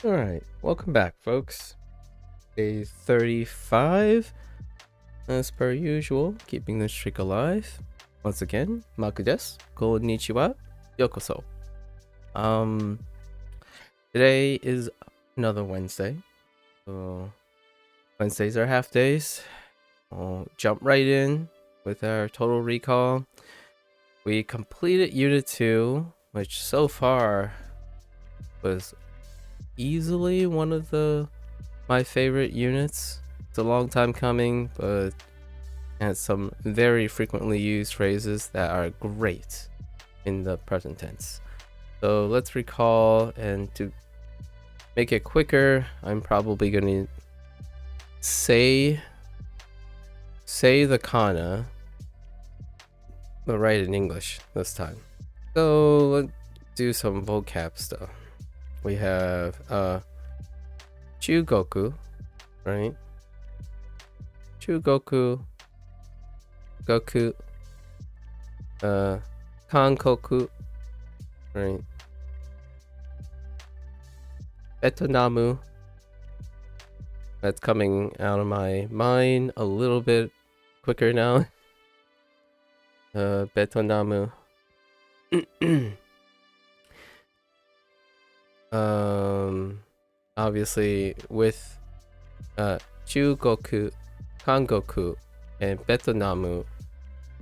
All right, welcome back, folks. Day 35, as per usual, keeping the streak alive. Once again, Maku desu. Konnichiwa. Yokoso. Today is another Wednesday. So Wednesdays are half days. We'll jump right in with our total recall. We completed Unit 2, which so far was easily one of my favorite units. It's a long time coming, but has some very frequently used phrases that are great in the present tense. So let's recall, and to make it quicker, I'm probably going to say the kana, but write in English this time. So let's do some vocab stuff. We have Chugoku, right? Chugoku, Goku, Kankoku, right? Betonamu. That's coming out of my mind a little bit quicker now. Betonamu. Obviously with Chugoku, Kangoku, and Betonamu,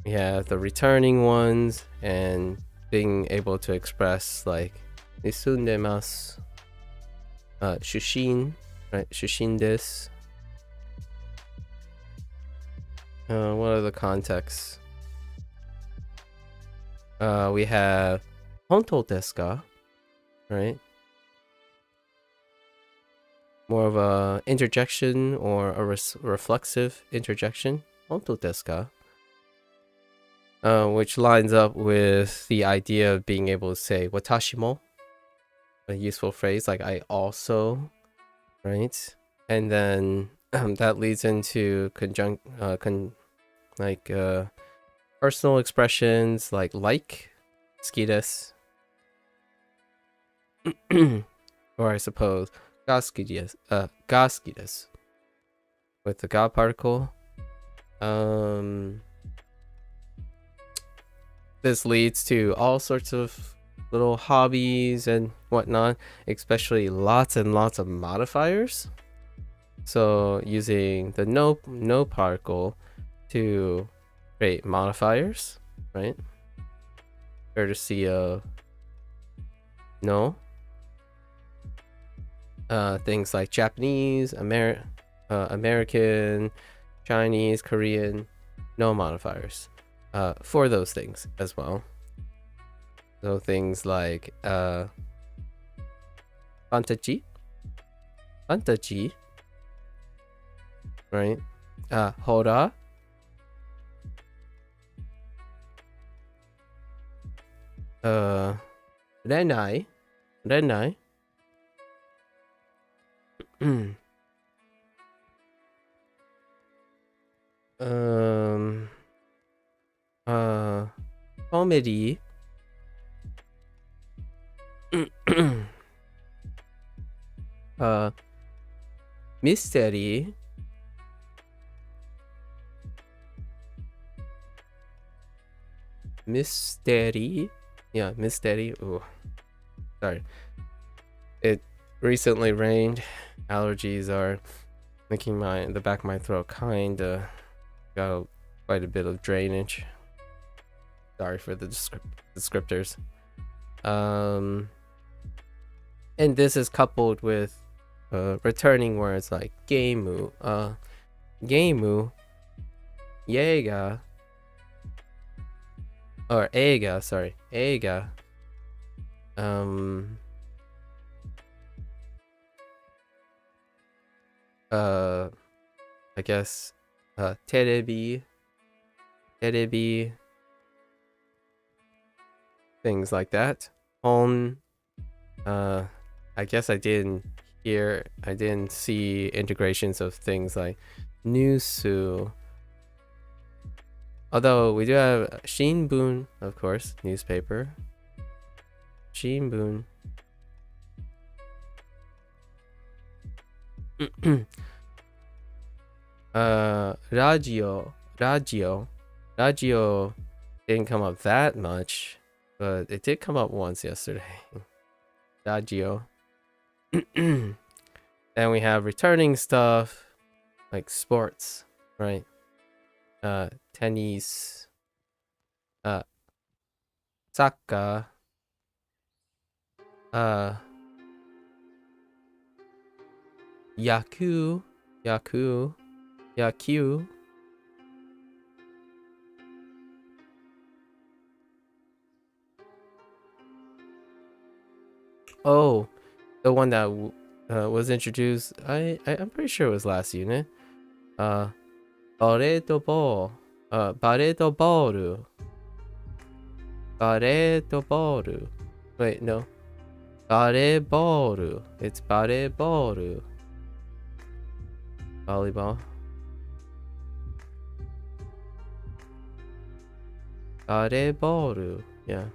we have the returning ones and being able to express like Nisundemasu, Shushin, right? Shushin desu. What are the contexts? We have Honto desu ka, right? More of a interjection or a reflexive interjection. Honto desu ka? Which lines up with the idea of being able to say watashi mo, a useful phrase like I also, right? And then that leads into personal expressions like suki desu, or I suppose ga suki desu, with the ga particle. This leads to all sorts of little hobbies and whatnot, especially lots and lots of modifiers. So using the no particle to create modifiers, right? Courtesy of no. Things like Japanese, American, Chinese, Korean, no modifiers. For those things as well. So things like fantaji, right? Hora, renai, comedy, mystery, yeah, mystery. Ooh, sorry. It recently rained. Allergies are making the back of my throat kinda got quite a bit of drainage. Sorry for the descriptors. And this is coupled with returning words like gameu, yega, or eiga, sorry, eiga. I guess terebi, things like that. Hon, I guess I didn't see integrations of things like Newsu. Although we do have Shinbun, of course, newspaper. Shinbun. Radio didn't come up that much, but it did come up once yesterday. Radio. Then we have returning stuff like sports, right? Tennis, soccer, yaku, yaku. Oh, the one that was introduced. I'm pretty sure it was last unit. Basketball. Basketball. Basketball. Wait, no. Basketball. It's basketball. Volleyball. Basketball. Yeah.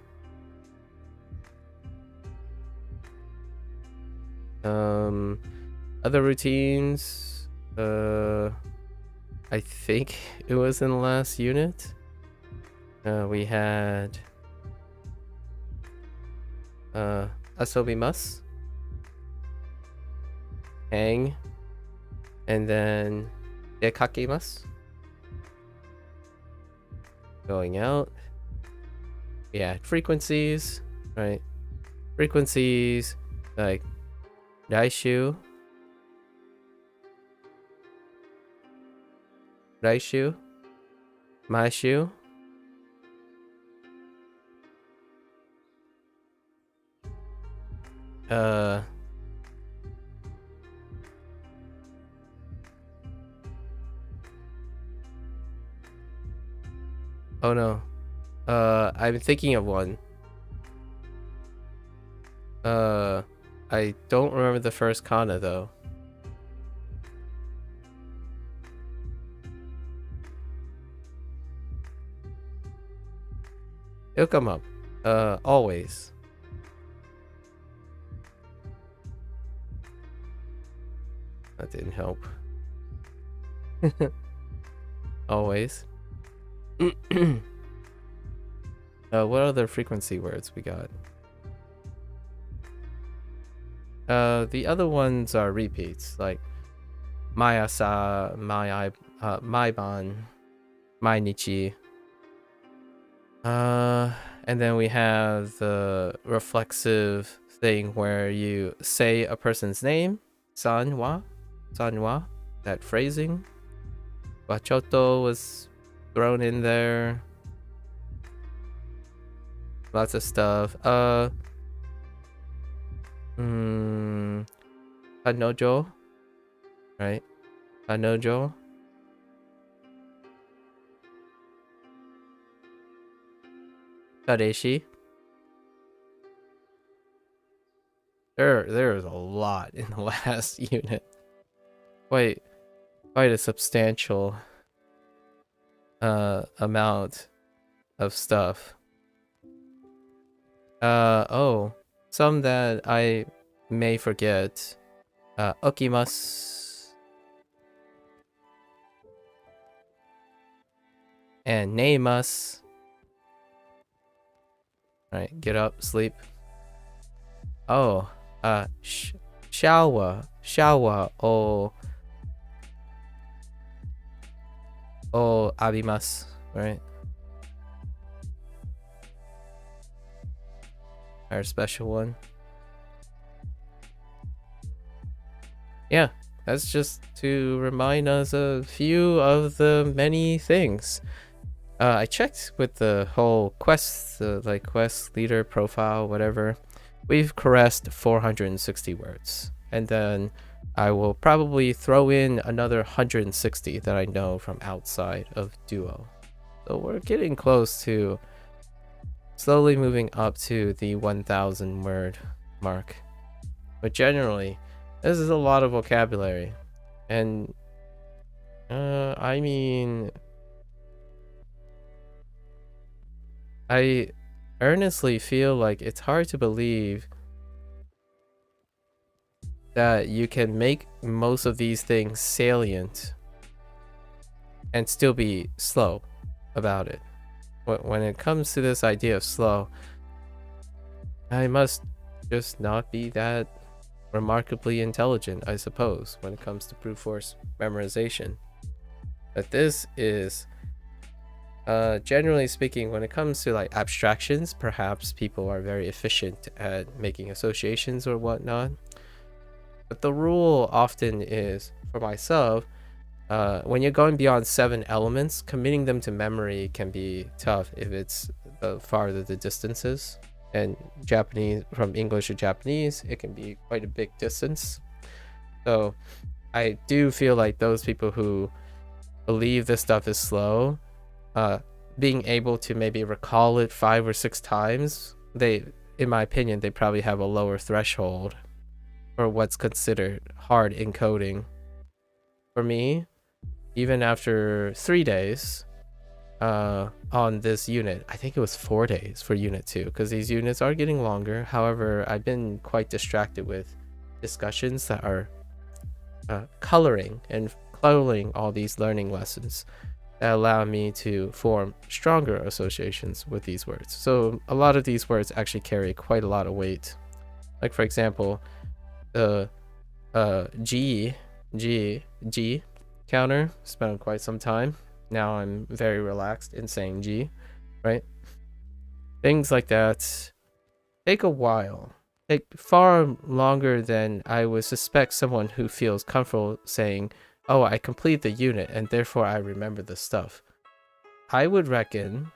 Other routines. I think it was in the last unit. We had asobimasu, hang, and then dekakimasu, going out. Yeah, frequencies, right? Frequencies like raishu, maishu. Oh no. I'm thinking of one. I don't remember the first kana though. It'll come up. Always. That didn't help. Always. What other frequency words we got? The other ones are repeats, like Mayasa, Maiban, Mainichi. And then we have the reflexive thing where you say a person's name, sanwa, that phrasing. Bachoto was thrown in there. Lots of stuff. Kanojo, right? Kanojo. Kareshi. There's a lot in the last unit. Quite a substantial amount of stuff. Oh, some that I may forget. Okimasu and neimasu. Right, get up, sleep. Oh, shower, or abimasu, right? Our special one. Yeah, that's just to remind us a few of the many things. I checked with the whole quest, like quest leader profile, whatever. We've caressed 460 words, and then I will probably throw in another 160 that I know from outside of Duo. So we're getting close to slowly moving up to the 1,000 word mark. But generally, this is a lot of vocabulary, and I mean, I earnestly feel like it's hard to believe that you can make most of these things salient and still be slow about it. When it comes to this idea of slow, I must just not be that remarkably intelligent, I suppose, when it comes to brute force memorization. But this is, generally speaking, when it comes to like abstractions, perhaps people are very efficient at making associations or whatnot. But the rule often is, for myself, when you're going beyond 7 elements, committing them to memory can be tough if it's the farther the distance is. And Japanese, from English to Japanese, it can be quite a big distance. So I do feel like those people who believe this stuff is slow, being able to maybe recall it 5 or 6 times, in my opinion, they probably have a lower threshold for what's considered hard encoding. For me, even after 3 days on this unit, I think it was 4 days for unit 2, because these units are getting longer. However, I've been quite distracted with discussions that are coloring all these learning lessons that allow me to form stronger associations with these words. So a lot of these words actually carry quite a lot of weight. Like, for example, the G counter spent quite some time. Now I'm very relaxed in saying G, right? Things like that take a while. Take far longer than I would suspect someone who feels comfortable saying, oh, I complete the unit and therefore I remember the stuff. I would reckon,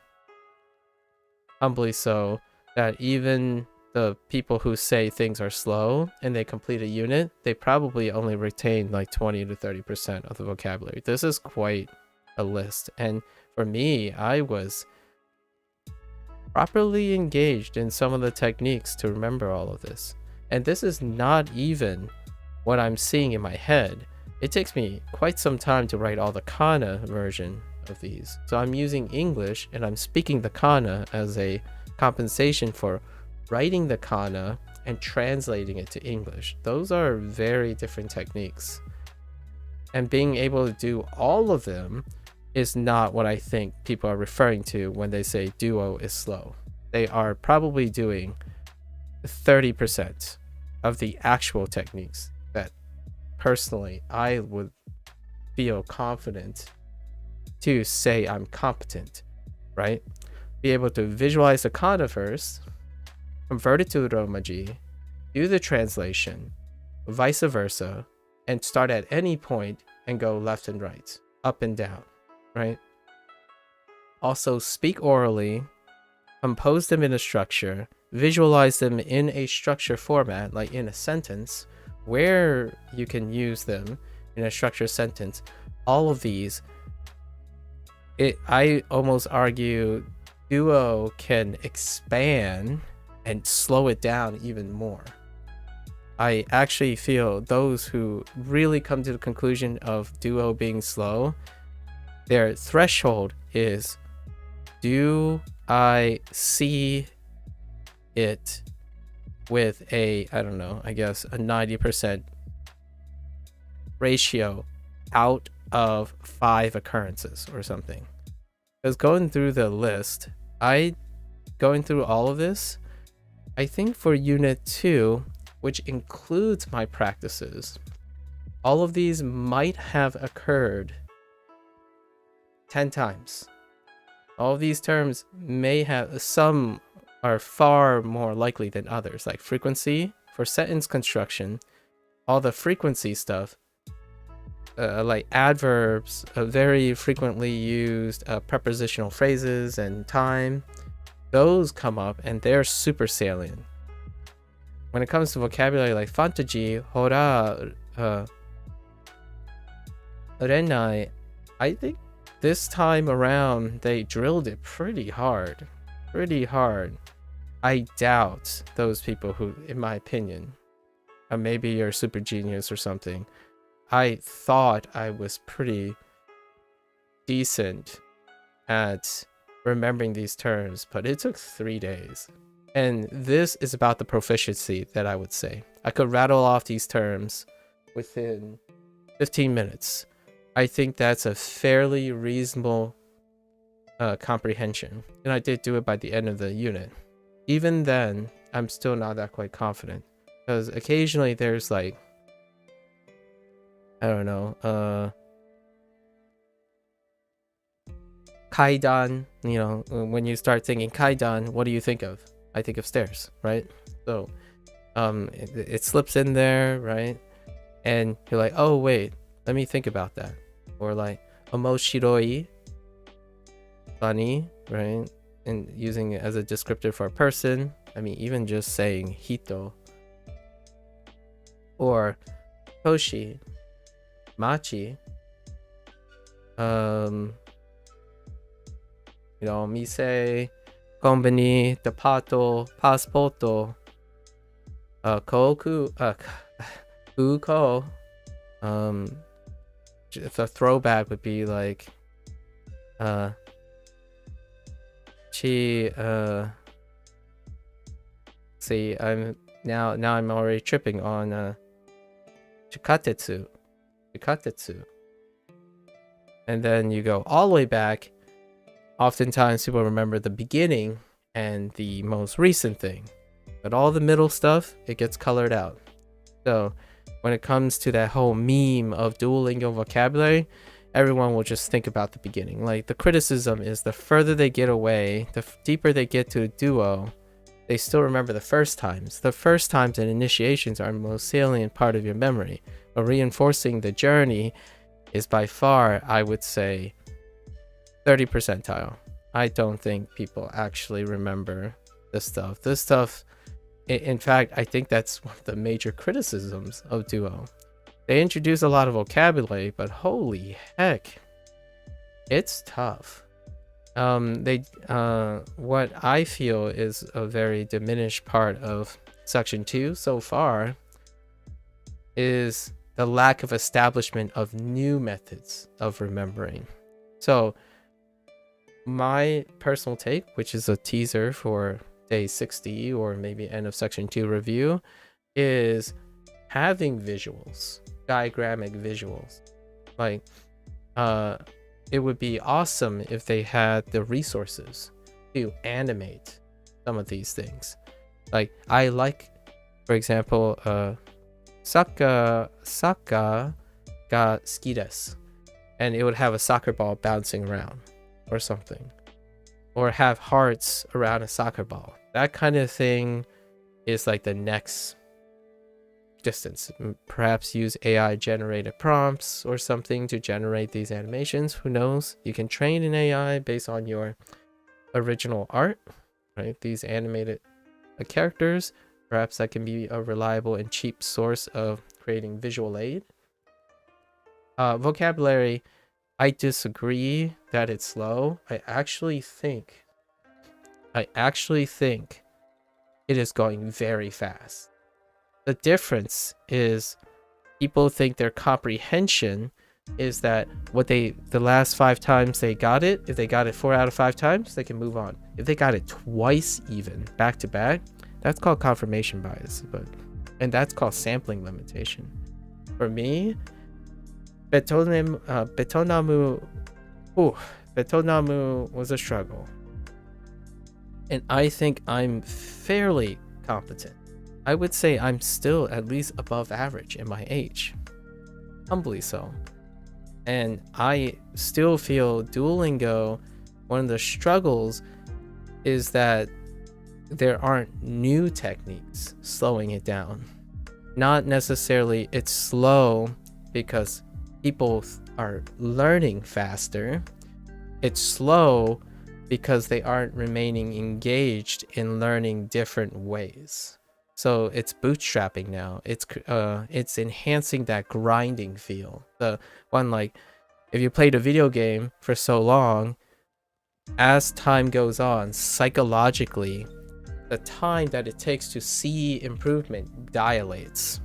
humbly so, that even the people who say things are slow and they complete a unit, they probably only retain like 20 to 30% of the vocabulary. This is quite a list. And for me, I was properly engaged in some of the techniques to remember all of this. And this is not even what I'm seeing in my head. It takes me quite some time to write all the kana version of these. So I'm using English and I'm speaking the kana as a compensation for writing the kana and translating it to English. Those are very different techniques. And being able to do all of them is not what I think people are referring to when they say Duo is slow. They are probably doing 30% of the actual techniques that personally I would feel confident to say I'm competent, right? Be able to visualize the kana first, convert it to Romaji, do the translation, vice versa, and start at any point and go left and right, up and down, right? Also speak orally, compose them in a structure, visualize them in a structure format, like in a sentence, where you can use them in a structured sentence. All of these, I almost argue Duo can expand and slow it down even more. I actually feel those who really come to the conclusion of Duo being slow, their threshold is, do I see it with a, I don't know, I guess a 90% ratio out of 5 occurrences or something? Because going through the list, going through all of this, I think for unit 2, which includes my practices, all of these might have occurred 10 times. All of these terms may have, some are far more likely than others, like frequency. For sentence construction, all the frequency stuff, like adverbs, very frequently used prepositional phrases and time, those come up and they're super salient. When it comes to vocabulary like fantaji, hora, renai, I think this time around they drilled it pretty hard. I doubt those people who, in my opinion, maybe you're a super genius or something, I thought I was pretty decent at remembering these terms, but it took 3 days. And this is about the proficiency that I would say. I could rattle off these terms within 15 minutes. I think that's a fairly reasonable comprehension. And I did do it by the end of the unit. Even then, I'm still not that quite confident. Because occasionally there's like, I don't know, kaidan, you know, when you start thinking kaidan, what do you think of? I think of stairs, right? So it slips in there, right? And you're like, oh wait, let me think about that. Or like omoshiroi, funny, right? And using it as a descriptor for a person. I mean, even just saying hito. Or toshi, machi, you know, mise, konbini, dapato, passporto, koku, uko. The throwback would be like, see, I'm already tripping on chikatetsu. And then you go all the way back. Oftentimes people remember the beginning and the most recent thing, but all the middle stuff, it gets colored out. So when it comes to that whole meme of Duolingo vocabulary, everyone will just think about the beginning. Like, the criticism is the further they get away, the deeper they get to a duo, they still remember the first times. The first times and initiations are the most salient part of your memory, but reinforcing the journey is by far, I would say, 30 percentile. I don't think people actually remember this stuff. This stuff, in fact, I think that's one of the major criticisms of Duo. They introduce a lot of vocabulary, but holy heck, it's tough. What I feel is a very diminished part of section 2 so far is the lack of establishment of new methods of remembering. So my personal take, which is a teaser for day 60 or maybe end of section 2 review, is having visuals, diagrammic visuals. Like, it would be awesome if they had the resources to animate some of these things. Like, I like, for example, Saka ga suki desu, and it would have a soccer ball bouncing around or something, or have hearts around a soccer ball. That kind of thing is like the next distance. Perhaps use AI generated prompts or something to generate these animations. Who knows? You can train an AI based on your original art, right? These animated characters. Perhaps that can be a reliable and cheap source of creating visual aid. Vocabulary, I disagree that it's slow. I actually think it is going very fast. The difference is people think their comprehension is that the last 5 times they got it, if they got it 4 out of 5 times, they can move on. If they got it twice even, back to back, that's called confirmation bias, and that's called sampling limitation. For me, Betonamu was a struggle. And I think I'm fairly competent. I would say I'm still at least above average in my age. Humbly so. And I still feel Duolingo, one of the struggles is that there aren't new techniques slowing it down. Not necessarily it's slow because people are learning faster. It's slow because they aren't remaining engaged in learning different ways. So it's bootstrapping now. It's enhancing that grinding feel. The one, like, if you played a video game for so long, as time goes on, psychologically, the time that it takes to see improvement dilates.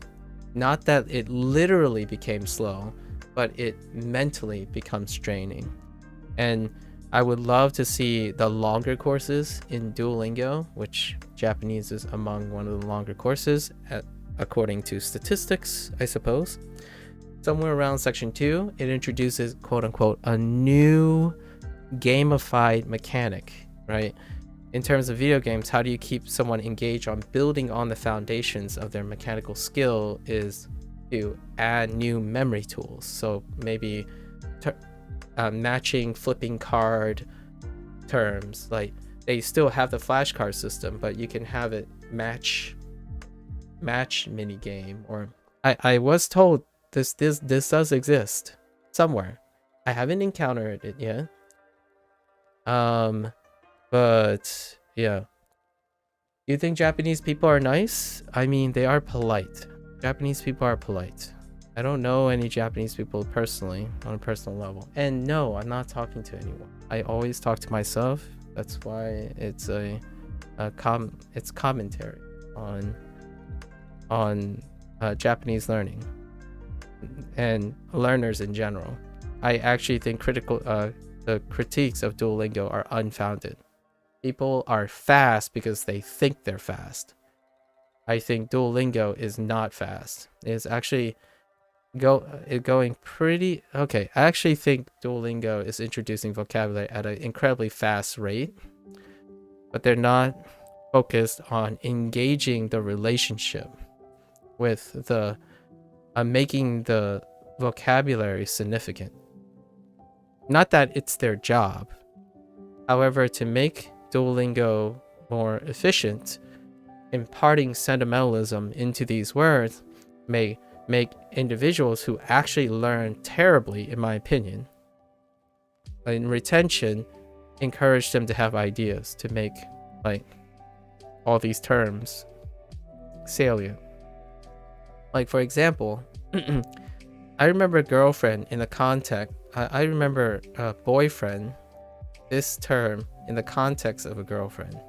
Not that it literally became slow, but it mentally becomes draining. And I would love to see the longer courses in Duolingo, which Japanese is among one of the longer courses, according to statistics, I suppose. Somewhere around section 2, it introduces, quote unquote, a new gamified mechanic, right? In terms of video games, how do you keep someone engaged on building on the foundations of their mechanical skill is to add new memory tools. So maybe matching flipping card terms, like they still have the flashcard system, but you can have it match mini game. Or I was told this does exist somewhere. I haven't encountered it yet. But yeah. You think Japanese people are nice? I mean, they are polite. Japanese people are polite. I don't know any Japanese people personally, on a personal level. And no, I'm not talking to anyone. I always talk to myself. That's why it's it's commentary on Japanese learning and learners in general. I actually think the critiques of Duolingo are unfounded. People are fast because they think they're fast. I think Duolingo is not fast. It's actually going pretty okay. I actually think Duolingo is introducing vocabulary at an incredibly fast rate, but they're not focused on engaging the relationship with the making the vocabulary significant. Not that it's their job. However, to make Duolingo more efficient, imparting sentimentalism into these words may make individuals who actually learn terribly, in my opinion, in retention, encourage them to have ideas to make like all these terms salient. Like, for example, I remember girlfriend in the context. I remember boyfriend, this term in the context of a girlfriend.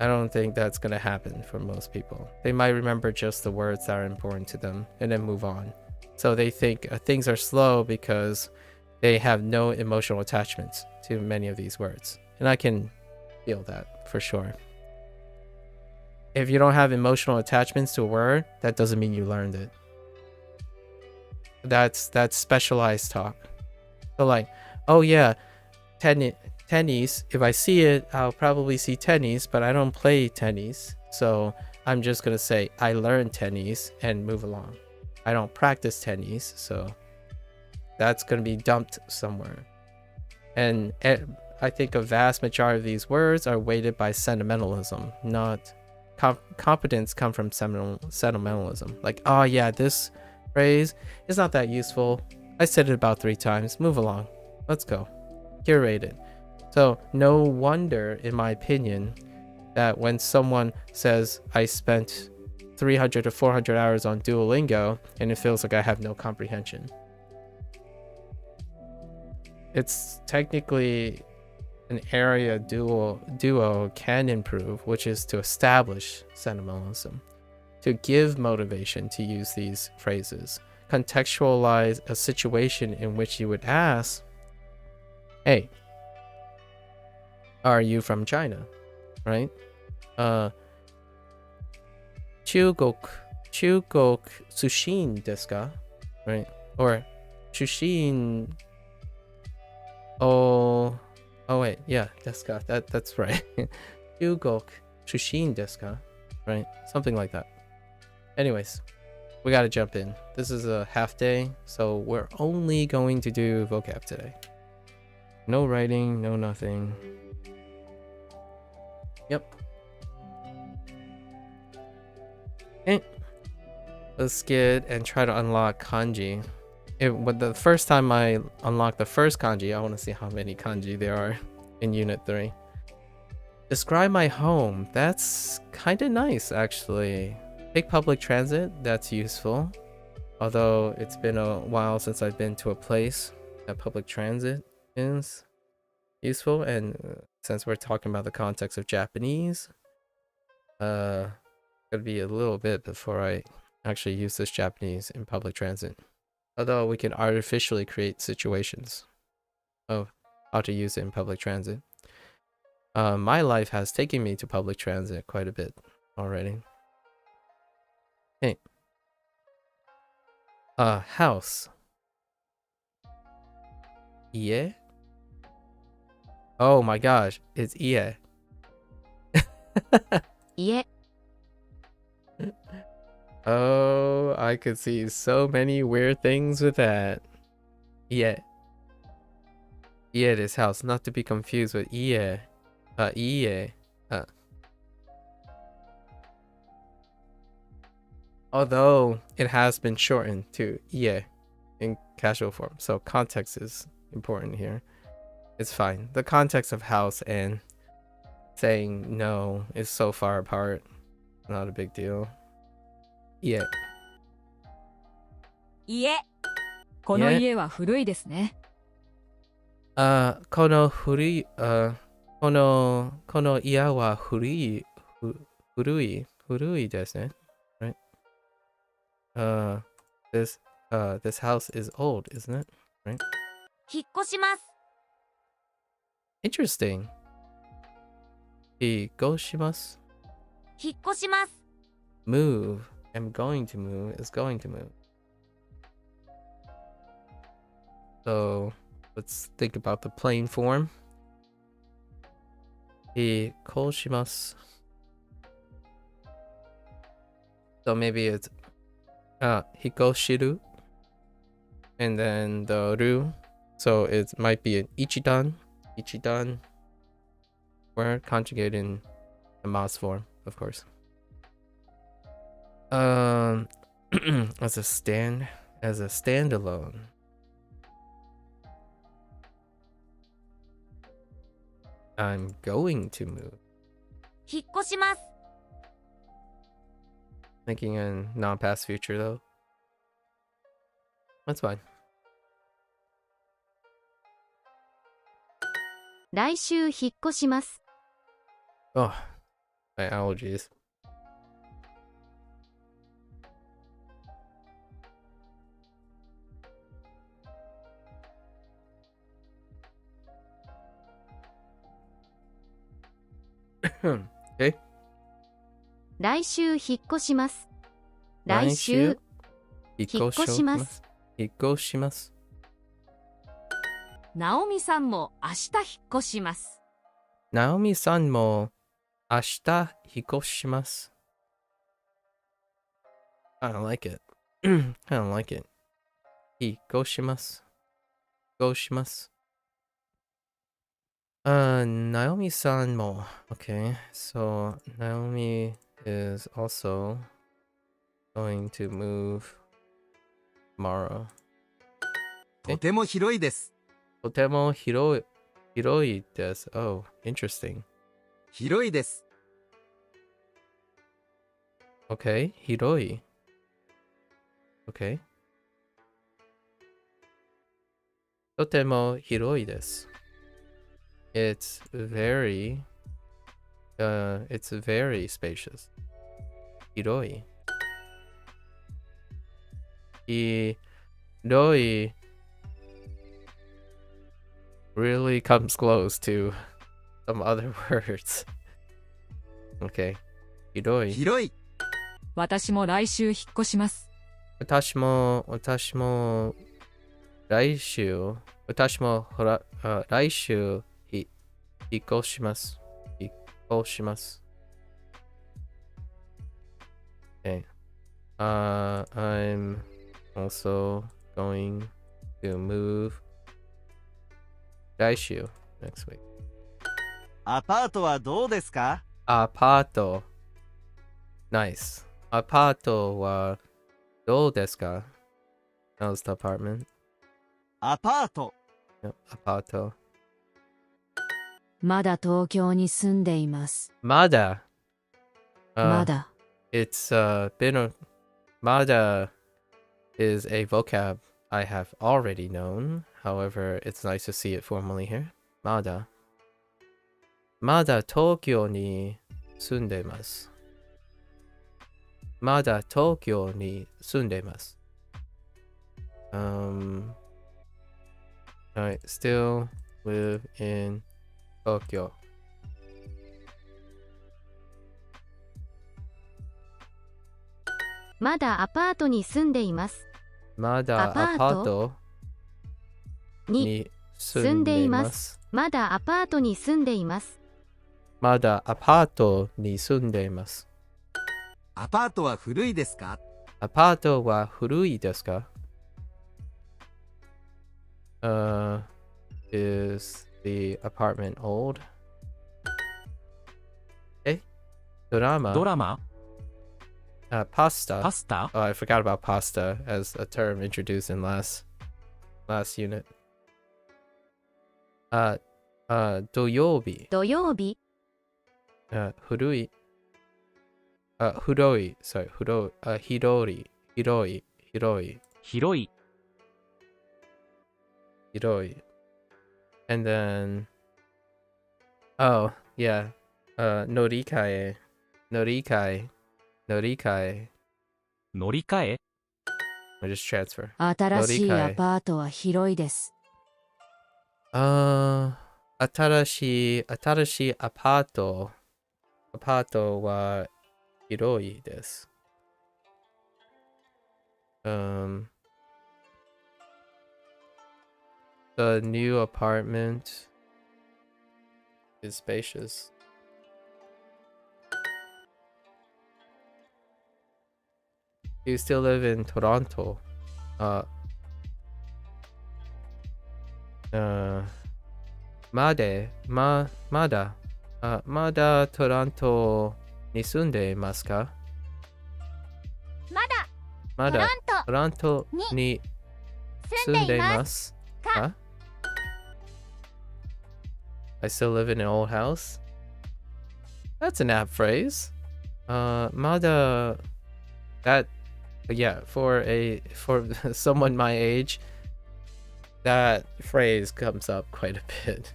I don't think that's going to happen for most people. They might remember just the words that are important to them and then move on. So they think things are slow because they have no emotional attachments to many of these words. And I can feel that for sure. If you don't have emotional attachments to a word, that doesn't mean you learned it. That's specialized talk. So like, oh yeah, tennis, if I see it, I'll probably see tennis, but I don't play tennis. So I'm just going to say I learned tennis and move along. I don't practice tennis, so that's going to be dumped somewhere. And I think a vast majority of these words are weighted by sentimentalism, not competence come from sentimentalism. Like, oh yeah, this phrase is not that useful. I said it about 3 times. Move along. Let's go. Curate it. So no wonder, in my opinion, that when someone says I spent 300 to 400 hours on Duolingo and it feels like I have no comprehension. It's technically an area Duo can improve, which is to establish sentimentalism, to give motivation to use these phrases, contextualize a situation in which you would ask, hey, are you from China? Right? Chugok sushin desu ka? Right? Or sushin oh wait, yeah, desu ka. That's right. Chugok sushin desu ka? Right? Something like that. Anyways, we gotta jump in. This is a half day, so we're only going to do vocab today. No writing, no nothing. Yep. Okay. Let's get and try to unlock kanji. But the first time I unlock the first kanji, I want to see how many kanji there are in Unit 3. Describe my home. That's kind of nice, actually. Take public transit. That's useful. Although it's been a while since I've been to a place that public transit is useful. And since we're talking about the context of Japanese, it'll be a little bit before I actually use this Japanese in public transit. Although we can artificially create situations. Oh, how to use it in public transit. My life has taken me to public transit quite a bit already. Hey. House. Yeah? Oh my gosh, it's yeah. Yeah. Oh, I could see so many weird things with that. Yeah. Yeah, this house, not to be confused with yeah. Yeah. Although it has been shortened to yeah in casual form, so context is important here. It's fine. The context of house and saying no is so far apart. Not a big deal. Yeah. 家。この家は古いですね。この家は古いですね。Right? This house is old, isn't it? Right? 引っ越します。Interesting. 引っ越します。引っ越します。Move. I'm going to move is going to move. So let's think about the plain form. 引っ越します。So maybe it's 引っ越しる and then the ru. So it might be an ichidan. Ichidan word conjugated in the mas form, of course. As a standalone. I'm going to move. 引っ越します。 Thinking in non-past future though. That's fine. 来週引っ越します。 Oh, my allergies. Okay. 来週引っ越します。来週引っ越します。引っ越します。ナオミさんも明日引っ越します。ナオミさんも明日引っ越します。I don't like it. I don't like it. 引っ越します。引っ越します。Naomi-san mo. Okay, so Naomi is also going to move tomorrow. とても広いです。とても広いです。Oh, interesting. 広いです。 Okay, 広い。Okay. とても広いです。It's very spacious. 広い。広い really comes close to some other words. Okay. 広い。広い。私も来週引っ越します。私も来週引っ越します。引っ越します。Okay. I'm also going to move 来週 next week. アパートはどうですか？アパート nice. アパートはどうですか？ How's the apartment? アパート。 Yep, アパート。まだ東京に住んでいます。まだ。まだ。It's been Mada is a vocab I have already known. However, it's nice to see it formally here. Mada. Mada Tokyo ni sundemasu. Mada Tokyo ni sundemasu. Alright, still live in Tokyo. まだアパートに住んでいます。 Mada アパート apato に ni 住んでいま sundemasu. まだアパートに住んでいます。 Mada apato ni sundemasu. アパートは古いですか？ Apato wa furui desu ka? Is the apartment old? Dorama? ドラマ Pasta. パスタ Oh, I forgot about pasta as a term introduced in last unit. Doyobi. 土曜日 Furui. Huroi. Sorry, huroi. Hiroi. 広い Hiroi. And then, oh yeah, norikae. 乗り換え I just transfer. 新しい乗り換えアパートは広いです。新しいアパート。アパートは広いです。The new apartment is spacious. Do you still live in Toronto? Mada Toronto に住んでいますか？まだトロントに住んでいますか？ I still live in an old house? That's an apt phrase. Mada, that, yeah, for someone my age, that phrase comes up quite a bit.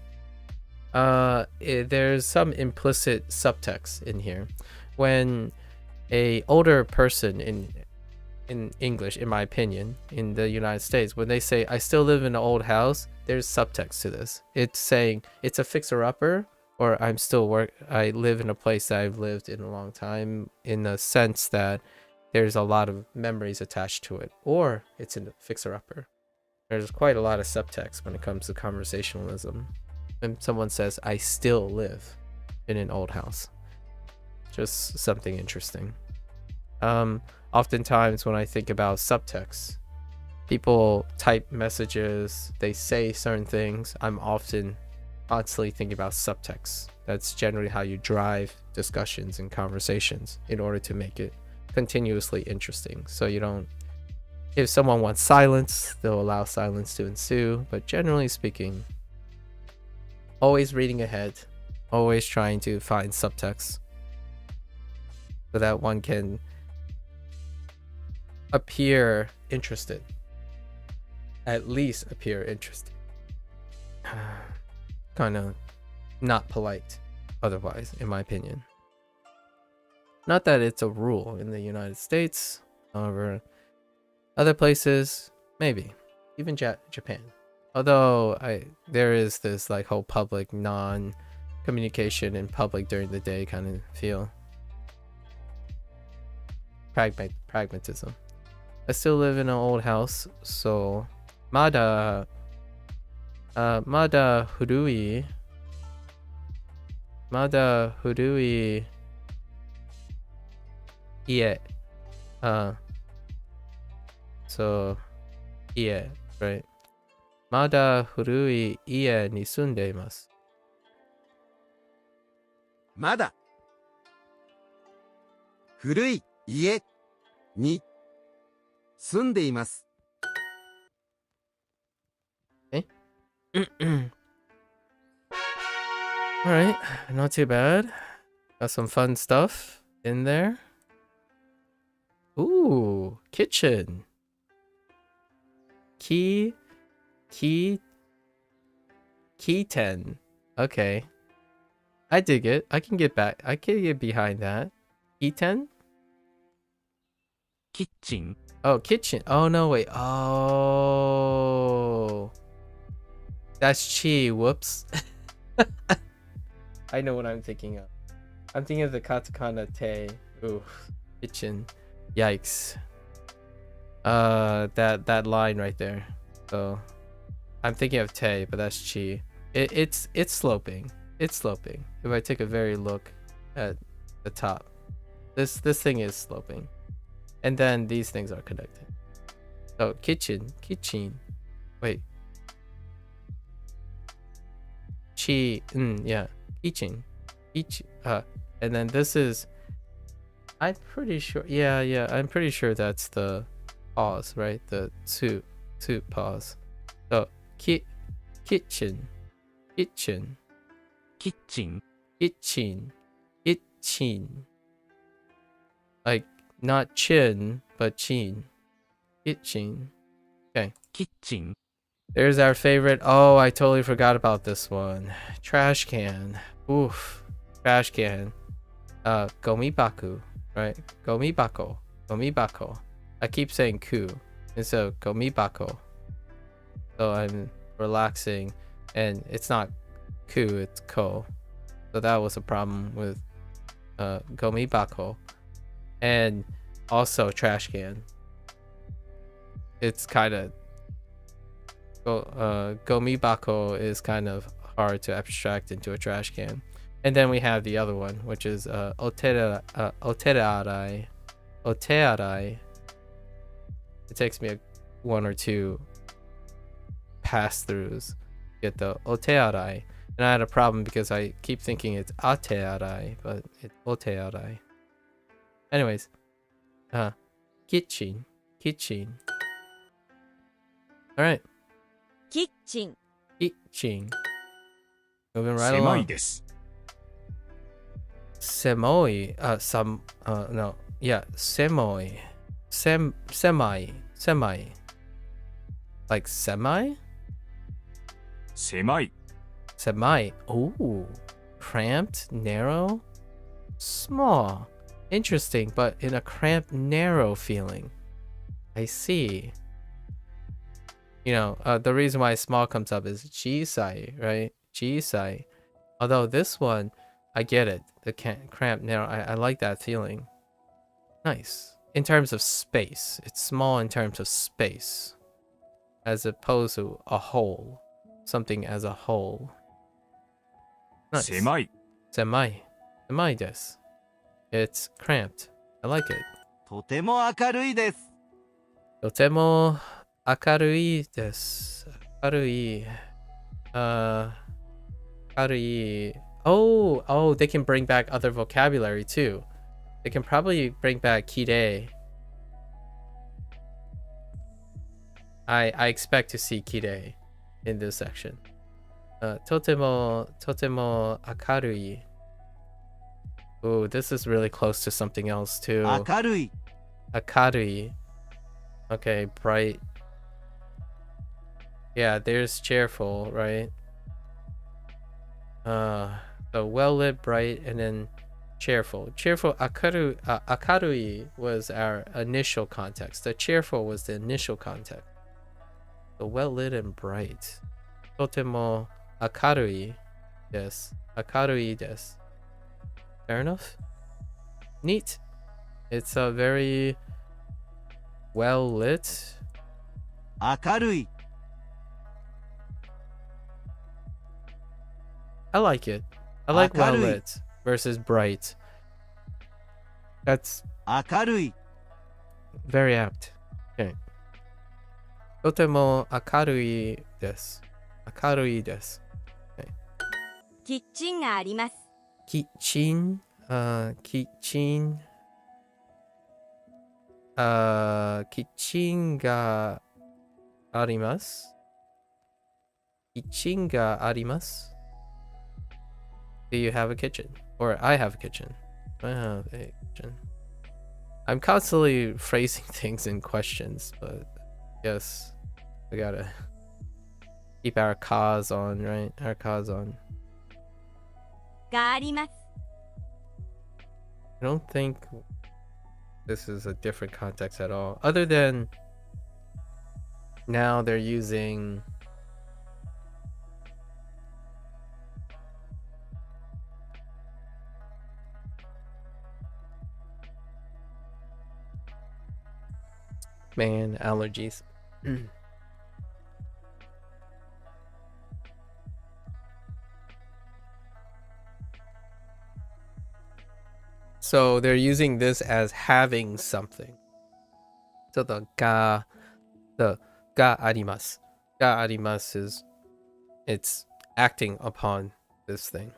There's some implicit subtext in here. When a older person in English, in my opinion, in the United States, when they say I still live in an old house, there's subtext to this. It's saying it's a fixer-upper, or I live in a place that I've lived in a long time, in the sense that there's a lot of memories attached to it, or it's a fixer-upper. There's quite a lot of subtext when it comes to conversationalism. When someone says I still live in an old house, just something interesting. Oftentimes when I think about subtext, people type messages, they say certain things. I'm often constantly thinking about subtext. That's generally how you drive discussions and conversations in order to make it continuously interesting. So you don't, if someone wants silence, they'll allow silence to ensue. But generally speaking, always reading ahead, always trying to find subtext so that one can appear interested. At least appear interested. Kind of not polite otherwise, in my opinion. Not that it's a rule in the United States, however, other places, maybe. Even Japan. Although there is this like whole public non-communication in public during the day kind of feel. Pragmatism. I still live in an old house, so mada furui ie. So ie, right? Mada furui ie ni sundeimasu. まだ古い家に住んでいます。 Alright, not too bad. Got some fun stuff in there. Ooh, kitchen. Key 10. Okay. I dig it. I can get behind that. Key 10? キッチン Oh, kitchen. Oh, no, wait. Oh. That's chi. Whoops. I know what I'm thinking of. I'm thinking of the katakana te. Ooh, kitchen. Yikes. That line right there. So I'm thinking of te, but that's chi. It's sloping. It's sloping. If I take a very look at the top, this thing is sloping, and then these things are connected. So kitchen. Wait. Chi. Yeah. Kitchen. And then this is. I'm pretty sure. Yeah. I'm pretty sure that's the pause, right? The two pause. So kitchen. kitchen, Like not chin, but chin. Kitchen. Okay. kitchen, There's our favorite. Oh, I totally forgot about this one. Trash can. Oof. Trash can. Gomibaku, right? Gomibako. I keep saying ku. And so gomibako. So I'm relaxing, and it's not ku, it's ko. So that was a problem with gomibako. And also trash can. It's kind of gomibako is kind of hard to abstract into a trash can. And then we have the other one, which is otearai. It takes me one or two pass-throughs to get the otearai. And I had a problem because I keep thinking it's atearai, but it's otearai. Anyways, kitchen. All right. kitchen, Moving right along. です Semoi. Semoi. Semi. Like semi? 狭い Semi. Ooh. Cramped, narrow, small. Interesting, but in a cramped, narrow feeling. I see. You know, the reason why small comes up is jisai, right? Jisai. Although this one, I get it. The cramped, narrow. I like that feeling. Nice. In terms of space. It's small in terms of space. As opposed to a whole. Something as a whole. Nice. 狭い Semai desu. It's cramped. I like it. とても明るいです Totemo akarui desu. Akarui. Akarui. Oh, they can bring back other vocabulary too. They can probably bring back kirei. I expect to see kirei in this section. Totemo akarui. Ooh, this is really close to something else too. 明るい Akarui. Okay, bright. Yeah, there's cheerful, right? So well lit, bright, and then cheerful. Akarui was our initial context. The cheerful was the initial context. So well lit and bright. Totemo akarui desu. Akarui desu. Fair enough. Neat. It's a very well lit. 明るい I like it. I like well Akarui. lit versus bright. That's 明るい very apt. Okay. Totemo akarui desu. Akarui desu. キッチンがあります。 Kitchen. Kitchen. Kitchen ga arimasu. Kitchen ga arimasu. Do you have a kitchen? Or I have a kitchen. I have a kitchen. I'm constantly phrasing things in questions, but yes, we gotta keep our cause on, right? Our cause on. があります。 I don't think this is a different context at all. Other than now they're using Man, allergies. So they're using this as having something. So the ga arimasu. Ga arimasu is it's acting upon this thing.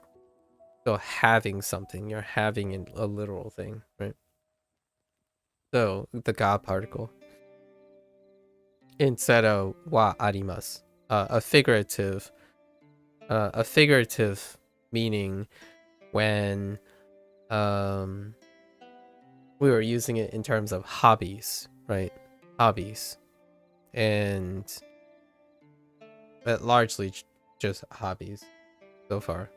So having something, you're having a literal thing, right? So the ga particle instead of wa arimasu, a figurative meaning when we were using it in terms of hobbies, right? Hobbies, and largely just hobbies so far.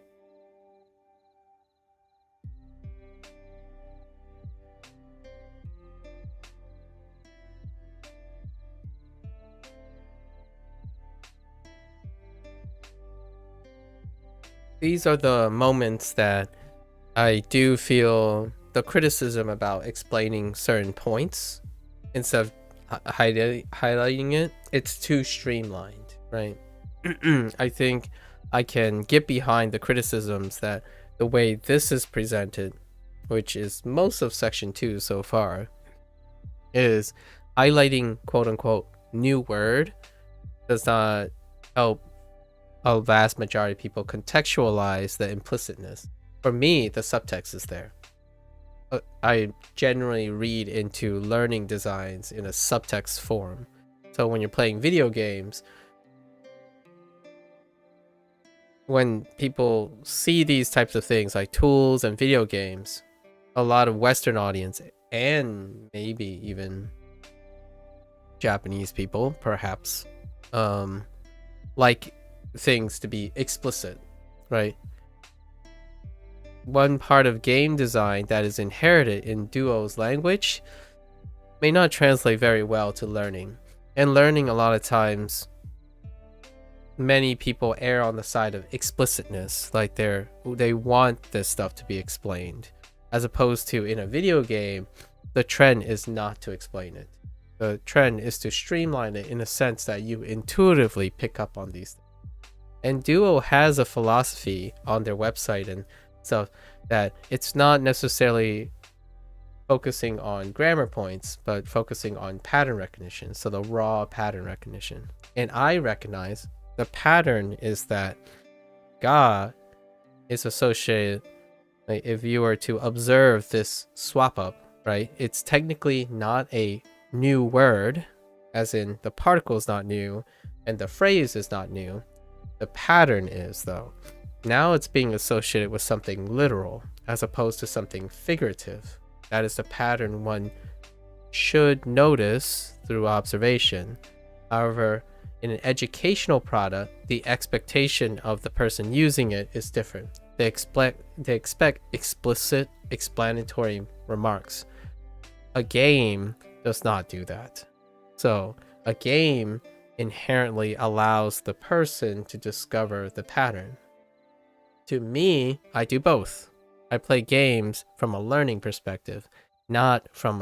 These are the moments that I do feel the criticism about explaining certain points instead of highlighting it. It's too streamlined, right? I think I can get behind the criticisms that the way this is presented, which is most of section 2 so far, is highlighting quote unquote new word does not help a vast majority of people contextualize the implicitness. For me, the subtext is there. I generally read into learning designs in a subtext form. So when you're playing video games, when people see these types of things like tools and video games, a lot of Western audience and maybe even Japanese people perhaps like things to be explicit, right? One part of game design that is inherited in Duo's language may not translate very well to learning. And learning, a lot of times, many people err on the side of explicitness, like they want this stuff to be explained, as opposed to in a video game, the trend is not to explain it. The trend is to streamline it in a sense that you intuitively pick up on these things. And Duo has a philosophy on their website and stuff that it's not necessarily focusing on grammar points, but focusing on pattern recognition. So the raw pattern recognition. And I recognize the pattern is that ga is associated, like if you were to observe this swap up, right? It's technically not a new word, as in the particle is not new and the phrase is not new. The pattern is, though. Now it's being associated with something literal as opposed to something figurative. That is the pattern one should notice through observation. However, in an educational product, the expectation of the person using it is different. They expect explicit explanatory remarks. A game does not do that. So a game inherently allows the person to discover the pattern. To me, I do both. I play games from a learning perspective, not from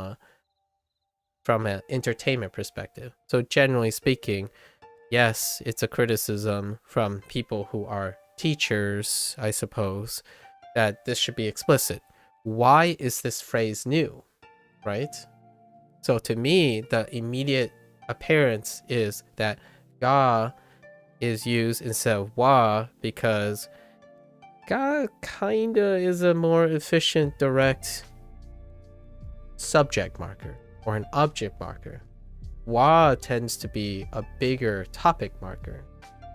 an entertainment perspective. So generally speaking, yes, it's a criticism from people who are teachers, I suppose, that this should be explicit. Why is this phrase new, right? So to me, the immediate appearance is that ga is used instead of wa because ga kinda is a more efficient, direct subject marker or an object marker. Wa tends to be a bigger topic marker,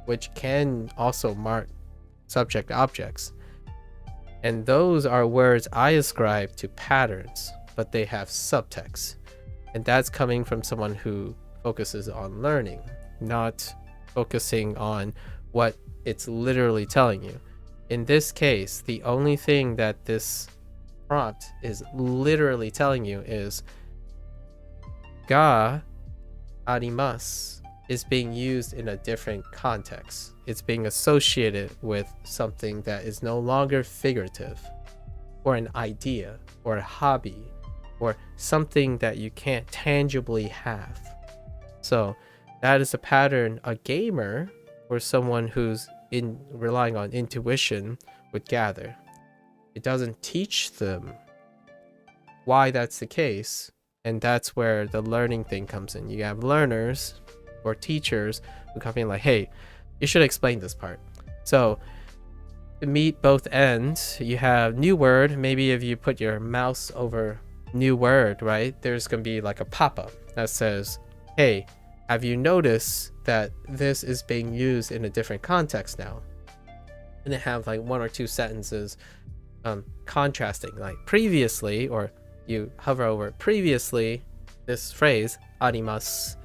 which can also mark subject objects. And those are words I ascribe to patterns, but they have subtext. And that's coming from someone who focuses on learning, not focusing on what it's literally telling you. In this case, the only thing that this prompt is literally telling you is ga arimasu is being used in a different context. It's being associated with something that is no longer figurative, or an idea, or a hobby, or something that you can't tangibly have. So that is a pattern a gamer or someone who's relying on intuition would gather. It doesn't teach them why that's the case, and that's where the learning thing comes in. You have learners or teachers who come in like, hey, you should explain this part. So to meet both ends, you have new word. Maybe if you put your mouse over new word, right, there's gonna be like a pop-up that says, hey, have you noticed that this is being used in a different context now? And they have like 1 or 2 sentences contrasting, like previously, or you hover over previously, this phrase arimasu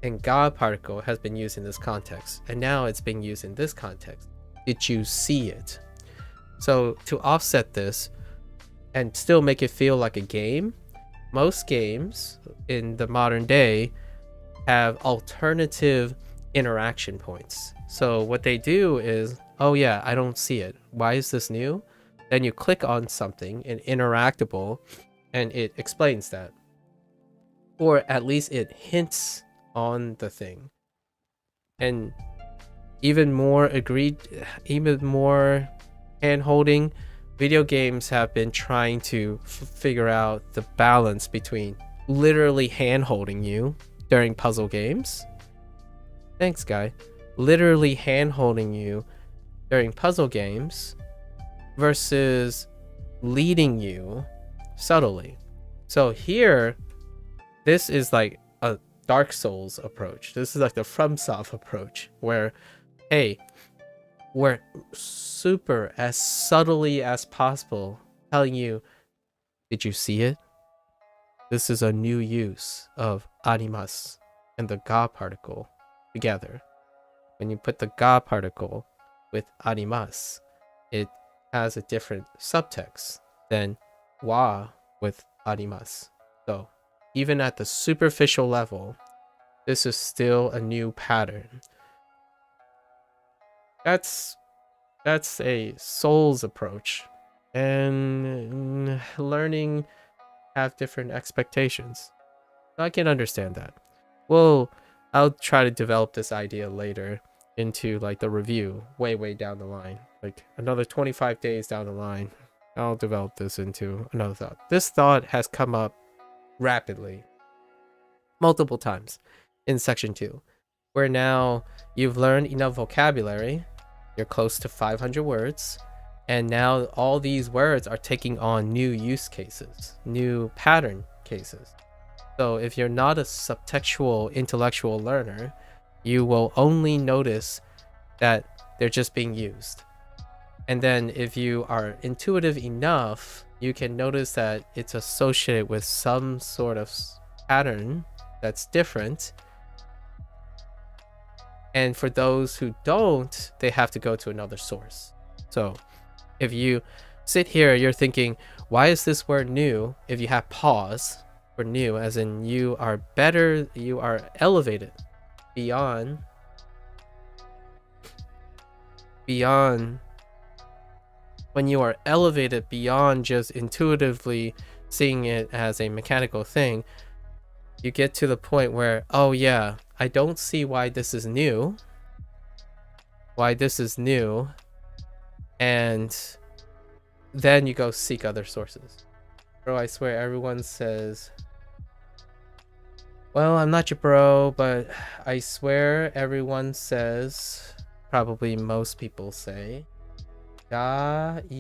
and ga particle has been used in this context, and now it's being used in this context. Did you see it? So to offset this and still make it feel like a game, most games in the modern day have alternative interaction points. So what they do is, oh yeah, I don't see it. Why is this new? Then you click on something, an interactable, and it explains that. Or at least it hints on the thing. And even more hand-holding, video games have been trying to figure out the balance between literally hand-holding you during puzzle games. Thanks, guy. Literally hand-holding you during puzzle games versus leading you subtly. So here, this is like a Dark Souls approach. This is like the FromSoft approach, where, hey, we're super as subtly as possible telling you, did you see it? This is a new use of arimasu and the ga particle together. When you put the ga particle with arimasu, it has a different subtext than wa with arimasu. So even at the superficial level, this is still a new pattern. That's a Souls approach, and learning have different expectations. I can understand that. Well, I'll try to develop this idea later into like the review way down the line, like another 25 days down the line. I'll develop this into another thought. This thought has come up rapidly multiple times in section 2, where now you've learned enough vocabulary, you're close to 500 words, and now all these words are taking on new use cases, new pattern cases. So if you're not a subtextual intellectual learner, you will only notice that they're just being used. And then if you are intuitive enough, you can notice that it's associated with some sort of pattern that's different. And for those who don't, they have to go to another source. So if you sit here, you're thinking, why is this word new? If you have pause for new, as in you are better, you are elevated beyond when you are elevated beyond just intuitively seeing it as a mechanical thing, you get to the point where, oh yeah, I don't see why this is new. And then you go seek other sources. Bro, I swear everyone says, well, I'm not your bro, but I swear everyone says, probably most people say, daido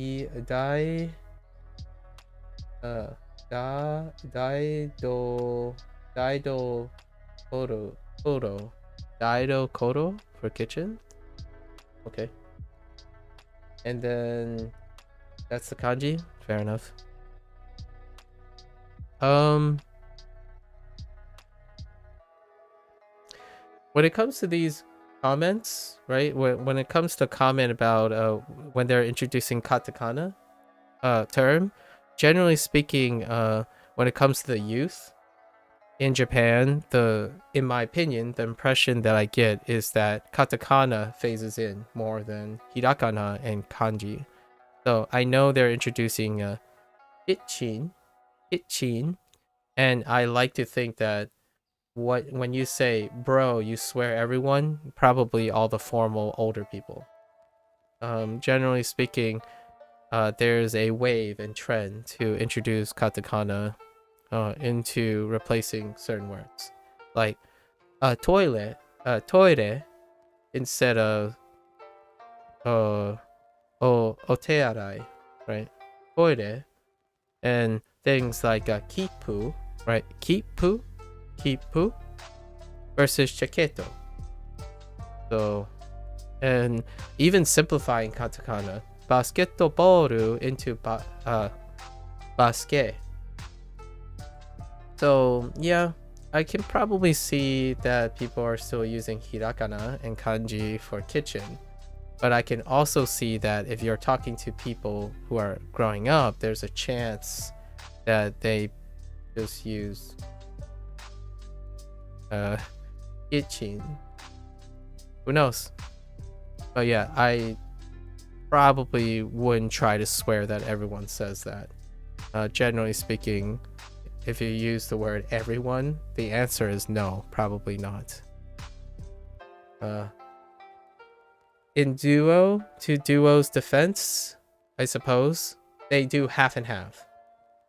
kodo for kitchen. Okay. And then that's the kanji. Fair enough. When it comes to these comments, right? When it comes to comment about when they're introducing katakana term, generally speaking, when it comes to the youth in Japan, in my opinion, the impression that I get is that katakana phases in more than hiragana and kanji. So I know they're introducing itchin And I like to think that when you say bro, you swear everyone, probably all the formal older people. Generally speaking, there's a wave and trend to introduce katakana into replacing certain words, like toilet, toire, instead of otearai, right? Toire, and things like kipu, right? Kipu versus chaketo. So, and even simplifying katakana, basketball into basket. So yeah, I can probably see that people are still using hirakana and kanji for kitchen. But I can also see that if you're talking to people who are growing up, there's a chance that they just use itching. Who knows? But yeah, I probably wouldn't try to swear that everyone says that. Generally speaking, if you use the word everyone, the answer is no, probably not. In to duo's defense, I suppose, they do half and half.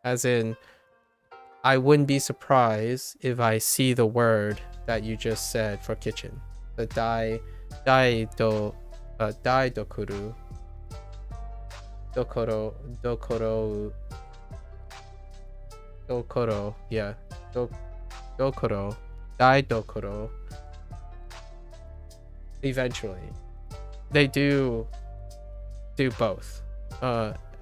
As in, I wouldn't be surprised if I see the word that you just said for kitchen. The dokuru, dokoro, yeah, dokoro, dokoro. Eventually, they do both.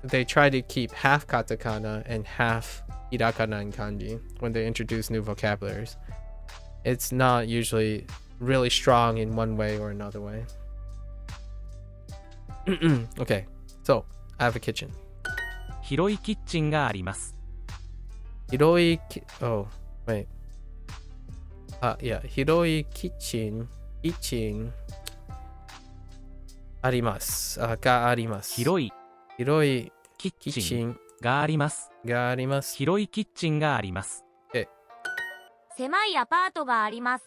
They try to keep half katakana and half hirakana and kanji when they introduce new vocabularies. It's not usually really strong in one way or another way. Okay, so I have a kitchen. 広いキッチンがあります。 Oh, wait. Yeah, hiroi kitchen あります。があります。広いキッチンがあります。があります。広いキッチンがあります。狭いアパートがあります。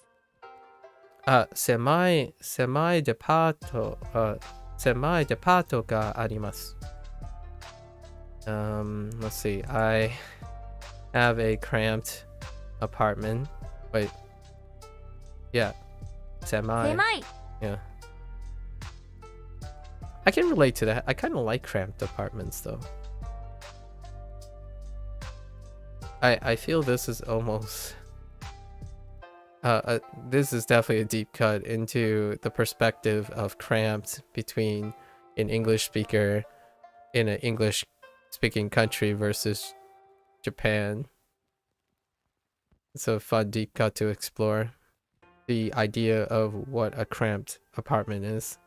狭いデパートがあります。Let's see. I have a cramped apartment. Wait. Yeah. 狭い。Yeah. I can relate to that. I kind of like cramped apartments though. I feel this is almost this is definitely a deep cut into the perspective of cramped between an English speaker in an English speaking country versus Japan. It's a fun deep cut to explore the idea of what a cramped apartment is.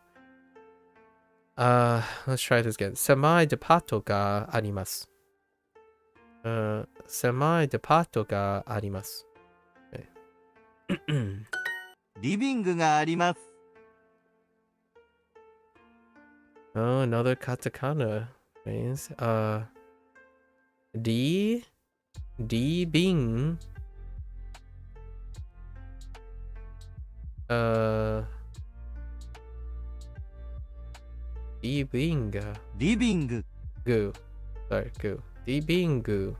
Let's try this again. 狭いデパートがあります。狭いデパートがあります。リビングがあります。Oh, another katakana phrase. Bing. Di Bing.リビング。Goo. Sorry, goo. Di Bing goo.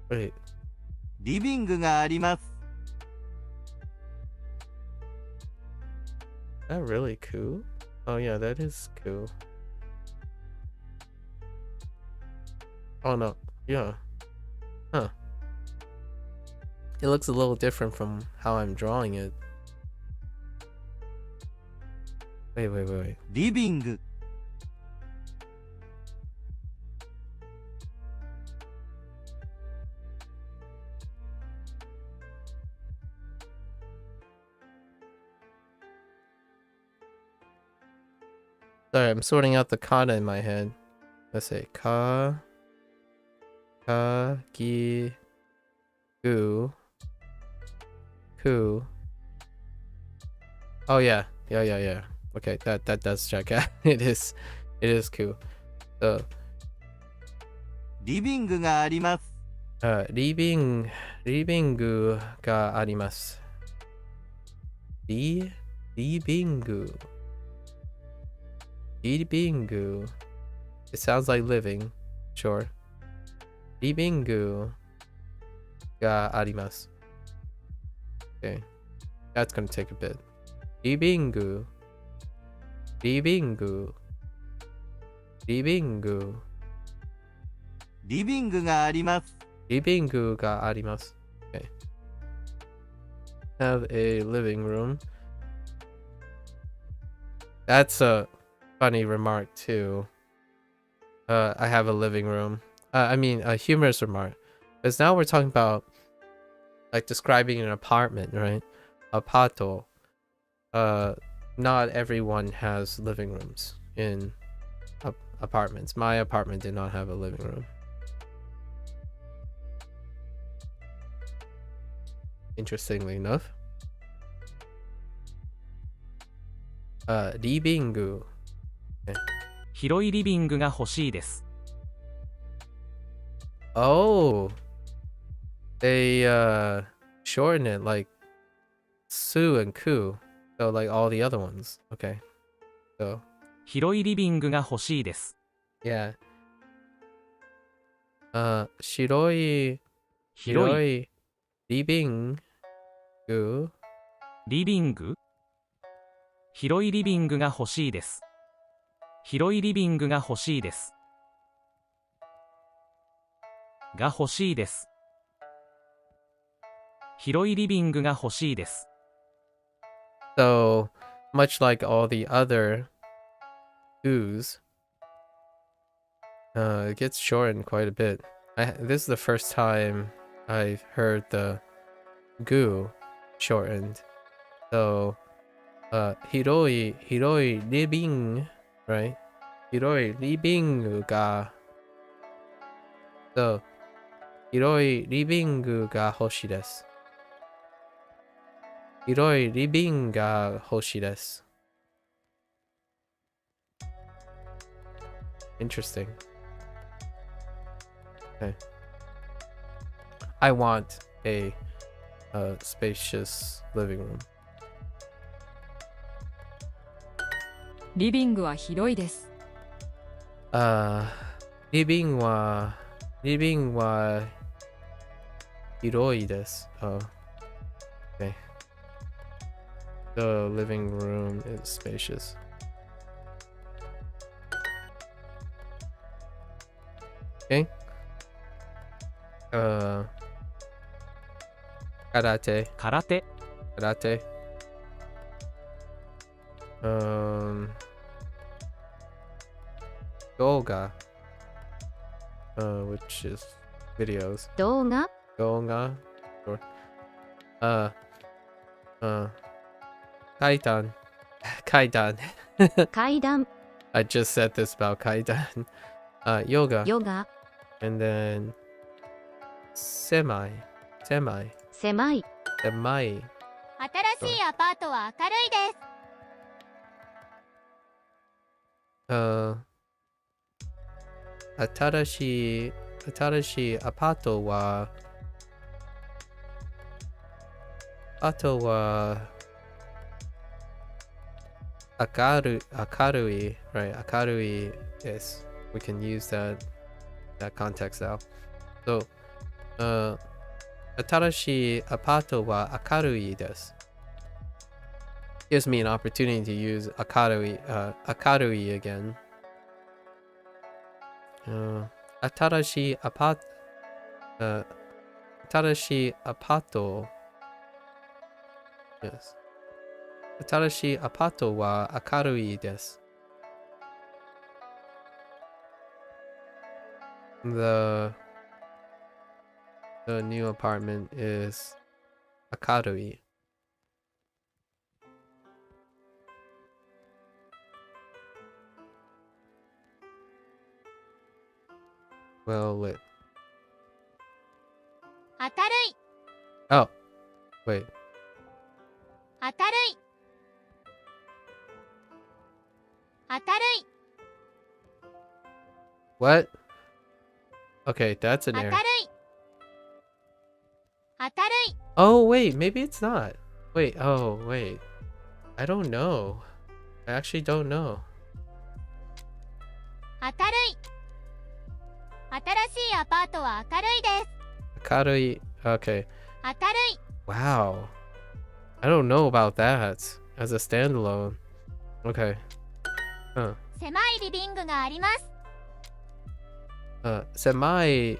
Wait. リビングがあります。Is that really cool? Oh yeah, that is cool. Oh no. Yeah. Huh. It looks a little different from how I'm drawing it. Wait. リビング。Sorry, I'm sorting out the kana in my head. Let's say ka gi gu ku. Oh yeah. Okay, that does check out. It is cool. So リビングがあります。リビングがあります。リビング。リビング. It sounds like living. Sure. リビングがあります. Okay. That's gonna take a bit. リビングリビングリビングリビングがあります。リビングがあります. Okay. Have a living room. That's a funny remark too. I have a living room. I mean, a humorous remark. Because now we're talking about like describing an apartment, right? Apato. Not everyone has living rooms in apartments. My apartment did not have a living room. Interestingly enough. リビング。広いリビングが欲しいです。Oh, they shorten it like Su and Ku. So like all the other ones. Okay. So 広いリビングが欲しいです。 yeah. 白いリビング。リビング広いリビングが欲しいです。広いリビングが欲しいです。が欲しいです。広いリビングが欲しいです。 So much like all the other U's, it gets shortened quite a bit. This is the first time I've heard the Gu shortened. So, hiroi living, right? Hiroi living ga. So, hiroi living ga hoshi desu. Hiroi living ga hoshi desu. Interesting. Okay. I want a spacious living room. リビングは広いです。リビングは広いです。Oh, okay. The living room is spacious. Okay. Karate. 空手 Karate. Yoga. Which is videos. 動画 Yoga. Sure. Kaidan. Kaidan. 階段 I just said this about Kaidan. Yoga. ヨガ And then semi. 狭い Semi. 新しいアパートは明るいです。新しいアパートは明るい right 明るいです we can use that context now so 新しいアパートは明るいです gives me an opportunity to use 明るい again新しいアパート yes 新しいアパートは明るいです The new apartment is 明るい well lit 明るい oh wait 明るい明るい what Okay, that's an 明る error. い明るい Oh, wait, maybe it's not. Wait, oh, wait. I don't know. I actually don't know. 明るい新しいアパートは明るいです Akarui. Okay. 明るい Wow. I don't know about that as a standalone. Okay. Huh. 狭いリビングがあります Semai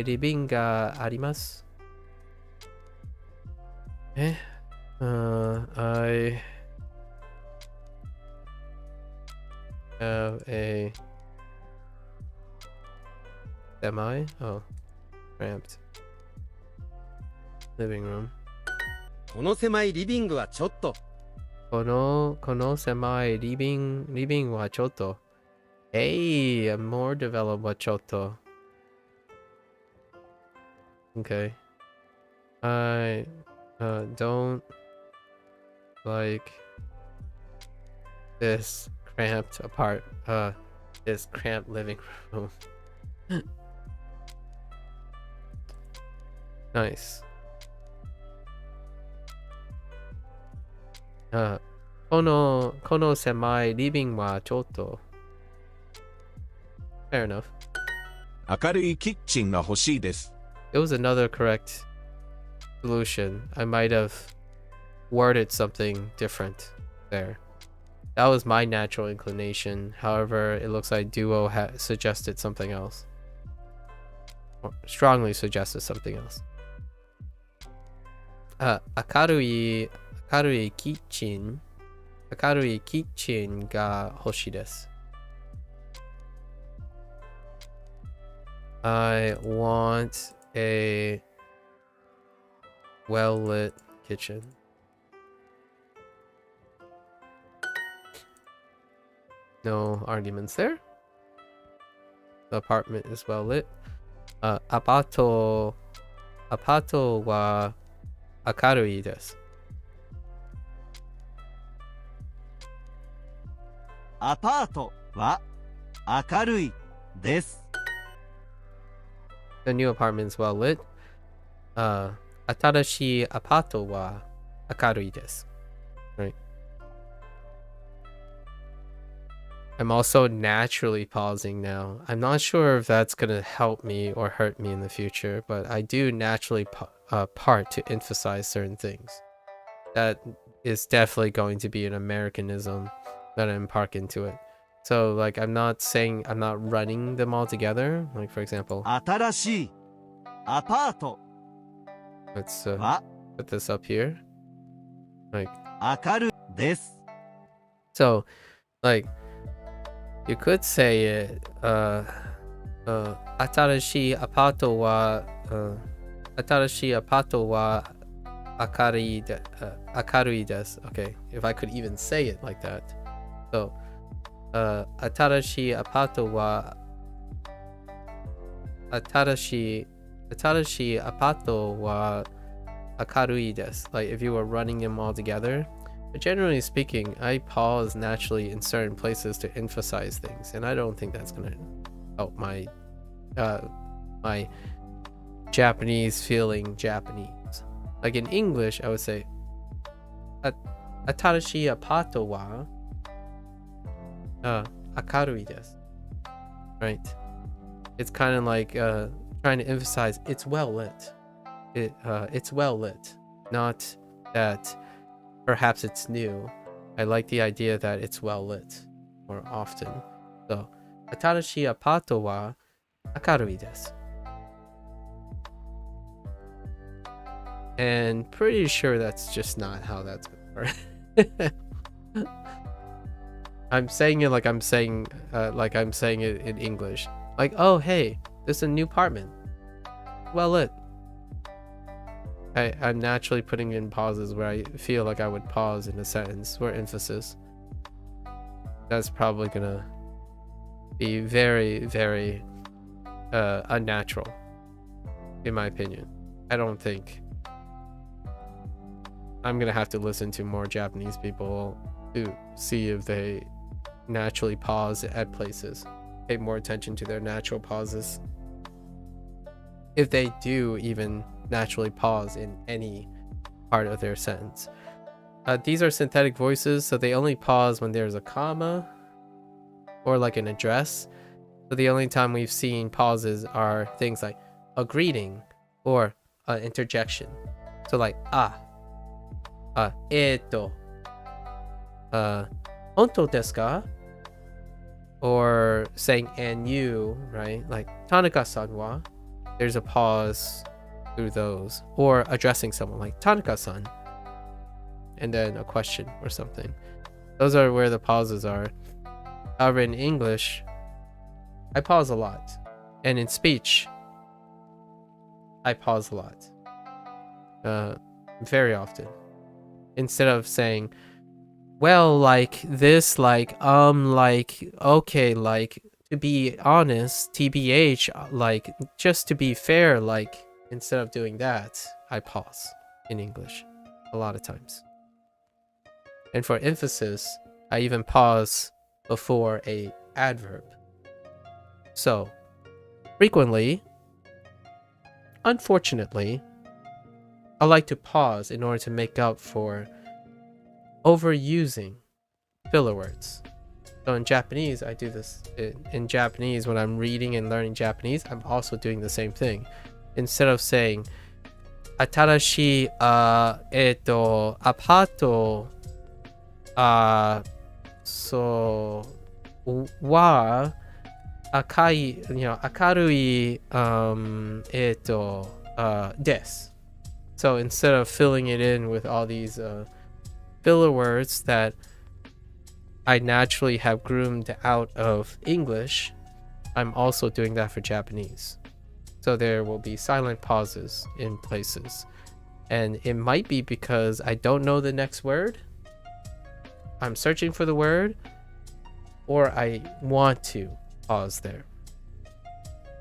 living ga arimasu. Eh? I have a semi? Oh, cramped living room. この狭いリビングはちょっと。Kono semai living wa choto. Hey, a more developed wa choto. Okay. I don't like this cramped this cramped living room. Nice. この狭いリビングはちょっと Fair enough. 明るいキッチンが欲しいです。 It was another correct solution. I might have worded something different there. That was my natural inclination. However, it looks like Duo suggested something else. Or strongly suggested something else. 明るいキッチンが欲しいです。I want a well-lit kitchen. No arguments there. The apartment is well lit. アパートは明るいです。アパートは明るいです。The new apartment is well lit. 新しいアパートは明るいです。Right. I'm also naturally pausing now. I'm not sure if that's going to help me or hurt me in the future, but I do naturally part to emphasize certain things. That is definitely going to be an Americanism that I impart into it. So, like, I'm not running them all together. Like, for example, 新しいアパート let's は put this up here. Like, 明るいです。 so, like, you could say it, 新しいアパートは明るいです。Okay, if I could even say it like that. So, 新しいアパートは明るいです。Like, if you were running them all together. But generally speaking, I pause naturally in certain places to emphasize things, and I don't think that's gonna help my Japanese feeling Japanese. Like in English, I would say, 新しいアパートは明るいです。Right? It's kind of like trying to emphasize it's well lit. It's well lit, not that perhaps it's new. I like the idea that it's well lit more often. So, 新しいアパートは明るいです。And pretty sure that's just not how that's going to work. I'm saying it like I'm saying it in English. Like, oh hey, there's a new apartment. Well lit. I'm naturally putting in pauses where I feel like I would pause in a sentence or emphasis. That's probably gonna be very, very unnatural, in my opinion. I don't think. I'm gonna have to listen to more Japanese people to see if they naturally pause at places. pay more attention to their natural pauses. If they do even naturally pause in any part of their sentence. These are synthetic voices, so they only pause when there's a comma or like an address. So the only time we've seen pauses are things like a greeting or an interjection. So like honto desu ka? Or saying and you, right? Like Tanaka-san wa. There's a pause through those. Or addressing someone like Tanaka-san. And then a question or something. Those are where the pauses are. However, in English, I pause a lot. And in speech, I pause a lot. Very often. Instead of saying, well, like this, like, okay, like, to be honest, TBH, like, just to be fair, like, instead of doing that, I pause in English a lot of times. And for emphasis, I even pause before a adverb. So, frequently, unfortunately, I like to pause in order to make up for overusing filler words. So in Japanese, I do this. In Japanese, when I'm reading and learning Japanese, I'm also doing the same thing. Instead of saying, Atarashi apato so wa akai, akarui desu. So instead of filling it in with all these filler words that I naturally have groomed out of English, I'm also doing that for Japanese. So there will be silent pauses in places. And it might be because I don't know the next word, I'm searching for the word, or I want to pause there.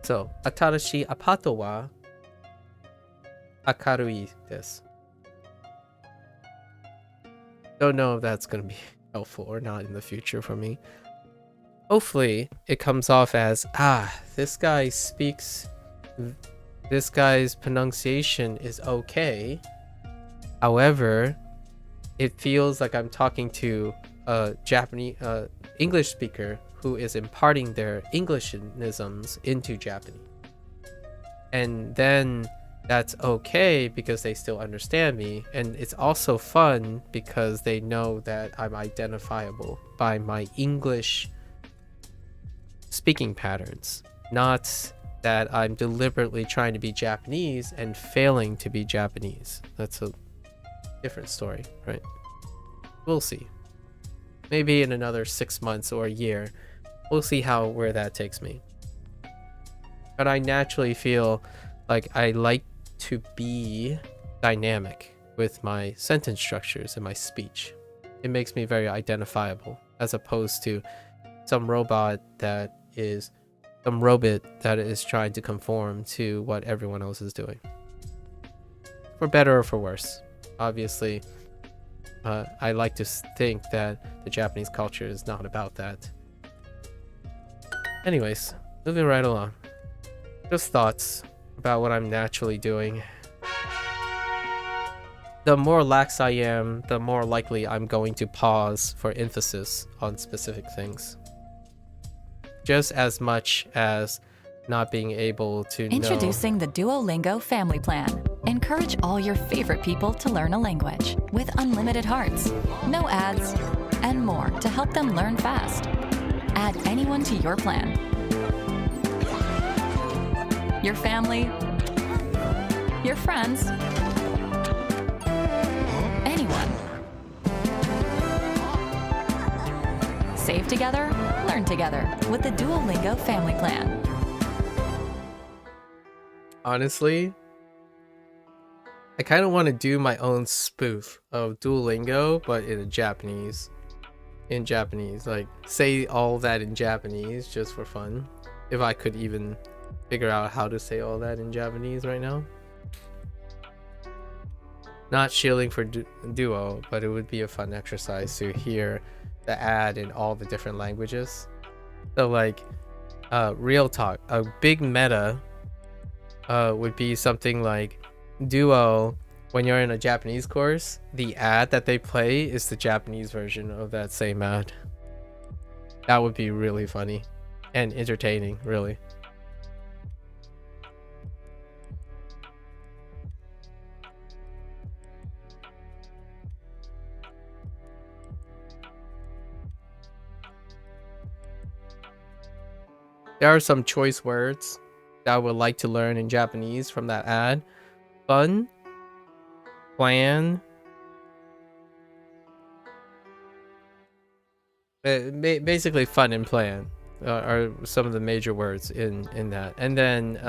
So, Atarashi apato wa akarui desu. Don't know if that's going to be helpful or not in the future for me. Hopefully, it comes off as, this guy's pronunciation is okay. However, it feels like I'm talking to a Japanese English speaker who is imparting their Englishisms into Japanese. And then that's okay because they still understand me, and it's also fun because they know that I'm identifiable by my English speaking patterns, not that I'm deliberately trying to be Japanese and failing to be Japanese. That's a different story, right? We'll see. Maybe in another 6 months or a year, we'll see where that takes me. But I naturally feel like I like to be dynamic with my sentence structures and my speech. It makes me very identifiable, as opposed to some robot that is trying to conform to what everyone else is doing. For better or for worse. Obviously, I like to think that the Japanese culture is not about that. Anyways, moving right along. Just thoughts about what I'm naturally doing. The more lax I am, the more likely I'm going to pause for emphasis on specific things. Just as much as not being able to Introducing the Duolingo Family Plan. Encourage all your favorite people to learn a language with unlimited hearts, no ads, and more to help them learn fast. Add anyone to your plan. Your family, your friends, anyone. Save together, learn together with the Duolingo Family Plan. Honestly, I kind of want to do my own spoof of Duolingo, but in Japanese. Like, say all that in Japanese just for fun. If I could even figure out how to say all that in Japanese right now. Not shilling for Duo, but it would be a fun exercise to hear the ad in all the different languages. So like, real talk, a big meta would be something like Duo. When you're in a Japanese course, the ad that they play is the Japanese version of that same ad. That would be really funny and entertaining, really. There are some choice words that I would like to learn in Japanese from that ad. Fun, plan, basically fun and plan are some of the major words in that. And then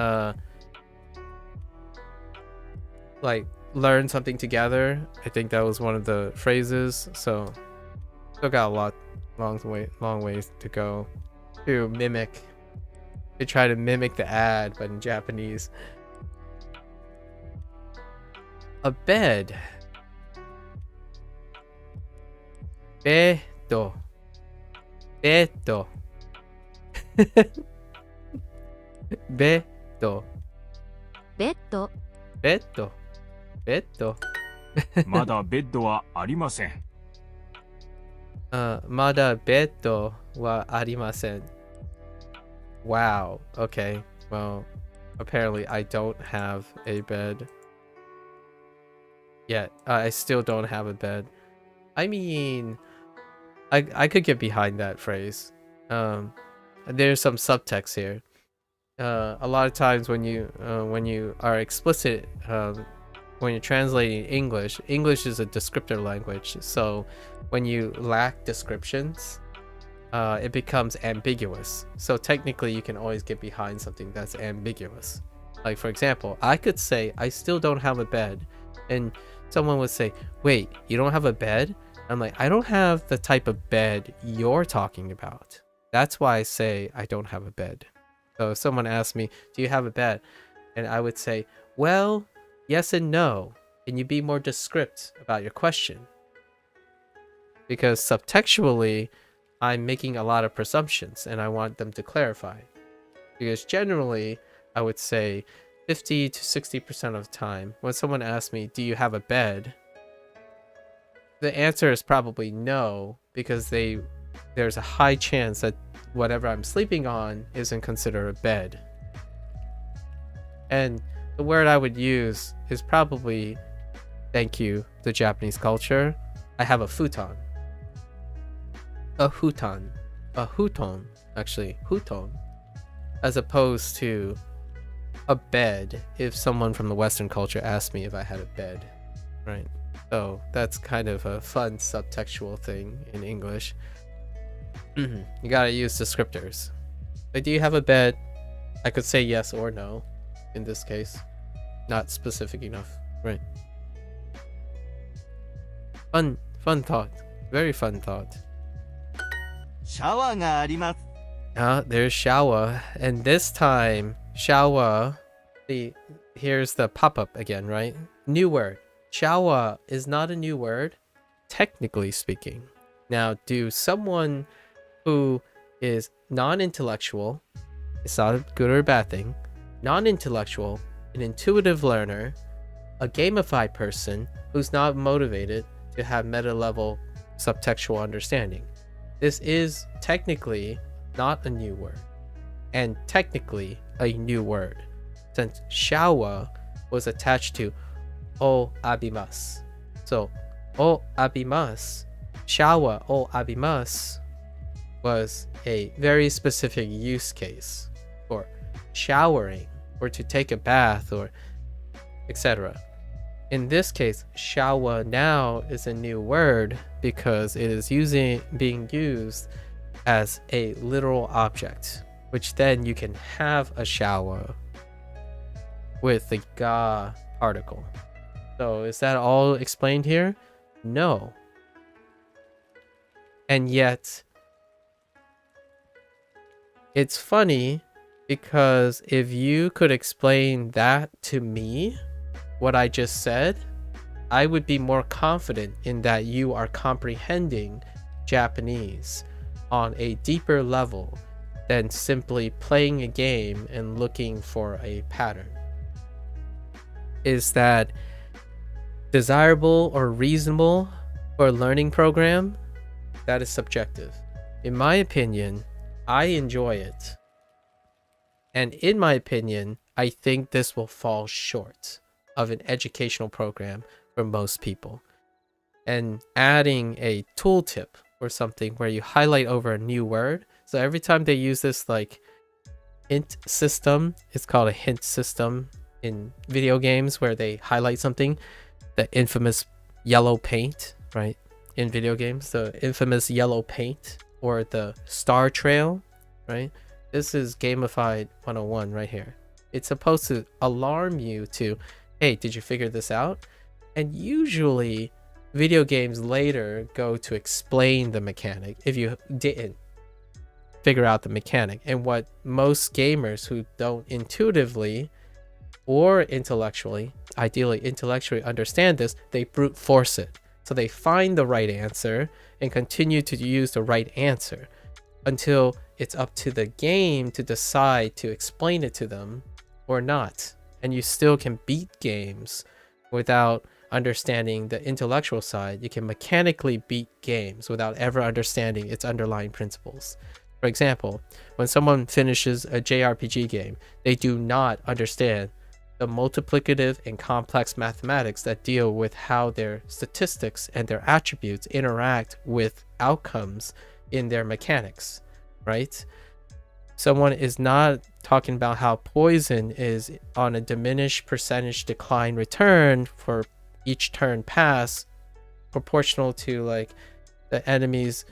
like learn something together. I think that was one of the phrases. So still got a long ways to go to try to mimic the ad, but in Japanese. A bed. Bedo. Bedo. Bedo. ベッド Bedo. Bedo. まだベッドはありません。Mada bedo wa arimasen. Wow. Okay. Well, apparently I don't have a bed yet. I still don't have a bed. I mean, I could get behind that phrase. There's some subtext here. A lot of times when you are explicit, when you're translating English is a descriptor language. So when you lack descriptions, it becomes ambiguous. So technically you can always get behind something that's ambiguous. Like for example, I could say I still don't have a bed, and someone would say, wait, you don't have a bed? I'm like, I don't have the type of bed you're talking about. That's why I say I don't have a bed. So if someone asks me, do you have a bed? And I would say, well, yes and no. Can you be more descriptive about your question? Because subtextually, I'm making a lot of presumptions and I want them to clarify. Because generally, I would say 50 to 60% of the time, when someone asks me, do you have a bed? The answer is probably no, because there's a high chance that whatever I'm sleeping on isn't considered a bed. And the word I would use is probably, thank you, the Japanese culture, I have a futon. A futon, actually, futon, as opposed to a bed if someone from the Western culture asked me if I had a bed, right? So that's kind of a fun subtextual thing in English. You gotta use descriptors. Like, do you have a bed? I could say yes or no in this case. Not specific enough, right? Fun thought. Very fun thought. シャワーがあります。 There's shower, and this time shower. Here's the pop-up again, right? New word. Shower is not a new word, technically speaking. Now, do someone who is non-intellectual, it's not a good or a bad thing, non-intellectual, an intuitive learner, a gamified person who's not motivated to have meta-level subtextual understanding. This is technically not a new word, and technically a new word, since shower was attached to o abimasu. So, o abimasu, shower o abimasu, was a very specific use case for showering or to take a bath or etc. In this case, shower now is a new word because it is being used as a literal object, which then you can have a shower with the ga particle. So is that all explained here? No. And yet, it's funny because if you could explain that to me, what I just said, I would be more confident in that you are comprehending Japanese on a deeper level than simply playing a game and looking for a pattern. Is that desirable or reasonable for a learning program? That is subjective. In my opinion, I enjoy it. And in my opinion, I think this will fall short of an educational program for most people. And adding a tooltip or something where you highlight over a new word. So every time they use this like hint system, it's called a hint system in video games where they highlight something, the infamous yellow paint, right? In video games, the infamous yellow paint or the star trail, right? This is gamified 101 right here. It's supposed to alarm you to, hey, did you figure this out? And usually video games later go to explain the mechanic if you didn't figure out the mechanic. And what most gamers who don't intuitively or intellectually, ideally intellectually understand this, they brute force it. So they find the right answer and continue to use the right answer until it's up to the game to decide to explain it to them or not. And you still can beat games without understanding the intellectual side. You can mechanically beat games without ever understanding its underlying principles. For example, when someone finishes a JRPG game, they do not understand the multiplicative and complex mathematics that deal with how their statistics and their attributes interact with outcomes in their mechanics, right? Someone is not talking about how poison is on a diminished percentage decline return for each turn pass proportional to like the enemy's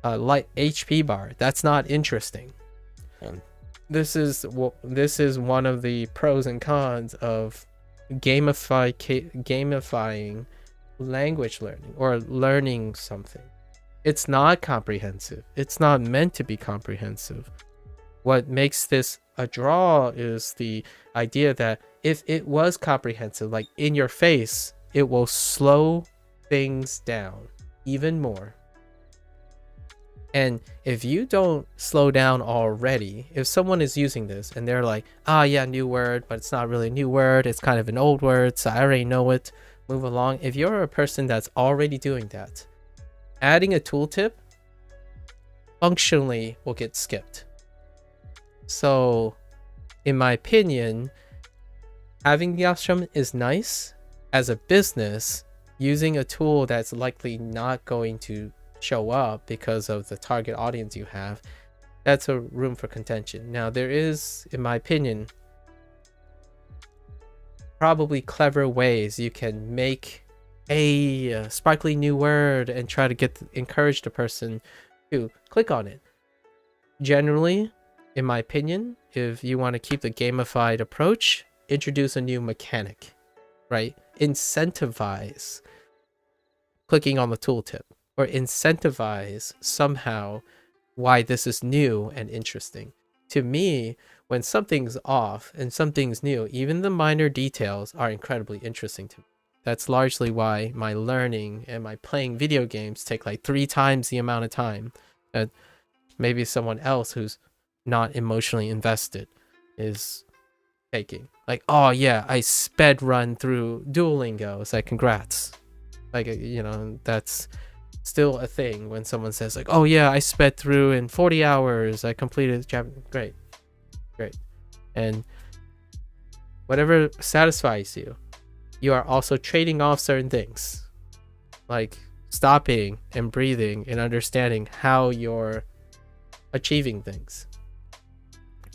light HP bar. That's not interesting. This is one of the pros and cons of gamifying language learning or learning something. It's not comprehensive. It's not meant to be comprehensive. What makes this a draw is the idea that if it was comprehensive, like in your face, it will slow things down even more. And if you don't slow down already, if someone is using this and they're like, yeah, new word, but it's not really a new word, it's kind of an old word, so I already know it, move along. If you're a person that's already doing that, adding a tooltip functionally will get skipped. So, in my opinion, having the ashram is nice. As a business, using a tool that's likely not going to show up because of the target audience you have, that's a room for contention. Now, there is, in my opinion, probably clever ways you can make a sparkly new word and try to encourage the person to click on it. Generally, in my opinion, if you want to keep the gamified approach, introduce a new mechanic, right? Incentivize clicking on the tooltip, or incentivize somehow why this is new and interesting. To me, when something's off and something's new, even the minor details are incredibly interesting to me. That's largely why my learning and my playing video games take like 3 times the amount of time that maybe someone else who's not emotionally invested is taking. Like, oh yeah, I sped run through Duolingo. It's like, congrats. Like, you know, that's still a thing when someone says like, oh yeah, I sped through in 40 hours, I completed Japanese. Great. And whatever satisfies you, you are also trading off certain things, like stopping and breathing and understanding how you're achieving things,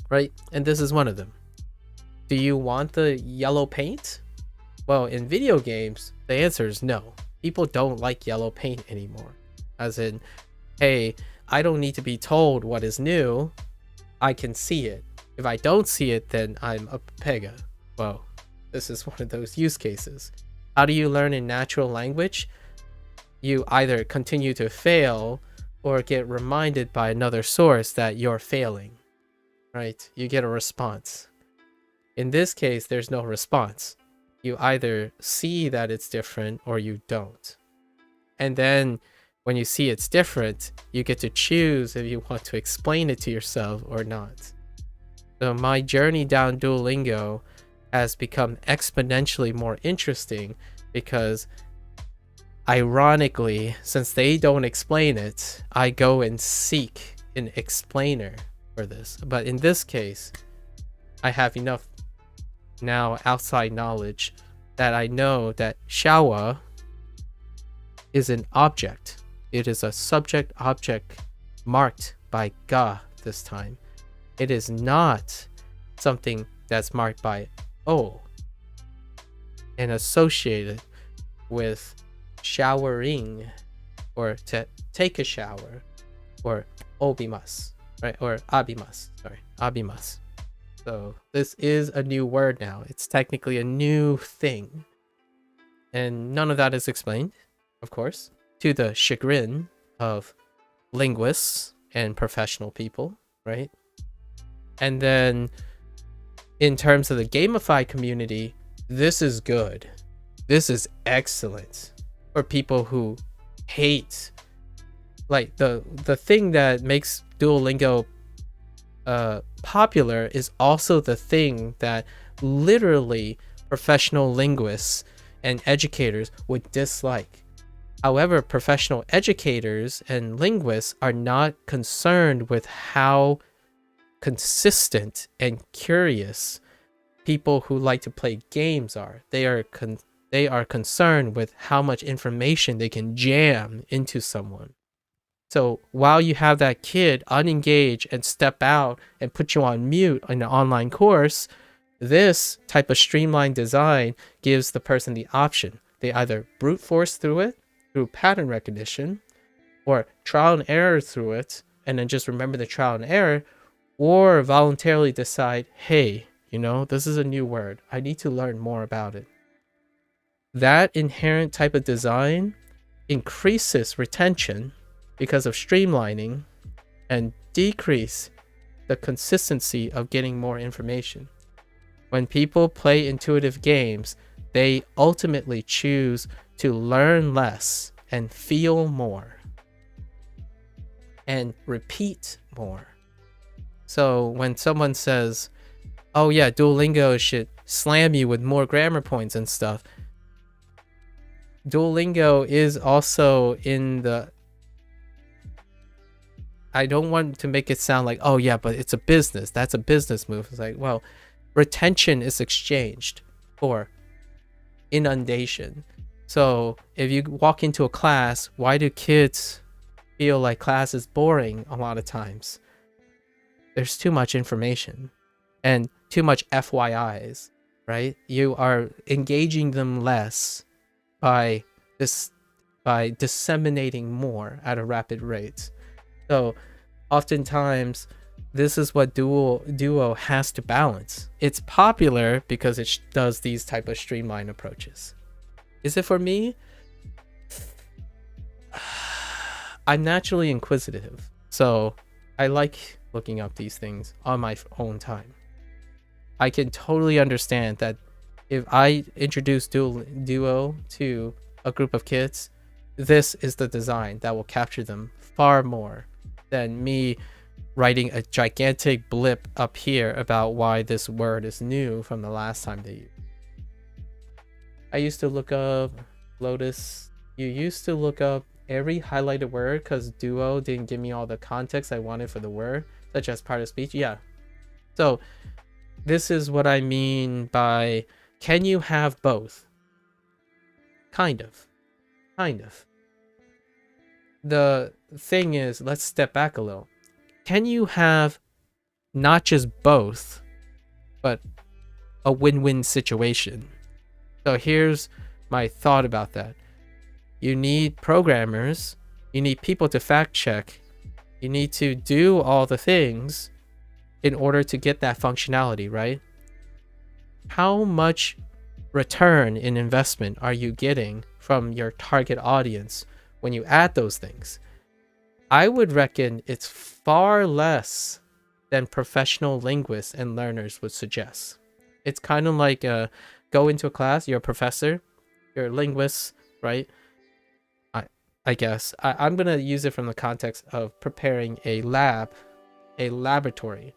right? And this is one of them. Do you want the yellow paint? Well, in video games, the answer is no. People don't like yellow paint anymore. As in, hey, I don't need to be told what is new. I can see it. If I don't see it, then I'm a pega. Well, this is one of those use cases. How do you learn in natural language? You either continue to fail or get reminded by another source that you're failing, right? You get a response. In this case, there's no response. You either see that it's different or you don't. And then when you see it's different, you get to choose if you want to explain it to yourself or not. So my journey down Duolingo has become exponentially more interesting because, ironically, since they don't explain it, I go and seek an explainer for this. But in this case, I have enough now outside knowledge that I know that shawa is an object. It is a subject object marked by ga this time. It is not something that's marked by o and associated with showering or to take a shower or obimasu, right? Or abimasu, sorry, abimasu. So this is a new word now. It's technically a new thing. And none of that is explained, of course, to the chagrin of linguists and professional people, right? And then in terms of the gamified community, this is good. This is excellent for people who hate, like, the thing that makes Duolingo popular is also the thing that literally professional linguists and educators would dislike. However, professional educators and linguists are not concerned with how consistent and curious people who like to play games are. They are concerned with how much information they can jam into someone. So while you have that kid unengaged and step out and put you on mute in an online course, this type of streamlined design gives the person the option. They either brute force through it, through pattern recognition, or trial and error through it, and then just remember the trial and error, or voluntarily decide, hey, this is a new word. I need to learn more about it. That inherent type of design increases retention because of streamlining and decrease the consistency of getting more information. When people play intuitive games, they ultimately choose to learn less and feel more and repeat more. So when someone says, oh yeah, Duolingo should slam you with more grammar points and stuff, Duolingo is also in the, I don't want to make it sound like, oh yeah, but it's a business. That's a business move. It's like, well, retention is exchanged for inundation. So if you walk into a class, why do kids feel like class is boring a lot of times? There's too much information and too much FYIs, right? You are engaging them less by disseminating more at a rapid rate. So oftentimes this is what Duo has to balance. It's popular because it does these type of streamlined approaches. Is it for me? I'm naturally inquisitive, so I like looking up these things on my own time. I can totally understand that if I introduce Duo to a group of kids, this is the design that will capture them far more than me writing a gigantic blip up here about why this word is new from the last time they used it. I used to look up, Lotus, you used to look up every highlighted word because Duo didn't give me all the context I wanted for the word, such as part of speech. Yeah. So this is what I mean by, can you have both? Kind of. The thing is, let's step back a little. Can you have not just both, but a win-win situation? So here's my thought about that. You need programmers, you need people to fact check, you need to do all the things in order to get that functionality, right? How much return in investment are you getting from your target audience when you add those things? I would reckon it's far less than professional linguists and learners would suggest. It's kind of like go into a class, you're a professor, you're a linguist, right? I guess. I'm going to use it from the context of preparing a laboratory,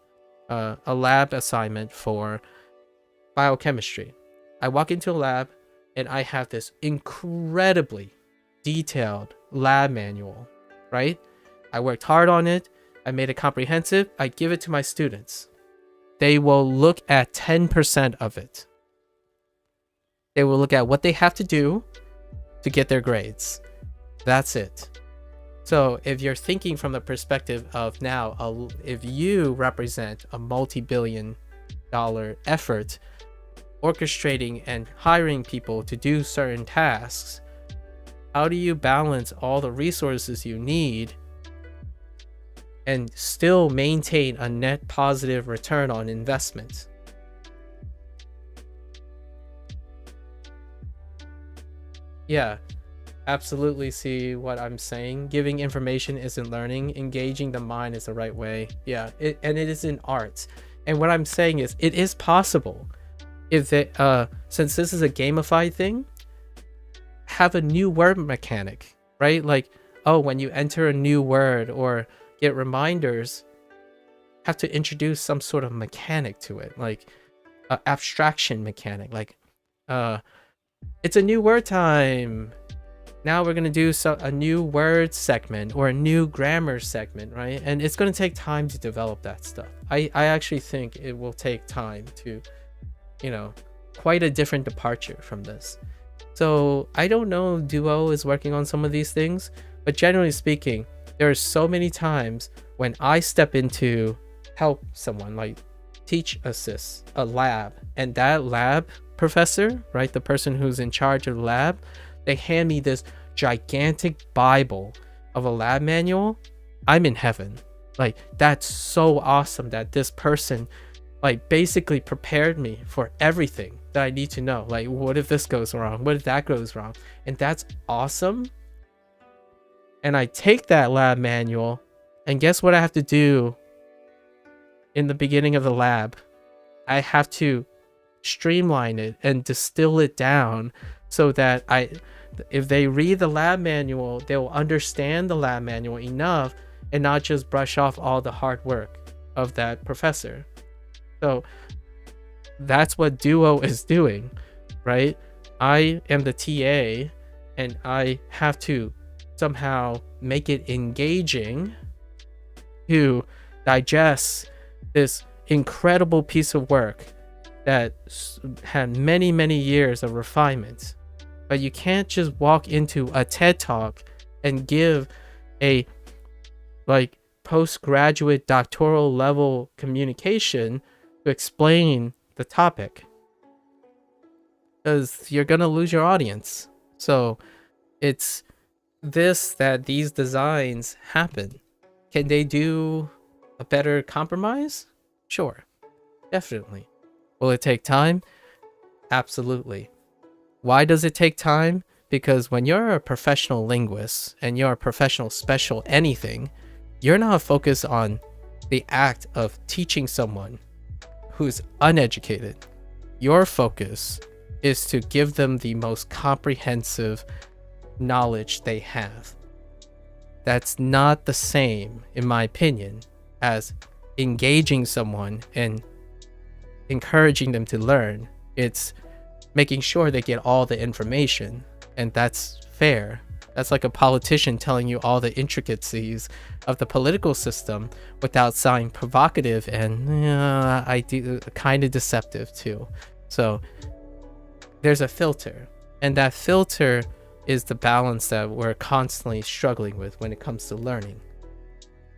a lab assignment for biochemistry. I walk into a lab and I have this incredibly detailed lab manual, right? I worked hard on it. I made it comprehensive. I give it to my students. They will look at 10% of it. They will look at what they have to do to get their grades. That's it. So if you're thinking from the perspective of now, if you represent a multi-billion-dollar effort orchestrating and hiring people to do certain tasks, how do you balance all the resources you need and still maintain a net positive return on investment? Yeah, absolutely see what I'm saying. Giving information isn't learning. Engaging the mind is the right way. Yeah, and it is an art. And what I'm saying is it is possible. If they, since this is a gamified thing, have a new word mechanic, right? Like, oh, when you enter a new word or get reminders, have to introduce some sort of mechanic to it, like abstraction mechanic, like it's a new word time. Now we're gonna do a new word segment or a new grammar segment, right? And it's gonna take time to develop that stuff. I actually think it will take time to, quite a different departure from this. So I don't know if Duo is working on some of these things, but generally speaking, there are so many times when I step into help someone, like teach assist a lab, and that lab professor, right, the person who's in charge of the lab, they hand me this gigantic Bible of a lab manual. I'm in heaven. Like, that's so awesome that this person like basically prepared me for everything that I need to know. Like, what if this goes wrong? What if that goes wrong? And that's awesome. And I take that lab manual, and guess what I have to do in the beginning of the lab? I have to streamline it and distill it down so that if they read the lab manual, they'll understand the lab manual enough and not just brush off all the hard work of that professor. So that's what Duo is doing, right? I am the TA and I have to somehow make it engaging to digest this incredible piece of work that had many, many years of refinement. But you can't just walk into a TED Talk and give a like postgraduate doctoral level communication to explain the topic, because you're gonna lose your audience. So it's this that these designs happen. Can they do a better compromise? Sure, definitely. Will it take time? Absolutely. Why does it take time? Because when you're a professional linguist and you're a professional special anything, you're not focused on the act of teaching someone who's uneducated. Your focus is to give them the most comprehensive knowledge they have. That's not the same, in my opinion, as engaging someone and encouraging them to learn. It's making sure they get all the information, and that's fair. That's like a politician telling you all the intricacies of the political system without sounding provocative and I do kind of deceptive too. So there's a filter, and that filter is the balance that we're constantly struggling with when it comes to learning.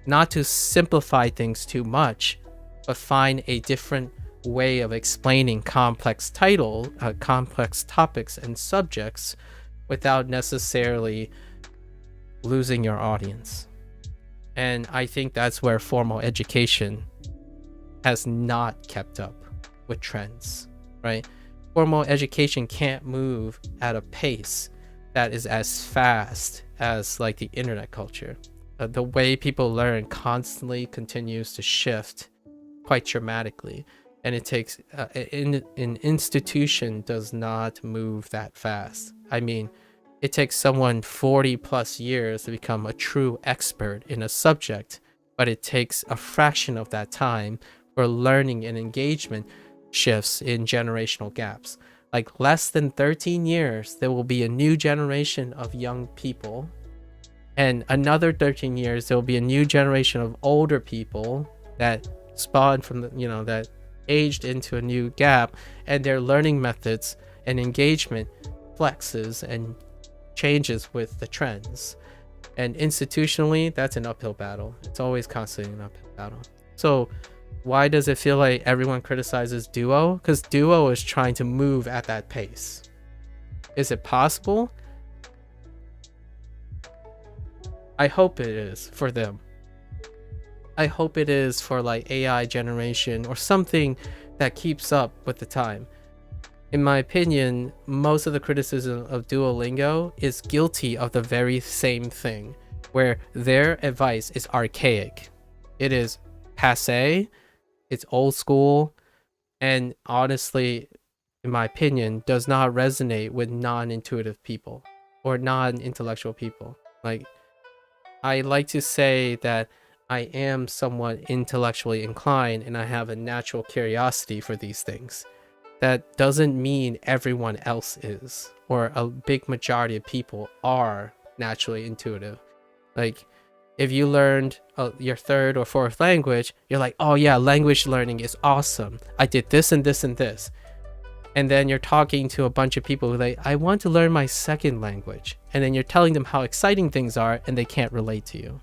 Not to simplify things too much, but find a different way of explaining complex topics and subjects without necessarily losing your audience. And I think that's where formal education has not kept up with trends, right? Formal education can't move at a pace that is as fast as like the internet culture. The way people learn constantly continues to shift quite dramatically. And it takes an institution does not move that fast. I mean, it takes someone 40 plus years to become a true expert in a subject, but it takes a fraction of that time for learning and engagement shifts in generational gaps. Like less than 13 years, there will be a new generation of young people, and another 13 years, there will be a new generation of older people that spawned from the, that aged into a new gap, and their learning methods and engagement flexes and changes with the trends. And institutionally, that's an uphill battle. It's always constantly an uphill battle. So why does it feel like everyone criticizes Duo? Because Duo is trying to move at that pace. Is it possible? I hope it is for them. I hope it is for like AI generation or something that keeps up with the time. In my opinion, most of the criticism of Duolingo is guilty of the very same thing, where their advice is archaic. It is passé, it's old school, and honestly, in my opinion, does not resonate with non-intuitive people or non-intellectual people. Like, I like to say that I am somewhat intellectually inclined and I have a natural curiosity for these things. That doesn't mean everyone else is, or a big majority of people are naturally intuitive. Like, if you learned your third or fourth language, you're like, oh yeah, language learning is awesome. I did this and this and this. And then you're talking to a bunch of people who like, I want to learn my second language. And then you're telling them how exciting things are and they can't relate to you.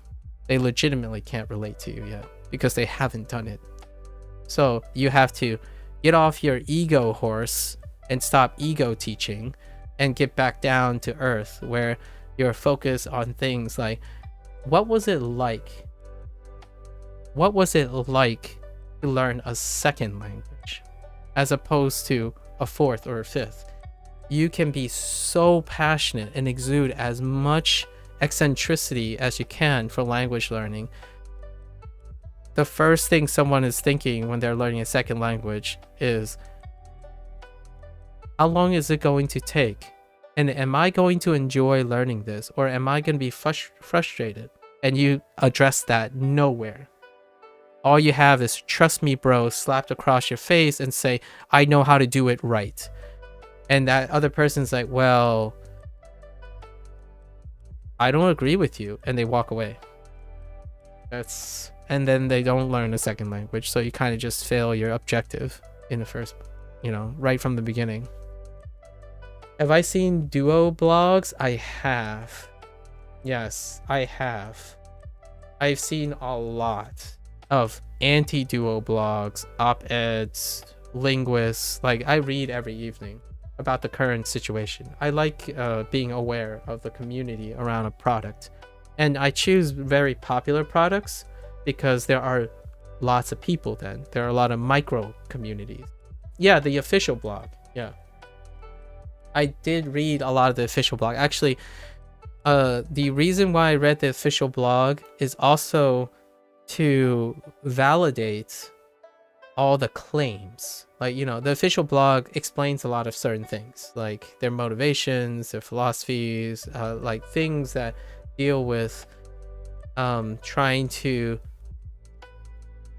They legitimately can't relate to you yet because they haven't done it. So you have to get off your ego horse and stop ego teaching and get back down to earth where you're focused on things like, what was it like? What was it like to learn a second language as opposed to a fourth or a fifth? You can be so passionate and exude as much eccentricity as you can for language learning. The first thing someone is thinking when they're learning a second language is, how long is it going to take? And am I going to enjoy learning this? Or am I going to be frustrated? And you address that nowhere. All you have is trust me, bro, slapped across your face and say, I know how to do it right. And that other person's like, well, I don't agree with you. And they walk away. And then they don't learn a second language. So you kind of just fail your objective in the first, right from the beginning. Have I seen Duo blogs? I have. Yes, I have. I've seen a lot of anti-Duo blogs, op-eds, linguists. Like, I read every evening about the current situation. I like being aware of the community around a product. And I choose very popular products because there are lots of people then. There are a lot of micro communities. Yeah, the official blog. Yeah. I did read a lot of the official blog. Actually, the reason why I read the official blog is also to validate all the claims. Like, the official blog explains a lot of certain things, like their motivations, their philosophies, like things that deal with trying to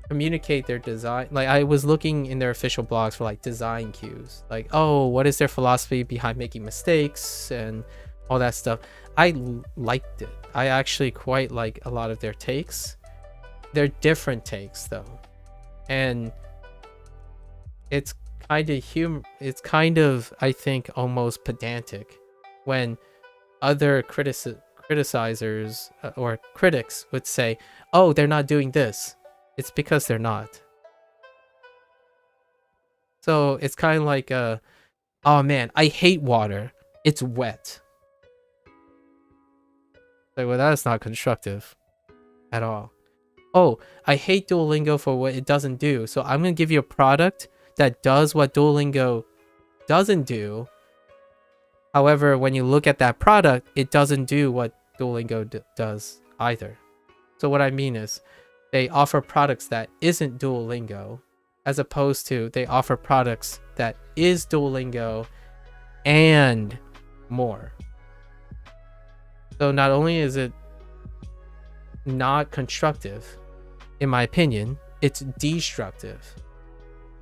communicate their design. Like, I was looking in their official blogs for like design cues, like, oh, what is their philosophy behind making mistakes and all that stuff. I liked it. I actually quite like a lot of their takes. They're different takes though, and it's kind of I think almost pedantic when other criticizers or critics would say, oh, they're not doing this. It's because they're not. So it's kind of like, oh man, I hate water. It's wet. Like, well, that's not constructive at all. Oh, I hate Duolingo for what it doesn't do. So I'm going to give you a product that does what Duolingo doesn't do. However, when you look at that product, it doesn't do what Duolingo does either. So what I mean is, they offer products that isn't Duolingo, as opposed to they offer products that is Duolingo and more. So not only is it not constructive, in my opinion, it's destructive.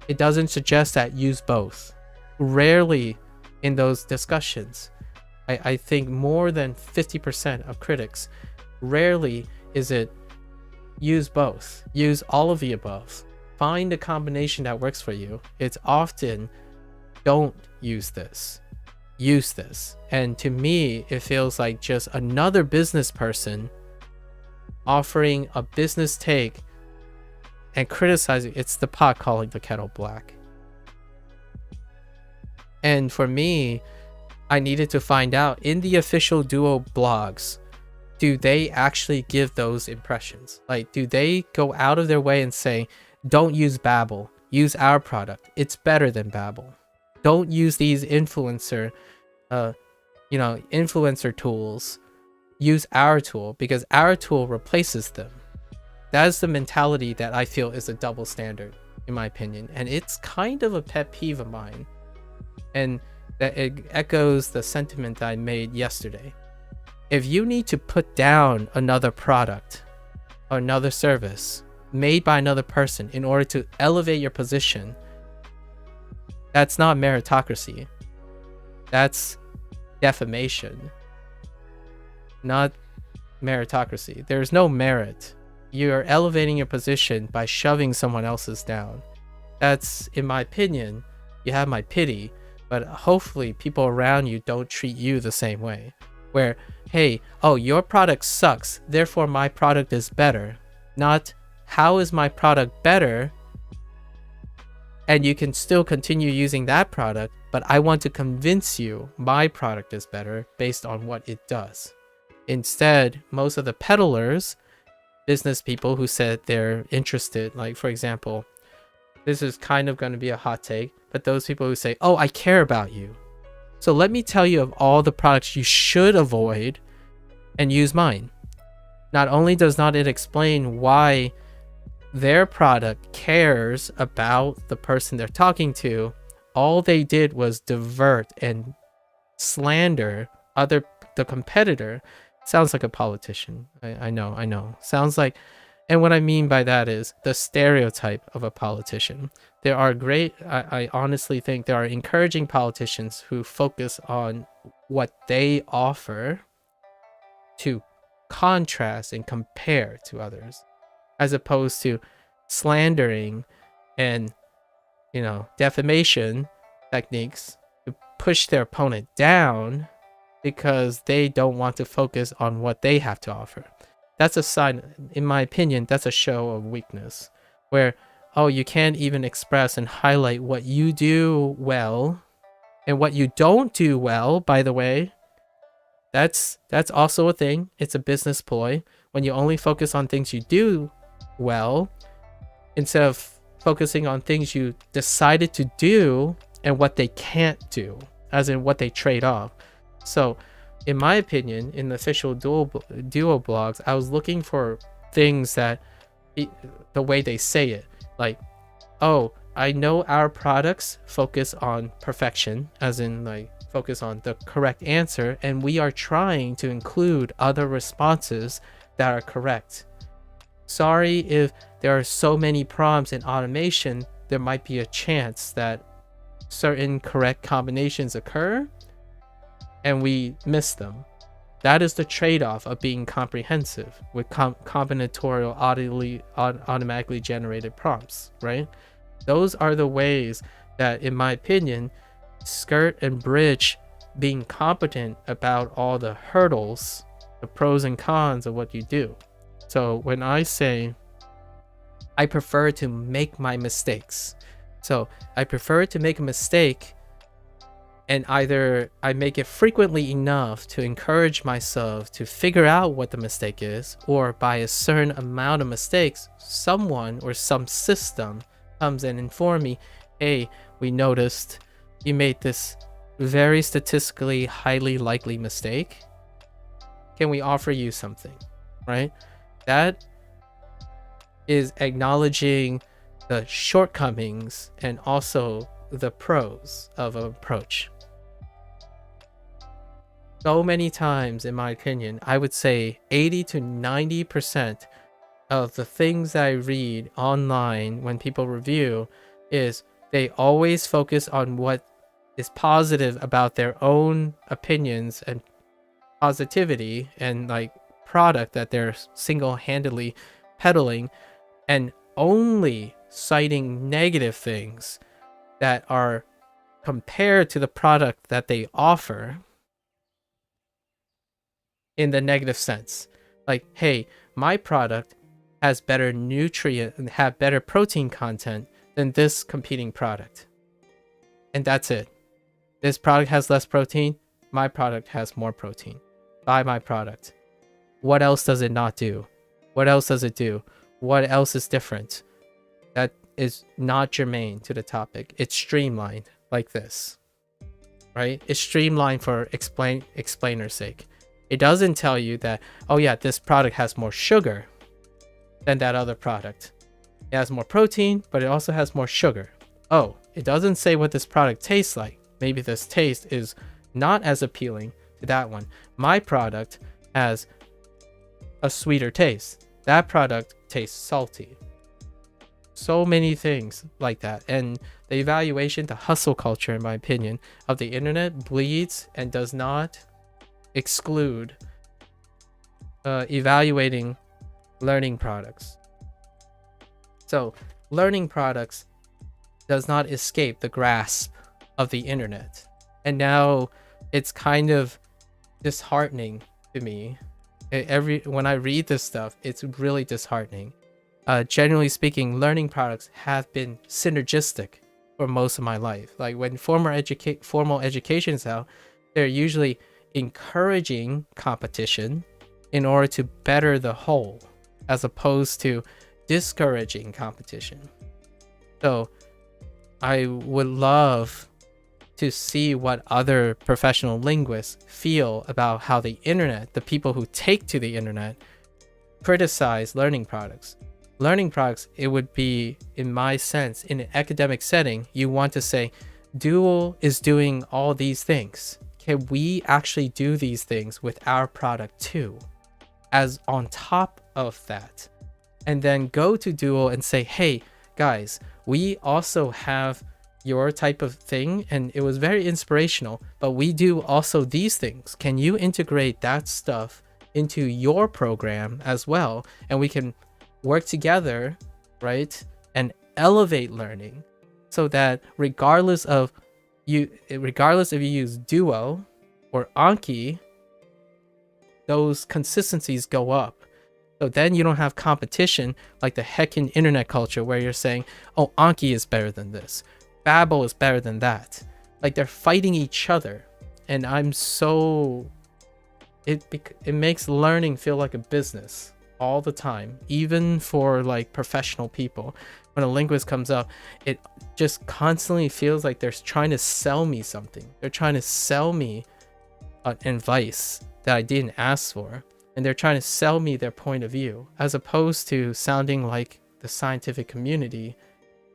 It doesn't suggest that use both. Rarely in those discussions, I think more than 50% of critics, rarely is it use both. Use all of the above. Find a combination that works for you. It's often don't use this. Use this. And to me, it feels like just another business person offering a business take and criticizing. It's the pot calling the kettle black. And for me, I needed to find out in the official Duo blogs, do they actually give those impressions? Like, do they go out of their way and say, don't use Babbel, use our product, it's better than Babbel. Don't use these influencer tools, use our tool because our tool replaces them. That is the mentality that I feel is a double standard, in my opinion. And it's kind of a pet peeve of mine. And that it echoes the sentiment that I made yesterday. If you need to put down another product or another service made by another person in order to elevate your position, that's not meritocracy. That's defamation, not meritocracy. There's no merit. You're elevating your position by shoving someone else's down. That's, in my opinion, you have my pity, but hopefully people around you don't treat you the same way. Where, hey, oh, your product sucks, therefore my product is better. Not, how is my product better? And you can still continue using that product, but I want to convince you my product is better based on what it does. Instead, most of the peddlers, business people who said they're interested, like for example, this is kind of going to be a hot take, but those people who say, oh, I care about you, so let me tell you of all the products you should avoid and use mine. Not only does not it explain why their product cares about the person they're talking to, all they did was divert and slander the competitor. Sounds like a politician. I know. Sounds like, and what I mean by that is the stereotype of a politician. There are I honestly think there are encouraging politicians who focus on what they offer to contrast and compare to others, as opposed to slandering and, defamation techniques to push their opponent down because they don't want to focus on what they have to offer. That's a sign, in my opinion, that's a show of weakness, where, oh, you can't even express and highlight what you do well, and what you don't do well, by the way. That's also a thing. It's a business ploy. When you only focus on things you do well, instead of focusing on things you decided to do and what they can't do, as in what they trade off. So, in my opinion, in the official Duo blogs, I was looking for things that, the way they say it, like, oh, I know our products focus on perfection, as in like focus on the correct answer, and we are trying to include other responses that are correct. Sorry if there are so many prompts in automation, there might be a chance that certain correct combinations occur and we miss them. That is the trade-off of being comprehensive with combinatorial automatically generated prompts, right? Those are the ways that, in my opinion, skirt and bridge being competent about all the hurdles, the pros and cons of what you do. So when I say I prefer to make my mistakes, so I prefer to make a mistake, and either I make it frequently enough to encourage myself to figure out what the mistake is, or by a certain amount of mistakes, someone or some system comes and inform me, hey, we noticed you made this very statistically highly likely mistake. Can we offer you something, right? That is acknowledging the shortcomings and also the pros of an approach. so many times, in my opinion, I would say 80 to 90% of the things that I read online when people review is they always focus on what is positive about their own opinions and positivity and like product that they're single-handedly peddling, and only citing negative things that are compared to the product that they offer in the negative sense. Like, hey, my product has better nutrient and have better protein content than this competing product. And that's it. This product has less protein. My product has more protein. Buy my product. What else does it not do? What else does it do? What else is different? That is not germane to the topic. It's streamlined like this, right? It's streamlined for explainer's sake. It doesn't tell you that, oh yeah, this product has more sugar than that other product. It has more protein, but it also has more sugar. Oh, it doesn't say what this product tastes like. Maybe this taste is not as appealing to that one. My product has a sweeter taste. That product tastes salty. So many things like that. And the evaluation, the hustle culture, in my opinion, of the internet bleeds and does not exclude evaluating learning products. So learning products does not escape the grasp of the internet. And now it's kind of disheartening to me. When I read this stuff, it's really disheartening. Generally speaking, learning products have been synergistic for most of my life. Like when formal education is out, they're usually encouraging competition in order to better the whole, as opposed to discouraging competition. So I would love to see what other professional linguists feel about how the internet, the people who take to the internet, criticize learning products. Learning products, it would be, in my sense, in an academic setting, you want to say, Duo is doing all these things. Can we actually do these things with our product too? As on top of that. And then go to Duo and say, hey, guys, we also have your type of thing, and it was very inspirational, but we do also these things. Can you integrate that stuff into your program as well? And we can work together, right? And elevate learning so that regardless if you use Duo or Anki, those consistencies go up. So then you don't have competition like the heckin' internet culture where you're saying, oh, Anki is better than this. Babbel is better than that. Like they're fighting each other. And I'm so... It makes learning feel like a business all the time. Even for like professional people. When a linguist comes up, it just constantly feels like they're trying to sell me something. They're trying to sell me advice that I didn't ask for. And they're trying to sell me their point of view, as opposed to sounding like the scientific community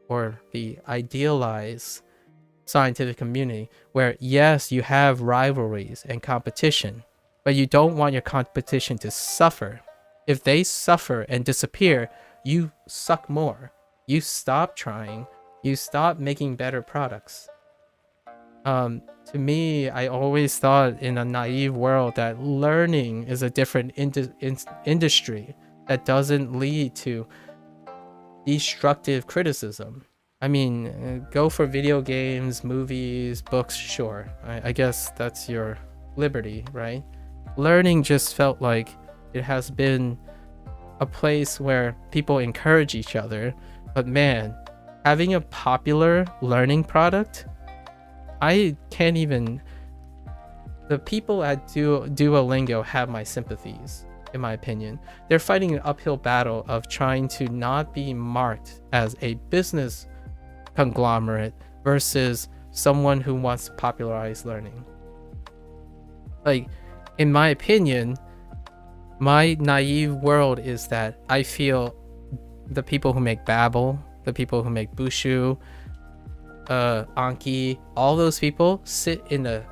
or the idealized scientific community, where yes, you have rivalries and competition, but you don't want your competition to suffer. If they suffer and disappear, you suck more. You stop trying. You stop making better products. To me, I always thought in a naive world that learning is a different industry that doesn't lead to destructive criticism. I mean, go for video games, movies, books, sure. I guess that's your liberty, right? Learning just felt like it has been a place where people encourage each other. But man, having a popular learning product, I can't even... The people at Duolingo have my sympathies, in my opinion. They're fighting an uphill battle of trying to not be marked as a business conglomerate versus someone who wants to popularize learning. Like, in my opinion, my naive world is that I feel the people who make Babbel, the people who make Bushu, Anki, all those people sit in a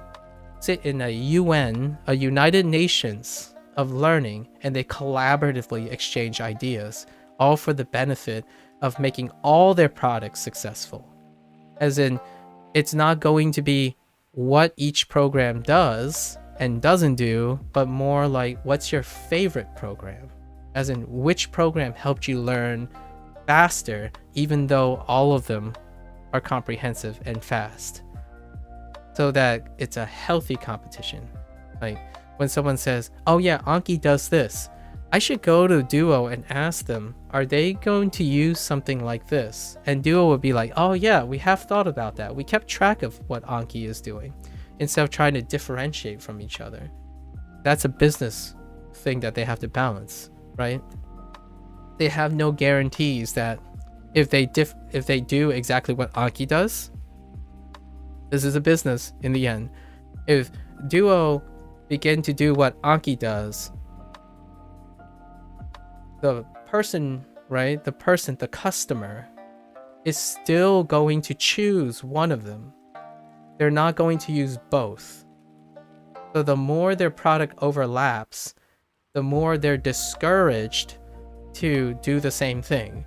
sit in a UN, a United Nations of learning, and they collaboratively exchange ideas, all for the benefit of making all their products successful. As in, it's not going to be what each program does and doesn't do, but more like, what's your favorite program? As in, which program helped you learn faster, even though all of them are comprehensive and fast, so that it's a healthy competition. Like when someone says, oh yeah, Anki does this, I should go to Duo and ask them, are they going to use something like this? And Duo would be like, oh yeah, we have thought about that. We kept track of what Anki is doing, instead of trying to differentiate from each other. That's a business thing that they have to balance, right? They have no guarantees that if they do exactly what Anki does, this is a business in the end. If Duo begin to do what Anki does, the person, right? The customer is still going to choose one of them. They're not going to use both. So the more their product overlaps, the more they're discouraged to do the same thing.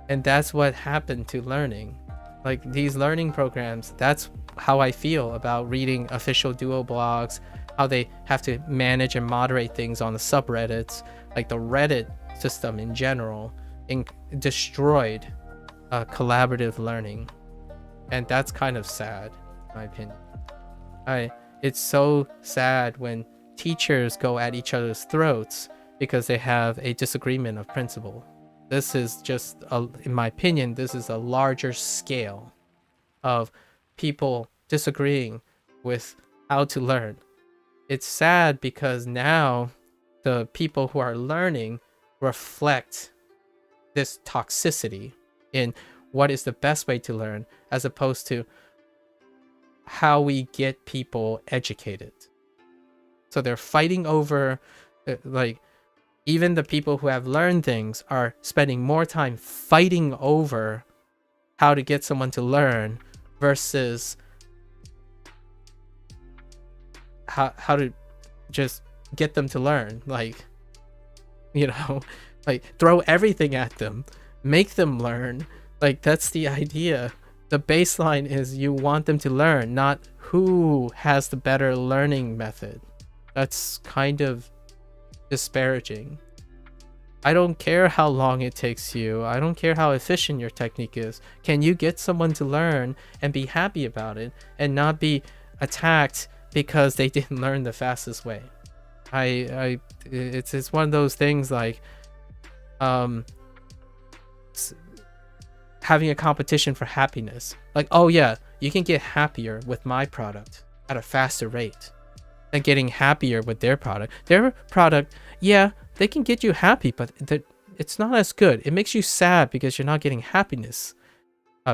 And that's what happened to learning. Like these learning programs, that's how I feel about reading official Duo blogs, how they have to manage and moderate things on the subreddits, like the Reddit system in general, destroyed collaborative learning. And that's kind of sad, in my opinion. It's so sad when teachers go at each other's throats because they have a disagreement of principle. This is just, in my opinion, this is a larger scale of people disagreeing with how to learn. It's sad because now the people who are learning reflect this toxicity in what is the best way to learn, as opposed to how we get people educated. So they're fighting over, like, even the people who have learned things are spending more time fighting over how to get someone to learn versus how to just get them to learn. Like, you know, like throw everything at them, make them learn. Like, that's the idea. The baseline is you want them to learn, not who has the better learning method. That's kind of disparaging. I don't care how long it takes you. I don't care how efficient your technique is. Can you get someone to learn and be happy about it and not be attacked because they didn't learn the fastest way? It's one of those things like having a competition for happiness. Like, oh yeah, you can get happier with my product at a faster rate than getting happier with their product. Their product, yeah, they can get you happy, but it's not as good. It makes you sad because you're not getting happiness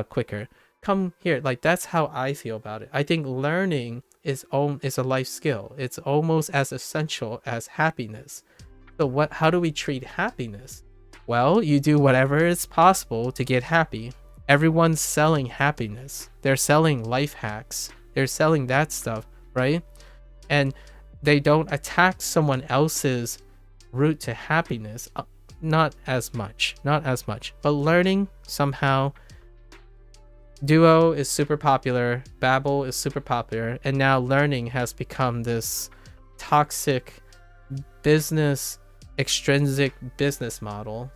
quicker. Come here. Like, that's how I feel about it. I think learning is a life skill. It's almost as essential as happiness. So how do we treat happiness? Well, you do whatever is possible to get happy. Everyone's selling happiness. They're selling life hacks. They're selling that stuff, right? And they don't attack someone else's route to happiness. Not as much. But learning, somehow, Duo is super popular, Babbel is super popular, and now learning has become this toxic extrinsic business model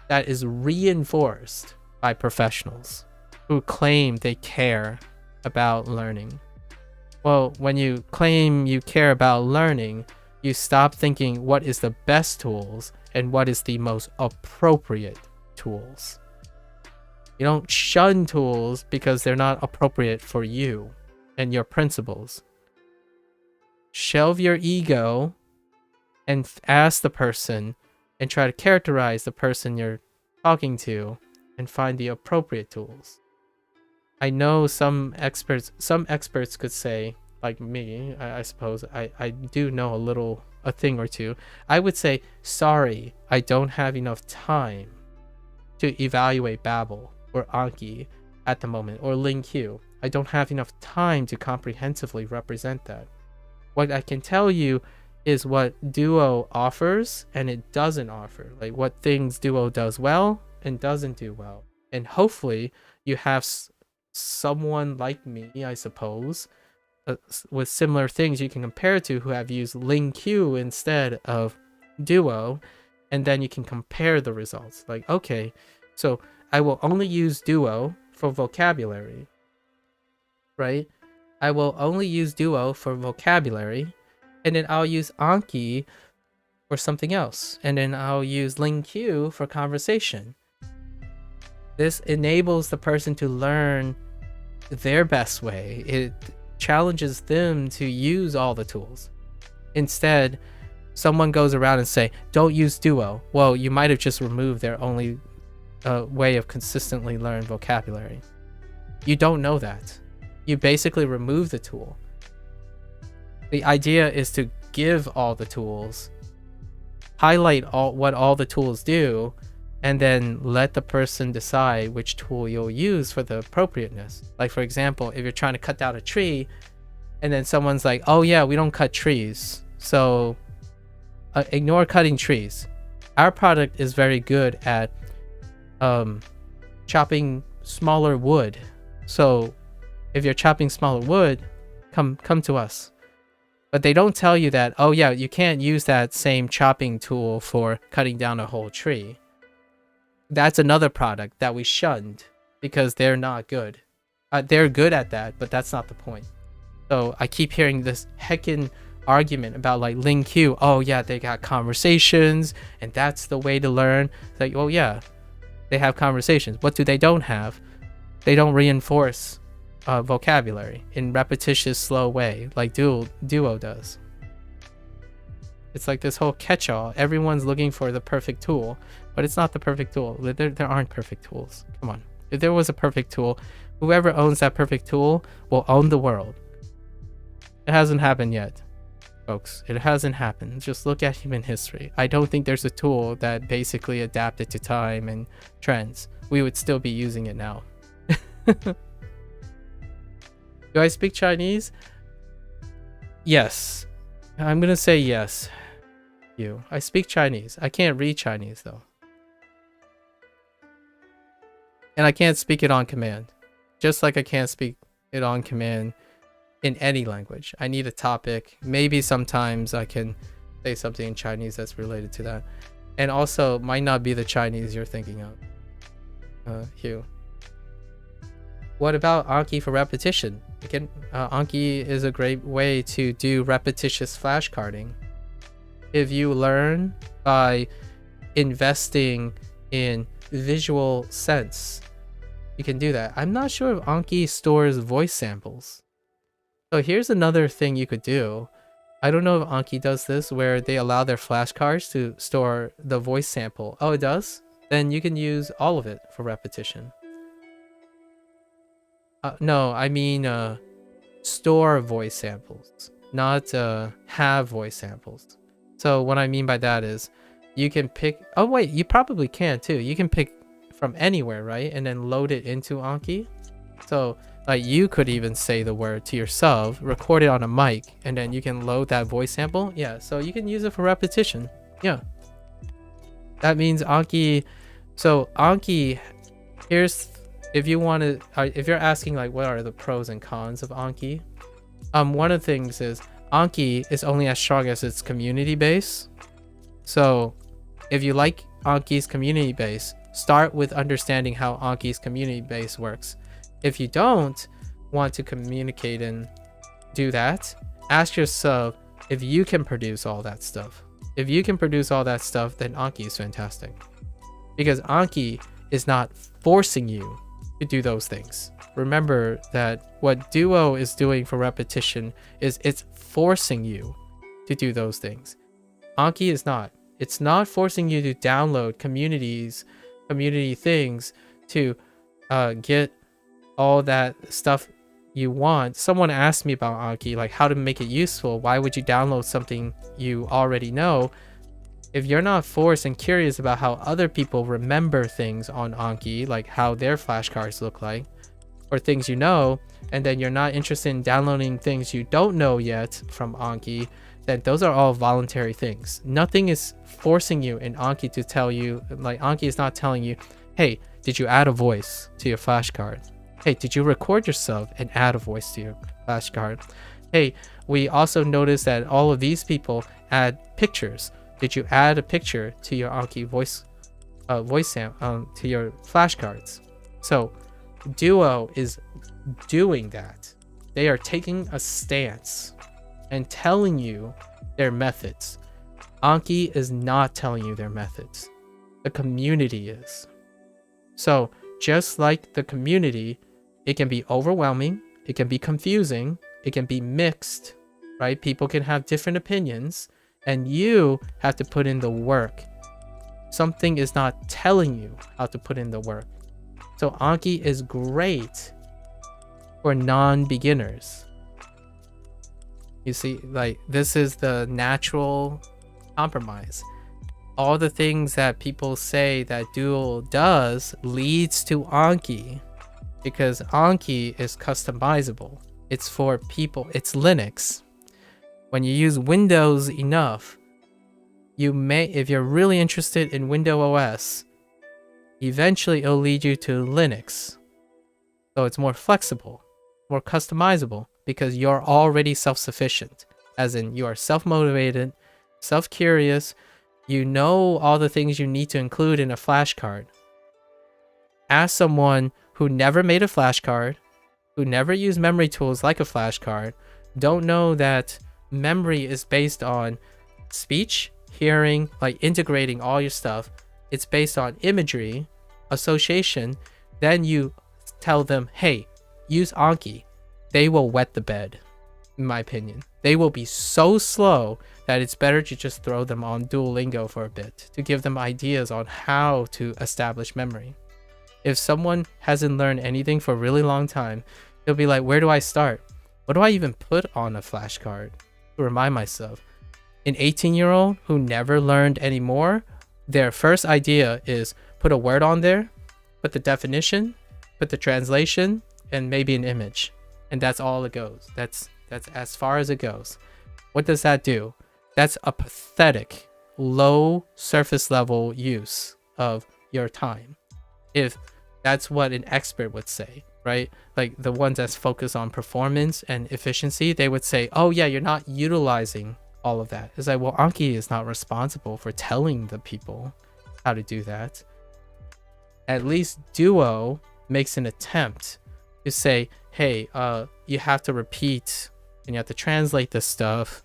that is reinforced by professionals who claim they care about learning. Well, when you claim you care about learning, you stop thinking what is the best tools and what is the most appropriate tools. You don't shun tools because they're not appropriate for you and your principles. Shelve your ego and ask the person and try to characterize the person you're talking to and find the appropriate tools. I know some experts could say, like me, I suppose, I do know a thing or two. I would say, sorry, I don't have enough time to evaluate Babbel or Anki at the moment, or LingQ. I don't have enough time to comprehensively represent that. What I can tell you is what Duo offers and it doesn't offer. Like what things Duo does well and doesn't do well. And hopefully you have someone like me, I suppose, with similar things you can compare to who have used LingQ instead of Duo, and then you can compare the results. Like, okay, so I will only use Duo for vocabulary, right? I will only use Duo for vocabulary, and then I'll use Anki for something else, and then I'll use LingQ for conversation. This enables the person to learn their best way. It challenges them to use all the tools. Instead, someone goes around and say, don't use Duo. Well, you might have just removed their only way of consistently learn vocabulary. You don't know that. You basically remove the tool. The idea is to give all the tools, highlight what all the tools do, and then let the person decide which tool you'll use for the appropriateness. Like, for example, if you're trying to cut down a tree, and then someone's like, oh yeah, we don't cut trees, so ignore cutting trees. Our product is very good at chopping smaller wood. So if you're chopping smaller wood, come to us. But they don't tell you that, oh yeah, you can't use that same chopping tool for cutting down a whole tree. That's another product that we shunned because they're not good. They're good at that, but that's not the point. So I keep hearing this heckin' argument about like LingQ. Oh yeah, they got conversations and that's the way to learn. It's like, well yeah, they have conversations. What they don't have? They don't reinforce vocabulary in repetitious, slow way like Duo does. It's like this whole catch-all. Everyone's looking for the perfect tool, but it's not the perfect tool. There aren't perfect tools. Come on. If there was a perfect tool, whoever owns that perfect tool will own the world. It hasn't happened yet, folks. It hasn't happened. Just look at human history. I don't think there's a tool that basically adapted to time and trends. We would still be using it now. Do I speak Chinese? Yes. I'm gonna say yes. I speak Chinese. I can't read Chinese though. And I can't speak it on command. Just like I can't speak it on command in any language. I need a topic. Maybe sometimes I can say something in Chinese that's related to that. And also might not be the Chinese you're thinking of. Hugh. What about Anki for repetition? Again, Anki is a great way to do repetitious flashcarding. If you learn by investing in visual sense, you can do that. I'm not sure if Anki stores voice samples. So here's another thing you could do. I don't know if Anki does this where they allow their flashcards to store the voice sample. Oh, it does? Then you can use all of it for repetition. No, I mean store voice samples, not have voice samples. So what I mean by that is you can pick, oh wait, you probably can too. You can pick from anywhere, right? And then load it into Anki. So like you could even say the word to yourself, record it on a mic, and then you can load that voice sample. Yeah, so you can use it for repetition. Yeah. That means Anki, so Anki, here's, if you want to, if you're asking like what are the pros and cons of Anki, one of the things is Anki is only as strong as its community base. So if you like Anki's community base, start with understanding how Anki's community base works. If you don't want to communicate and do that, ask yourself if you can produce all that stuff. If you can produce all that stuff, then Anki is fantastic. Because Anki is not forcing you to do those things. Remember that what Duo is doing for repetition is it's forcing you to do those things. Anki is not. It's not forcing you to download community things to get all that stuff you want. Someone asked me about Anki, like how to make it useful. Why would you download something you already know? If you're not forced and curious about how other people remember things on Anki, like how their flashcards look like, or things you know, and then you're not interested in downloading things you don't know yet from Anki, then those are all voluntary things. Nothing is forcing you in Anki to tell you, like Anki is not telling you, hey, did you add a voice to your flashcard? Hey, did you record yourself and add a voice to your flashcard? Hey, we also noticed that all of these people add pictures. Did you add a picture to your Anki voice to your flashcards? So Duo is doing that. They are taking a stance and telling you their methods. Anki is not telling you their methods. The community is. So just like the community, it can be overwhelming, it can be confusing, it can be mixed, right? People can have different opinions, and you have to put in the work. Something is not telling you how to put in the work. So Anki is great for non-beginners. You see, like, this is the natural compromise. All the things that people say that Duo does leads to Anki, because Anki is customizable. It's for people. It's Linux. When you use Windows enough, you may, if you're really interested in Windows OS, eventually it'll lead you to Linux. So it's more flexible, more customizable, because you're already self-sufficient. As in, you are self-motivated, self-curious, you know all the things you need to include in a flashcard. Ask someone who never made a flashcard, who never used memory tools like a flashcard, don't know that memory is based on speech, hearing, like integrating all your stuff. It's based on imagery, association. Then you tell them, hey, use Anki. They will wet the bed, in my opinion. They will be so slow that it's better to just throw them on Duolingo for a bit to give them ideas on how to establish memory. If someone hasn't learned anything for a really long time, they'll be like, where do I start? What do I even put on a flashcard to remind myself? An 18-year-old who never learned anymore, their first idea is put a word on there, put the definition, put the translation, and maybe an image. And that's all it goes. That's as far as it goes. What does that do? That's a pathetic, low surface level use of your time. If that's what an expert would say, right? Like the ones that's focused on performance and efficiency, they would say, oh yeah, you're not utilizing all of that. It's like, well, Anki is not responsible for telling the people how to do that. At least Duo makes an attempt to say, hey, you have to repeat and you have to translate this stuff,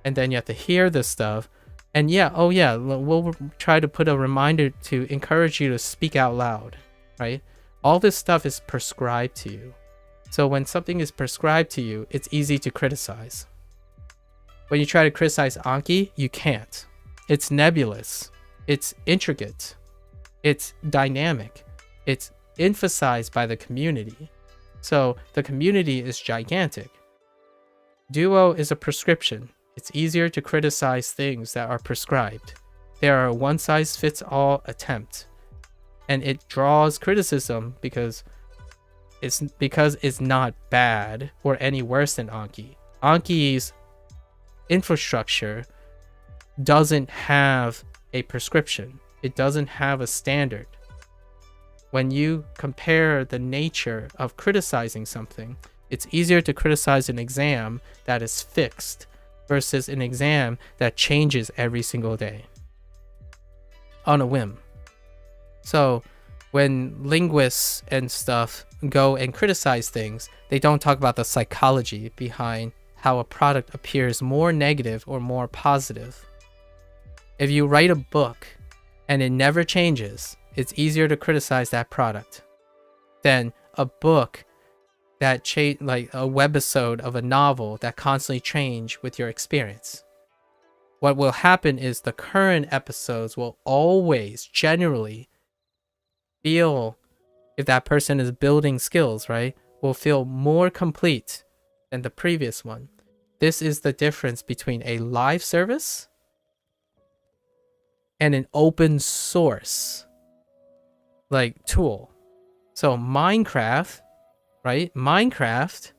and then you have to hear this stuff. And yeah, oh yeah, we'll try to put a reminder to encourage you to speak out loud, right? All this stuff is prescribed to you. So when something is prescribed to you, it's easy to criticize. When you try to criticize Anki, you can't. It's nebulous. It's intricate. It's dynamic. It's emphasized by the community. So the community is gigantic. Duo is a prescription. It's easier to criticize things that are prescribed. They are a one-size-fits-all attempt. And it draws criticism because it's not bad or any worse than Anki. Anki's infrastructure doesn't have a prescription. It doesn't have a standard. When you compare the nature of criticizing something, it's easier to criticize an exam that is fixed versus an exam that changes every single day on a whim. So when linguists and stuff go and criticize things, they don't talk about the psychology behind how a product appears more negative or more positive. If you write a book and it never changes, it's easier to criticize that product than a book that like a webisode of a novel that constantly change with your experience. What will happen is the current episodes will always generally feel, if that person is building skills, right, will feel more complete than the previous one. This is the difference between a live service and an open source like tool. So Minecraft right? Minecraft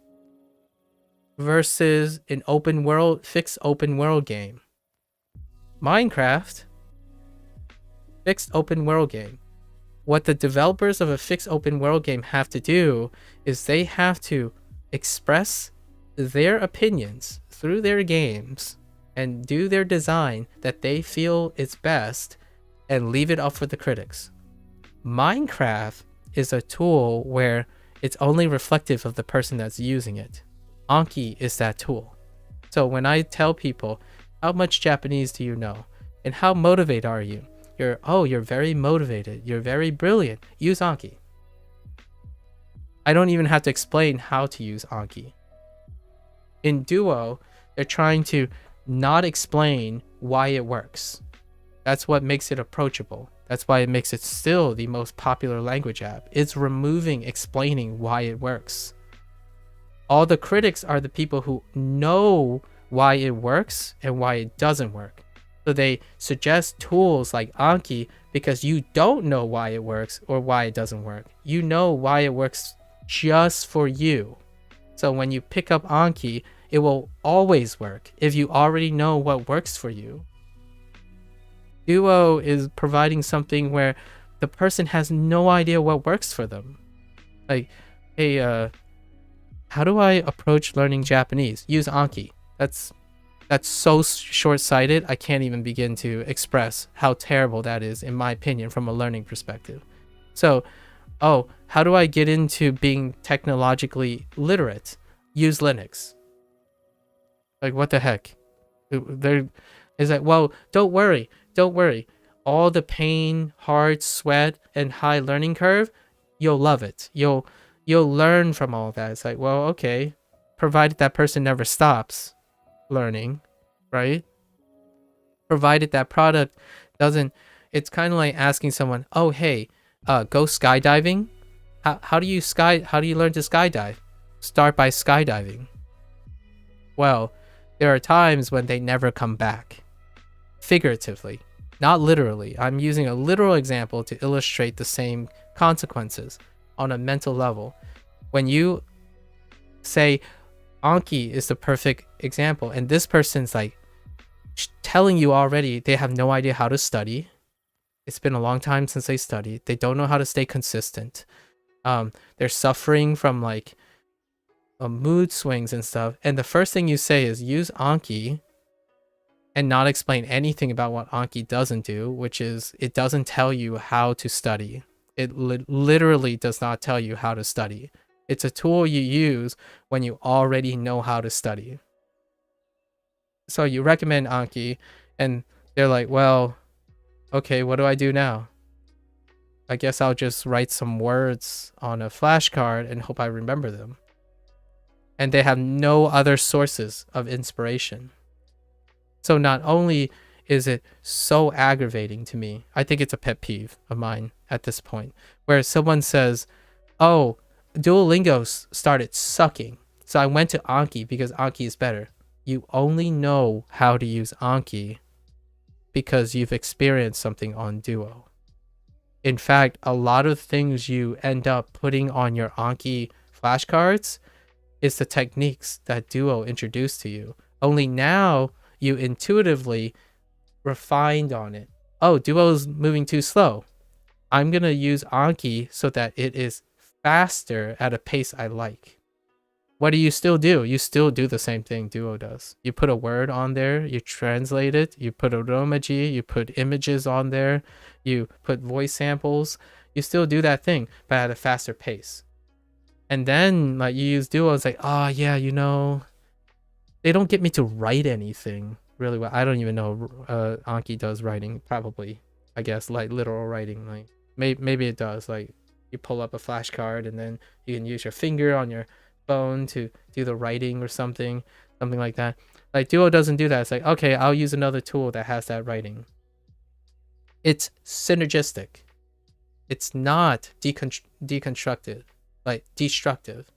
versus an fixed open world game. Minecraft, fixed open world game. What the developers of a fixed open world game have to do is they have to express their opinions through their games and do their design that they feel is best and leave it up for the critics. Minecraft is a tool where it's only reflective of the person that's using it. Anki is that tool. So when I tell people, how much Japanese do you know? And how motivated are you? You're very motivated. You're very brilliant. Use Anki. I don't even have to explain how to use Anki. In Duo, they're trying to not explain why it works. That's what makes it approachable. That's why it makes it still the most popular language app. It's removing explaining why it works. All the critics are the people who know why it works and why it doesn't work. So they suggest tools like Anki because you don't know why it works or why it doesn't work. You know why it works just for you. So when you pick up Anki, it will always work if you already know what works for you. Duo is providing something where the person has no idea what works for them. Like, hey, how do I approach learning Japanese? Use Anki. That's so short-sighted. I can't even begin to express how terrible that is, in my opinion, from a learning perspective. So, how do I get into being technologically literate? Use Linux. Like, what the heck? There is like, well, don't worry. All the pain, hard sweat, and high learning curve, you'll love it. You'll learn from all that. It's like, well, okay, provided that person never stops learning, right? Provided that product doesn't. It's kind of like asking someone, oh, hey, go skydiving. How do you learn to skydive? Start by skydiving. Well, there are times when they never come back. Figuratively, not literally. I'm using a literal example to illustrate the same consequences on a mental level. When you say Anki is the perfect example, and this person's like telling you already they have no idea how to study. It's been a long time since they studied. They don't know how to stay consistent. They're suffering from like mood swings and stuff. And the first thing you say is use Anki and not explain anything about what Anki doesn't do, which is it doesn't tell you how to study. It literally does not tell you how to study. It's a tool you use when you already know how to study. So you recommend Anki, and they're like, well, okay, what do I do now? I guess I'll just write some words on a flashcard and hope I remember them. And they have no other sources of inspiration. So not only is it so aggravating to me, I think it's a pet peeve of mine at this point, where someone says, oh, Duolingo started sucking, so I went to Anki because Anki is better. You only know how to use Anki because you've experienced something on Duo. In fact, a lot of things you end up putting on your Anki flashcards is the techniques that Duo introduced to you. Only now you intuitively refined on it. Oh, Duo's moving too slow. I'm going to use Anki so that it is faster at a pace I like. What do? You still do the same thing Duo does. You put a word on there, you translate it, you put a romaji, you put images on there, you put voice samples. You still do that thing, but at a faster pace. And then like you use Duo, it's like, oh yeah, they don't get me to write anything really well. I don't even know Anki does writing, probably. I guess like literal writing, like maybe it does. Like you pull up a flashcard and then you can use your finger on your phone to do the writing or something like that. Like Duo doesn't do that. It's like, okay, I'll use another tool that has that writing. It's synergistic. It's not deconstructed, like destructive.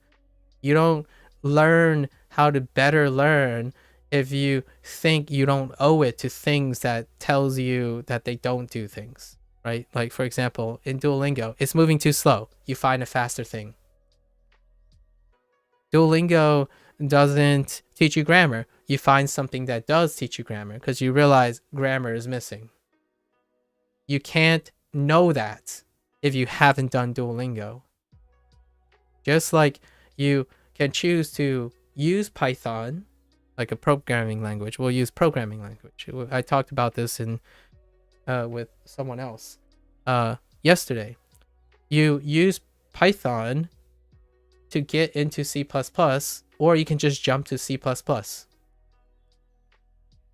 You don't learn how to better learn if you think you don't owe it to things that tells you that they don't do things, right? Like for example, in Duolingo, it's moving too slow. You find a faster thing. Duolingo doesn't teach you grammar. You find something that does teach you grammar because you realize grammar is missing. You can't know that if you haven't done Duolingo. Just like you can choose to use Python, like a programming language. We'll use programming language. I talked about this in with someone else yesterday. You use Python to get into C++, or you can just jump to C++.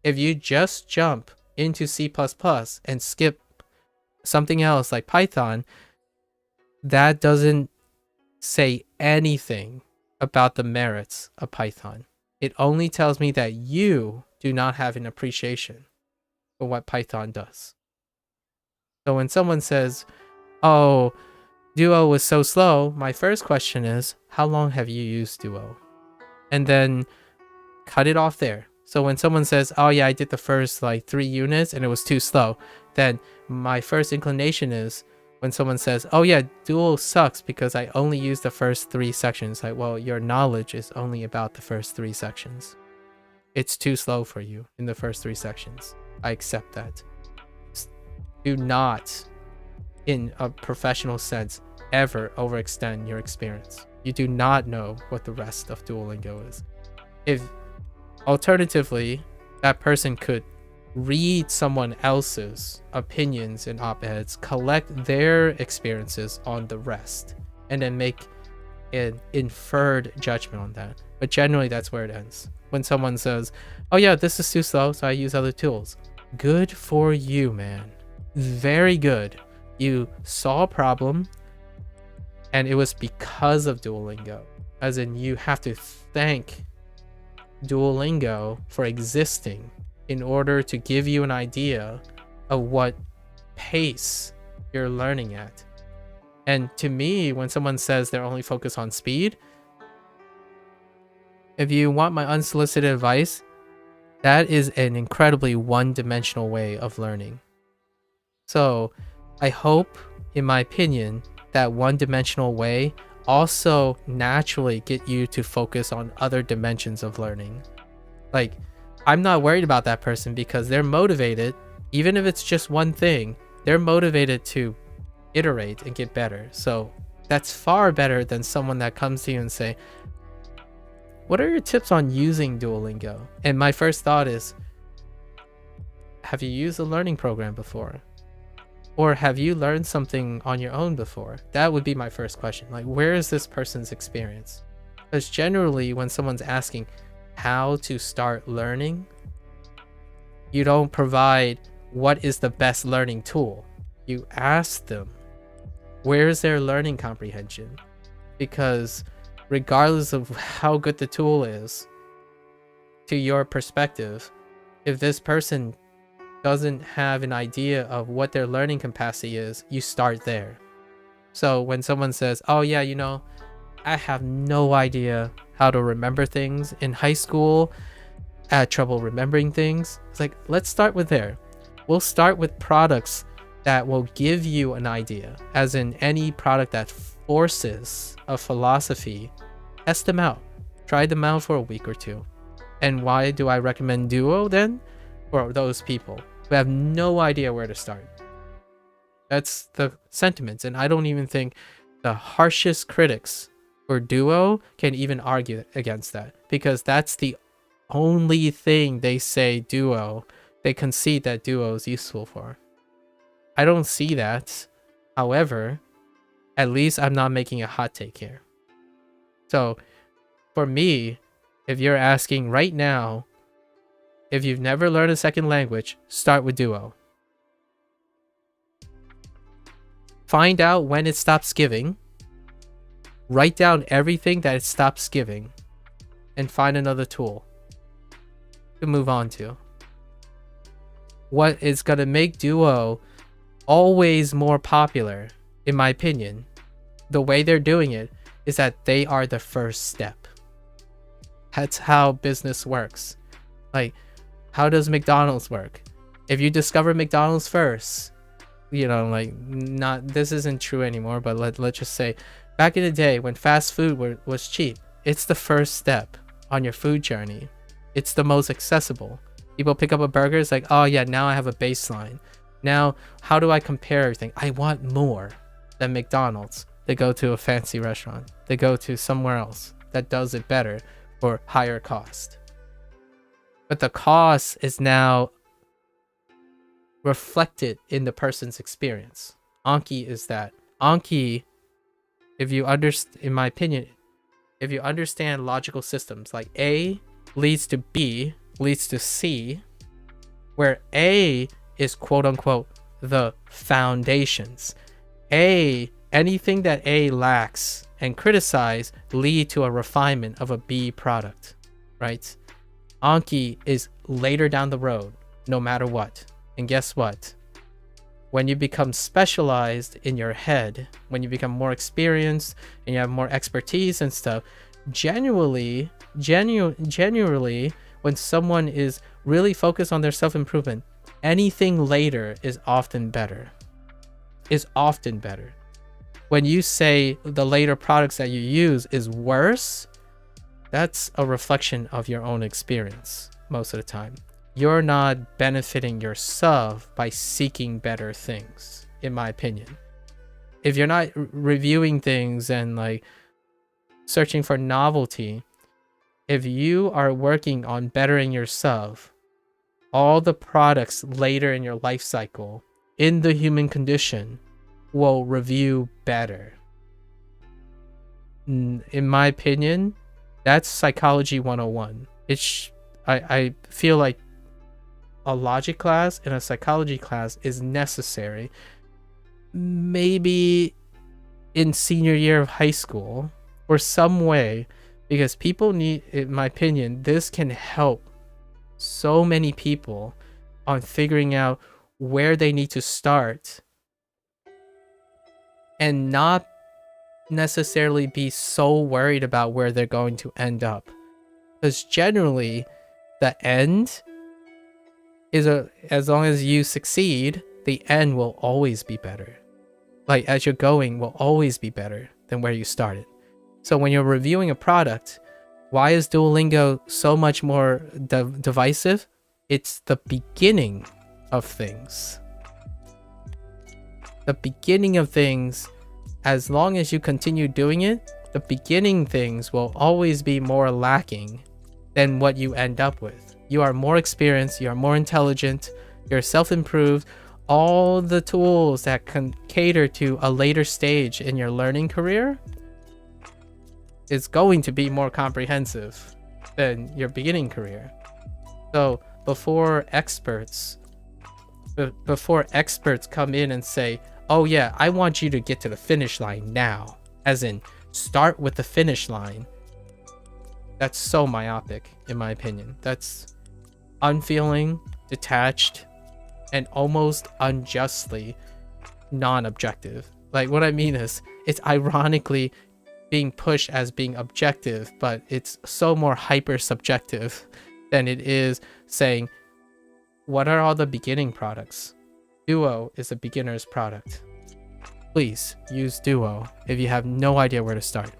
If you just jump into C++ and skip something else like Python, that doesn't say anything about the merits of Python. It only tells me that you do not have an appreciation for what Python does. So when someone says, oh, Duo was so slow, my first question is, how long have you used Duo? And then cut it off there. So when someone says, oh yeah, I did the first like 3 units and it was too slow, then my first inclination is when someone says, oh yeah, Duo sucks because I only used the first 3 sections. Like, well, your knowledge is only about the first 3 sections. It's too slow for you in the first 3 sections. I accept that. Do not, in a professional sense, ever overextend your experience. You do not know what the rest of Duolingo is. If alternatively, that person could read someone else's opinions and op-eds, collect their experiences on the rest, and then make an inferred judgment on that. But generally, that's where it ends. When someone says, oh yeah, this is too slow, so I use other tools. Good for you, man. Very good. You saw a problem, and it was because of Duolingo. As in, you have to thank Duolingo for existing in order to give you an idea of what pace you're learning at. And to me, when someone says they're only focused on speed, if you want my unsolicited advice, that is an incredibly one-dimensional way of learning. So I hope, in my opinion, that one-dimensional way also naturally get you to focus on other dimensions of learning. Like, I'm not worried about that person because they're motivated, even if it's just one thing, they're motivated to iterate and get better. So that's far better than someone that comes to you and say, what are your tips on using Duolingo? And my first thought is, have you used a learning program before? Or have you learned something on your own before? That would be my first question. Like, where is this person's experience? Because generally, when someone's asking how to start learning, you don't provide what is the best learning tool. You ask them, where is their learning comprehension? Because regardless of how good the tool is, to your perspective, if this person doesn't have an idea of what their learning capacity is, you start there. So when someone says, oh yeah, you know, I have no idea how to remember things. In high school, I had trouble remembering things. It's like, let's start with there. We'll start with products that will give you an idea, as in any product that forces a philosophy. Test them out. Try them out for a week or 2. And why do I recommend Duo then? For those people who have no idea where to start. That's the sentiments. And I don't even think the harshest critics for Duo can even argue against that, because that's the only thing they say Duo, they concede that Duo is useful for. I don't see that. However, at least I'm not making a hot take here. So for me, if you're asking right now, if you've never learned a second language, start with Duo. Find out when it stops giving. Write down everything that it stops giving. And find another tool to move on to. What is going to make Duo always more popular, in my opinion, the way they're doing it, is that they are the first step. That's how business works. Like, how does McDonald's work? If you discover McDonald's first, you know, like, not, this isn't true anymore, but let's just say back in the day when fast food was cheap, It's the first step on your food journey. It's the most accessible. People pick up a burger, it's like, oh yeah, now I have a baseline. Now, how do I compare everything? I want more than McDonald's. They go to a fancy restaurant. They go to somewhere else that does it better for higher cost. But the cost is now reflected in the person's experience. Anki is that. Anki, if you understand, in my opinion, if you understand logical systems, like A leads to B leads to C, where A is quote unquote the foundations. Anything that A lacks and criticize lead to a refinement of a B product, right? Anki is later down the road, no matter what. And guess what? When you become specialized in your head, when you become more experienced and you have more expertise and stuff, genuinely, when someone is really focused on their self-improvement, anything later is often better. When you say the later products that you use is worse, that's a reflection of your own experience most of the time. You're not benefiting yourself by seeking better things, in my opinion. If you're not reviewing things and like searching for novelty, if you are working on bettering yourself, all the products later in your life cycle in the human condition will review better. In my opinion, that's psychology 101. I feel like a logic class and a psychology class is necessary. Maybe in senior year of high school or some way, because people need, in my opinion, this can help so many people on figuring out where they need to start and not necessarily be so worried about where they're going to end up. Because generally, the end is as long as you succeed, the end will always be better. Like as you're going will always be better than where you started. So when you're reviewing a product, why is Duolingo so much more divisive? It's the beginning of things. The beginning of things, as long as you continue doing it, the beginning things will always be more lacking than what you end up with. You are more experienced, you are more intelligent, you're self-improved. All the tools that can cater to a later stage in your learning career is going to be more comprehensive than your beginning career. So before experts come in and say, oh yeah, I want you to get to the finish line now, as in start with the finish line, that's so myopic, in my opinion. That's unfeeling, detached, and almost unjustly non-objective. Like what I mean is, it's ironically being pushed as being objective, but it's so more hyper subjective than it is saying, what are all the beginning products? Duo is a beginner's product. Please use Duo if you have no idea where to start.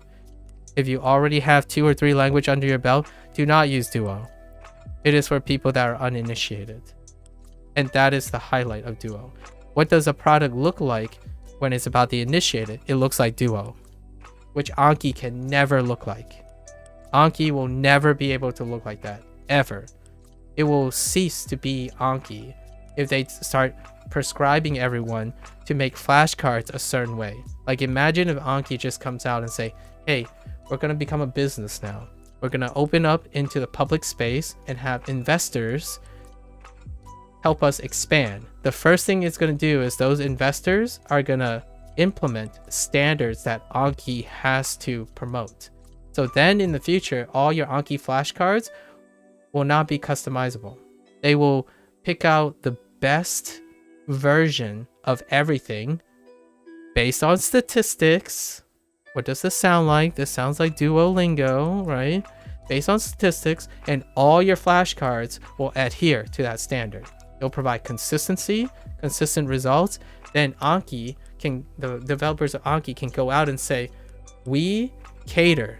If you already have 2 or 3 language under your belt, do not use Duo. It is for people that are uninitiated. And that is the highlight of Duo. What does a product look like when it's about the initiated? It looks like Duo, which Anki can never look like. Anki will never be able to look like that, ever. It will cease to be Anki if they start prescribing everyone to make flashcards a certain way. Like imagine if Anki just comes out and say, hey, we're going to become a business now. We're going to open up into the public space and have investors help us expand. The first thing it's going to do is those investors are going to implement standards that Anki has to promote. So then in the future, all your Anki flashcards will not be customizable. They will pick out the best version of everything based on statistics. What does this sound like? This sounds like Duolingo, right? Based on statistics, and all your flashcards will adhere to that standard. It'll provide consistency, consistent results. Then Anki can, the developers of Anki can go out and say, we cater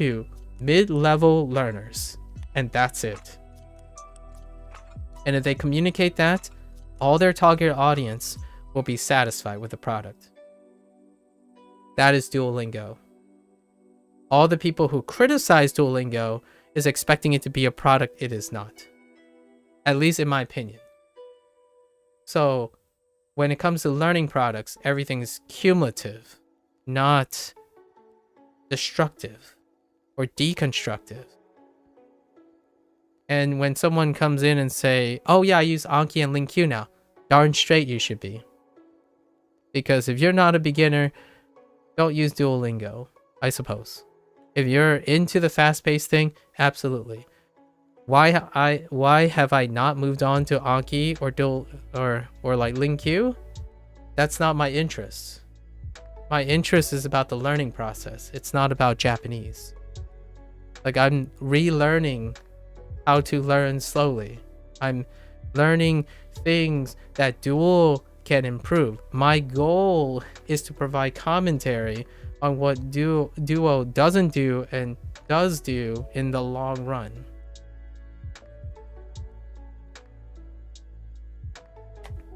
to mid-level learners, and that's it. And if they communicate that, all their target audience will be satisfied with the product. That is Duolingo. All the people who criticize Duolingo is expecting it to be a product it is not. At least in my opinion. So when it comes to learning products, everything is cumulative, not destructive or deconstructive. And when someone comes in and say, oh yeah, I use Anki and LinkQ now, darn straight you should be. Because if you're not a beginner, don't use Duolingo, I suppose. If you're into the fast-paced thing, absolutely. Why have I not moved on to Anki or like LinkQ? That's not my interest. My interest is about the learning process. It's not about Japanese. Like, I'm relearning how to learn slowly. I'm learning things that Duo can improve. My goal is to provide commentary on what Duo doesn't do and does do in the long run.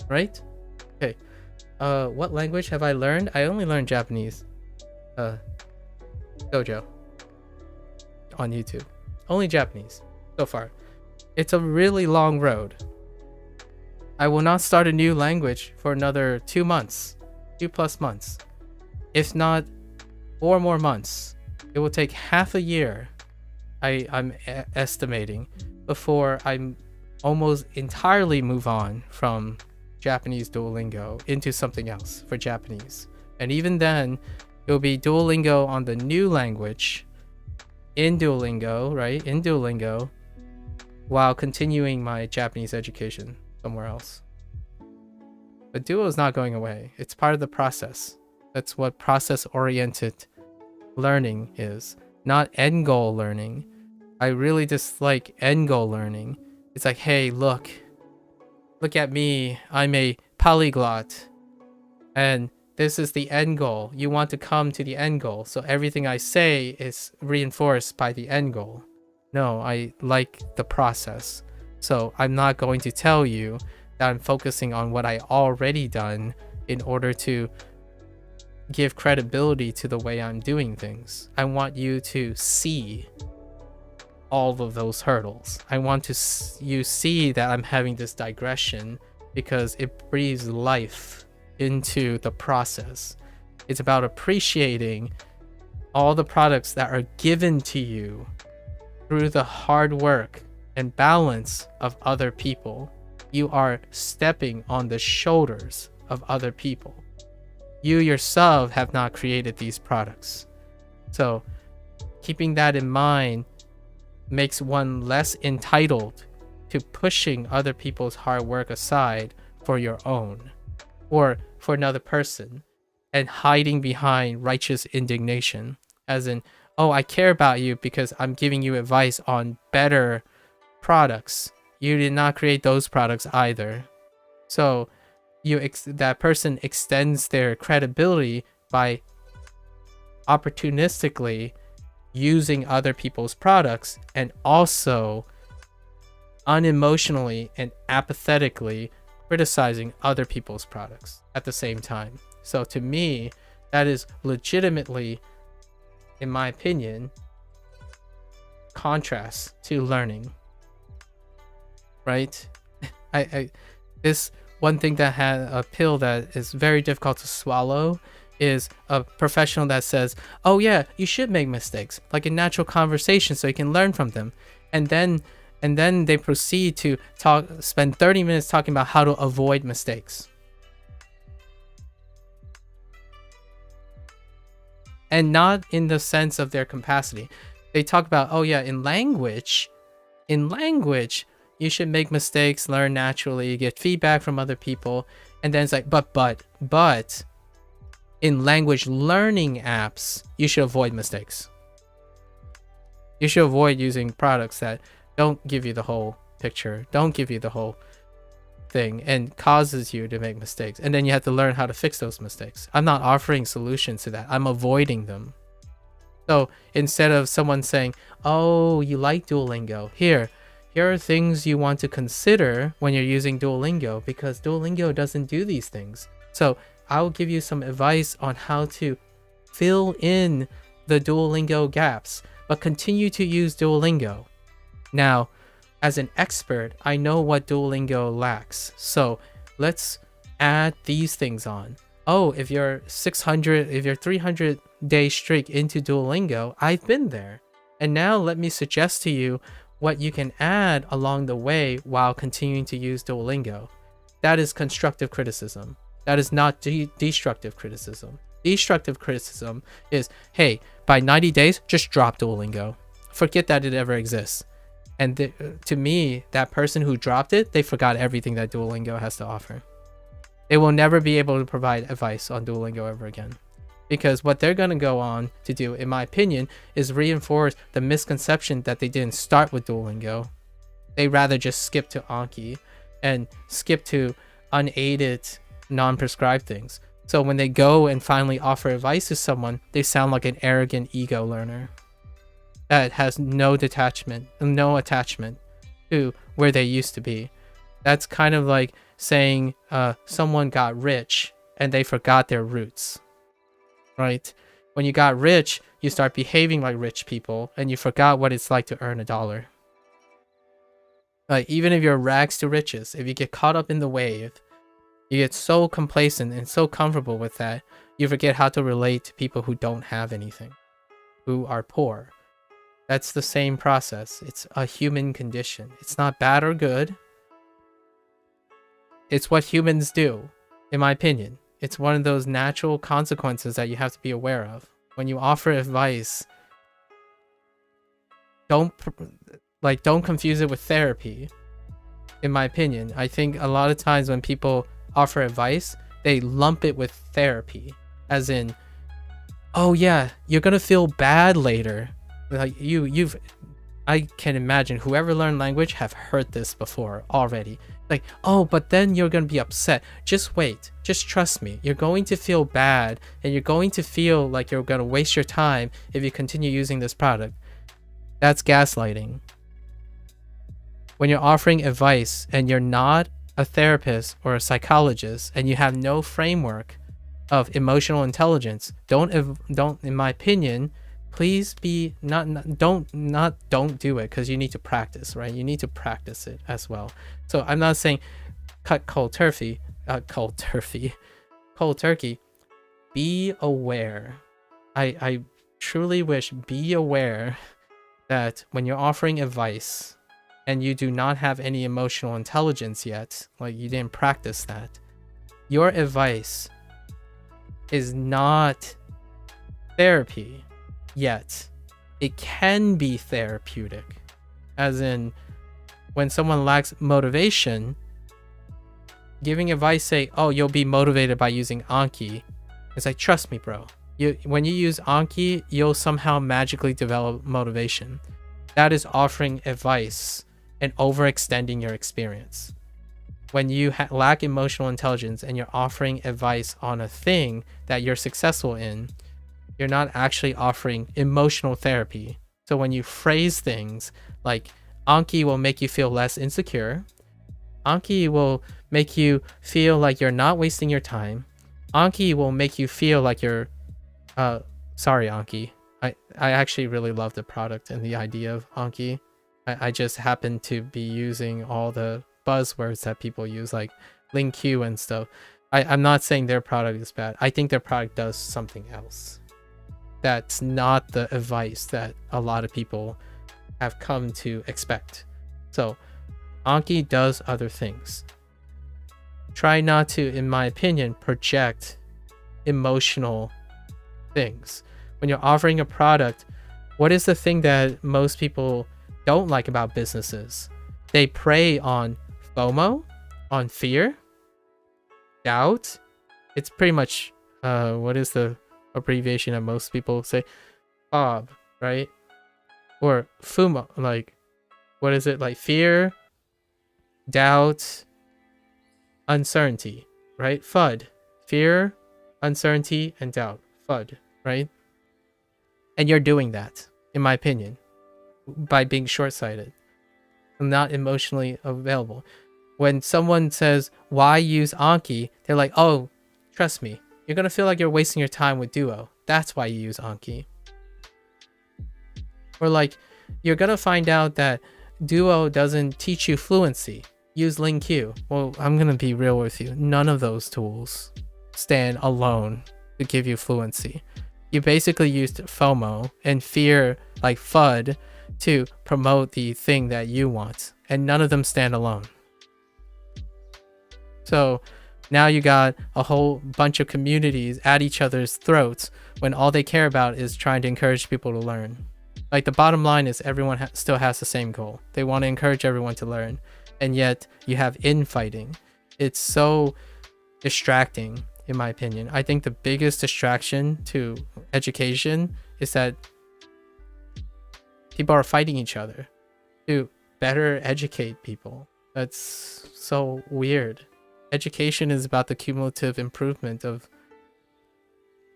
Right? Okay. What language have I learned? I only learned Japanese. Gojo. On YouTube. Only Japanese so far. It's a really long road. I will not start a new language for another 2 months. 2+ months. If not 4 more months. It will take half a year, I'm estimating, before I'm almost entirely move on from Japanese Duolingo into something else for Japanese. And even then, it will be Duolingo on the new language in Duolingo, right? In Duolingo, while continuing my Japanese education somewhere else. But Duo is not going away. It's part of the process. That's what process-oriented learning is, not end goal learning. I really dislike end goal learning. It's like, hey, look at me. I'm a polyglot. And this is the end goal. You want to come to the end goal. So everything I say is reinforced by the end goal. No, I like the process. So I'm not going to tell you that I'm focusing on what I already done in order to give credibility to the way I'm doing things. I want you to see all of those hurdles. I want you see that I'm having this digression because it breathes life into the process. It's about appreciating all the products that are given to you through the hard work and balance of other people. You are stepping on the shoulders of other people. You yourself have not created these products. So keeping that in mind makes one less entitled to pushing other people's hard work aside for your own or for another person and hiding behind righteous indignation, as in, oh, I care about you because I'm giving you advice on better products. You did not create those products either. So that person extends their credibility by opportunistically using other people's products and also unemotionally and apathetically criticizing other people's products at the same time. So to me, that is legitimately, in my opinion, contrast to learning. Right? This one thing that had a pill that is very difficult to swallow is a professional that says, oh yeah, you should make mistakes, like in natural conversation, so you can learn from them. And then they proceed to spend 30 minutes talking about how to avoid mistakes. And not in the sense of their capacity. They talk about, oh yeah, in language, you should make mistakes, learn naturally, get feedback from other people. And then it's like, but in language learning apps, you should avoid mistakes. You should avoid using products that don't give you the whole picture, don't give you the whole thing, and causes you to make mistakes. And then you have to learn how to fix those mistakes. I'm not offering solutions to that. I'm avoiding them. So instead of someone saying, oh, you like Duolingo, here are things you want to consider when you're using Duolingo, because Duolingo doesn't do these things. So I'll give you some advice on how to fill in the Duolingo gaps, but continue to use Duolingo. Now, as an expert, I know what Duolingo lacks. So let's add these things on. Oh, if you're 300 day streak into Duolingo, I've been there. And now let me suggest to you what you can add along the way while continuing to use Duolingo. That is constructive criticism. That is not destructive criticism. Destructive criticism is, hey, by 90 days, just drop Duolingo. Forget that it ever exists. And to me, that person who dropped it, they forgot everything that Duolingo has to offer. They will never be able to provide advice on Duolingo ever again. Because what they're going to go on to do, in my opinion, is reinforce the misconception that they didn't start with Duolingo. They rather just skip to Anki and skip to unaided, non-prescribed things. So when they go and finally offer advice to someone, they sound like an arrogant ego learner that has no attachment to where they used to be. That's kind of like saying someone got rich and they forgot their roots, right? When you got rich, you start behaving like rich people and you forgot what it's like to earn $1. Like, even if you're rags to riches, if you get caught up in the wave, you get so complacent and so comfortable with that, you forget how to relate to people who don't have anything, who are poor. That's the same process. It's a human condition. It's not bad or good. It's what humans do, in my opinion. It's one of those natural consequences that you have to be aware of. When you offer advice, don't confuse it with therapy, in my opinion. I think a lot of times when people offer advice, they lump it with therapy, as in, oh yeah, you're gonna feel bad later. Like I can imagine whoever learned language have heard this before already. Like, oh, but then you're gonna be upset. Just wait. Just trust me. You're going to feel bad, and you're going to feel like you're gonna waste your time if you continue using this product. That's gaslighting. When you're offering advice and you're not a therapist or a psychologist and you have no framework of emotional intelligence, don't in my opinion, please be don't do it, because you need to practice, right? You need to practice it as well. So I'm not saying cut cold turkey. Be aware. I truly wish, be aware that when you're offering advice and you do not have any emotional intelligence yet, like you didn't practice that, your advice is not therapy yet. It can be therapeutic, as in when someone lacks motivation, giving advice, say, oh, you'll be motivated by using Anki. It's like, trust me, bro. When you use Anki, you'll somehow magically develop motivation. That is offering advice and overextending your experience. When you lack emotional intelligence and you're offering advice on a thing that you're successful in, you're not actually offering emotional therapy. So when you phrase things like, Anki will make you feel less insecure, Anki will make you feel like you're not wasting your time, Anki will make you feel like you're sorry, Anki. I actually really love the product and the idea of Anki. I just happen to be using all the buzzwords that people use, like LinkQ and stuff. I'm not saying their product is bad. I think their product does something else. That's not the advice that a lot of people have come to expect. So Anki does other things. Try not to, in my opinion, project emotional things. When you're offering a product, what is the thing that most people don't like about businesses? They prey on FOMO, on fear, doubt. It's pretty much what is the abbreviation that most people say? FOB, right? Or FUMO, like, what is it? Like fear, doubt, uncertainty, right? FUD, fear, uncertainty, and doubt. FUD, right? And you're doing that, in my opinion, by being short-sighted and not emotionally available. When someone says, why use Anki? They're like, oh, trust me, you're going to feel like you're wasting your time with Duo. That's why you use Anki. Or like, you're going to find out that Duo doesn't teach you fluency. Use LingQ. Well, I'm going to be real with you. None of those tools stand alone to give you fluency. You basically used FOMO and fear, like FUD, to promote the thing that you want. And none of them stand alone. So now you got a whole bunch of communities at each other's throats when all they care about is trying to encourage people to learn. Like the bottom line is everyone still has the same goal. They want to encourage everyone to learn. And yet you have infighting. It's so distracting, in my opinion. I think the biggest distraction to education is that people are fighting each other to better educate people. That's so weird. Education is about the cumulative improvement of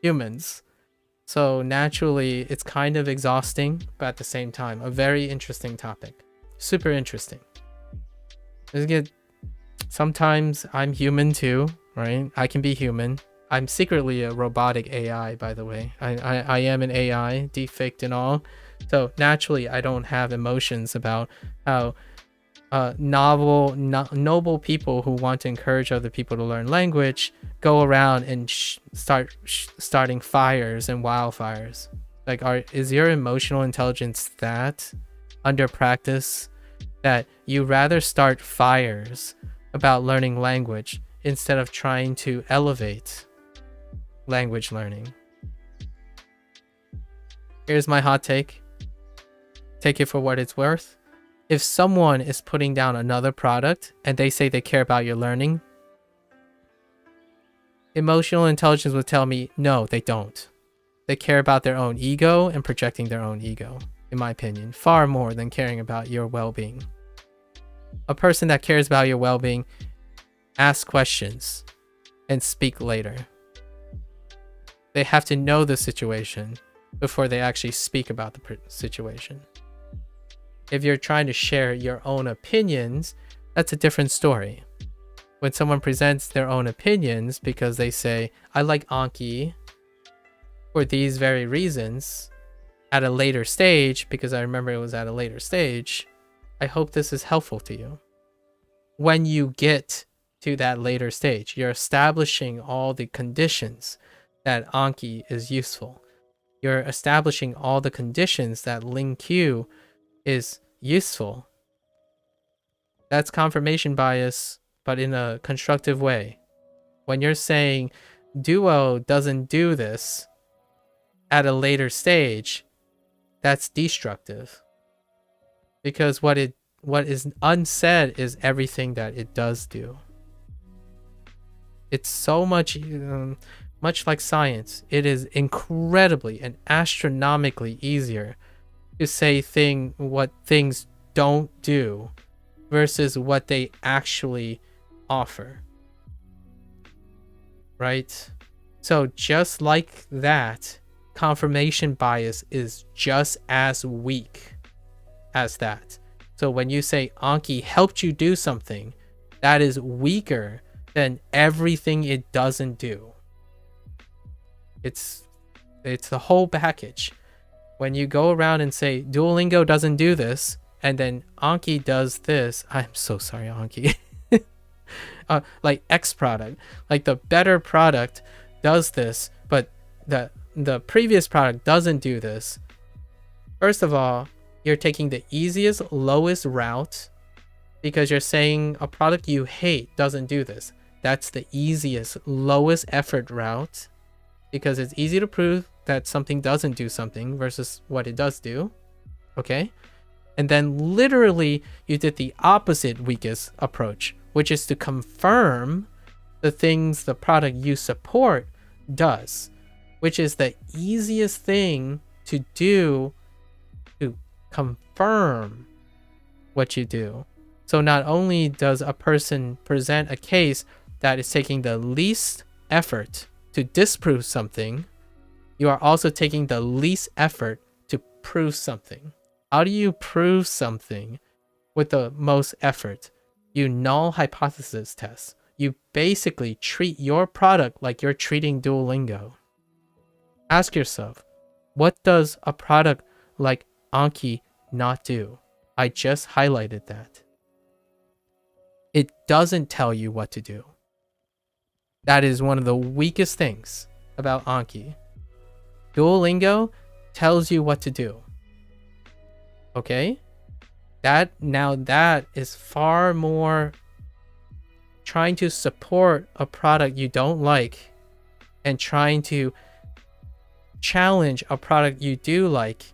humans. So naturally, it's kind of exhausting, but at the same time, a very interesting topic. Super interesting. Sometimes I'm human too, right? I can be human. I'm secretly a robotic AI, by the way. I am an AI, deepfaked and all. So naturally, I don't have emotions about how noble people who want to encourage other people to learn language go around and starting fires and wildfires. Like, is your emotional intelligence that under practice that you rather start fires about learning language instead of trying to elevate language learning? Here's my hot take. Take it for what it's worth. If someone is putting down another product and they say they care about your learning, emotional intelligence would tell me, no, they don't. They care about their own ego and projecting their own ego, in my opinion, far more than caring about your well-being. A person that cares about your well-being asks questions and speak later. They have to know the situation before they actually speak about the situation. If you're trying to share your own opinions, that's a different story. When someone presents their own opinions because they say, I like Anki for these very reasons at a later stage, because I remember it was at a later stage, I hope this is helpful to you. When you get to that later stage, you're establishing all the conditions that Anki is useful. You're establishing all the conditions that LingQ is useful. That's confirmation bias, but in a constructive way. When you're saying Duo doesn't do this at a later stage, that's destructive. Because what is unsaid is everything that it does do. It's so much like science. It is incredibly and astronomically easier to say what things don't do versus what they actually offer. Right? So just like that, confirmation bias is just as weak as that. So when you say Anki helped you do something, that is weaker than everything it doesn't do. It's the whole package. When you go around and say Duolingo doesn't do this, and then Anki does this, I'm so sorry, Anki. Like X product, like the better product does this, but the previous product doesn't do this. First of all, you're taking the easiest, lowest route because you're saying a product you hate doesn't do this. That's the easiest, lowest effort route because it's easy to prove that something doesn't do something versus what it does do. Okay? And then literally you did the opposite weakest approach, which is to confirm the things the product you support does, which is the easiest thing to do to confirm what you do. So not only does a person present a case that is taking the least effort to disprove something, you are also taking the least effort to prove something. How do you prove something with the most effort? You null hypothesis test. You basically treat your product like you're treating Duolingo. Ask yourself, what does a product like Anki not do? I just highlighted that. It doesn't tell you what to do. That is one of the weakest things about Anki. Duolingo tells you what to do. Okay? That is far more trying to support a product you don't like and trying to challenge a product you do like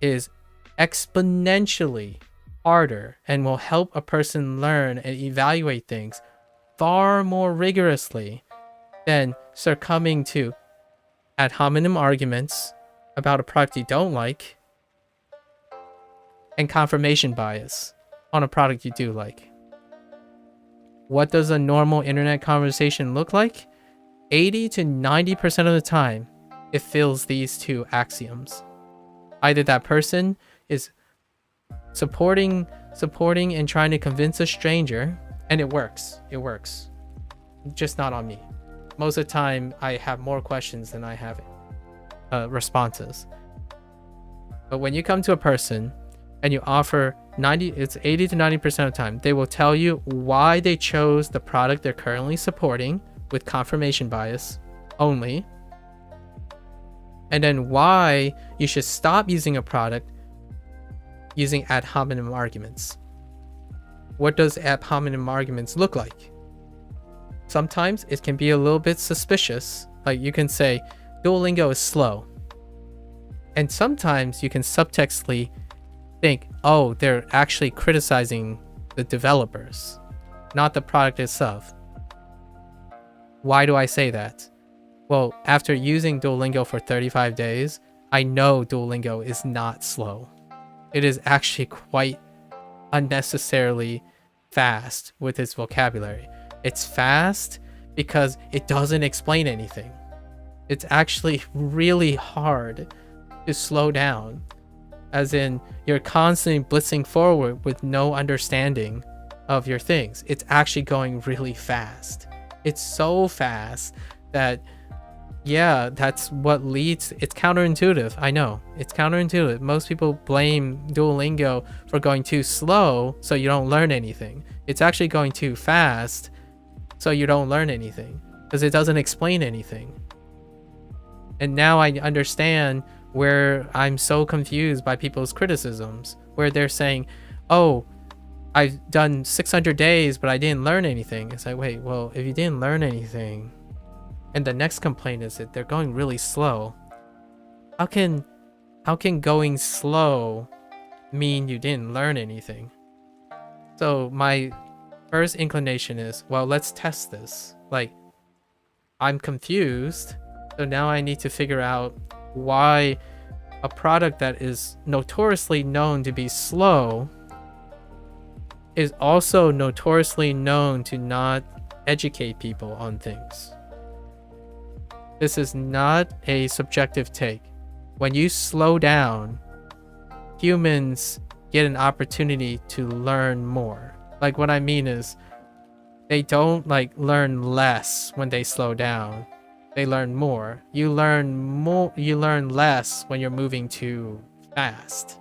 is exponentially harder and will help a person learn and evaluate things far more rigorously than succumbing to ad hominem arguments about a product you don't like and confirmation bias on a product you do like. What does a normal internet conversation look like? 80 to 90% of the time, it fills these two axioms. Either that person is supporting and trying to convince a stranger, and it works. It works. Just not on me. Most of the time, I have more questions than I have responses. But when you come to a person and you offer 80 to 90% of the time, they will tell you why they chose the product they're currently supporting with confirmation bias only, and then why you should stop using a product using ad hominem arguments. What does ad hominem arguments look like? Sometimes it can be a little bit suspicious. Like you can say, Duolingo is slow. And sometimes you can subtextually think, oh, they're actually criticizing the developers, not the product itself. Why do I say that? Well, after using Duolingo for 35 days, I know Duolingo is not slow. It is actually quite unnecessarily fast with its vocabulary. It's fast because it doesn't explain anything. It's actually really hard to slow down, as in you're constantly blitzing forward with no understanding of your things. It's actually going really fast. It's so fast that, yeah, that's what leads. It's counterintuitive. I know it's counterintuitive. Most people blame Duolingo for going too slow so you don't learn anything. It's actually going too fast so you don't learn anything because it doesn't explain anything. And now I understand where I'm so confused by people's criticisms, where they're saying, oh, I've done 600 days, but I didn't learn anything. It's like, wait, well, if you didn't learn anything, and the next complaint is that they're going really slow, how can going slow mean you didn't learn anything? So my first inclination is, well, let's test this. Like, I'm confused, so now I need to figure out why a product that is notoriously known to be slow is also notoriously known to not educate people on things. This is not a subjective take. When you slow down, humans get an opportunity to learn more. Like, what I mean is, they don't like learn less when they slow down. They learn more. You learn less when you're moving too fast.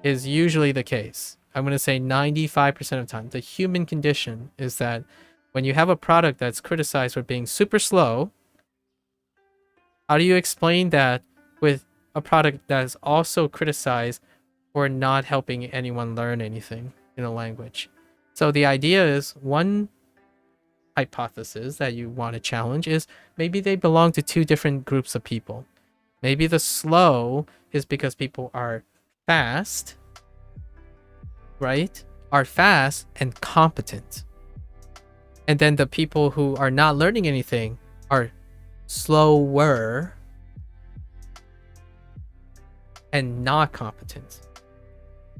Is usually the case. I'm going to say 95% of the time. The human condition is that when you have a product that's criticized for being super slow, how do you explain that with a product that is also criticized for not helping anyone learn anything in a language? So the idea is, one hypothesis that you want to challenge is maybe they belong to two different groups of people. Maybe the slow is because people are fast, right? Are fast and competent. And then the people who are not learning anything are slower and not competent.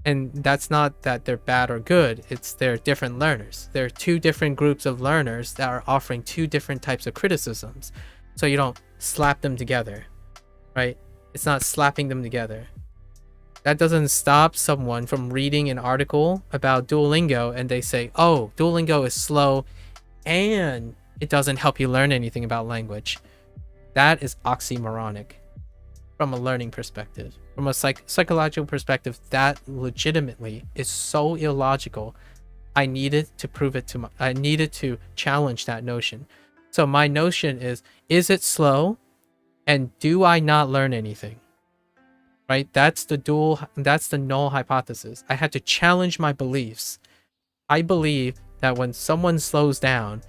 And that's not that they're bad or good, it's they're different learners. There are two different groups of learners that are offering two different types of criticisms. So you don't slap them together. right? It's not slapping them together. That doesn't stop someone from reading an article about Duolingo and they say, oh, Duolingo is slow and it doesn't help you learn anything about language. That is oxymoronic from a learning perspective. From a psychological perspective, that legitimately is so illogical. I needed to prove it to I needed to challenge that notion. So my notion is it slow? And do I not learn anything? Right? That's the null hypothesis. I had to challenge my beliefs. I believe that when someone slows down,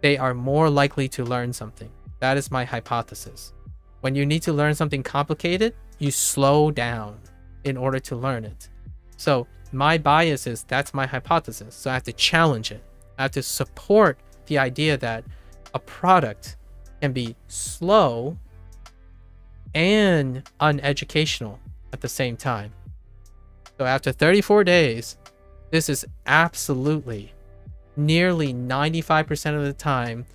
they are more likely to learn something. That is my hypothesis. When you need to learn something complicated, you slow down in order to learn it. So my bias is that's my hypothesis. So I have to challenge it. I have to support the idea that a product can be slow and uneducational at the same time. So after 34 days, this is absolutely nearly 95% of the time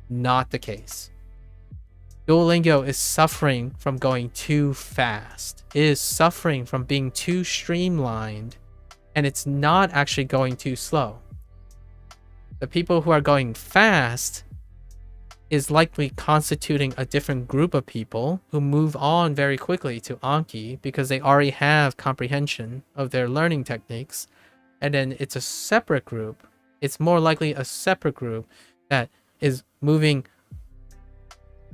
not the case. Duolingo is suffering from going too fast. It is suffering from being too streamlined, and it's not actually going too slow. The people who are going fast is likely constituting a different group of people who move on very quickly to Anki because they already have comprehension of their learning techniques. And then it's a separate group. It's more likely a separate group that is moving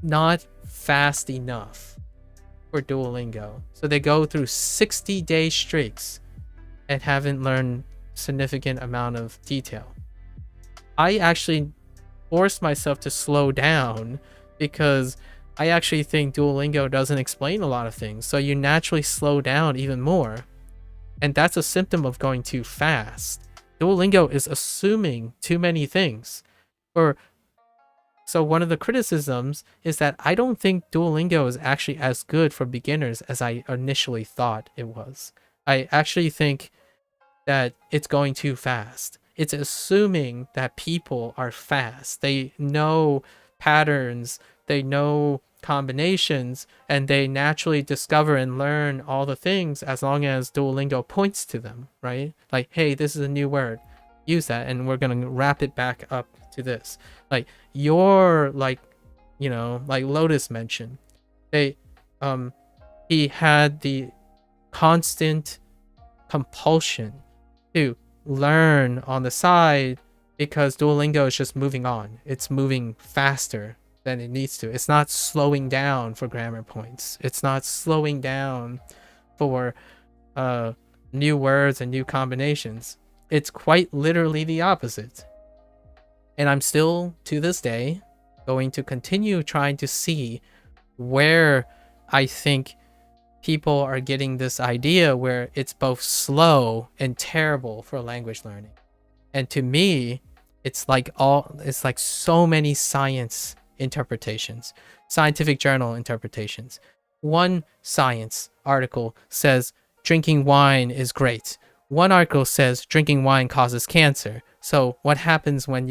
not fast enough for Duolingo. So they go through 60-day streaks and haven't learned significant amount of detail. I actually forced myself to slow down because I actually think Duolingo doesn't explain a lot of things. So you naturally slow down even more. And that's a symptom of going too fast. Duolingo is assuming too many things. So one of the criticisms is that I don't think Duolingo is actually as good for beginners as I initially thought it was. I actually think that it's going too fast. It's assuming that people are fast. They know patterns, they know combinations, and they naturally discover and learn all the things as long as Duolingo points to them, right? Like, hey, this is a new word. Use that, and we're going to wrap it back up to this. Like, like Lotus mentioned, he had the constant compulsion to learn on the side because Duolingo is just moving on. It's moving faster than it needs to. It's not slowing down for grammar points. It's not slowing down for new words and new combinations. It's quite literally the opposite. And I'm still, to this day, going to continue trying to see where I think people are getting this idea where it's both slow and terrible for language learning. And to me, it's like so many science interpretations, scientific journal interpretations. One science article says drinking wine is great. One article says drinking wine causes cancer. So what happens when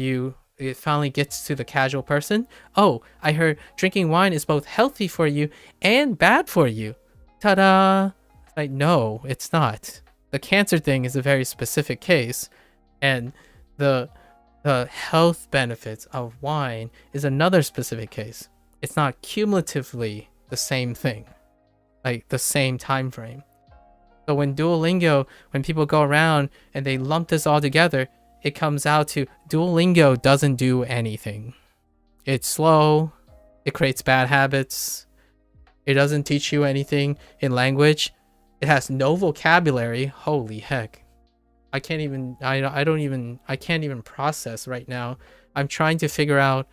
it finally gets to the casual person? Oh, I heard drinking wine is both healthy for you and bad for you. Ta-da! Like, no, it's not. The cancer thing is a very specific case, and the health benefits of wine is another specific case. It's not cumulatively the same thing, like the same time frame. So when people go around and they lump this all together, it comes out to Duolingo doesn't do anything. It's slow. It creates bad habits. It doesn't teach you anything in language. It has no vocabulary. Holy heck. I can't even process right now. I'm trying to figure out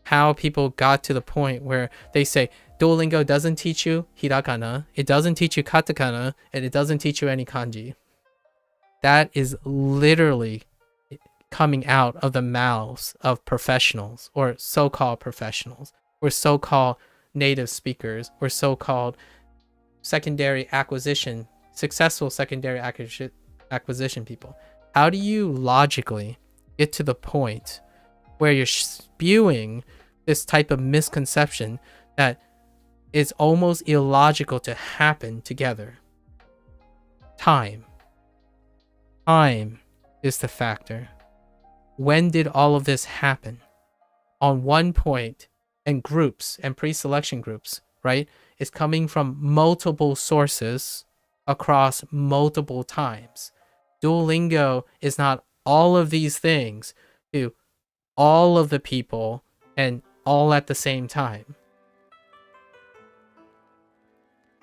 how people got to the point where they say Duolingo doesn't teach you hiragana, it doesn't teach you katakana, and it doesn't teach you any kanji. That is literally coming out of the mouths of professionals, or so-called professionals, or so-called native speakers, or so-called successful secondary acquisition people. How do you logically get to the point where you're spewing this type of misconception that is almost illogical to happen together. Time. Time is the factor. When did all of this happen? On one point, and groups and pre-selection groups, right? It's coming from multiple sources across multiple times. Duolingo is not all of these things to all of the people and all at the same time.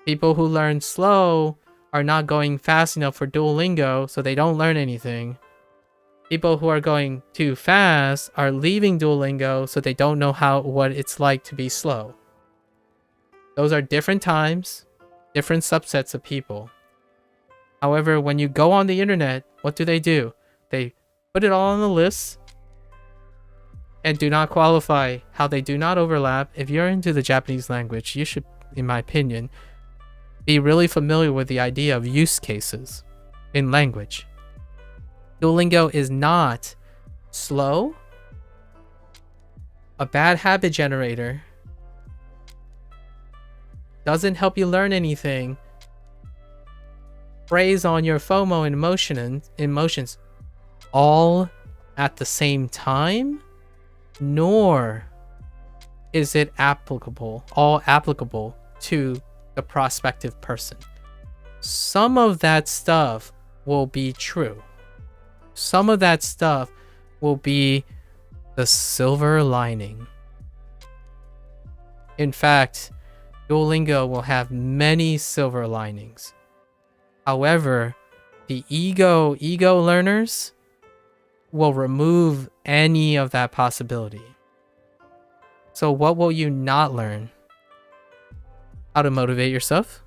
People who learn slow are not going fast enough for Duolingo, so they don't learn anything. People who are going too fast are leaving Duolingo, so they don't know what it's like to be slow. Those are different times, different subsets of people. However, when you go on the internet, what do? They put it all on the list and do not qualify how they do not overlap. If you're into the Japanese language, you should, in my opinion, be really familiar with the idea of use cases in language. Duolingo is not slow, a bad habit generator, doesn't help you learn anything, preys on your FOMO and emotions all at the same time, nor is it all applicable to the prospective person. Some of that stuff will be true. Some of that stuff will be the silver lining. In fact, Duolingo will have many silver linings. However, the ego learners will remove any of that possibility. So what will you not learn? How to motivate yourself?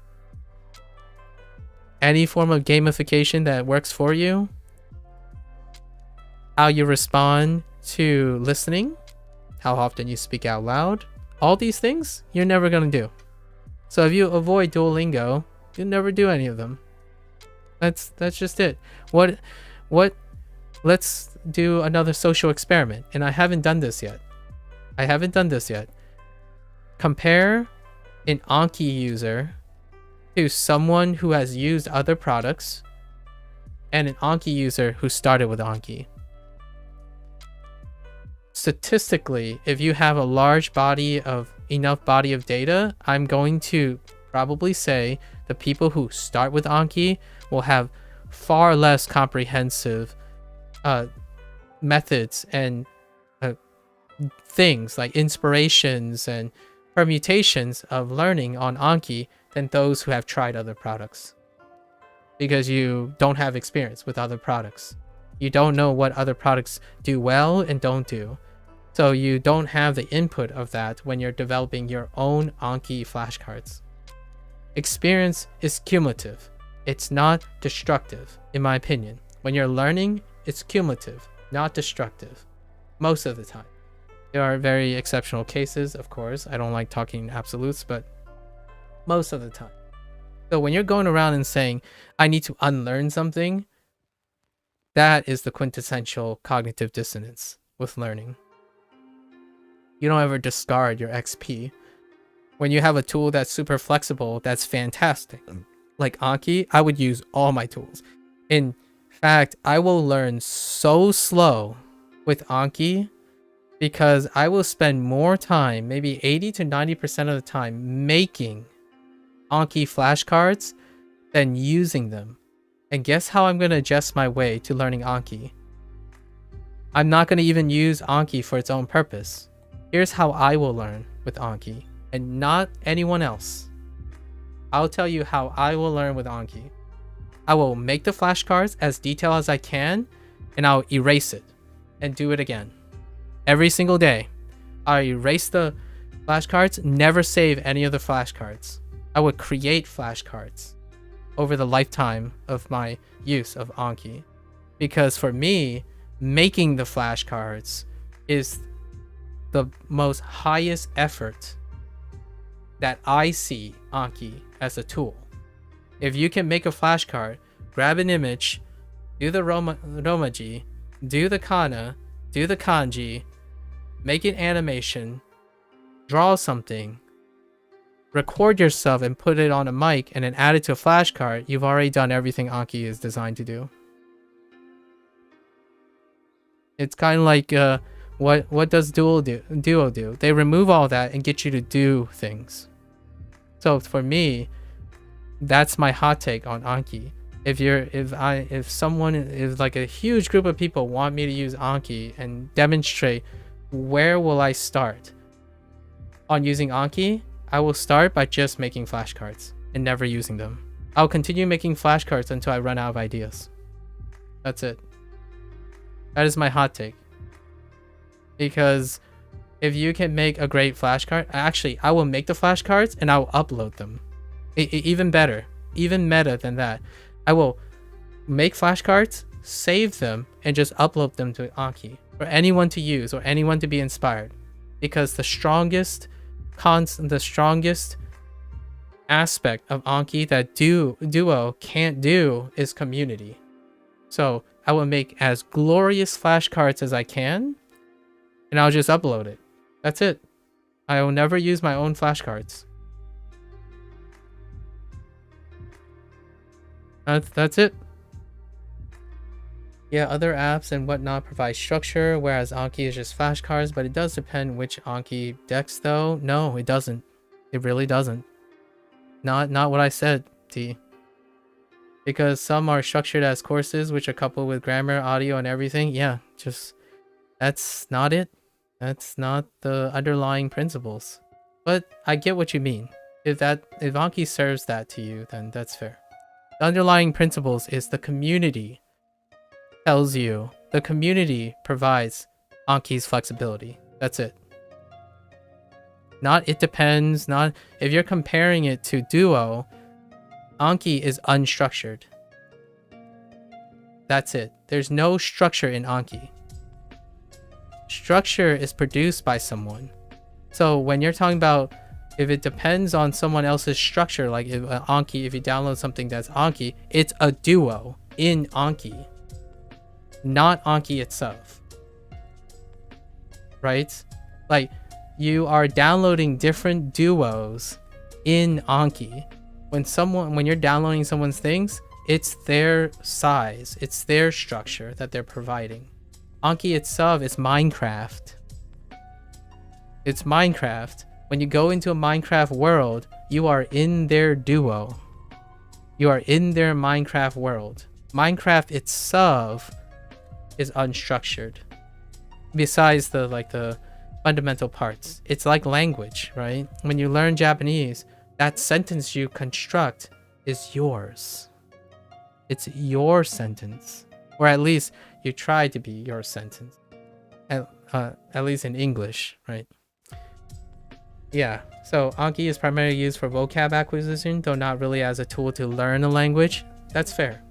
Any form of gamification that works for you? How you respond to listening? How often you speak out loud? All these things you're never going to do. So if you avoid Duolingo, you'll never do any of them. That's just it. Let's do another social experiment. And I haven't done this yet. Compare an Anki user to someone who has used other products and an Anki user who started with Anki. Statistically, if you have a enough body of data, I'm going to probably say the people who start with Anki will have far less comprehensive methods and things like inspirations and permutations of learning on Anki than those who have tried other products. Because you don't have experience with other products. You don't know what other products do well and don't do. So you don't have the input of that when you're developing your own Anki flashcards. Experience is cumulative. It's not destructive, in my opinion. When you're learning, it's cumulative, not destructive. Most of the time. There are very exceptional cases, of course. I don't like talking absolutes, but most of the time. So when you're going around and saying, I need to unlearn something, that is the quintessential cognitive dissonance with learning. You don't ever discard your XP. When you have a tool that's super flexible, that's fantastic. Like Anki, I would use all my tools. In fact, I will learn so slow with Anki because I will spend more time, maybe 80 to 90% of the time, making Anki flashcards than using them. And guess how I'm going to adjust my way to learning Anki? I'm not going to even use Anki for its own purpose. Here's how I will learn with Anki, and not anyone else. I'll tell you how I will learn with Anki. I will make the flashcards as detailed as I can, and I'll erase it and do it again. Every single day, I erase the flashcards, never save any of the flashcards. I would create flashcards over the lifetime of my use of Anki. Because for me, making the flashcards is the most highest effort that I see Anki as a tool. If you can make a flashcard, grab an image, do the romaji, do the kana, do the kanji, make an animation, draw something, record yourself and put it on a mic and then add it to a flashcard, you've already done everything Anki is designed to do. It's kind of like what does Duo do? They remove all that and get you to do things. So for me, that's my hot take on Anki. If like a huge group of people want me to use Anki and demonstrate, where will I start on using Anki? I will start by just making flashcards and never using them. I'll continue making flashcards until I run out of ideas. That's it. That is my hot take. Because if you can make a great flashcard, actually, I will make the flashcards and I will upload them. Even better, even meta than that. I will make flashcards, save them, and just upload them to Anki for anyone to use or anyone to be inspired. Because the strongest aspect of Anki that Duo can't do is community. So I will make as glorious flashcards as I can, and I'll just upload it. That's it. I will never use my own flashcards. That's it. Yeah, other apps and whatnot provide structure, whereas Anki is just flashcards, but it does depend which Anki decks though. No, it doesn't. It really doesn't. Not what I said, T. Because some are structured as courses, which are coupled with grammar, audio, and everything. Yeah, just that's not it. That's not the underlying principles. But I get what you mean. If Anki serves that to you, then that's fair. The underlying principles is the community tells you. The community provides Anki's flexibility. That's it. Not it depends. Not if you're comparing it to Duo. Anki is unstructured. That's it. There's no structure in Anki. Structure is produced by someone. So when you're talking about if it depends on someone else's structure, like if Anki, if you download something that's Anki, it's a Duo in Anki, not Anki itself. Right? Like you are downloading different Duos in Anki. When you're downloading someone's things, it's their size, it's their structure that they're providing. Anki itself is Minecraft. It's Minecraft. When you go into a Minecraft world, you are in their Duo. You are in their Minecraft world. Minecraft itself is unstructured. Besides the fundamental parts. It's like language, right? When you learn Japanese, that sentence you construct is yours. It's your sentence. Or at least you try to be your sentence. At least in English, right? Yeah, so Anki is primarily used for vocab acquisition, though not really as a tool to learn a language. That's fair.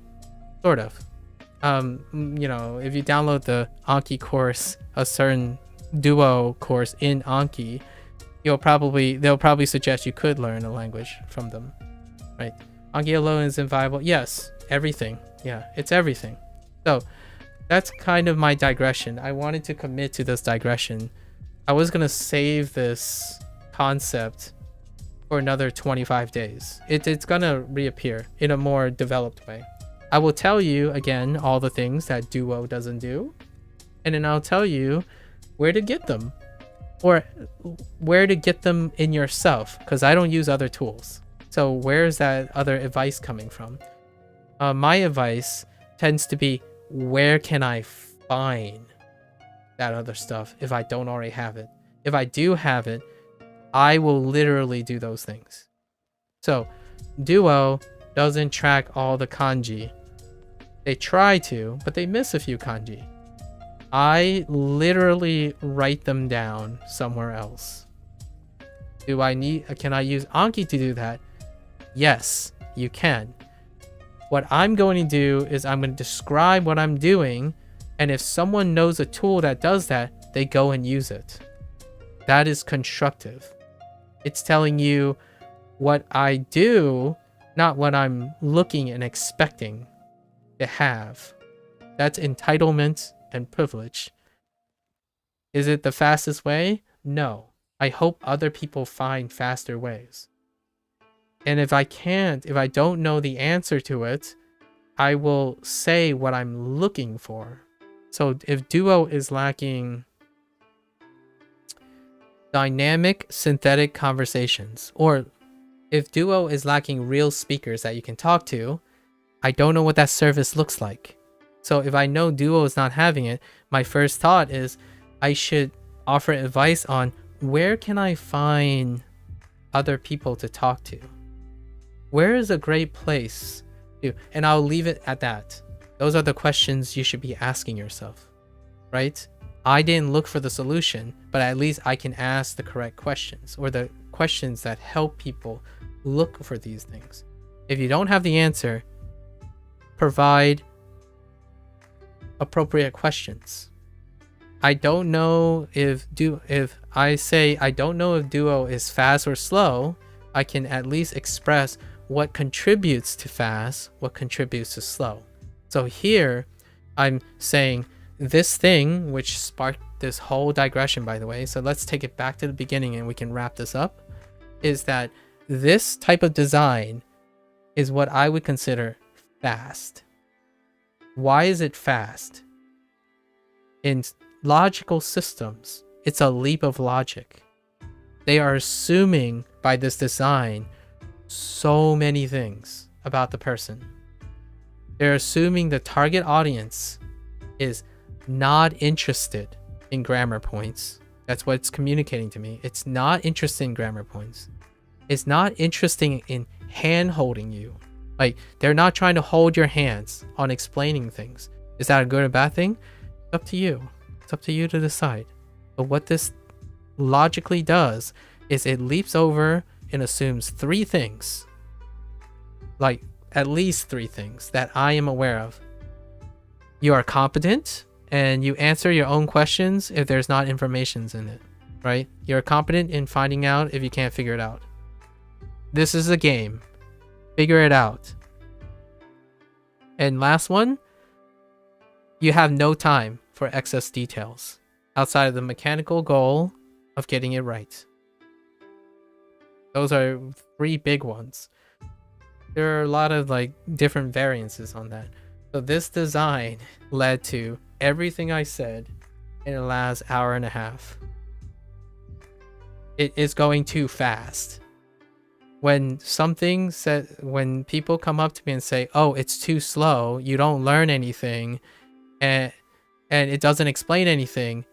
Sort of. You know, if you download the Anki course, a certain Duo course in Anki, they'll probably suggest you could learn a language from them, right? Anki alone isn't viable. Yes, everything. Yeah, it's everything. So that's kind of my digression. I wanted to commit to this digression. I was gonna save this concept for another 25 days. It's gonna reappear in a more developed way. I will tell you again all the things that Duo doesn't do, and then I'll tell you where to get them. Or where to get them in yourself, because I don't use other tools. So where's that other advice coming from? My advice tends to be, where can I find that other stuff if I don't already have it? If I do have it, I will literally do those things. So Duo doesn't track all the kanji. They try to, but they miss a few kanji. I literally write them down somewhere else. Can I use Anki to do that? Yes, you can. What I'm going to do is I'm going to describe what I'm doing, and if someone knows a tool that does that, they go and use it. That is constructive. It's telling you what I do, not what I'm looking and expecting to have. That's entitlement and privilege. Is it the fastest way? No. I hope other people find faster ways. And if I don't know the answer to it, I will say what I'm looking for. So if Duo is lacking dynamic synthetic conversations, or if Duo is lacking real speakers that you can talk to, I don't know what that service looks like. So if I know Duo is not having it, my first thought is I should offer advice on where can I find other people to talk to? Where is a great place to? And I'll leave it at that. Those are the questions you should be asking yourself, right? I didn't look for the solution, but at least I can ask the correct questions, or the questions that help people look for these things. If you don't have the answer, provide appropriate questions. I don't know if I say I don't know if Duo is fast or slow, I can at least express what contributes to fast, what contributes to slow. So here I'm saying this thing, which sparked this whole digression, by the way, so let's take it back to the beginning and we can wrap this up, is that this type of design is what I would consider fast. Why is it fast? In logical systems, it's a leap of logic. They are assuming by this design so many things about the person. They're assuming the target audience is not interested in grammar points. That's what it's communicating to me. It's not interested in grammar points. It's not interested in hand holding you. Like, they're not trying to hold your hands on explaining things. Is that a good or bad thing? It's up to you. It's up to you to decide. But what this logically does is it leaps over and assumes three things. Like, at least three things that I am aware of. You are competent and you answer your own questions if there's not information in it, right? You're competent in finding out if you can't figure it out. This is a game. Figure it out. And last one, you have no time for excess details outside of the mechanical goal of getting it right. Those are three big ones. There are a lot of like different variances on that. So this design led to everything I said in the last hour and a half. It is going too fast. When people come up to me and say, "Oh, it's too slow. You don't learn anything, and it doesn't explain anything,"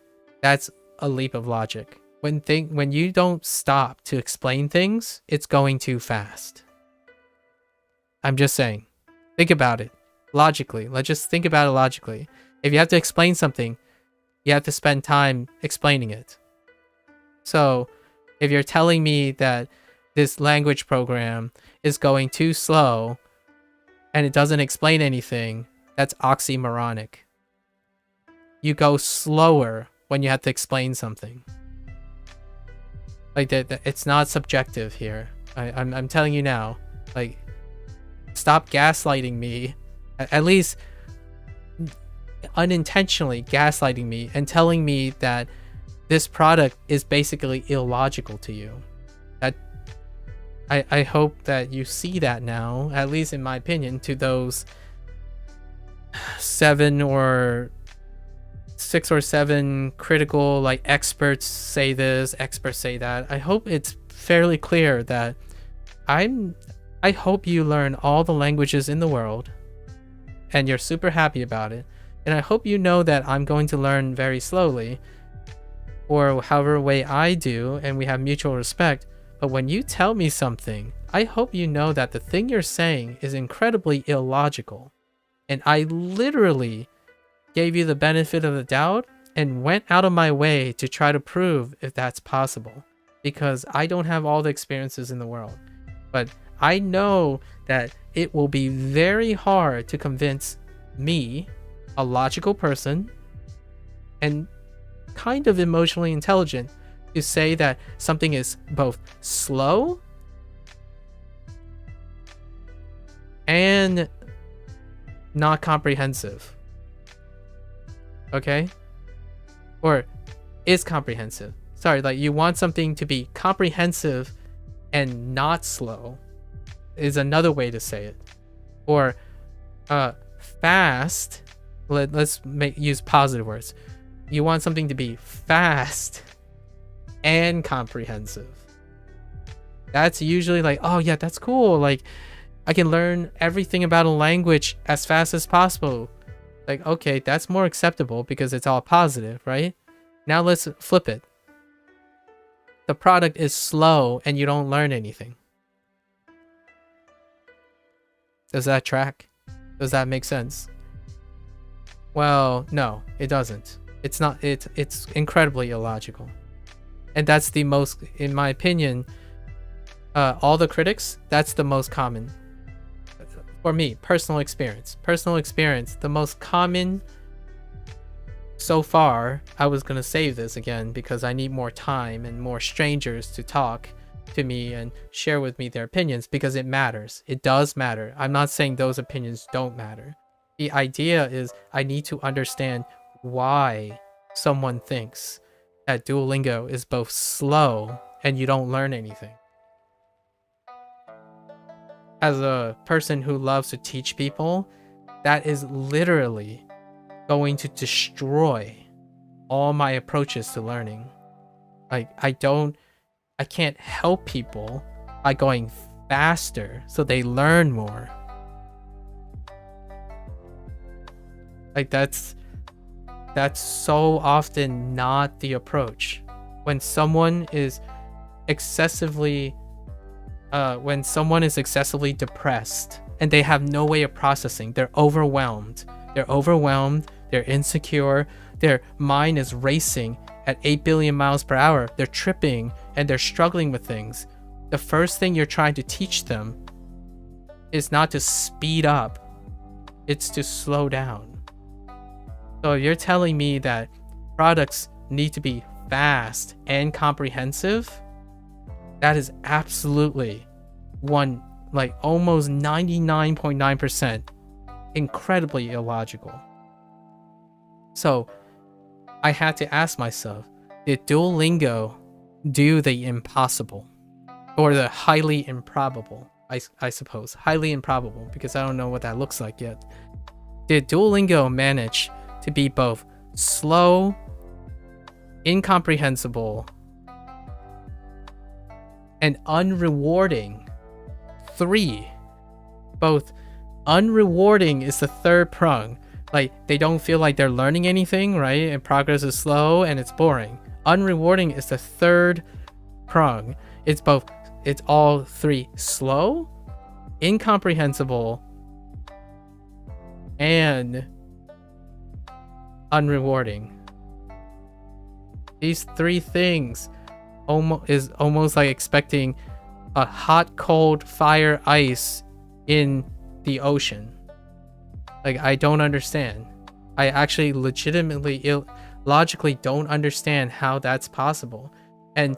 that's a leap of logic. When you don't stop to explain things, it's going too fast. I'm just saying. Think about it logically. Let's just think about it logically. If you have to explain something, you have to spend time explaining it. So, if you're telling me that this language program is going too slow and it doesn't explain anything, that's oxymoronic. You go slower when you have to explain something. Like that, it's not subjective here. I'm telling you now. Like, stop gaslighting me. At least unintentionally gaslighting me and telling me that this product is basically illogical to you. I hope that you see that now, at least in my opinion, to those 6 or 7 critical, like, experts say this, experts say that. I hope it's fairly clear that I hope you learn all the languages in the world and you're super happy about it. And I hope you know that I'm going to learn very slowly, or however way I do, and we have mutual respect. But when you tell me something, I hope you know that the thing you're saying is incredibly illogical. And I literally gave you the benefit of the doubt and went out of my way to try to prove if that's possible. Because I don't have all the experiences in the world. But I know that it will be very hard to convince me, a logical person, and kind of emotionally intelligent, to say that something is both slow and not comprehensive. Okay? Or is comprehensive. Sorry, like, you want something to be comprehensive and not slow. is another way to say it. Or fast, let's use positive words. You want something to be fast and comprehensive. That's usually like, oh yeah, that's cool. Like, I can learn everything about a language as fast as possible. Like, okay, that's more acceptable because it's all positive, right? Now let's flip it. The product is slow and you don't learn anything. Does that track? Does that make sense? Well, no, it doesn't. It's not. It's incredibly illogical. And that's the most, in my opinion, all the critics, that's the most common. For me, personal experience, the most common so far. I was gonna save this again because I need more time and more strangers to talk to me and share with me their opinions, because it matters. It does matter. I'm not saying those opinions don't matter. The idea is I need to understand why someone thinks that Duolingo is both slow and you don't learn anything. As a person who loves to teach people, that is literally going to destroy all my approaches to learning. Like, I can't help people by going faster so they learn more. Like, that's so often not the approach. When someone is excessively depressed and they have no way of processing, they're overwhelmed, they're insecure, their mind is racing at 8 billion miles per hour, they're tripping and they're struggling with things. The first thing you're trying to teach them is not to speed up, it's to slow down. So if you're telling me that products need to be fast and comprehensive, that is absolutely almost 99.9% incredibly illogical. So I had to ask myself, did Duolingo do the impossible? Or the highly improbable, I suppose. Highly improbable, because I don't know what that looks like yet. Did Duolingo manage to be both slow, incomprehensible, and unrewarding? 3. Both unrewarding is the third prong. Like, they don't feel like they're learning anything, right? And progress is slow and it's boring. Unrewarding is the third prong. It's all 3: slow, incomprehensible, and unrewarding. These 3 things is almost like expecting a hot, cold, fire, ice in the ocean. Like, I don't understand. I actually legitimately, logically don't understand how that's possible. And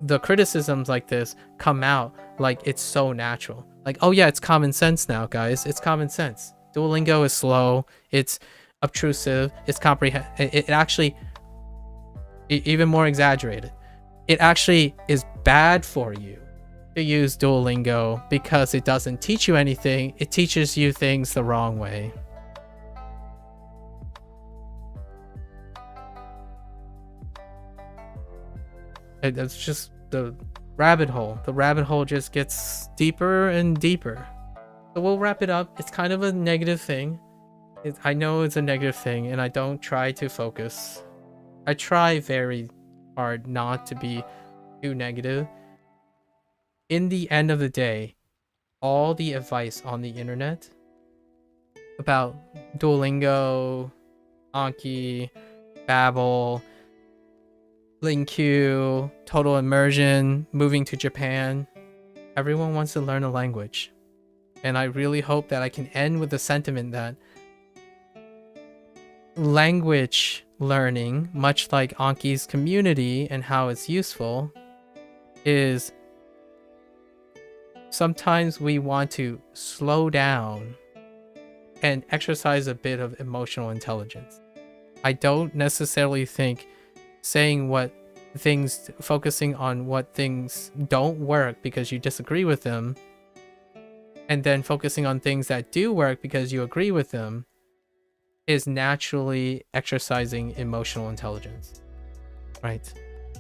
the criticisms like this come out like it's so natural. Like, oh yeah, it's common sense now, guys. It's common sense. Duolingo is slow. It's obtrusive. It's it actually, even more exaggerated, it actually is bad for you to use Duolingo because it doesn't teach you anything. It teaches you things the wrong way. It's just the rabbit hole. The rabbit hole just gets deeper and deeper. So we'll wrap it up. It's kind of a negative thing. I know it's a negative thing, and I don't try to focus. I try very hard not to be too negative. In the end of the day, all the advice on the internet about Duolingo, Anki, Babbel, LingQ, total immersion, moving to Japan, everyone wants to learn a language. And I really hope that I can end with the sentiment that language learning, much like Anki's community and how it's useful, is sometimes we want to slow down and exercise a bit of emotional intelligence. I don't necessarily think focusing on what things don't work because you disagree with them and then focusing on things that do work because you agree with them is naturally exercising emotional intelligence, right?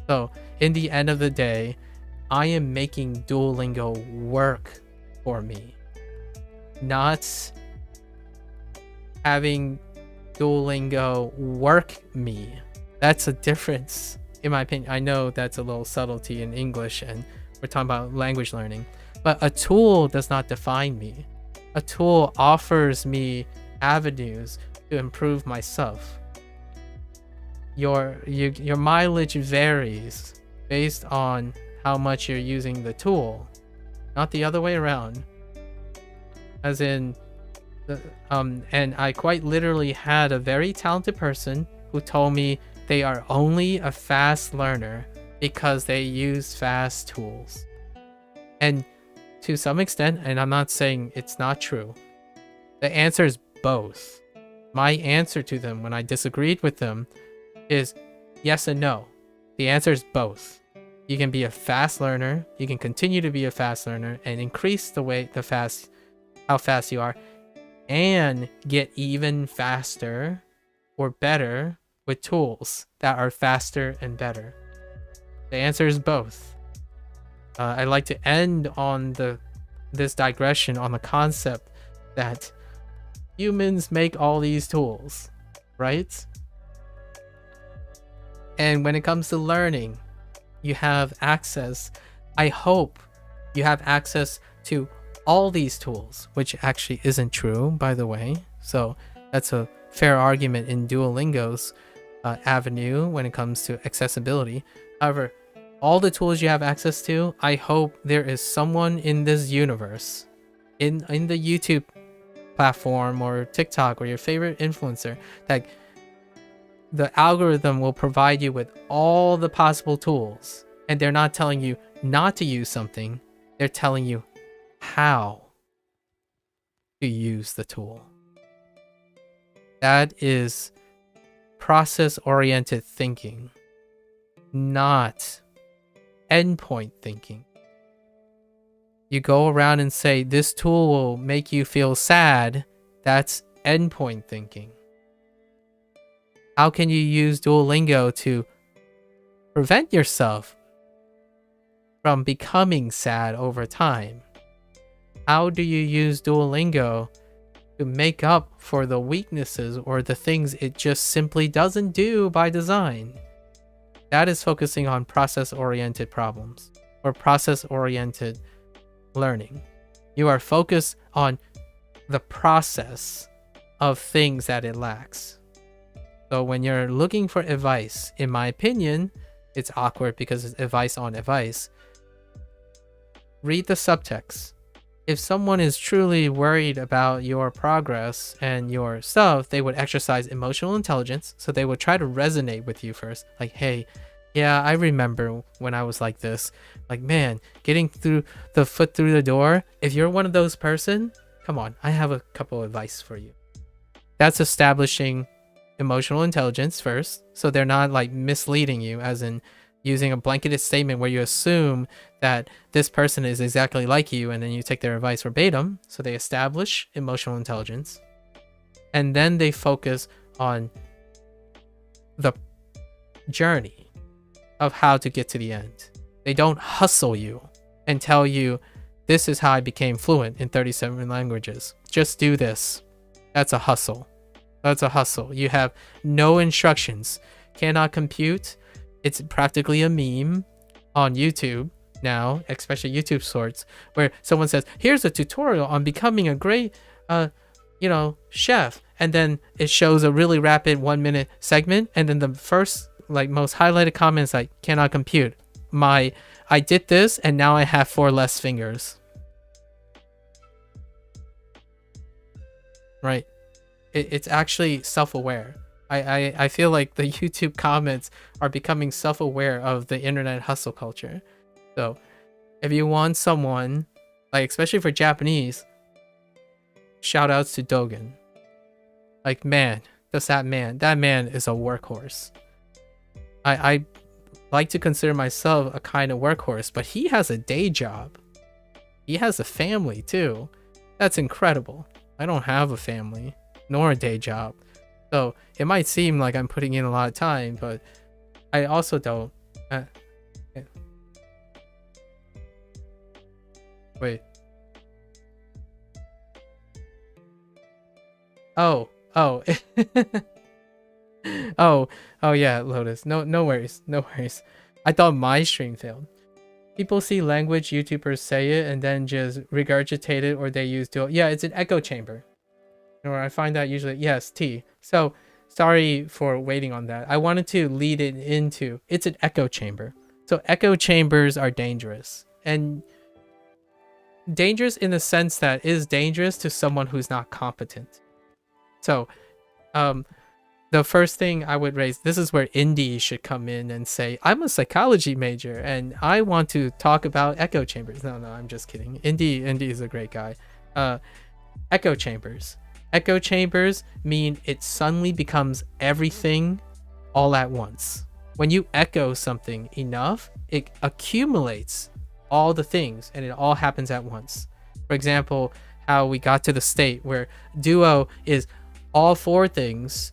So in the end of the day, I am making Duolingo work for me, not having Duolingo work me. That's a difference, in my opinion. I know that's a little subtlety in English and we're talking about language learning, but a tool does not define me. A tool offers me avenues to improve myself. Your mileage varies based on how much you're using the tool, not the other way around. As in, and I quite literally had a very talented person who told me they are only a fast learner because they use fast tools. And to some extent, and I'm not saying it's not true, the answer is both. My answer to them when I disagreed with them is yes and no. The answer is both. You can be a fast learner, you can continue to be a fast learner and increase how fast you are, and get even faster or better with tools that are faster and better. The answer is both. I'd like to end on this digression on the concept that humans make all these tools, right? And when it comes to learning, you have access, I hope you have access to all these tools, which actually isn't true, by the way. So that's a fair argument in Duolingo's avenue when it comes to accessibility. However, all the tools you have access to, I hope there is someone in this universe, in the YouTube platform or TikTok or your favorite influencer, that the algorithm will provide you with all the possible tools, and they're not telling you not to use something, they're telling you how to use the tool. That is process-oriented thinking, not endpoint thinking. You go around and say, this tool will make you feel sad. That's endpoint thinking. How can you use Duolingo to prevent yourself from becoming sad over time? How do you use Duolingo to make up for the weaknesses or the things it just simply doesn't do by design? That is focusing on process-oriented problems or process-oriented learning. You are focused on the process of things that it lacks. So when you're looking for advice, in my opinion, it's awkward because it's advice on advice. Read the subtext. If someone is truly worried about your progress and your stuff, they would exercise emotional intelligence. So they would try to resonate with you first. Like, hey, yeah, I remember when I was like this. Like, man, getting through the foot through the door. If you're one of those person, come on, I have a couple of advice for you. That's establishing emotional intelligence first. So they're not like misleading you, as in using a blanketed statement where you assume that this person is exactly like you and then you take their advice verbatim. So they establish emotional intelligence and then they focus on the journey of how to get to the end. They don't hustle you and tell you, this is how I became fluent in 37 languages. Just do this. That's a hustle. That's a hustle. You have no instructions. Cannot compute. It's practically a meme on YouTube now, especially YouTube Shorts, where someone says, here's a tutorial on becoming a great, chef. And then it shows a really rapid 1-minute segment. And then the first, most highlighted comments, cannot compute. I did this and now I have 4 less fingers. Right. It's actually self-aware. I feel like the YouTube comments are becoming self-aware of the internet hustle culture. So if you want someone, especially for Japanese, shout outs to Dogen. Man, that man is a workhorse. I like to consider myself a kind of workhorse, but he has a day job. He has a family too. That's incredible. I don't have a family nor a day job. So it might seem like I'm putting in a lot of time, but I also don't. Yeah. Wait. Oh. Oh. Oh yeah, Lotus. No worries. No worries. I thought my stream failed. People see language YouTubers say it and then just regurgitate it, or they use dual. Yeah, it's an echo chamber. Or I find that usually, yes, T. So sorry for waiting on that. I wanted to lead it into, it's an echo chamber. So echo chambers are dangerous, and dangerous in the sense that it is dangerous to someone who's not competent. So the first thing I would raise, this is where Indy should come in and say, I'm a psychology major and I want to talk about echo chambers. No, I'm just kidding. Indy is a great guy. Echo chambers. Echo chambers mean it suddenly becomes everything all at once. When you echo something enough, it accumulates all the things and it all happens at once. For example, how we got to the state where duo is all 4 things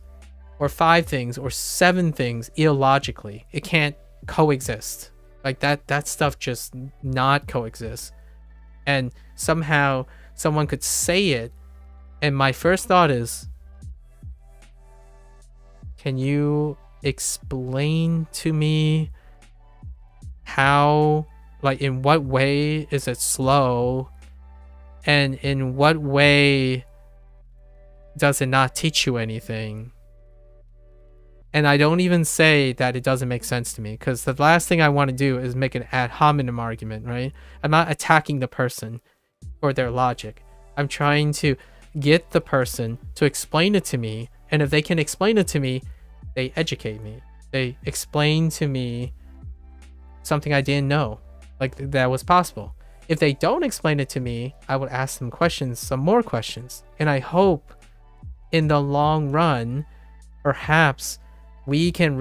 or 5 things or 7 things illogically. It can't coexist. Like that stuff just not coexist. And somehow someone could say it, and my first thought is, can you explain to me how, like, in what way is it slow, and in what way does it not teach you anything? And I don't even say that it doesn't make sense to me, because the last thing I want to do is make an ad hominem argument, right? I'm not attacking the person or their logic. I'm trying to get the person to explain it to me, and if they can explain it to me, they educate me. They explain to me something I didn't know, like that was possible. If they don't explain it to me, I would ask them questions, some more questions, and I hope in the long run, perhaps we can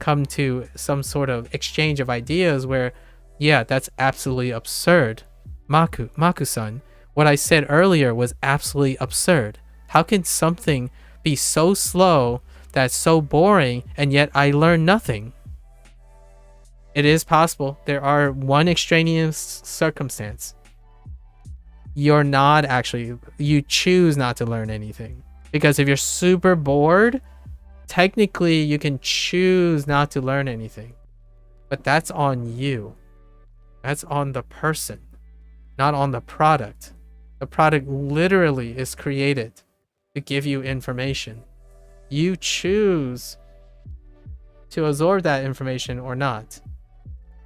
come to some sort of exchange of ideas where, yeah, that's absolutely absurd. Maku-san, what I said earlier was absolutely absurd. How can something be so slow that's so boring and yet I learn nothing? It is possible. There are one extraneous circumstance. You choose not to learn anything. Because if you're super bored, technically you can choose not to learn anything. But that's on you. That's on the person, not on the product. The product literally is created to give you information. You choose to absorb that information or not.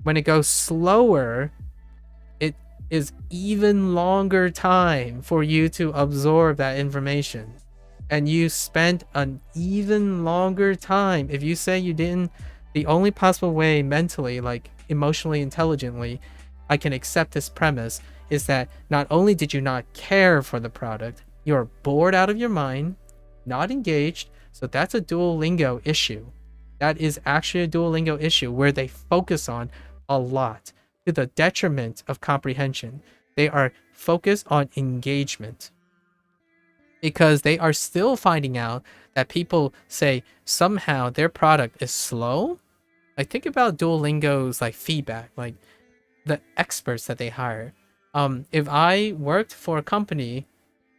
When it goes slower, it is even longer time for you to absorb that information. And you spent an even longer time. If you say you didn't, the only possible way mentally, like emotionally intelligently, I can accept this premise is that not only did you not care for the product, you're bored out of your mind, not engaged. So that's a Duolingo issue. That is actually a Duolingo issue where they focus on a lot to the detriment of comprehension. They are focused on engagement, because they are still finding out that people say somehow their product is slow. Like, think about Duolingo's like feedback, like the experts that they hire. If I worked for a company,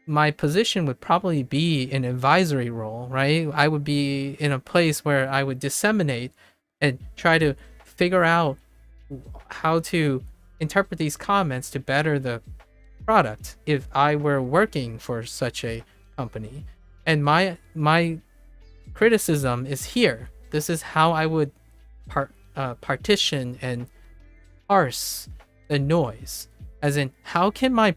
my position would probably be an advisory role, right? I would be in a place where I would disseminate and try to figure out how to interpret these comments to better the product if I were working for such a company. And my criticism is here. This is how I would partition and parse the noise, as in, how can the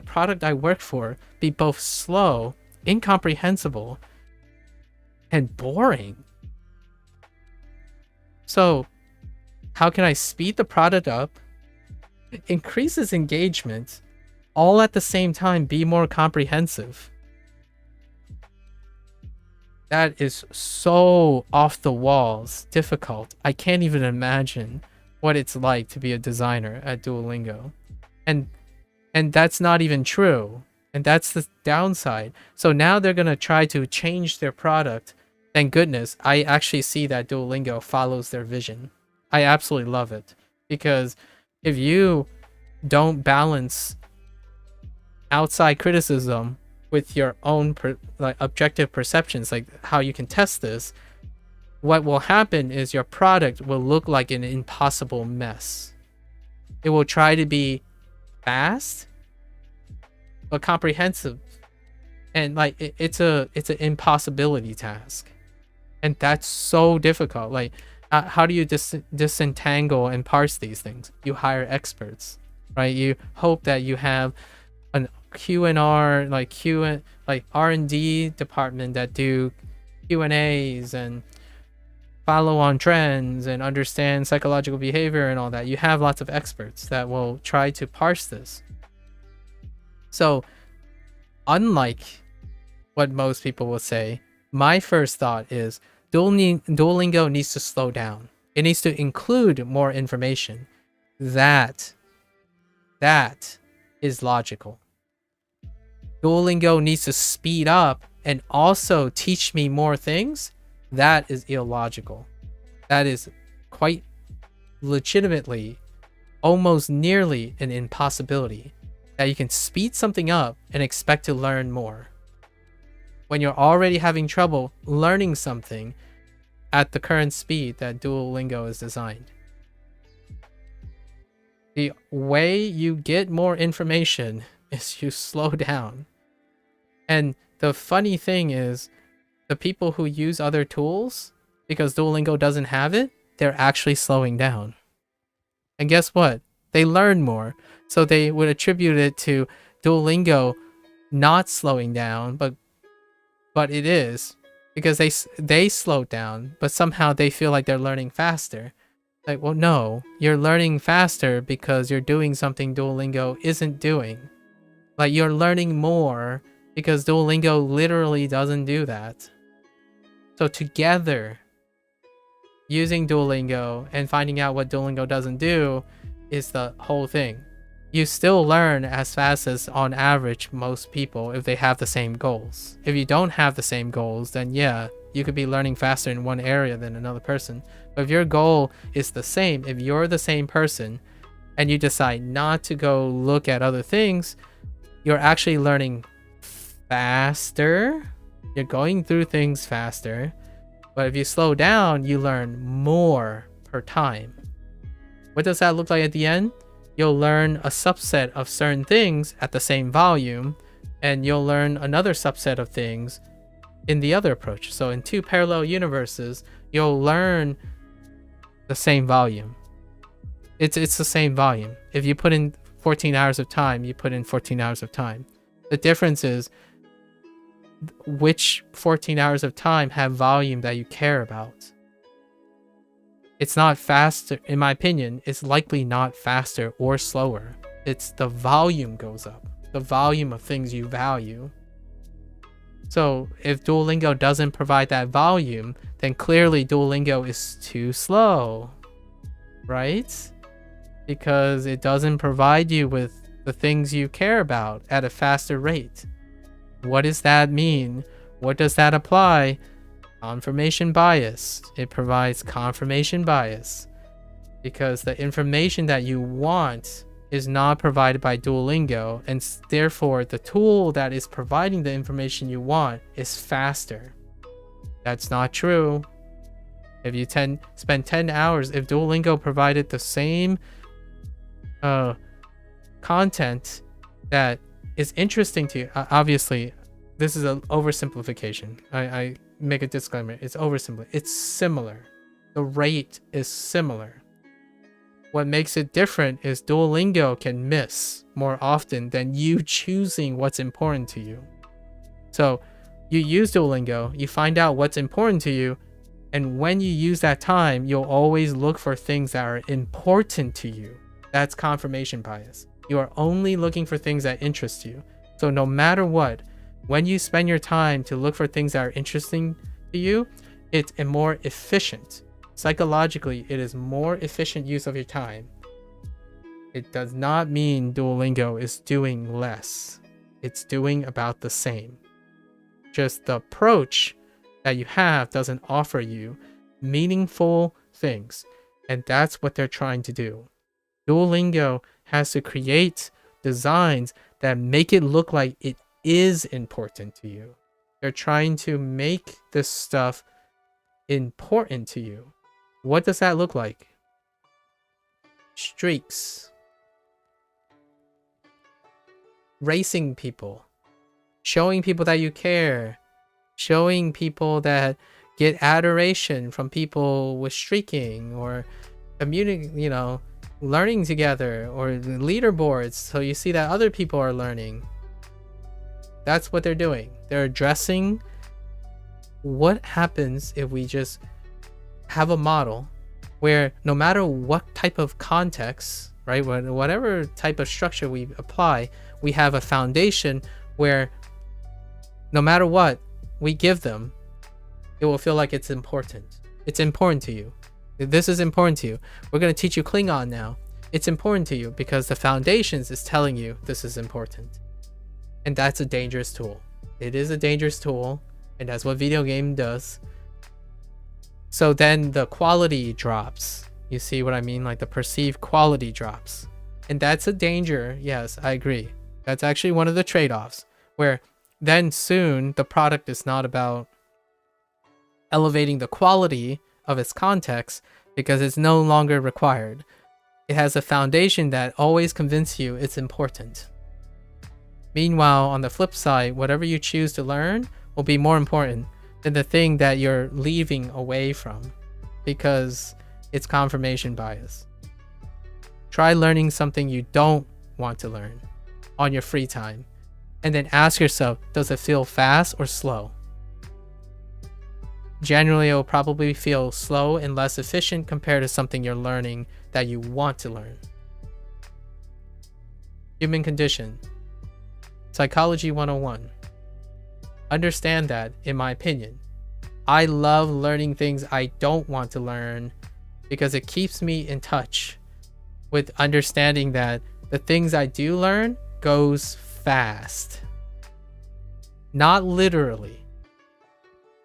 product I work for be both slow, incomprehensible, and boring? So how can I speed the product up, increases engagement, all at the same time be more comprehensive? That is so off the walls difficult. I can't even imagine what it's like to be a designer at Duolingo. And And that's not even true. And that's the downside. So now they're going to try to change their product. Thank goodness, I actually see that Duolingo follows their vision. I absolutely love it. Because if you don't balance outside criticism with your own objective perceptions, like how you can test this, what will happen is your product will look like an impossible mess. It will try to be fast but comprehensive, and like it's an impossibility task, and that's so difficult. Like how do you disentangle and parse these things? You hire experts, right? You hope that you have an Q&R, like R&D department that do Q&As and follow on trends and understand psychological behavior and all that. You have lots of experts that will try to parse this. So unlike what most people will say, my first thought is Duolingo needs to slow down. It needs to include more information. That is logical. Duolingo needs to speed up and also teach me more things. That is illogical. That is quite legitimately, almost nearly an impossibility, that you can speed something up and expect to learn more when you're already having trouble learning something at the current speed that Duolingo is designed. The way you get more information is you slow down. And the funny thing is, the people who use other tools, because Duolingo doesn't have it, they're actually slowing down. And guess what? They learn more. So they would attribute it to Duolingo not slowing down, but it is, because they slowed down, but somehow they feel like they're learning faster. Like, well, no, you're learning faster because you're doing something Duolingo isn't doing. Like, you're learning more because Duolingo literally doesn't do that. So together, using Duolingo and finding out what Duolingo doesn't do is the whole thing. You still learn as fast as, on average, most people if they have the same goals. If you don't have the same goals, then yeah, you could be learning faster in one area than another person. But if your goal is the same, if you're the same person and you decide not to go look at other things, you're actually learning faster. You're going through things faster. But if you slow down, you learn more per time. What does that look like at the end? You'll learn a subset of certain things at the same volume, and you'll learn another subset of things in the other approach. So in two parallel universes, you'll learn the same volume. It's the same volume. If you put in 14 hours of time, you put in 14 hours of time. The difference is which 14 hours of time have volume that you care about. It's not faster, in my opinion, it's likely not faster or slower. It's the volume goes up, the volume of things you value. So if Duolingo doesn't provide that volume, then clearly Duolingo is too slow, right? Because it doesn't provide you with the things you care about at a faster rate. What does that mean? What does that apply? Confirmation bias. It provides confirmation bias because the information that you want is not provided by Duolingo, and therefore the tool that is providing the information you want is faster. That's not true. If you spend 10 hours, if Duolingo provided the same content that is interesting to you, obviously this is an oversimplification. I make a disclaimer. It's oversimplified. It's similar. The rate is similar. What makes it different is Duolingo can miss more often than you choosing what's important to you. So you use Duolingo, you find out what's important to you, and when you use that time, you'll always look for things that are important to you. That's confirmation bias. You are only looking for things that interest you. So no matter what, when you spend your time to look for things that are interesting to you, it's a more efficient. Psychologically, it is more efficient use of your time. It does not mean Duolingo is doing less. It's doing about the same. Just the approach that you have doesn't offer you meaningful things. And that's what they're trying to do. Duolingo has to create designs that make it look like it is important to you. They're trying to make this stuff important to you. What does that look like? Streaks. Racing people. Showing people that you care. Showing people that get adoration from people with streaking, or learning together, or leaderboards so you see that other people are learning. That's what they're doing. They're addressing what happens if we just have a model where no matter what type of context, right, whatever type of structure we apply, we have a foundation where no matter what we give them, it will feel like it's important. It's important to you. This is important to you. We're going to teach you Klingon now. It's important to you because the foundations is telling you this is important. And that's a dangerous tool. It is a dangerous tool, and that's what video game does. So then the quality drops. You see what I mean? Like the perceived quality drops. And that's a danger. Yes, I agree. That's actually one of the trade-offs, where then soon the product is not about elevating the quality of its context because it's no longer required. It has a foundation that always convinces you it's important. Meanwhile, on the flip side, whatever you choose to learn will be more important than the thing that you're leaving away from because it's confirmation bias. Try learning something you don't want to learn on your free time, and then ask yourself, does it feel fast or slow? Generally, it will probably feel slow and less efficient compared to something you're learning that you want to learn. Human condition. Psychology 101. Understand that, in my opinion, I love learning things I don't want to learn because it keeps me in touch with understanding that the things I do learn goes fast. Not literally.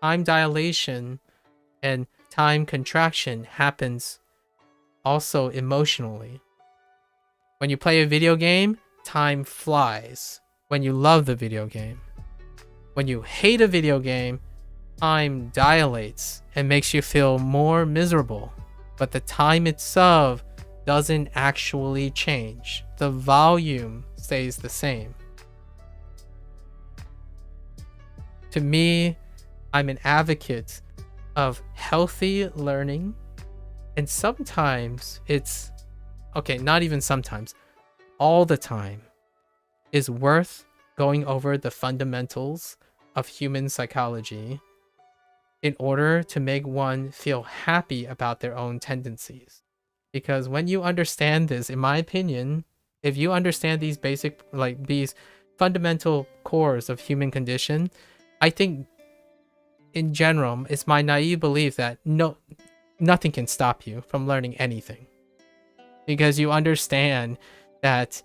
Time dilation and time contraction happens also emotionally. When you play a video game, time flies. When you love the video game. When you hate a video game, time dilates and makes you feel more miserable. But the time itself doesn't actually change. The volume stays the same. To me, I'm an advocate of healthy learning, and sometimes it's, okay, not even sometimes, all the time is worth going over the fundamentals of human psychology in order to make one feel happy about their own tendencies. Because when you understand this, in my opinion, if you understand these basic, like these fundamental cores of human condition, I think in general, it's my naive belief that nothing can stop you from learning anything. Because you understand that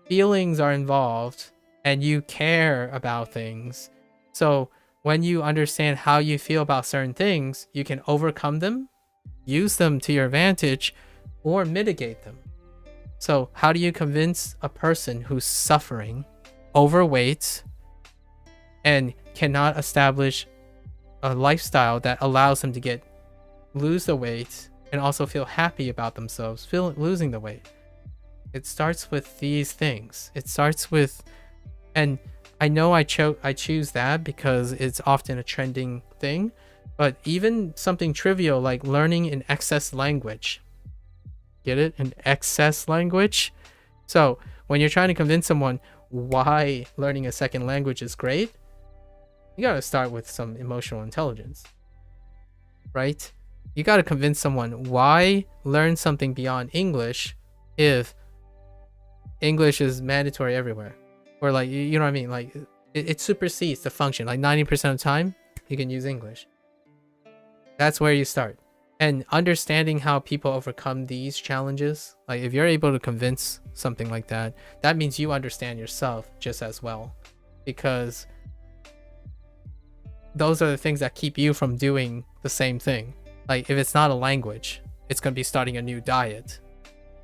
feelings are involved and you care about things. So when you understand how you feel about certain things, you can overcome them, use them to your advantage, or mitigate them. So how do you convince a person who's suffering, overweight, and cannot establish a lifestyle that allows them to lose the weight and also feel happy about themselves losing the weight? It starts with these things. It starts with, and I know I choose that because it's often a trending thing, but even something trivial like learning an excess language. Get it? An excess language? So when you're trying to convince someone why learning a second language is great, you gotta start with some emotional intelligence, right? You gotta convince someone why learn something beyond English if English is mandatory everywhere. Or like, you know what I mean? Like it supersedes the function. Like 90% of the time, you can use English. That's where you start. And understanding how people overcome these challenges, like if you're able to convince something like that, that means you understand yourself just as well, because those are the things that keep you from doing the same thing. Like if it's not a language, it's going to be starting a new diet.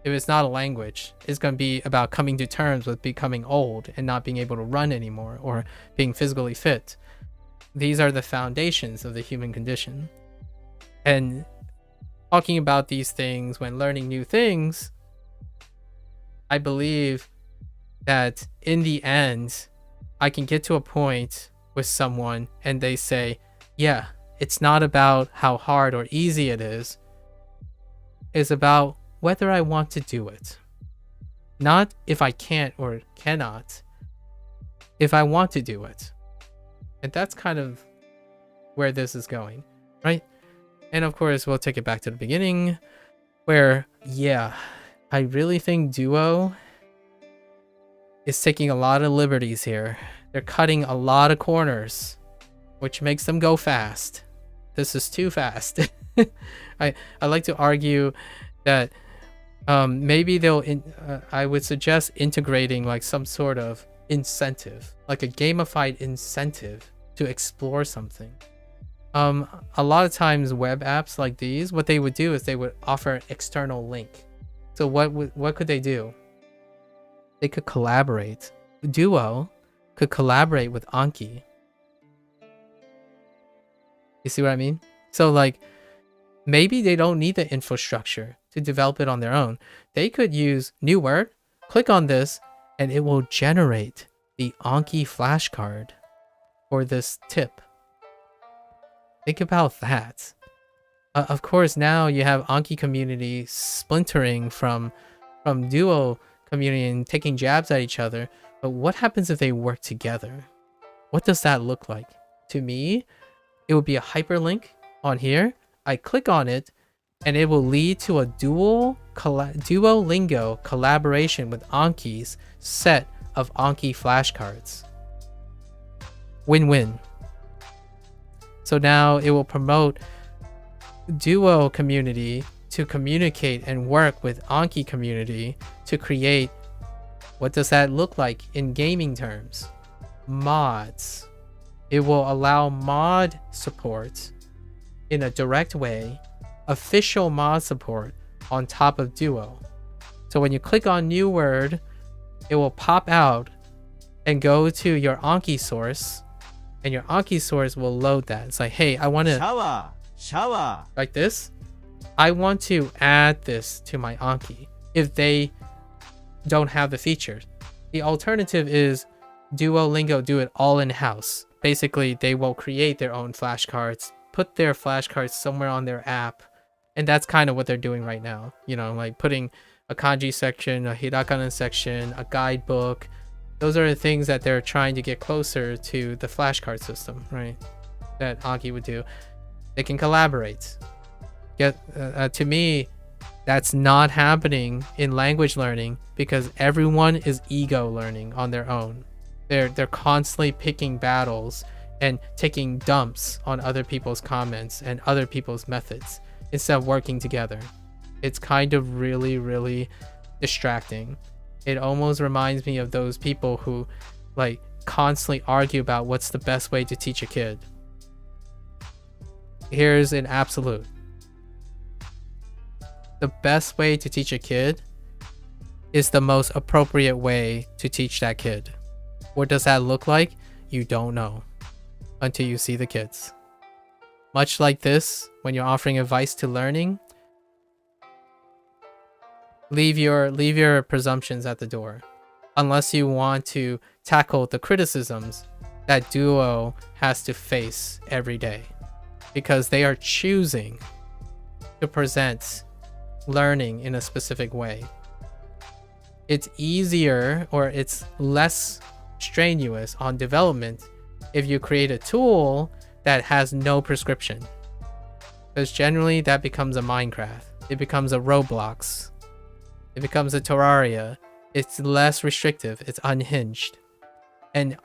If it's not a language, it's going to be about coming to terms with becoming old and not being able to run anymore, or being physically fit. These are the foundations of the human condition. And talking about these things when learning new things, I believe that in the end, I can get to a point with someone and they say, yeah, it's not about how hard or easy it is. It's about whether I want to do it. Not if I can't or cannot, if I want to do it. And that's kind of where this is going, right? And of course, we'll take it back to the beginning where, yeah, I really think Duo is taking a lot of liberties here. They're cutting a lot of corners, which makes them go fast. This is too fast. I like to argue that maybe I would suggest integrating like some sort of incentive, like a gamified incentive to explore something. A lot of times web apps like these, what they would do is they would offer an external link. So what could they do? They could collaborate. Duo could collaborate with Anki. You see what I mean? So like maybe they don't need the infrastructure to develop it on their own. They could use new word, click on this, and it will generate the Anki flashcard for this tip. Think about that. Of course, now you have Anki community splintering from Duo community and taking jabs at each other. But what happens if they work together? What does that look like? To me, it would be a hyperlink on here. I click on it, and it will lead to a Duolingo collaboration with Anki's set of Anki flashcards. Win-win. So now it will promote Duo community to communicate and work with Anki community to create, what does that look like in gaming terms? Mods. It will allow mod support in a direct way, official mod support on top of Duo. So when you click on new word, it will pop out and go to your Anki source, and your Anki source will load that. It's like, hey, I want to shower like this. I want to add this to my Anki if they don't have the features. The alternative is Duolingo do it all in-house. Basically, they will create their own flashcards, put their flashcards somewhere on their app, and that's kind of what they're doing right now. You know, like putting a kanji section, a hiragana section, a guidebook. Those are the things that they're trying to get closer to the flashcard system, right? That Anki would do. They can collaborate. To me, that's not happening in language learning because everyone is ego learning on their own. They're constantly picking battles and taking dumps on other people's comments and other people's methods instead of working together. It's kind of really, really distracting. It almost reminds me of those people who like constantly argue about what's the best way to teach a kid. Here's an absolute. The best way to teach a kid is the most appropriate way to teach that kid. What does that look like? You don't know until you see the kids. Much like this, when you're offering advice to learning, leave your presumptions at the door. Unless you want to tackle the criticisms that Duo has to face every day. Because they are choosing to present learning in a specific way. It's easier or it's less strenuous on development if you create a tool that has no prescription. Because generally that becomes a Minecraft. It becomes a Roblox. It becomes a Terraria. It's less restrictive. It's unhinged. And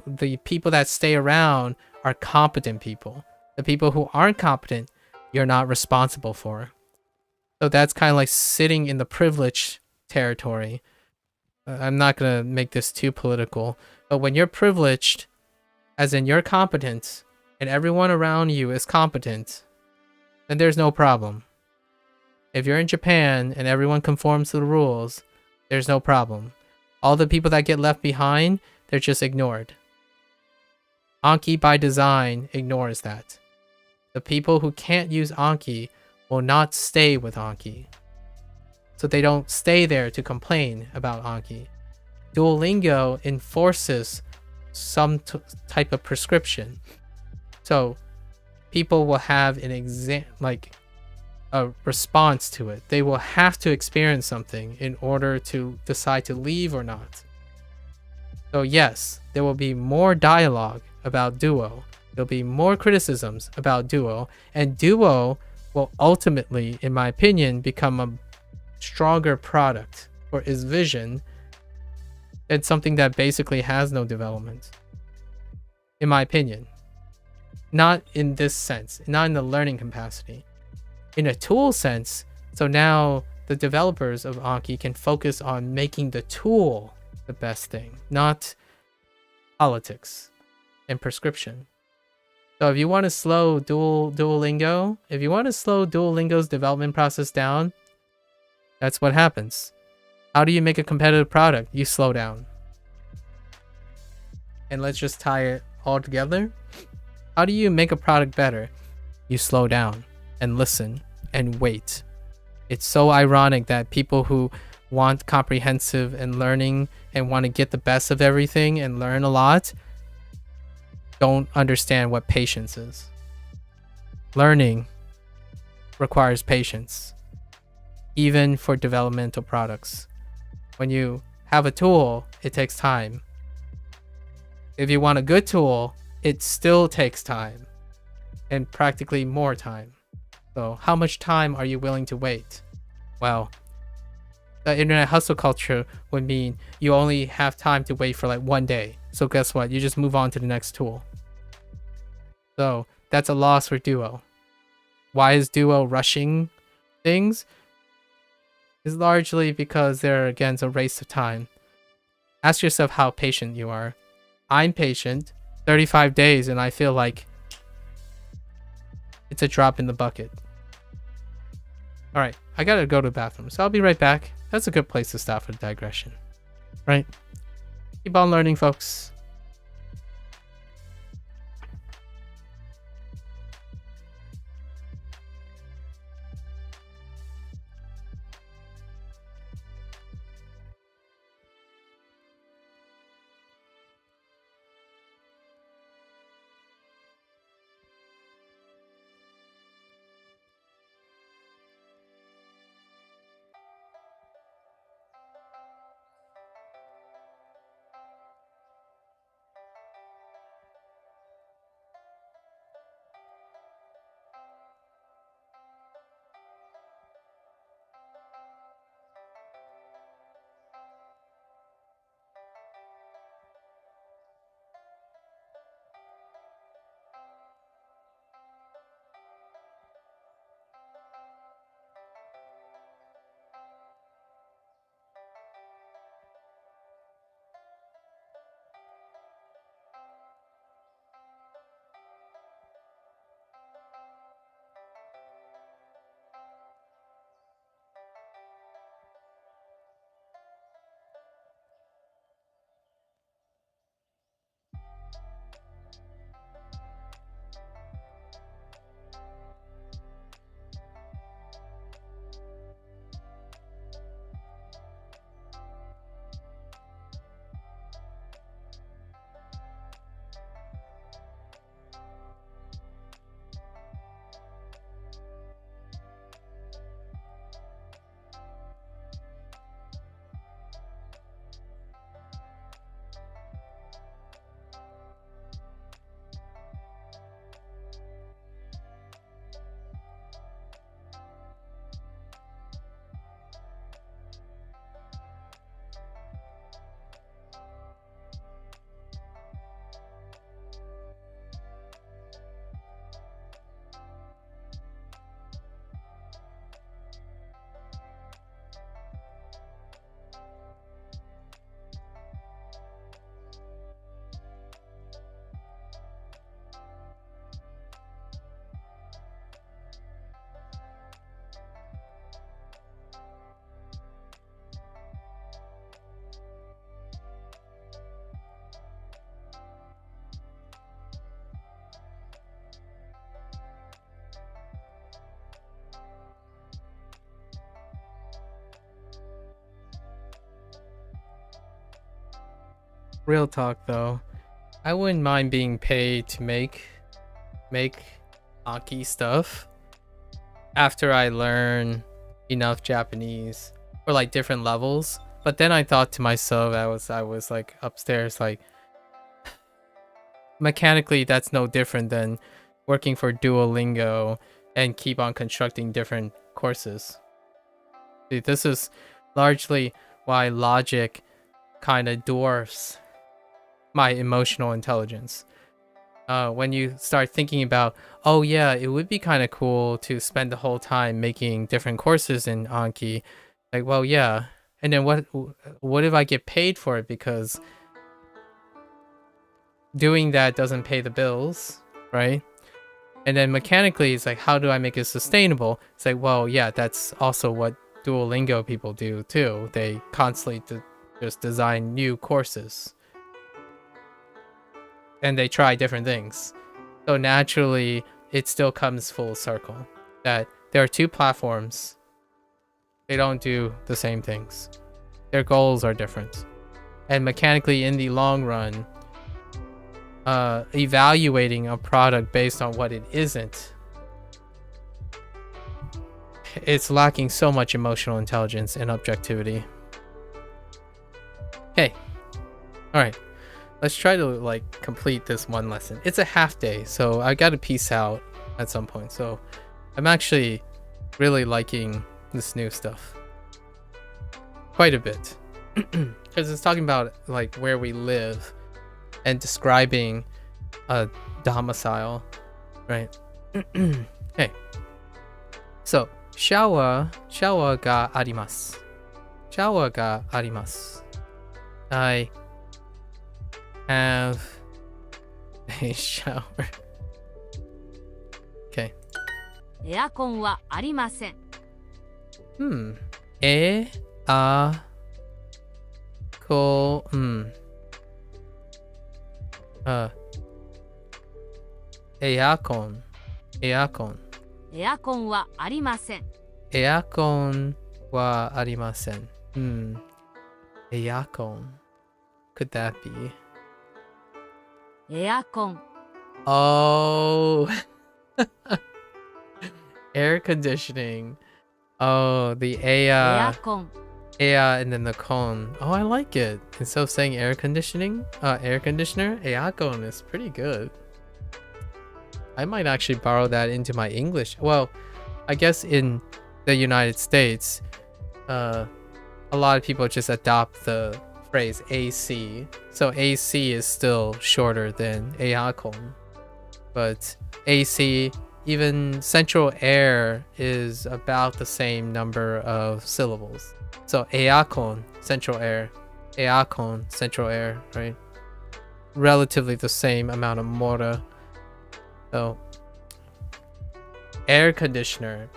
the people that stay around are competent people. The people who aren't competent you're not responsible for. So that's kind of like sitting in the privileged territory. I'm not going to make this too political, but when you're privileged, as in you're competent, and everyone around you is competent, then there's no problem. If you're in Japan and everyone conforms to the rules, there's no problem. All the people that get left behind, they're just ignored. Anki by design ignores that. The people who can't use Anki will not stay with Anki. So they don't stay there to complain about Anki. Duolingo enforces some type of prescription. So people will have an a response to it. They will have to experience something in order to decide to leave or not. So yes, there will be more dialogue about Duo. There'll be more criticisms about Duo, and Duo will ultimately, in my opinion, become a stronger product for its vision than something that basically has no development. In my opinion. Not in this sense, not in the learning capacity. In a tool sense, so now the developers of Anki can focus on making the tool the best thing, not politics and prescription. So if you want to slow Duolingo, if you want to slow Duolingo's development process down, that's what happens. How do you make a competitive product? You slow down. And let's just tie it all together. How do you make a product better? You slow down and listen and wait. It's so ironic that people who want comprehensive and learning and want to get the best of everything and learn a lot don't understand what patience is. Learning requires patience, even for developmental products. When you have a tool, it takes time. If you want a good tool, it still takes time, and practically more time. So how much time are you willing to wait? Well, the internet hustle culture would mean you only have time to wait for like 1 day. So guess what? You just move on to the next tool. So that's a loss for Duo. Why is Duo rushing things? It's largely because they're against a race of time. Ask yourself how patient you are. I'm patient. 35 days and I feel like it's a drop in the bucket. Alright, I gotta go to the bathroom, so I'll be right back. That's a good place to stop for the digression. Right? Keep on learning, folks. Real talk though, I wouldn't mind being paid to make Anki stuff after I learn enough Japanese for like different levels. But then I thought to myself, I was like upstairs, like mechanically that's no different than working for Duolingo and keep on constructing different courses. See, this is largely why logic kind of dwarfs my emotional intelligence. When you start thinking about, oh yeah, it would be kind of cool to spend the whole time making different courses in Anki, like, well, yeah, and then what if I get paid for it? Because doing that doesn't pay the bills, right? And then mechanically, it's like, how do I make it sustainable? It's like, well, yeah, that's also what Duolingo people do too. They constantly just design new courses. And they try different things. So naturally, it still comes full circle. That there are two platforms. They don't do the same things. Their goals are different. And mechanically, in the long run, evaluating a product based on what it isn't, it's lacking so much emotional intelligence and objectivity. Okay. Alright. Let's try to like complete this one lesson. It's a half day, so I gotta peace out at some point. So I'm actually really liking this new stuff quite a bit. Because it's talking about like where we live and describing a domicile, right? Okay. So, shower ga arimasu. Shower ga arimasu. I have a shower. Okay. エアコンはありません。エアコン。エアコン。エアコン。エアコンはありません。エアコンはありません。エアコン。Could that be? エアコン。Oh. Air conditioning. Oh, the エアコン。and then the con. Oh, I like it. Instead of saying air conditioning, air conditioner, earcon is pretty good. I might actually borrow that into my English. Well, I guess in the United States, a lot of people just adopt the phrase AC. So AC is still shorter than earcon. But AC, even central air, is about the same number of syllables. So earcon, central air, earcon, central air, right? Relatively the same amount of mora. So air conditioner.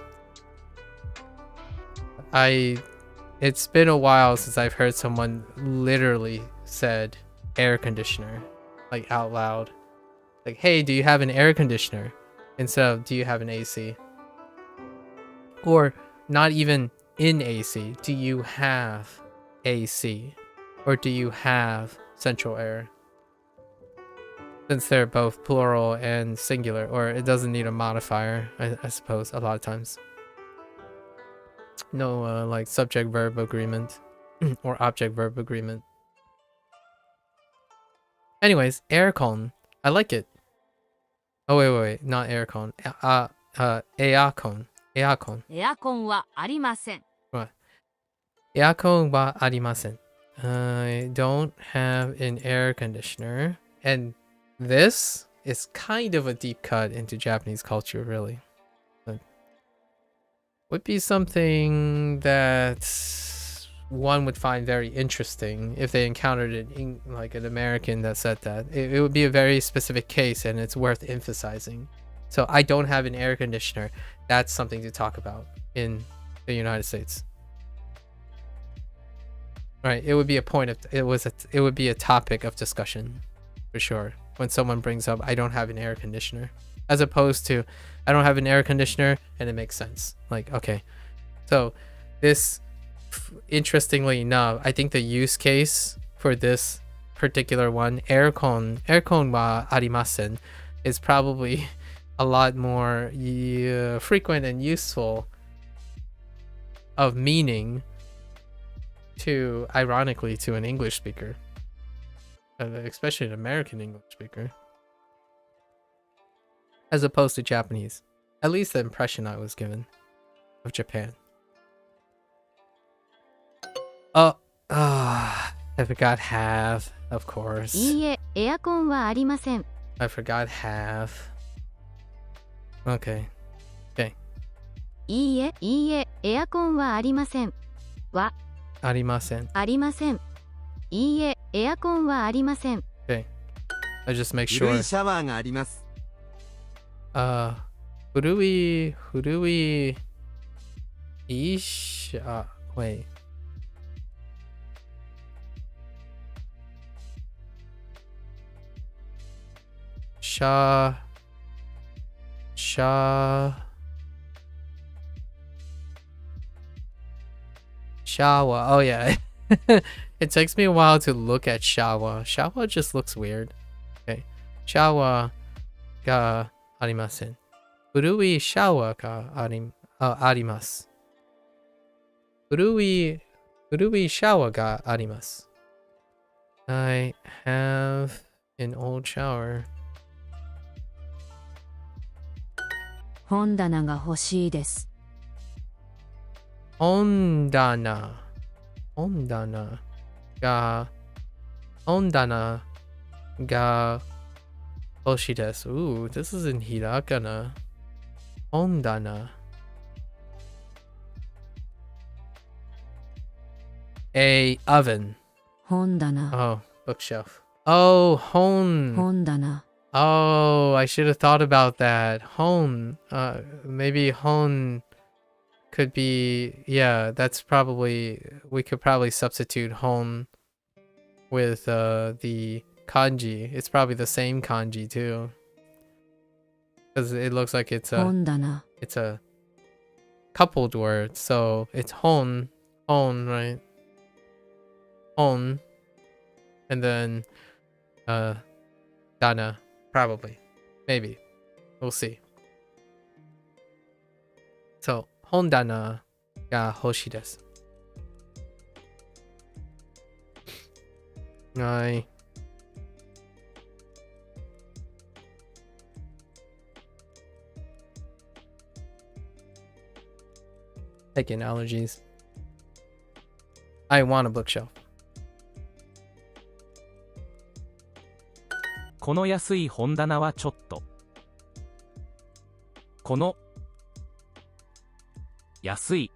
It's been a while since I've heard someone literally said air conditioner, like out loud. Like, hey, do you have an air conditioner? Instead of, do you have an AC? Or not even in AC, do you have AC? Or do you have central air? Since they're both plural and singular, or it doesn't need a modifier, I suppose, a lot of times. No, like subject-verb agreement or object-verb agreement. Anyways, aircon. I like it. Oh, wait, not aircon. Earcon. Earcon. エアコンはありません。What? Earcon wa arimasen. I don't have an air conditioner. And this is kind of a deep cut into Japanese culture, really. But would be something that one would find very interesting if they encountered it in like an American that said that. It would be a very specific case, and it's worth emphasizing. So I don't have an air conditioner. That's something to talk about in the United States. Right, it would be a point of it would be a topic of discussion for sure when someone brings up I don't have an air conditioner, as opposed to I don't have an air conditioner and it makes sense. Like, okay, so this, interestingly enough, I think the use case for this particular one, aircon wa arimasen, is probably a lot more frequent and useful of meaning to, ironically, to an English speaker, especially an American English speaker, as opposed to Japanese. At least the impression I was given of Japan. I forgot have, of course. いいえ、エアコンはありません。 I forgot have. Okay. いいえ、エアコンはありません。は、ありません。ありません。いいえ、エアコンはありません。 Okay. I just make 古 sure. いシャワーがあります。古い、wait. Shower. Oh yeah. It takes me a while to look at shower. Shower just looks weird. Okay. Shower ga arimasen. Furui shower ga arimasu. Furui shower ga arimasu. I have an old shower. 本棚が欲しいです。本棚が欲しいです。Ooh, this is in hiragana. 本棚. A oven. 本棚。 Oh, bookshelf. Oh, 本棚。 Oh, I should have thought about that. Hon. Maybe hon could be, yeah, that's probably, we could probably substitute hon with the kanji. It's probably the same kanji too. Because it looks like it's a coupled word. So it's hon, right? Hon. And then dana. Probably. Maybe. We'll see. So, 本棚が欲しいです。はい。Taking allergies. I want a bookshelf. この安い本棚はちょっと。この安い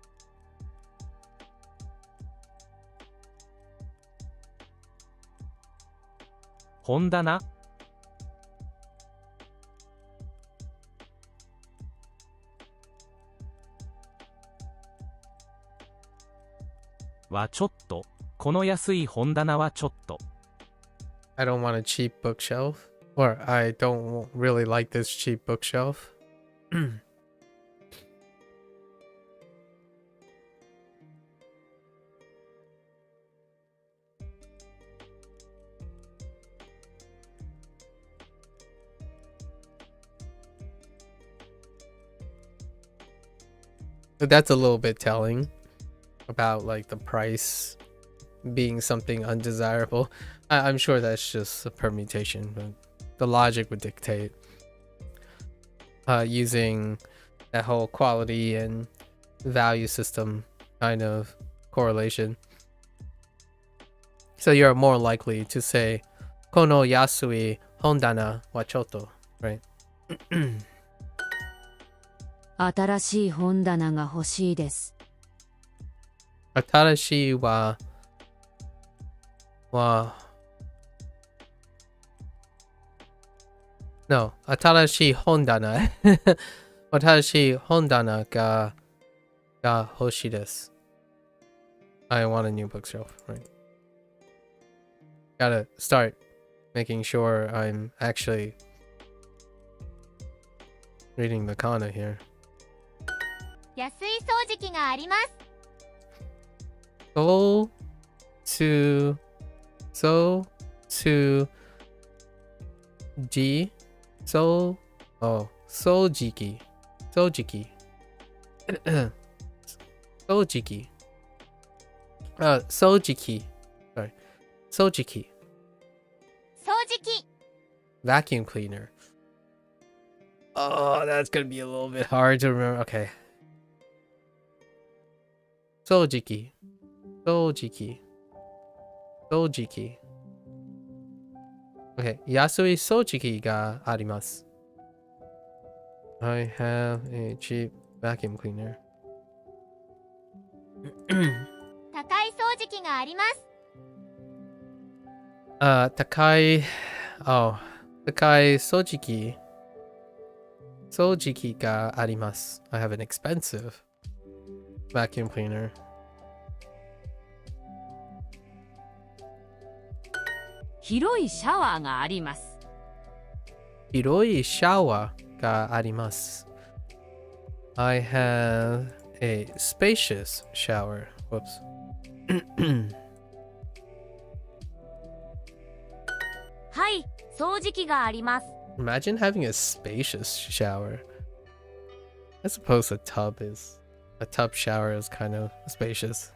本棚はちょっと。この安い本棚はちょっと。I don't want a cheap bookshelf. Or I don't really like this cheap bookshelf. But that's a little bit telling about like the price being something undesirable. I'm sure that's just a permutation, but the logic would dictate using that whole quality and value system kind of correlation. So you're more likely to say kono yasui hondana wa chotto, right? 新しい本棚が欲しいです。新しいはNo, 新しい本棚新しい本棚が欲しいです。I want a new bookshelf, right? Gotta start making sure I'm actually reading the kana here. 安い掃除機があります。 Go to to G so Sojiki. Sojiki. Sojiki. Sojiki. Sorry. Sojiki. 掃除機 Vacuum cleaner. Oh, that's gonna be a little bit hard to remember. Okay. Sojiki. Sojiki. Sojiki. Okay. Yasui sojiki ga arimasu. I have a cheap vacuum cleaner. 高い掃除機があります Takai. Oh. Takai sojiki. Sojiki ga arimasu. I have an expensive vacuum cleaner. 広いシャワーがあります。 Hiroi shower ga arimasu. I have a spacious shower. Whoops. はい掃除機があります Imagine having a spacious shower. I suppose a tub shower is kind of spacious.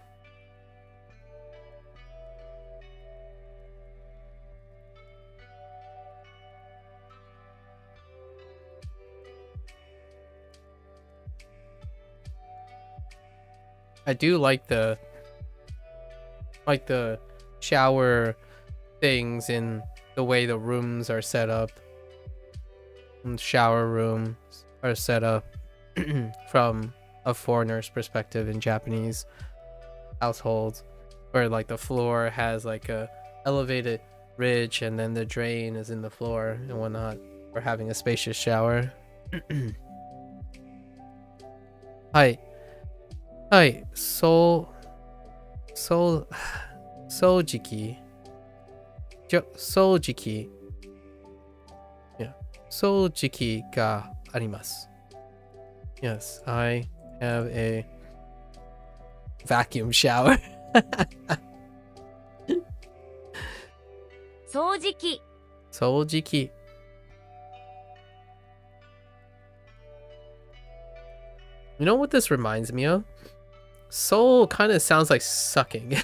I do like the shower things in the way the rooms are set up. And shower rooms are set up from a foreigner's perspective in Japanese households, where like the floor has like a elevated ridge and then the drain is in the floor and whatnot for having a spacious shower. Hi. Hi. Sojiki. Sojiki. Yeah. Sojiki ga arimasu. Yes, I have a vacuum shower. 掃除機 Sojiki. You know what this reminds me of? Soul kind of sounds like sucking.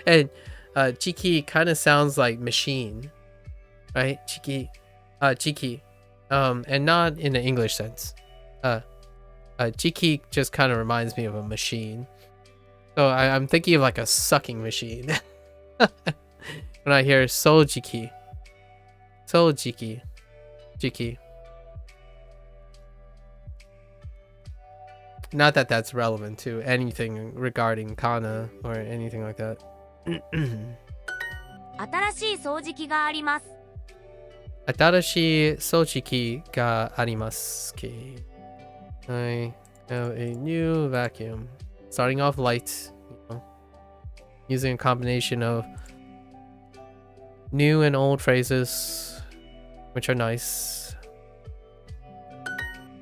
And Chiki kind of sounds like machine. Right? Chiki. Chiki. And not in the English sense. Chiki just kind of reminds me of a machine. So I'm thinking of like a sucking machine. When I hear Sojiki. Sojiki. Jiki. Not that that's relevant to anything regarding kana or anything like that. 新しい掃除機があります Atarashi sojiki ga arimasu ki. I have a new vacuum. Starting off light, using a combination of new and old phrases, which are nice.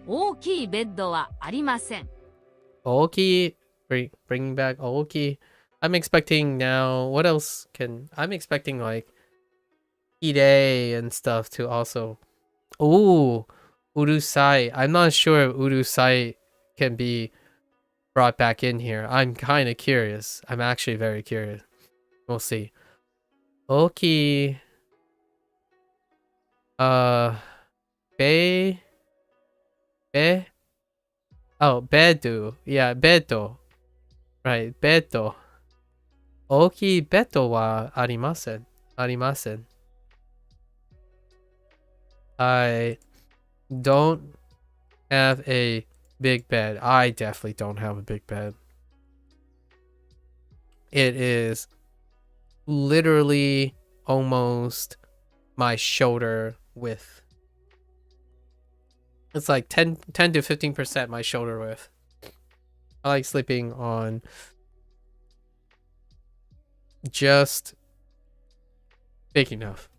大きいベッドはありません。 Oki, bringing back Oki. I'm expecting now. What else can I'm expecting like Ide and stuff to also. Ooh, Urusai. I'm not sure if Urusai can be brought back in here. I'm kind of curious. I'm actually very curious. We'll see. Oki. Be. Oh, bedu. Yeah, bedo. Right, bedo. Oki bedo wa arimasen. Arimasen. I don't have a big bed. I definitely don't have a big bed. It is literally almost my shoulder width. It's like 10 to 15% my shoulder width. I like sleeping on just big enough.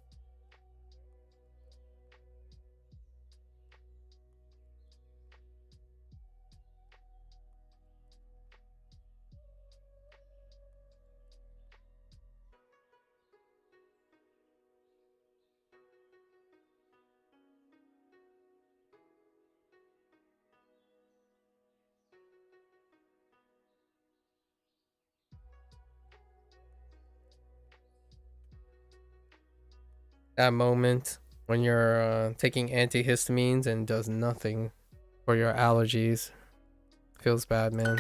That moment when you're taking antihistamines and does nothing for your allergies. Feels bad, man.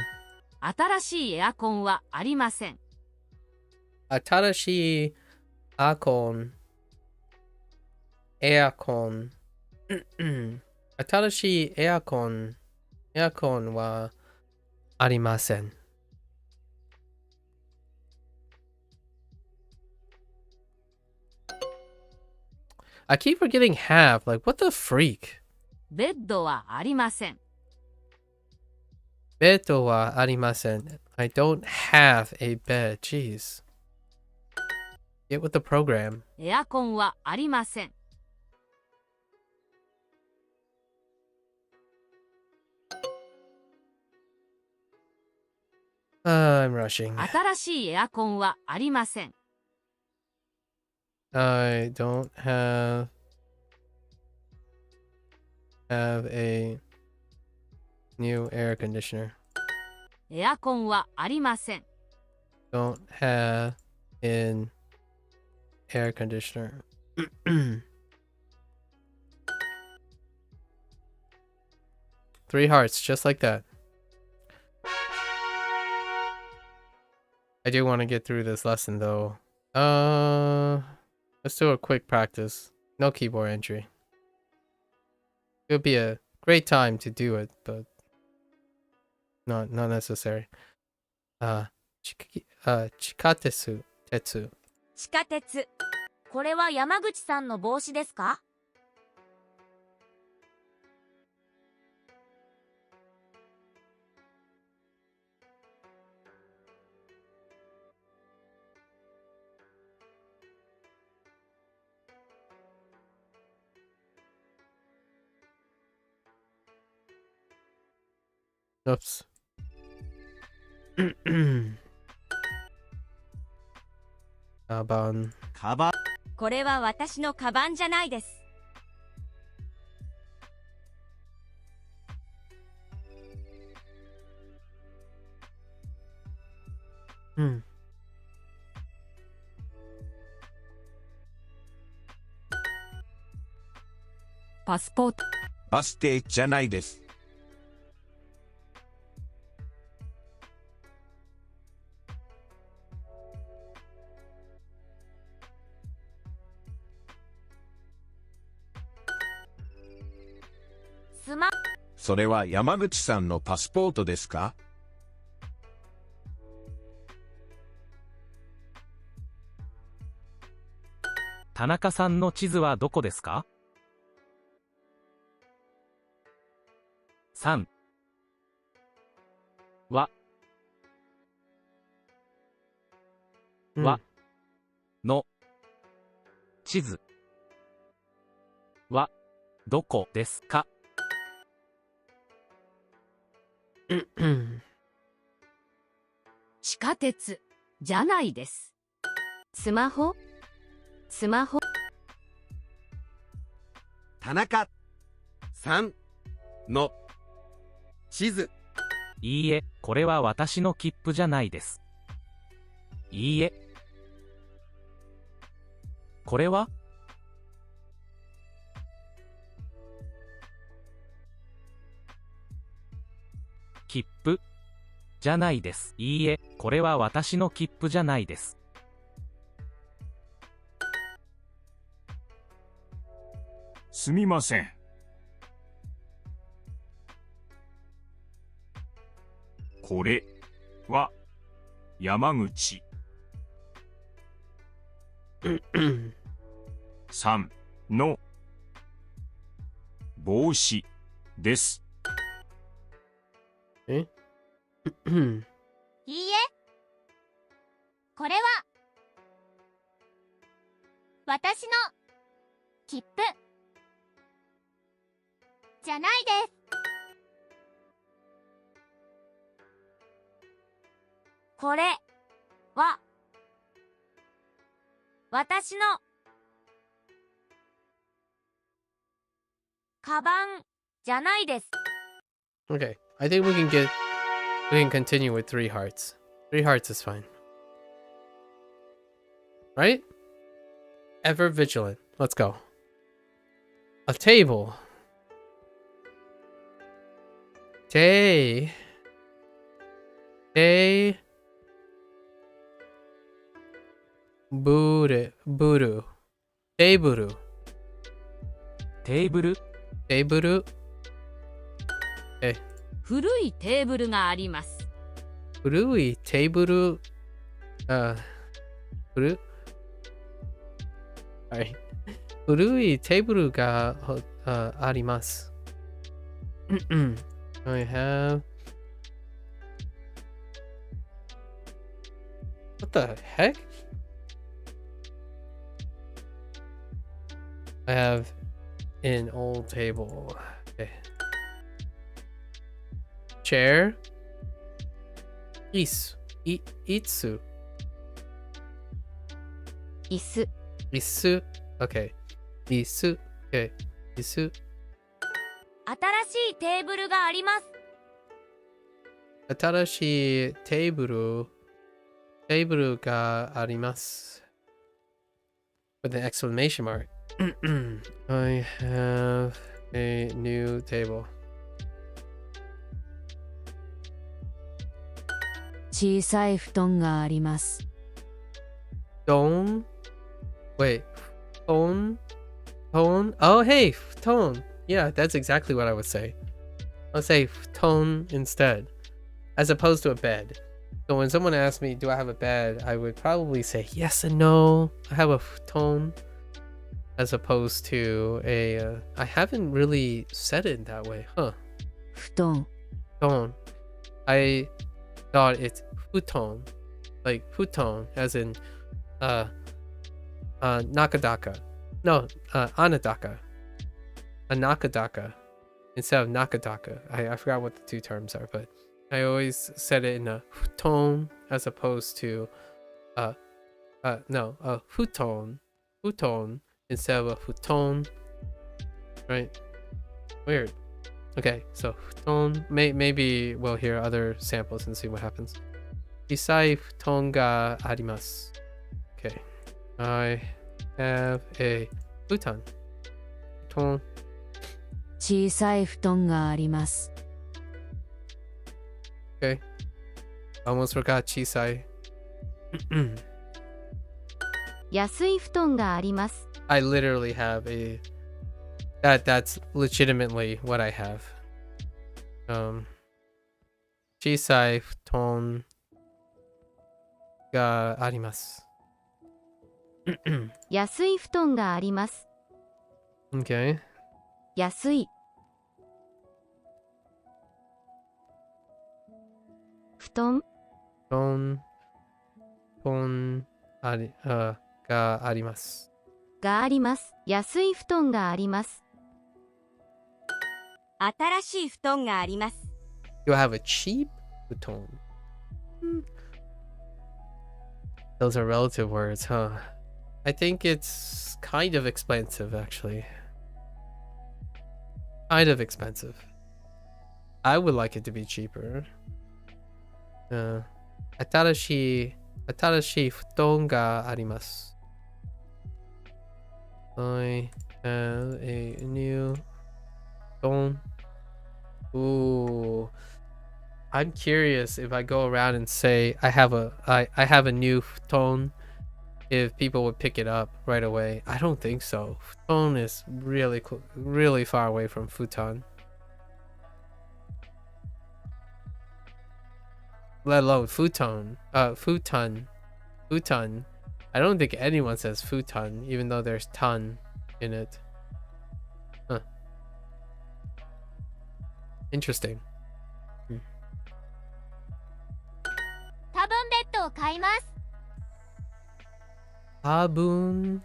新しいエアコンはありません。 Atarashi akon. Aircon. Atarashi aircon. Aircon wa arimasen. I keep forgetting have. Like, what the freak? ベッドはありません。 Beto wa arimasen. I don't have a bed. Jeez. Get with the program. エアコンはありません。 I'm rushing. 新しいエアコンはありません。 I don't have a new air conditioner. エアコンはありません。 Don't have an air conditioner. Three hearts, just like that. I do want to get through this lesson though. Let's do a quick practice. No keyboard entry. It would be a great time to do it, but not necessary. Chikatetsu, tetsu. 地下鉄。これは山口さんの帽子ですか？ Oops. カバン。カバン。これは私のカバンじゃないです。うん。パスポート。バス停じゃないです。それは山口さんのパスポートですか？田中さんの地図はどこですか？ 3 はの地図はどこですか？地下鉄じゃないです。スマホ田中さんの地図。いいえ、これは私の切符じゃないです。いいえ。これは？切符じゃないです。いいえ、これは私の切符じゃないです。すみません。これは山口さんの帽子です。え？いいえ。これは私の切符じゃないです。これは私のカバンじゃないです。 Okay, I think we can continue with 3 hearts. 3 hearts is fine. Right? Ever vigilant. Let's go. A table. Buru. Table. テーブル Table. 古いテーブルがあります。古いテーブル。はい。古いテーブルがあります。I have. What the heck? I have an old table. Okay. Chair. Itsu. Itsu. 椅子。 Isu. Okay. Isu. Okay. Isu. 新しいテーブルがあります。新しいテーブルがあります。With an exclamation mark. I have a new table. 小さい布団があります。Tone? Wait. Tone? Tone? Oh, hey, tone. Yeah, that's exactly what I would say. I'll say tone instead, as opposed to a bed. So when someone asks me, do I have a bed? I would probably say yes and no. I have a tone, as opposed to a... I haven't really said it that way, huh? 布団。 Tone. I thought it's futon, like futon, as in nakadaka. No, anadaka. A nakadaka instead of nakadaka. I forgot what the two terms are, but I always said it in a futon as opposed to a futon instead of a futon. Right? Weird. Okay, so futon. Maybe we'll hear other samples and see what happens. Isai futon ga arimasu. Okay. I have a futon. Futon. 小さい布団があります。 Okay. Almost forgot chisai. 安い布団があります。 I literally have a... That's legitimately what I have. Chisai futon ga arimasu. 安い布団があります。 Okay. 安い。布団 Ton ga arimasu. があります。安い布団があります。新しい布団があります。You have a cheap futon. Those are relative words, huh? I think it's kind of expensive, actually. Kind of expensive. I would like it to be cheaper. Atarashi futon ga arimasu. I have a new futon. Ooh. I'm curious if I go around and say I have a new futon, if people would pick it up right away. I don't think so. Futon is really far away from futon. Let alone futon. Futon. I don't think anyone says futon, even though there's ton in it. Huh. Interesting. 多分ベッドを買います。 Tabun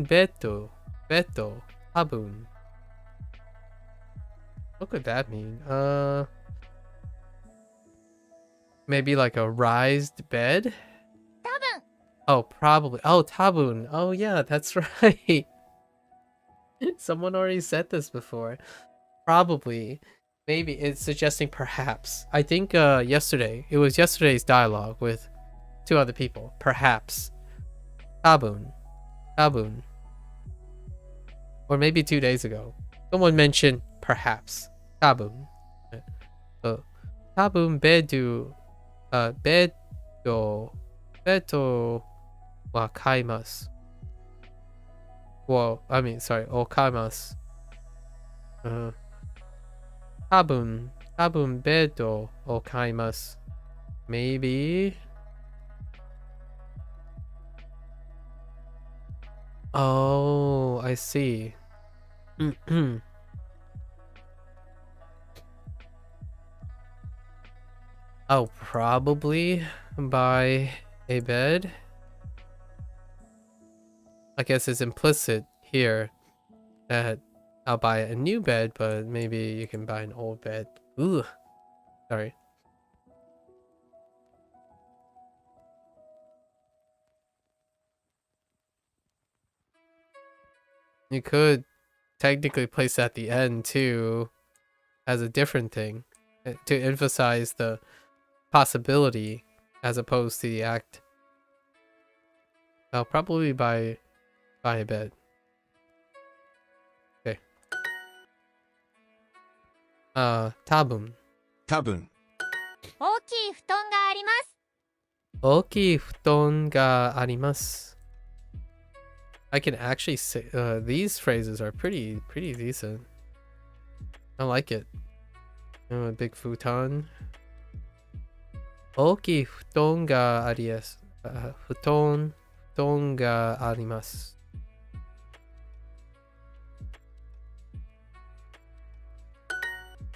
beto. Tabun. What could that mean? Maybe like a raised bed? 多分 Oh, probably. Oh, tabun. Oh, yeah, that's right. Someone already said this before. Probably. Maybe it's suggesting perhaps. I think it was yesterday's dialogue with two other people. Perhaps. Tabun. Tabun. Or maybe 2 days ago. Someone mentioned perhaps. Tabun. So, tabun bedu. Bedo wa kaimasu. Well, I mean, sorry, o kaimasu. Tabun bedo o kaimasu. Maybe. Oh, I see. I'll probably buy a bed. I guess it's implicit here that I'll buy a new bed, but maybe you can buy an old bed. Ooh, sorry. You could technically place at the end too as a different thing to emphasize the possibility as opposed to the act. I'll probably buy a bed. Okay. Tabun. 多分、大きい布団があります。大きい布団があります。I can actually say these phrases are pretty decent. I like it. A big futon. 大きい布団があります。布団があります。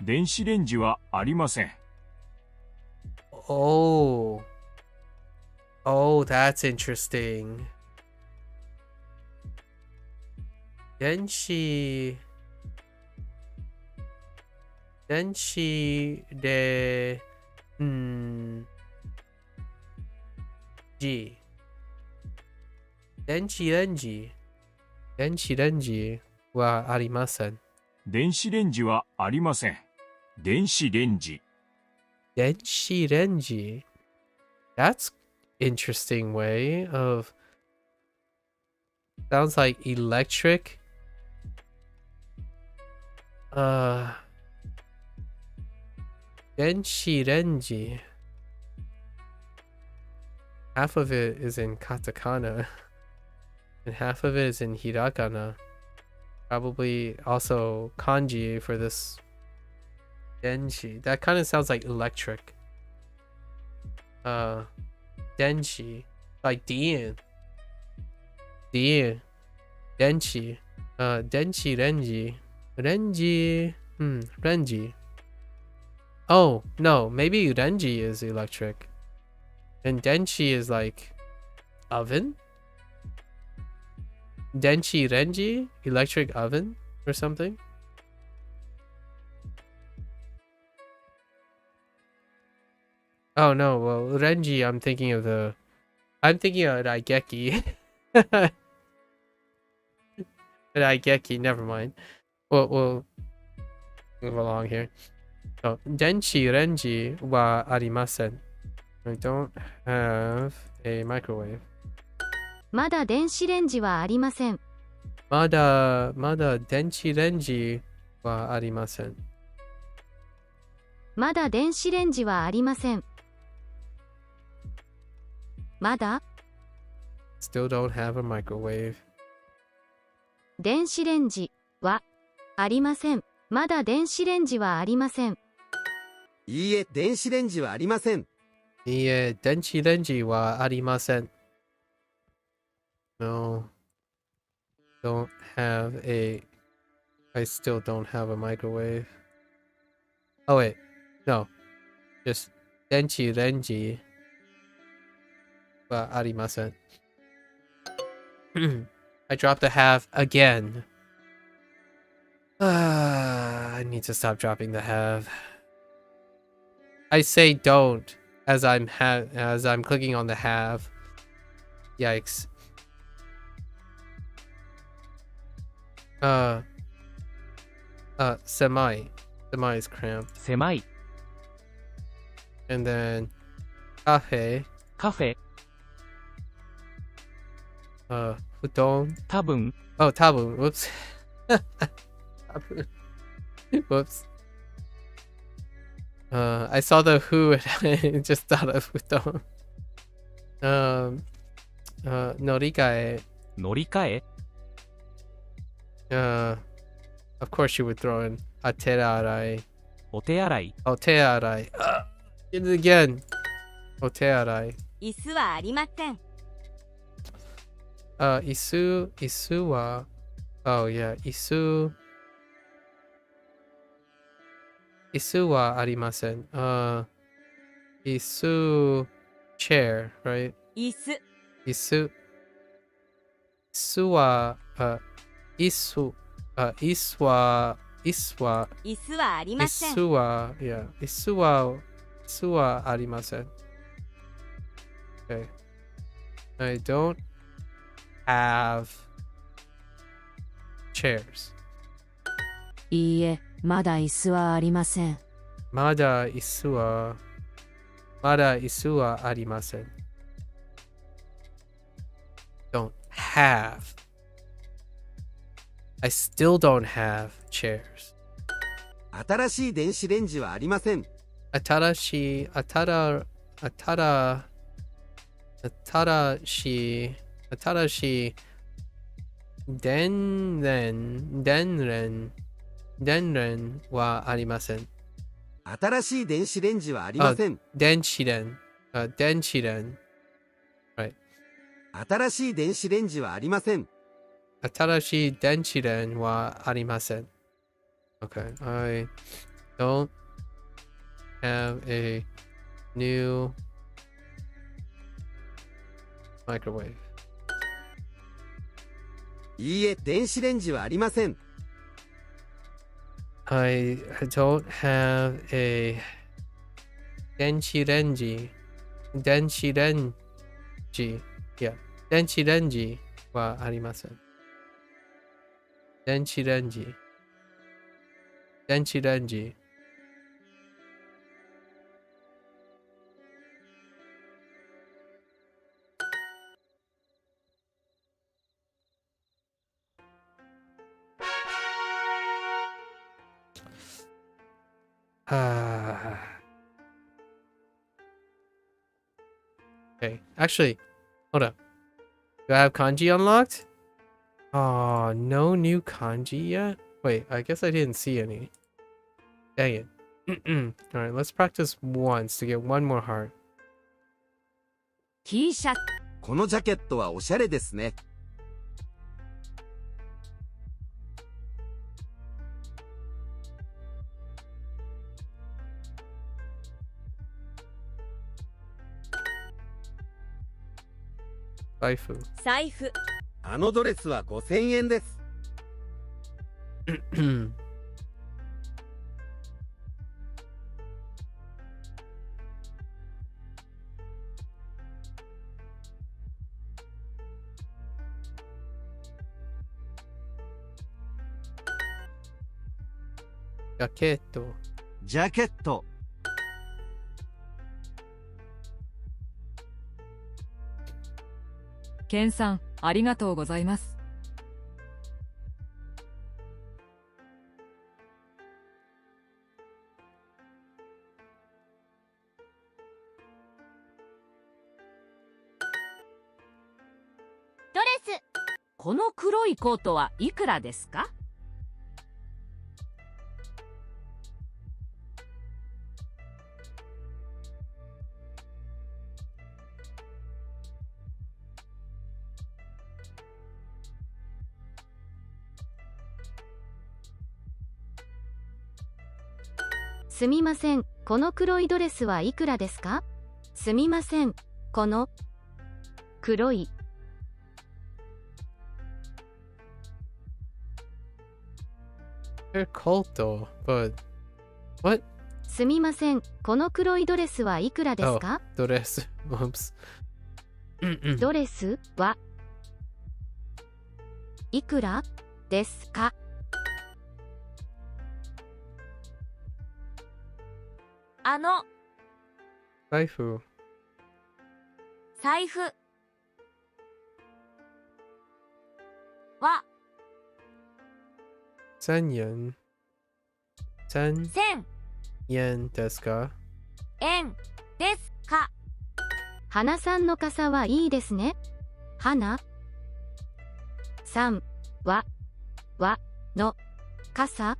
電子レンジはありません。Oh, that's interesting. 電子で、電子レンジはありません。電子レンジはありません。電子レンジ。電子レンジ? That's interesting way of... Sounds like electric. Denshi Renji. Half of it is in katakana. And half of it is in hiragana. Probably also kanji for this denshi. That kind of sounds like electric. Denshi. Like Dien. Denshi. Denshi Renji. Renji. Oh, no. Maybe Renji is electric. And Denshi is like oven? Denshi Renji? Electric oven or something? Oh no, well Renji I'm thinking of Raigeki. Raigeki, never mind. We'll move along here. So, Denshi Renji wa arimasen. I don't have a microwave. まだ電子レンジはありません。まだ電子レンジはありません。まだ電子レンジはありません。まだ Still don't have a microwave. 電子レンジはありません。まだ電子レンジはありません。いいえ、電子レンジはありません。いいえ、電子レンジはありません。No. Don't have a... I still don't have a microwave. Oh wait. No. Just 電子レンジはありません。I dropped the have again. I need to stop dropping the have. I say don't as I'm clicking on the have. Yikes. Semi is cramped. 狭い。 And then cafe. カフェ。futon. 多分 Oh, tabu. Whoops. Tabu. Whoops. I saw the who and I just thought of futon. Norikae. 乗り換え Of course you would throw in aterarai. お手洗い Otearai. Get it again. Otearai. 椅子はありません。Isu wa. Oh yeah, isu wa arimasen. Isu chair, right? 椅子 Isu wa isu iswa 椅子はありません。 isu wa yeah isu wa arimasen. Okay. I don't have chairs. いいえ、まだ椅子はありません。 Mada isu wa arimasen. Don't have. I still don't have chairs. 新しい電子レンジはありません。 Atarashi denren wa arimasen. 新しい電子レンジはありません。 Denshiren. Right. 新しい電子レンジはありません。 Atarashi denshiren wa arimasen. Okay, I don't have a new microwave. いいえ、電子レンジはありません。 I don't have a denshirenji. Yeah, denshirenji wa arimasen. Denshirenji. Okay, actually, hold up. Do I have kanji unlocked? Oh, no new kanji yet? Wait, I guess I didn't see any. Dang it. Alright, let's practice once to get one more heart. T シャツ、このジャケットはおしゃれですね。Waifu. 財布あのドレスは5000円です。ジャケット。ジャケット。ケンさん、ありがとうございます。ドレスこの黒いコートはいくらですか？すみません、この黒いドレスはいくらですか？すみません、この黒い They're cold though, but what? すみません、この黒いドレスはいくらですか？ Dores. Oops. ドレスはいくらですか？Waifu. 財布は1000円。1000千円ですか？円ですか？花さんの傘はいいですね。花さんはの傘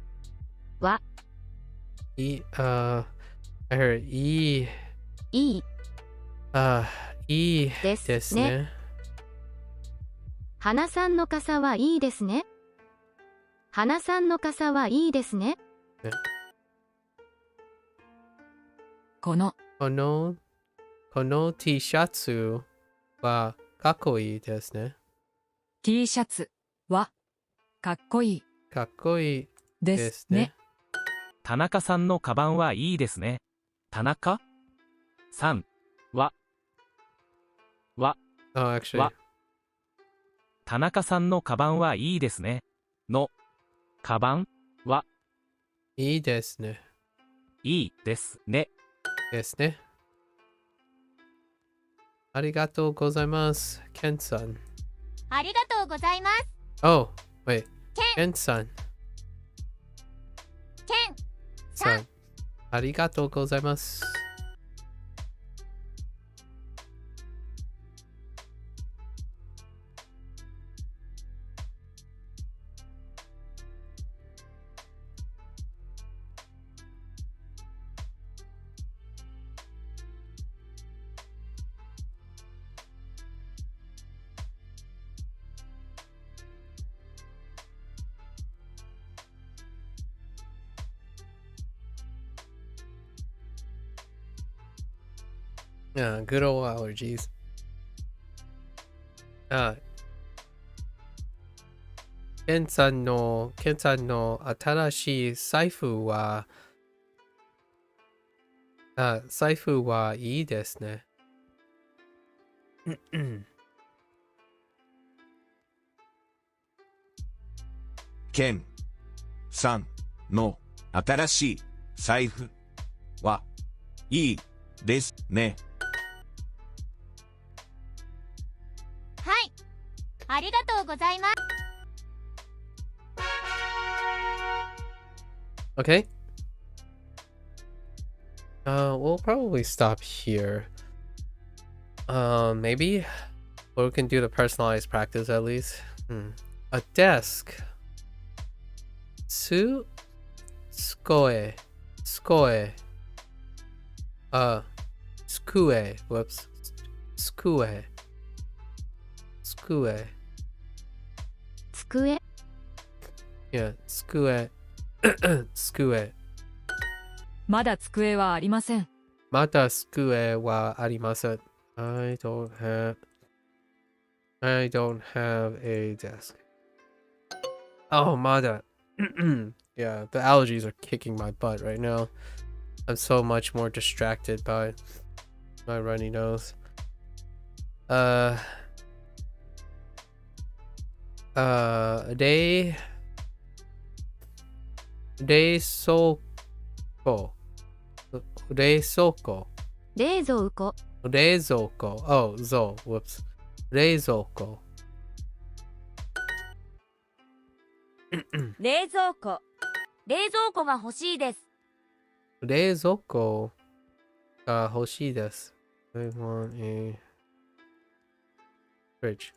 いい、I heard いい。いいいいですですね。ね。花さんの傘はいいですね。花さんの傘はいいですね。このこの T シャツはかっこいいですね。 T シャツはかっこいいかっこいいでですすねね。田中さんのカバンはいいですね。田中さんは Oh, actually, わ田中さんのカバンはいいですね。のカバンはいいですね。いいですね。ですね。ありがとうございます。ケンさん。ありがとうございます。 Oh, wait. ケンケンさん。ケンさん。ありがとうございます。Yeah, good old allergies. ケンさんの新しい財布は、財布はいいですね。ケンさんの新しい財布はいいですね。はい、ありがとうございます。 Okay. We'll probably stop here. Maybe or we can do the personalized practice at least. A desk. Skoe. Skue. Whoops. Skue. 机 Yeah, skue. skue. まだ机はありません。まだ机はありません。I don't have a desk. Oh, Mada. Yeah, the allergies are kicking my butt right now. I'm so much more distracted by my runny nose.冷蔵庫。冷蔵庫。冷蔵庫冷蔵庫。Oh, whoops. 冷蔵庫。冷蔵庫が欲しいです。冷蔵庫が欲しいです。I want a fridge.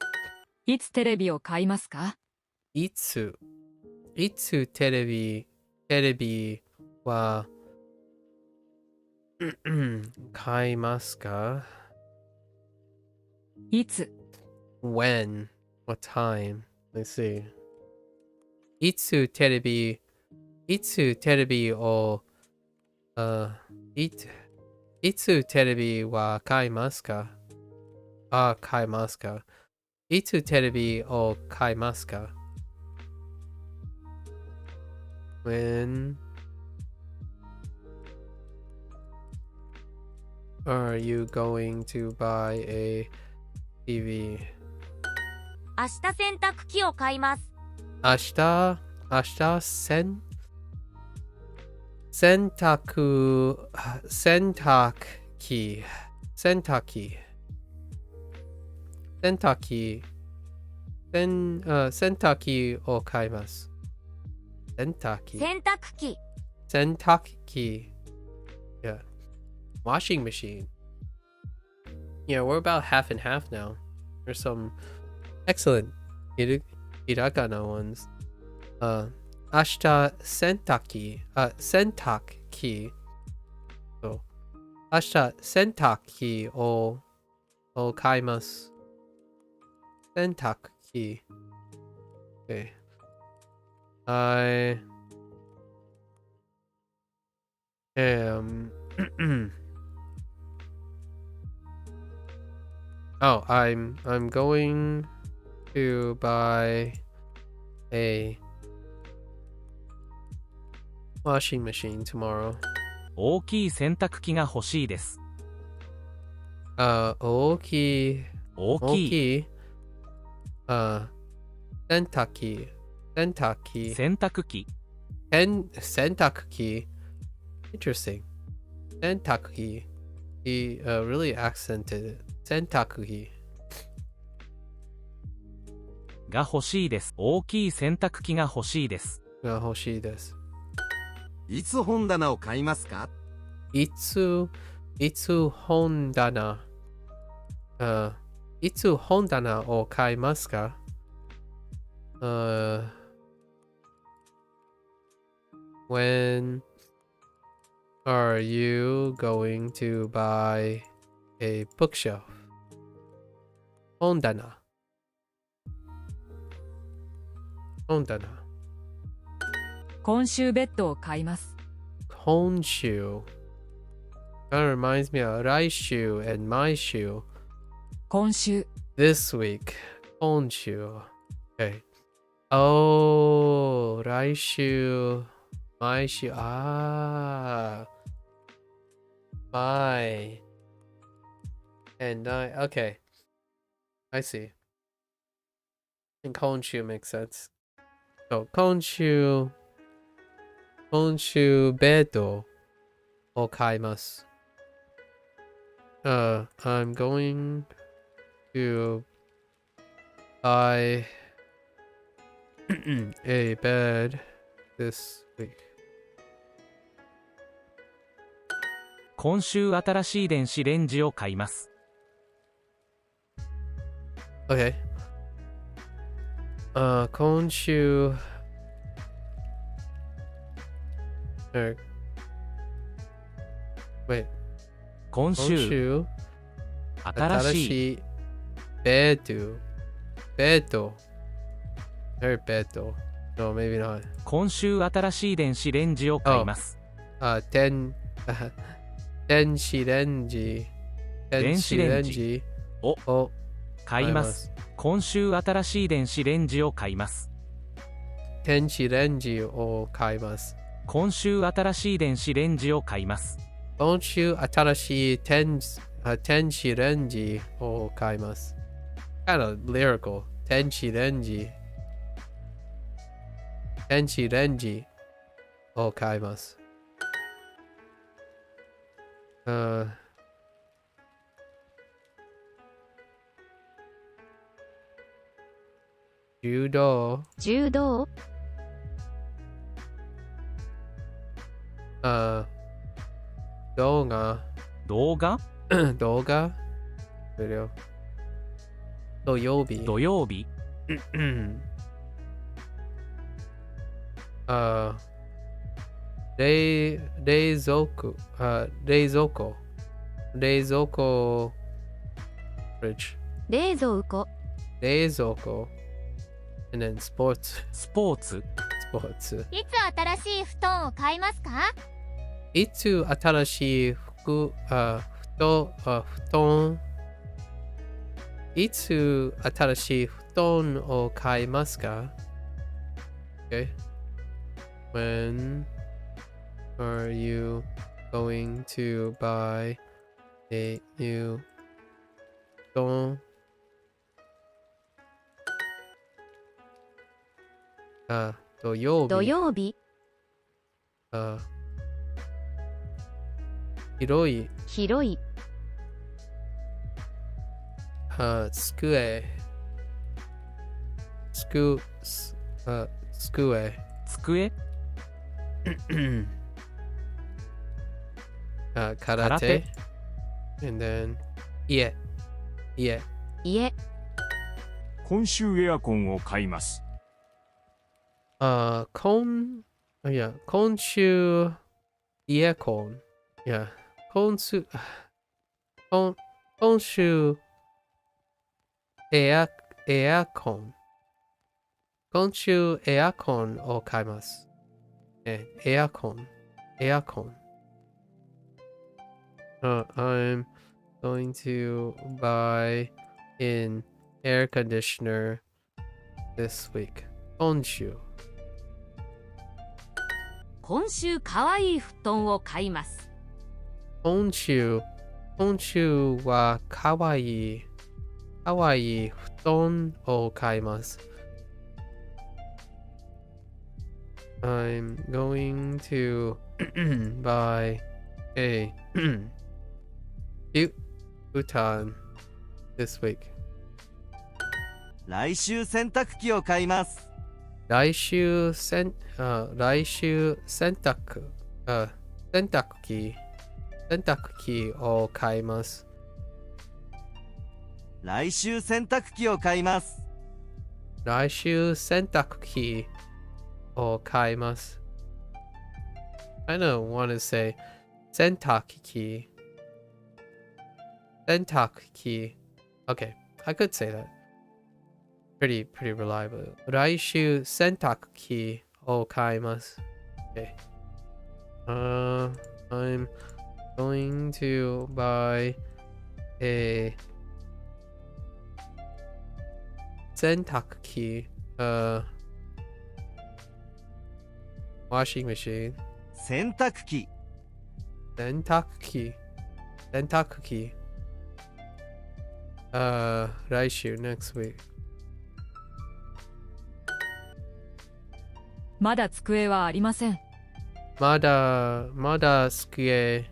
いつテレビを買いますか？いつテレビは買いますか？いつ When? What time? Let's see. いつテレビをいつテレビは買いますか？買いますか？いつテレビを買いますか？ When are you going to buy a TV? 明日洗濯機を買います。明日洗濯機洗濯機を買います。洗濯機。洗濯機。洗濯機。Yeah. Washing machine. Yeah, we're about half and half now. There's some excellent hiragana ones. 明日洗濯機。洗濯機。そう。明日洗濯機を買います。洗濯機。Okay. I am Oh, I'm going to buy a washing machine tomorrow. 大きい洗濯機が欲しいです。大きい。大きい。洗濯機。洗濯機。洗濯機。洗濯機。Interesting. 洗濯機。He really accented it. 洗濯機が欲しいです。大きい洗濯機が欲しいです。が欲しいです。いつ本棚を買いますか？いつ本棚いつ本棚を買いますか？When are you going to buy a bookshelf? 本棚。本棚。今週ベッドを買います。今週。Kind of reminds me of 来週 and 毎週。今週。This week. 今週。Okay. Oh, 来週。毎週。My. And okay. I see. And 今週 makes sense. So, 今週ベッドを買います。I'm going to buy a bed this week. 今週新しい電子レンジを買います。Okay. 今週Wait. 今週新しいベッド Her bed. No, maybe not. 今週新しい電子レンジを買います。電子レンジを買います。今週新しい電子レンジを買います。電子レンジを買います。今週新しい電子レンジを買います。今週新しい電子レンジを買います。Kind of lyrical. 電子レンジを買います。柔道動画土曜日冷蔵庫 fridge 冷蔵庫 and then sports スポーツいつ新しい布団を買いますか？いつ新しい布団いつ新しい布団を買いますか？ Okay. When are you going to buy a new phone? 土曜日。広い。机。skue. 机 Karate. And then, ie. 家、今週エアコンを買います。Konshu iekon. Yeah. Konshu eakon. Konshu eakon o kaimasu. Eakon. I'm going to buy an air conditioner this week. Konshu. 今週かわいい布団を買います。今週はかわいい布団を買います。I'm going to buy a cute futon this week. 来週洗濯機を買います。来週洗濯機を買います。来週洗濯機を買います。来週洗濯機を買います。I don't want to say 洗濯機。Okay, I could say that. Pretty reliable. 来週洗濯機を買います。Okay. I'm going to buy a 洗濯機 washing machine. 洗濯機。来週 next week. まだ机はありません。まだ机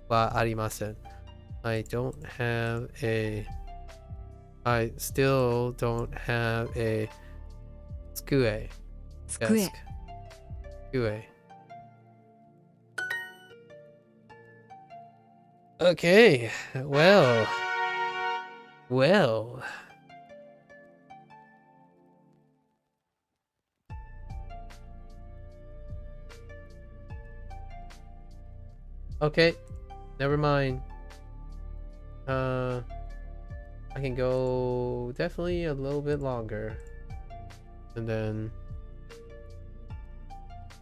はありません。I still don't have a 机。机。Okay, well. Okay, never mind. I can go definitely a little bit longer. And then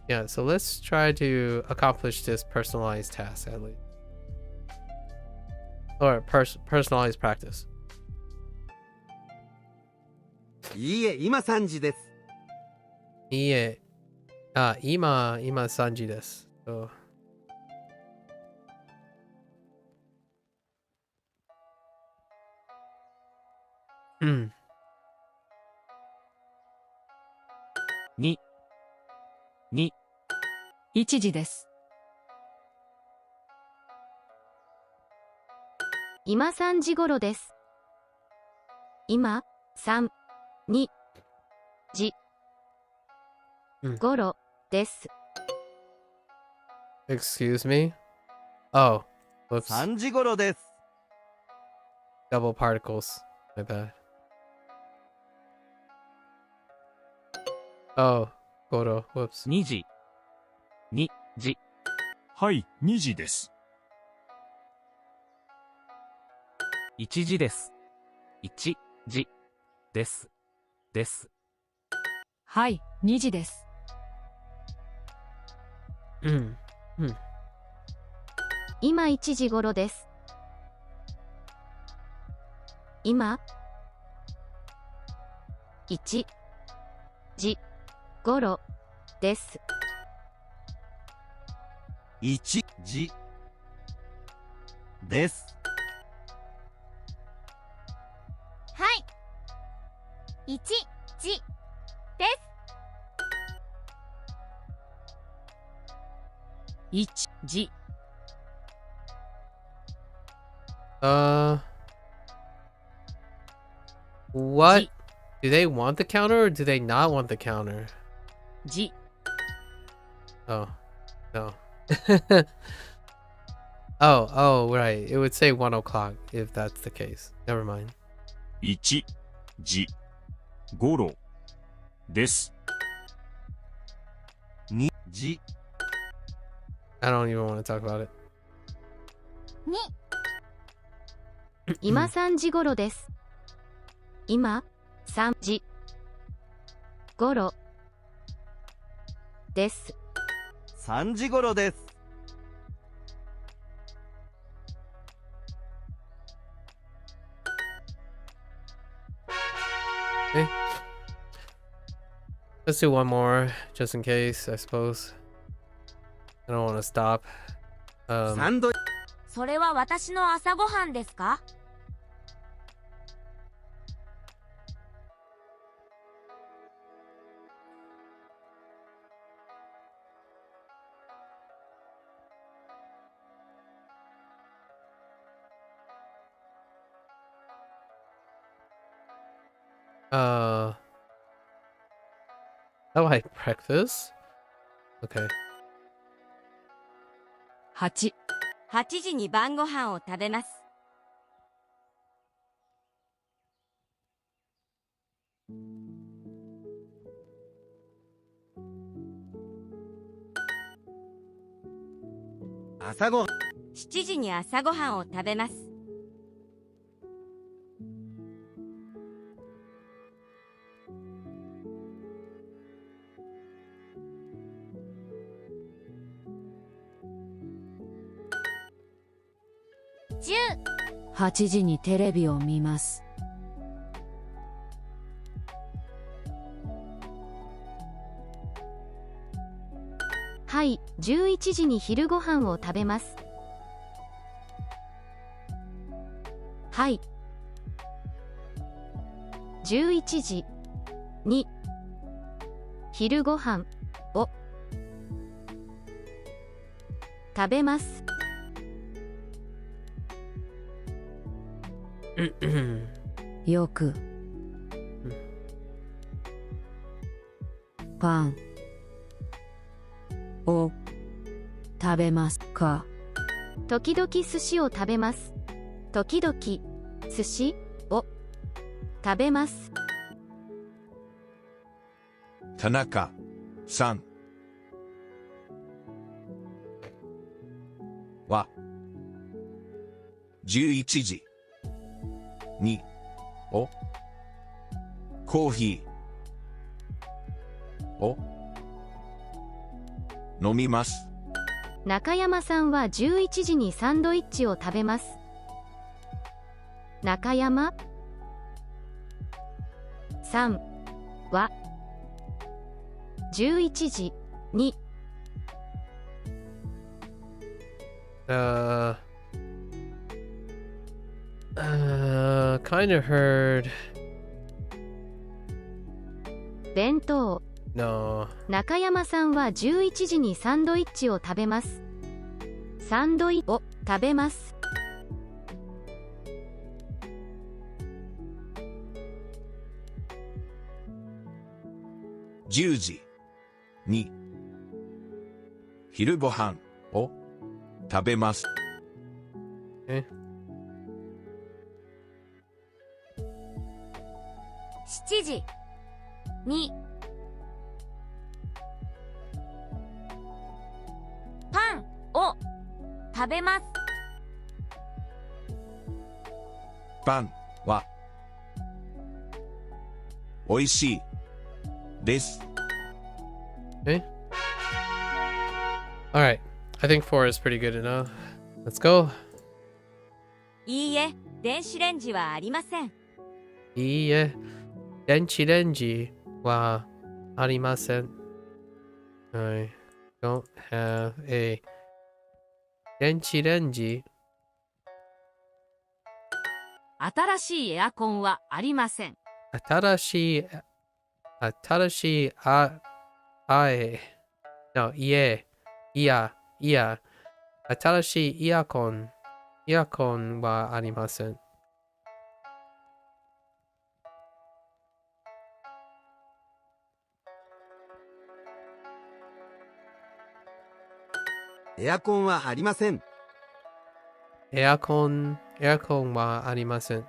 yeah, so let's try to accomplish this personalized task at least. Or personalized practice. いいえ、今3時です。いいえ。今3時です。So, 2 1時です。今3時頃です。今、3、2、時、頃です。excuse me? Oh, whoops. 3時頃です。Double particles. My bad. Oh, goro. Whoops. 2時2時はい、2時です。1時です。1時です。です。はい、2時です。今1時頃です。今、1時頃です。1時です。はい、1時です。1時 What? Do they want the counter or do they not want the counter? じ Oh, no. Oh, right. It would say 1 o'clock if that's the case. Never mind. 1時頃です。2時 I don't even want to talk about it. 2今3時頃です。今3時頃です。3時頃です。Okay. Let's do one more, just in case, I suppose. I don't want to stop. サンドそれは私の朝ごはんですか？ Oh, I breakfast? Okay. 8 8時に晩ご飯を食べます。朝ごはん7時に朝ごはんを食べます。10 8時にテレビを見ます。はい、11時に昼ご飯を食べます。はい。11時に昼ご飯を食べます。よくパンを食べますか？時々寿司を食べます。時々寿司を食べます。田中さんは11時にをコーヒーを飲みます。中山さんは11時にサンドイッチを食べます。中山さんは11時にkind of heard. 弁当。No. 中山さんは11時にサンドイッチを食べます。サンドイッチを食べます。10時に昼ご飯を食べます。7時にパンを食べます。パンはおいしいです。Alright. I think 4 is pretty good enough. Let's go. いいえ、電子レンジはありません。いいえ、電子レンジはありません。I don't have a 電子レンジ。新しいエアコンはありません。新しいNo, いや、新しいイヤコンイヤコンはありません。エアコンはありません。エアコンはありません。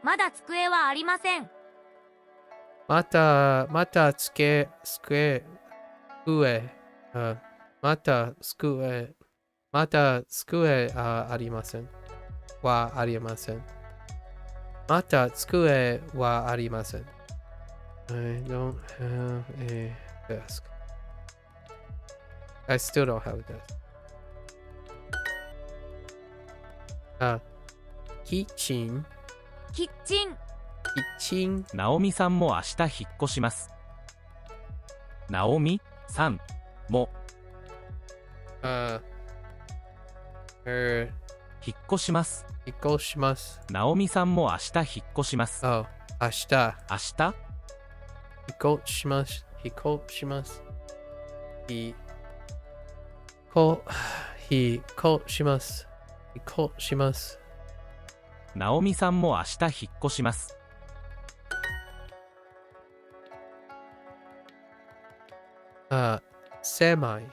まだ机はありません。また机、ありません。ありません。また机はありません。I don't have a desk. I still don't have a desk. キッチン。キッチン。ナオミさんも明日引っ越します。ナオミさんも引っ越します。ナオミさんも明日引っ越します。明日明日引っ越します。ナオミさんも明日引っ越します。狭い。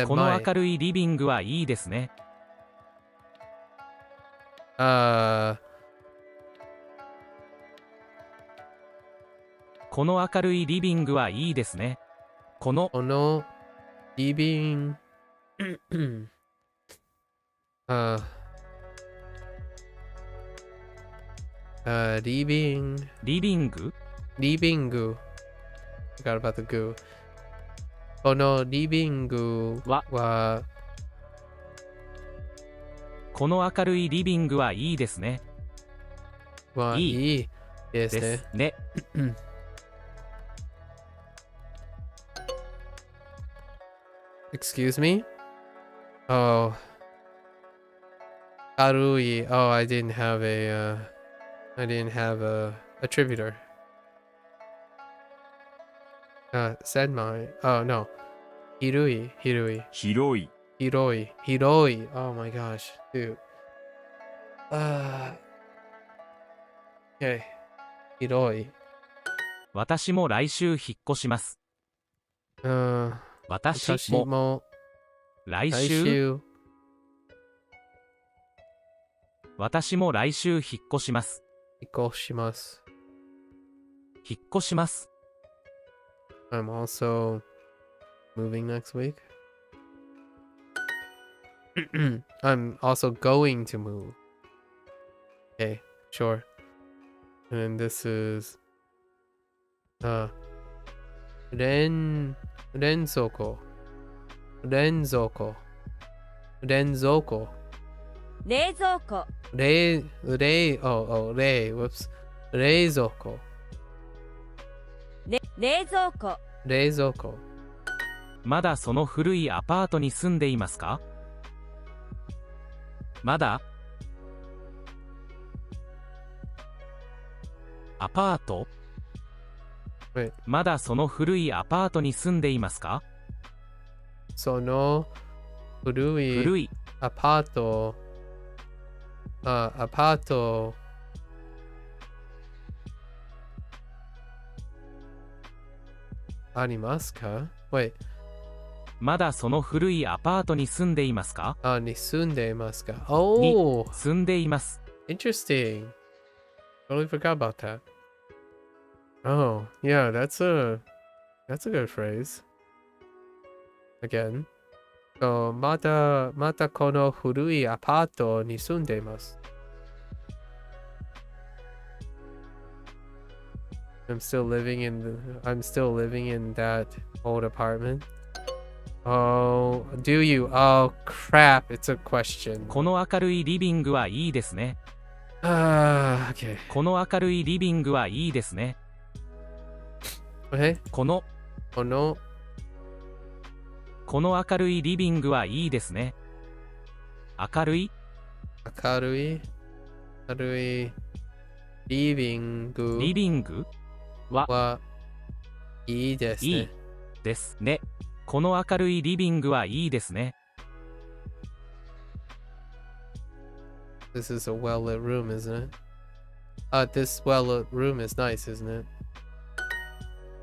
この明るいリビングはいいですね。この明るいリビングはいいですね。このリビングForgot about the goo. このリビングはこの明るいリビングはいいですね。いいですね。Excuse me? Oh. 軽い。Oh, I didn't have a attributor. Said my. Oh no. 広い。Oh my gosh, dude. Okay. 広い。私も来週引っ越します。私も来週私も来週引っ越します。引っ越します。I'm also moving next week. I'm also going to move. Okay, sure. And then this is 冷蔵庫。冷蔵庫。まだその古いアパートに住んでいますか？まだアパート？まだその古いアパートに住んでいますか？その古いアパート。ありますか？ Wait. まだその古いアパートに住んでいますか？に住んでいますか？ Oh! 住んでいます。Interesting. Totally forgot about that. Oh, yeah, that's a good phrase. Again. So, またこの古いアパートに住んでいます。I'm still living in that old apartment. Oh, do you? Oh, crap. It's a question. この明るいリビングはいいですね。Okay. この明るいリビングはいいですね。この明るいリビングはいいですね。明るいリビングはいいですね。この明るいリビングはいいですね。This is a well-lit room, isn't it? This well-lit room is nice, isn't it?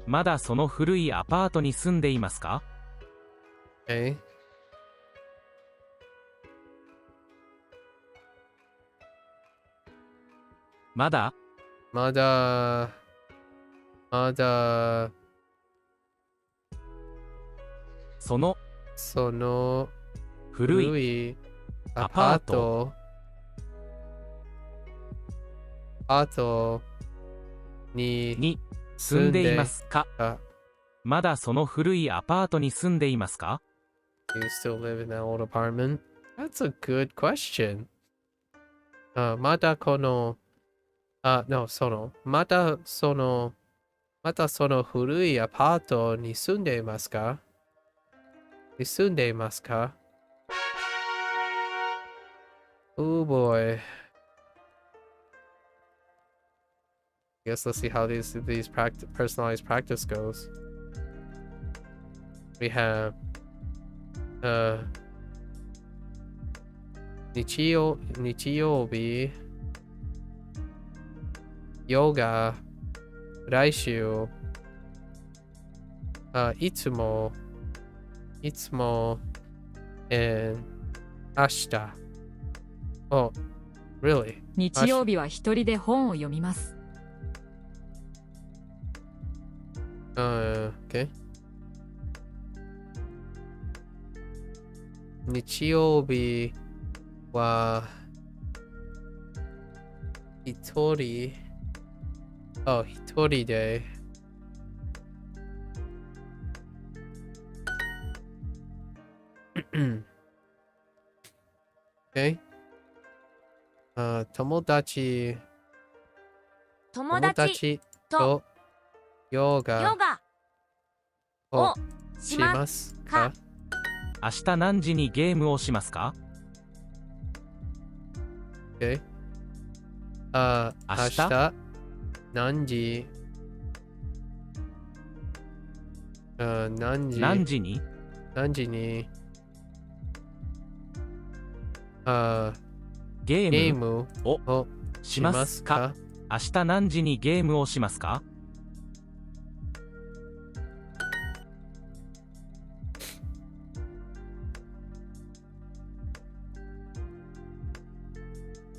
まだその古いアパートに住んでいますか？ Okay. まだまだその古いいアパートに住んでいますか？まだその古いアパートに住んでいますか？ You still live in that old apartment? That's a good question. まだこのまたその古いアパートに住んでいますか？Oh boy. Guess let's see how these personalized practice goes. We have 日曜日ヨガ来週いつもand 明日 Oh, really? 日曜日は一人で本を読みます。Okay. 日曜日は一人でOkay. 友達とヨガをしますか？明日何時にゲームをしますか？ Okay. 明日何時何時にゲームをしますか？明日何時にゲームをしますか？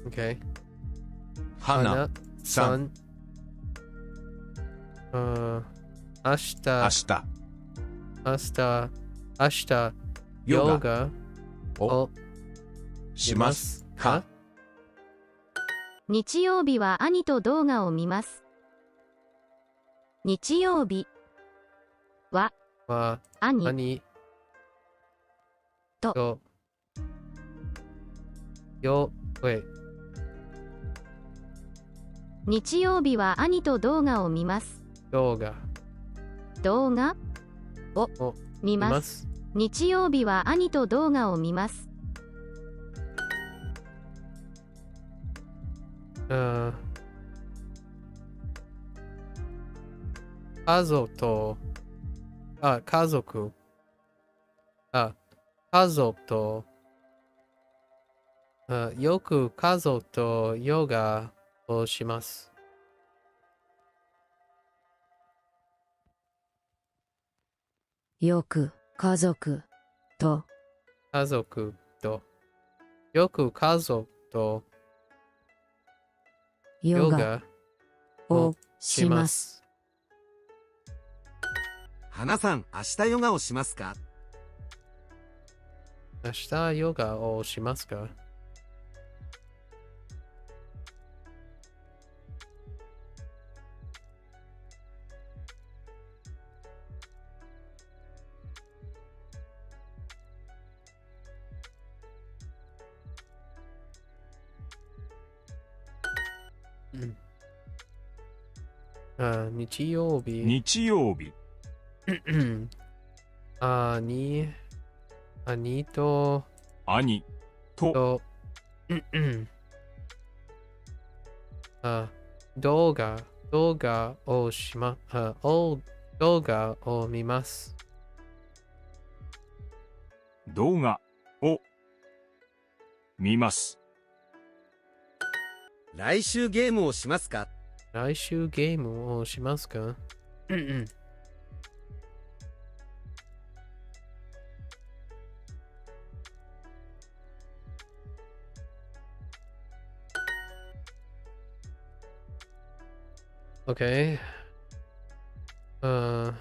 Okay. 花さん明日ヨガをしますか？日曜日は兄と動画を見ます。日曜日は兄と日曜日は兄と動画を見ます。動画を見ます。日曜日は兄と動画を見ます。家族とよく家族とヨガをします。よく家族とよく家族とヨガをします。花さん、明日ヨガをしますか？明日ヨガをしますか？日曜日兄と動画を見ます。動画を見ます。来週ゲームをしますか？来週ゲームをしますか？Okay. 明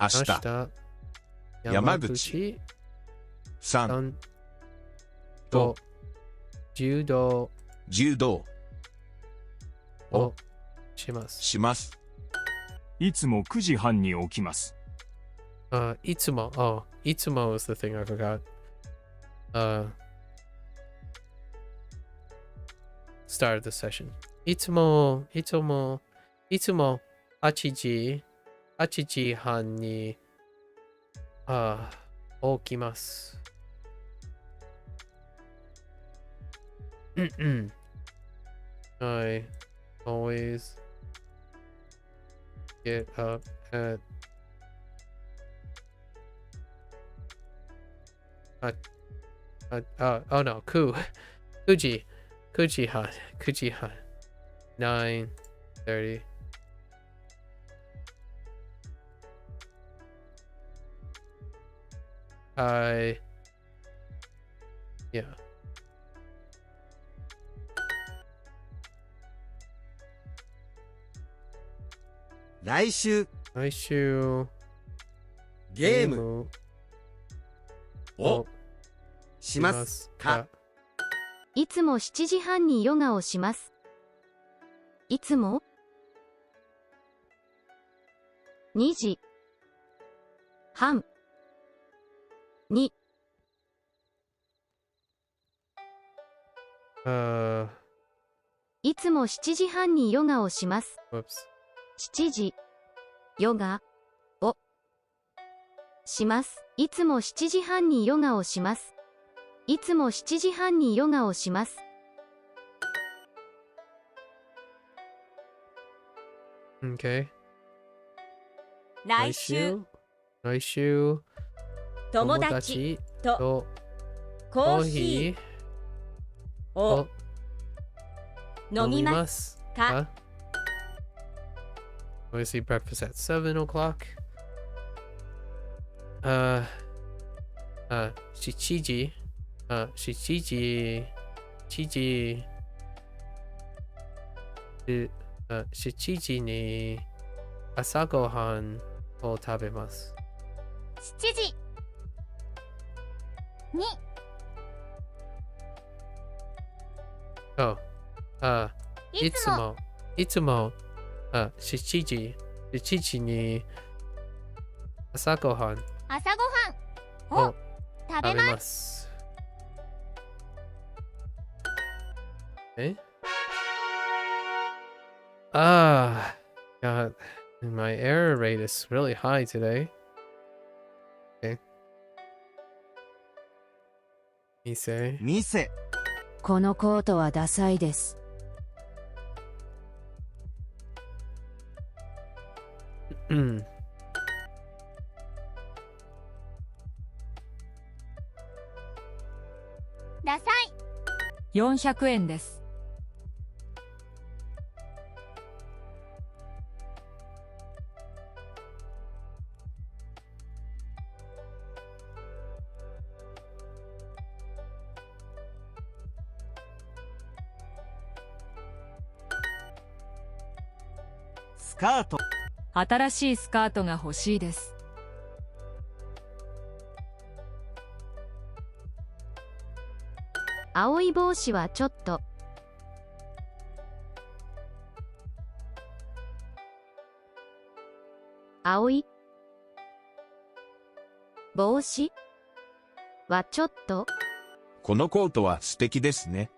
日、山口さんと柔道をします。いつも9時半に起きます。いつも is the thing I forgot. Start of the session. いつも8時半に起きます。I always get up at oh no, 9時半 9:30 yeah. 来週ゲームをしますか？いつも7時半にヨガをします。いつも2時半にいつも7時半にヨガをします。7時ヨガをします。いつも7時半にヨガをします。いつも7時半にヨガをします。Okay. 来週友達とコーヒーを飲みますか？Obviously breakfast at 7 o'clock. 7時7時に朝ごはんを食べます。7時にいつも7時に朝ごはんを食べます。God, my error rate is really high today. Okay. 店このコートはダサいです。ダサい。400円です。スカート新しいスカートが欲しいです。青い帽子はちょっと。青い帽子はちょっと。このコートは素敵ですね。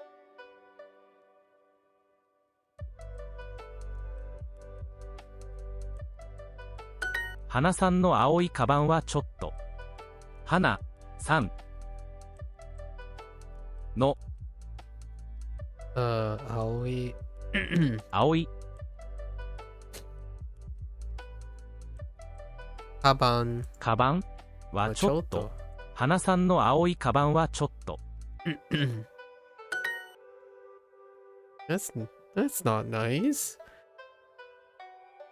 花さんの青いカバンはちょっと。花さんの青いカバン。カバンはちょっと。花さんの青いカバンはちょっと。That's not nice.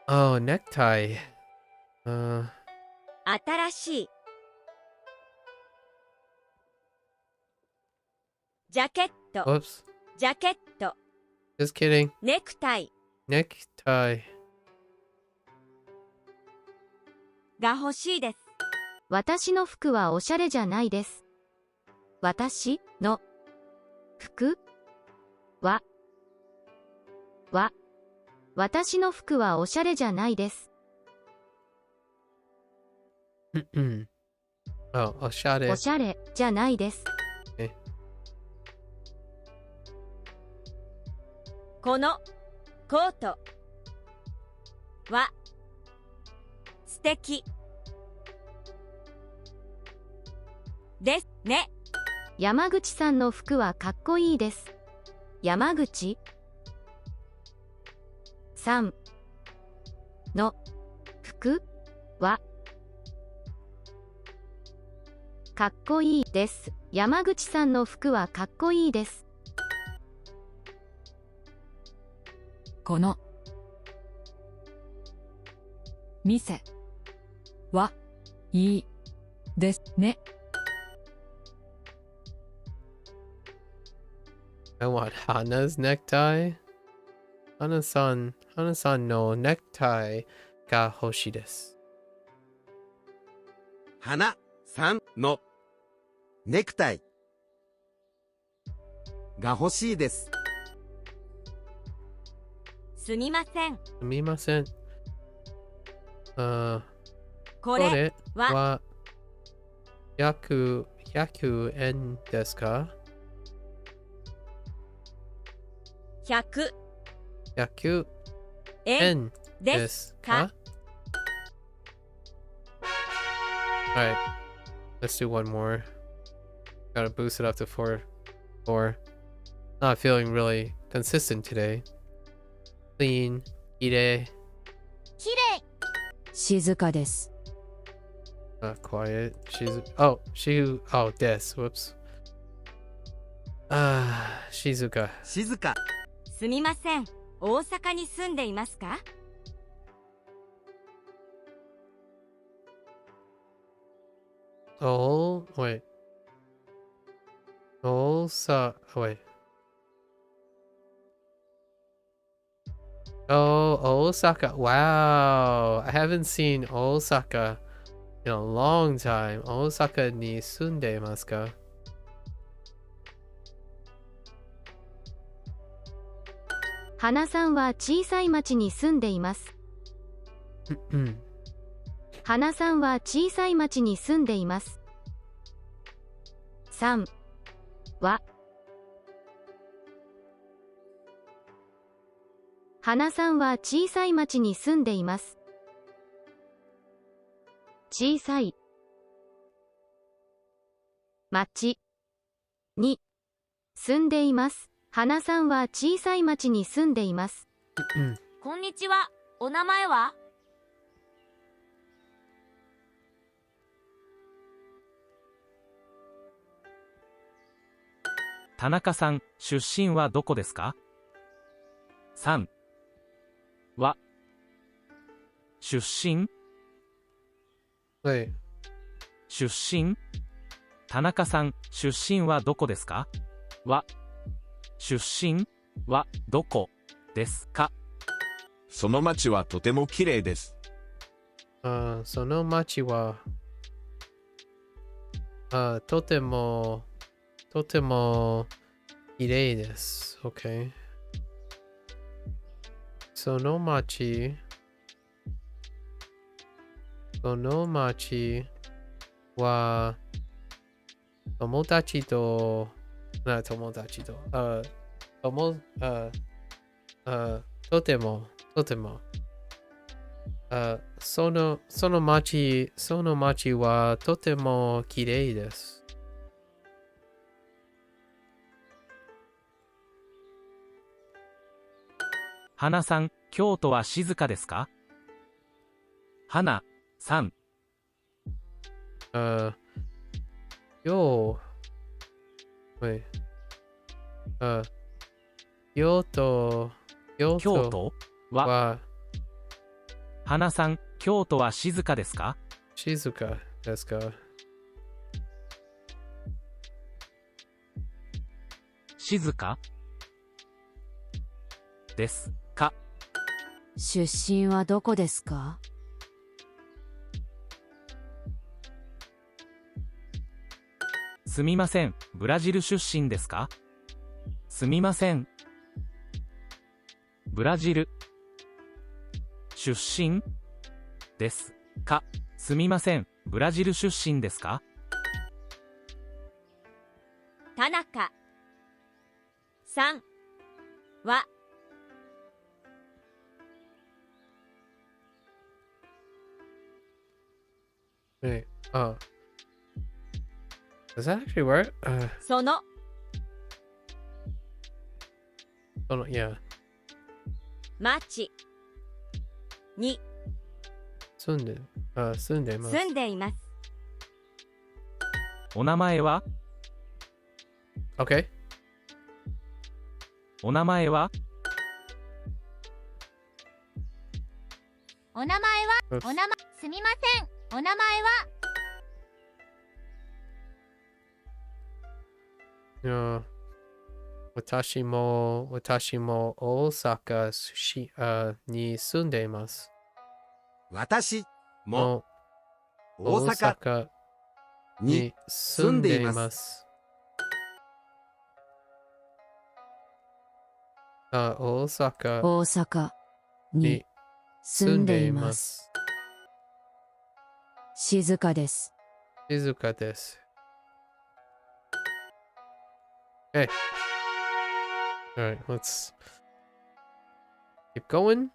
Oh, necktie. 新しい。ジャケット。 Whoops. ジャケット。 Just kidding. ネクタイ Necktie. が欲しいです。私の服はおしゃれじゃないです。私の服は私の服はおしゃれじゃないです。Oh, おしゃれ。おしゃれじゃないです。このコートは素敵ですね。山口さんの服はかっこいいです。山口さんの服はかっこいいです。山口さんの服はかっこいいです。この店はいいですね。I want Hana's necktie. Hana-san no necktie が欲しいです。花さんのネクタイが欲しいです。すみません。すみません。これは100円ですか？100円ですか？Alright, let's do one more. Gotta boost it up to 4. Not feeling really consistent today. Clean, きれい。きれい。静かです。Not quiet. This. Whoops. 静か。静か。すみません。大阪に住んでいますか？Wait. Wait. Oh, Osaka. Wow. I haven't seen Osaka in a long time. Osaka に住んでいますか？花さんは小さい町に住んでいます。花さんは小さい町に住んでいます。さんは花さんは小さい町に住んでいます。小さい町に住んでいます。花さんは小さい町に住んでいます。こんにちは。お名前は？田中さん、出身はどこですか？さんは出身出身田中さん、出身はどこですか？は出身はどこですか？その町はとても綺麗です。その町はとても綺麗です。OK。その町は友達ととてもその町はとても綺麗です。花さん、京都は静かですか？花さんよwait 京都京都はは花さん、京都は静かですか？静かですか？静かですか？出身はどこですか？すみません、ブラジル出身ですか？すみません。ブラジル出身ですか？すみません、ブラジル出身ですか？田中さんはWait, does that actually work? その yeah. 町に住んでます。住んでいます。お名前は？ Okay. お名前は？お名前は？すみません。お名前は？いや、私も大阪に住んでいます。私も大大阪阪にに住んでいます。大阪に住んでいます。静かです。静かです。Okay. Alright, let's keep going.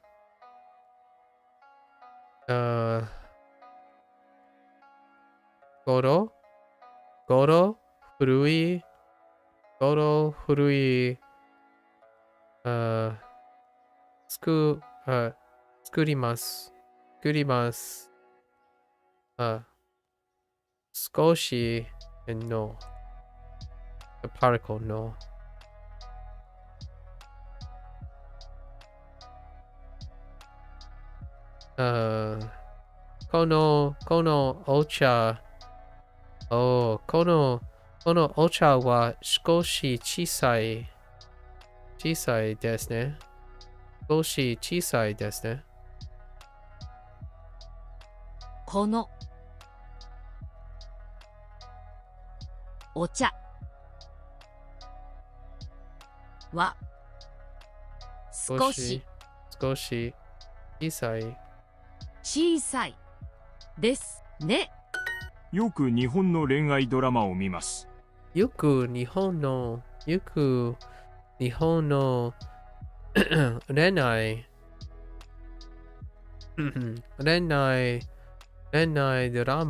Goro, Furui,作ります。少し and no. The particle no. このお茶、このお茶は少し小さいですね。少し小さいですね。このお茶は少し小さい小さいですね。よく日本の恋愛ドラマを見ます。よく日本の恋愛ドラ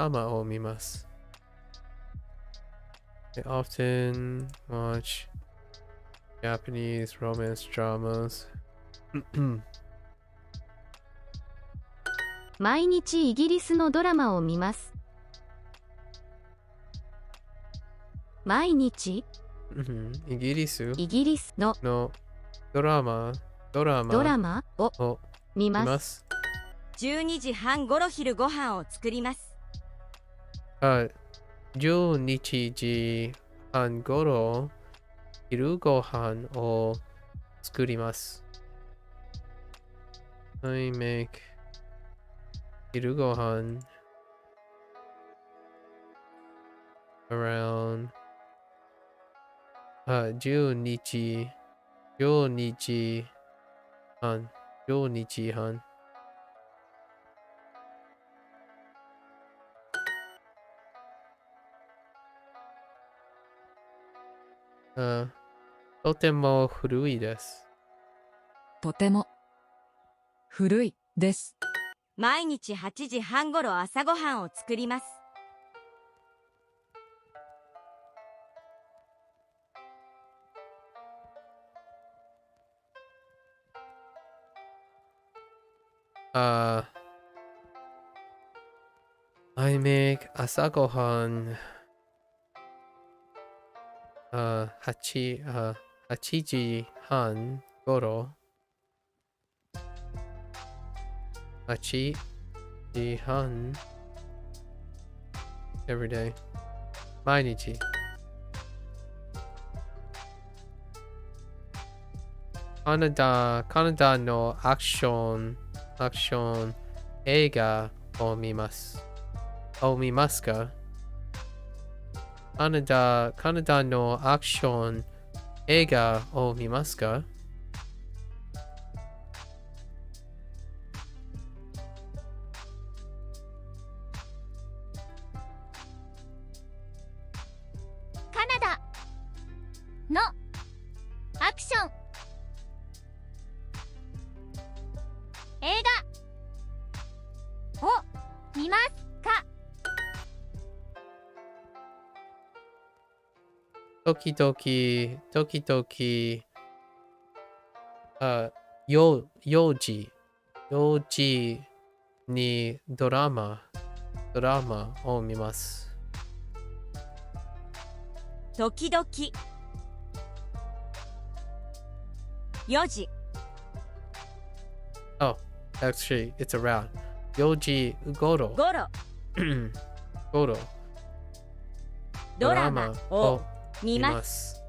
マを見ます。I often watch Japanese romance dramas. 毎日イギリスのドラマを見ます。毎日イギリスのドラマを見ます。12時半ごろ昼ご飯を作ります。12時半ごろ昼ご飯を作ります。I make 昼ご飯 around 12時半とても古いです。とても古いです。毎日8時半ごろ朝ごはんを作ります。I make 朝ごはん8時半頃。8時半 every day 毎日。カナダのアクション映画を見ます。見ますか？カナダのアクション映画を見ますか？カナダのアクション映画を見ますか？時々4時にドラマを見ます。時々4時 Oh, actually, it's around 4時頃ドラマを見ます。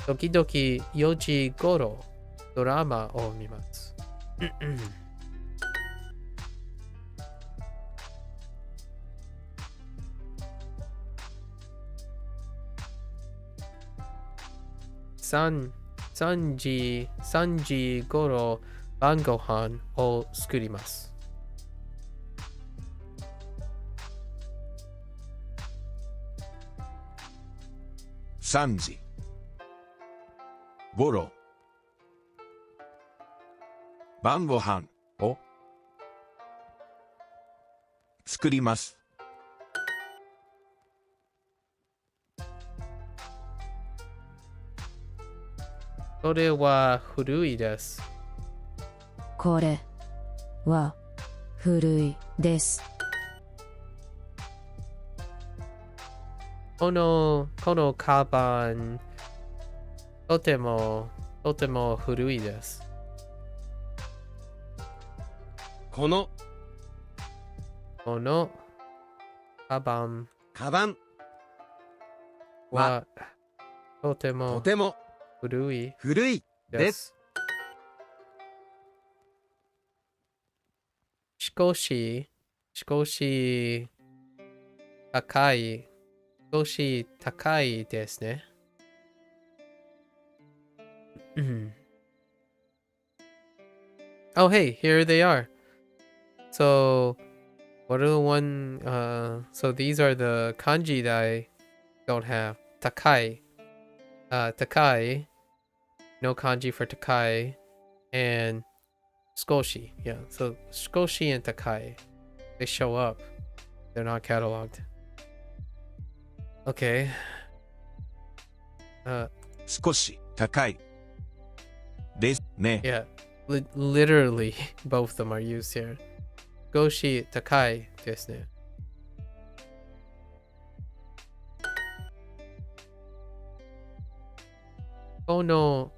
時々4時頃ドラマを見ます。3時頃晩ご飯を作ります。3時頃晩ご飯を作ります。それは古いです。これは古いです。このカバンとても古いです。このカバンはとても古いです。少し高いですね。Oh, hey, here they are. So, what are the so these are the kanji that I don't have. Takai. Takai. No kanji for Takai. And Skoshi. Yeah, so Skoshi and Takai. They show up. They're not cataloged. Okay. 少し高いですね。Yeah, literally both of them are used here. Goshi takai desu ne. この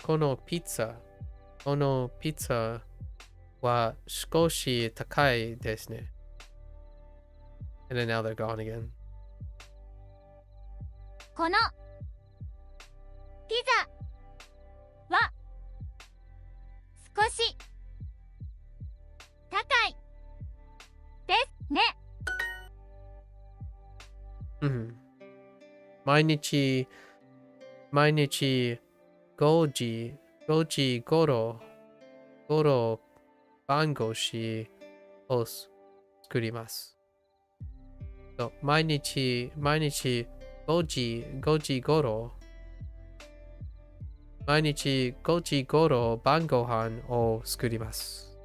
ピッツァは少し高いですね。And then now they're gone again. このピザは少し高いですね。毎日5時頃晩ご飯を作ります。So, 毎日5時頃晩ご飯を作ります。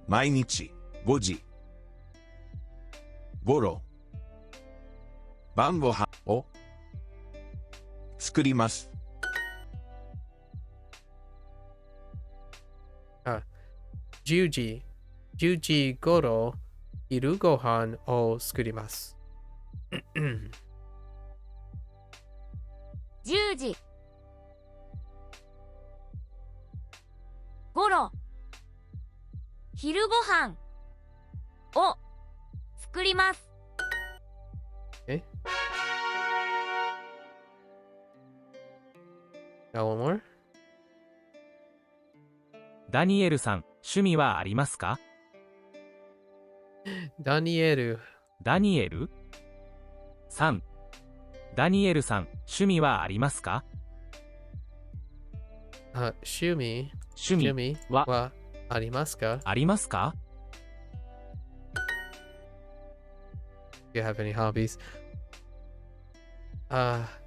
毎日5時頃晩ご飯を作ります。10時10時頃昼ご飯を作ります。10時頃昼ご飯を作ります。Now one more. ダニエルさん、趣味はありますか？ダニエル。ダニエル ?3 ダニエルさん、趣味はありますか？趣味はありますか？ありますか？ Do you have any hobbies? 8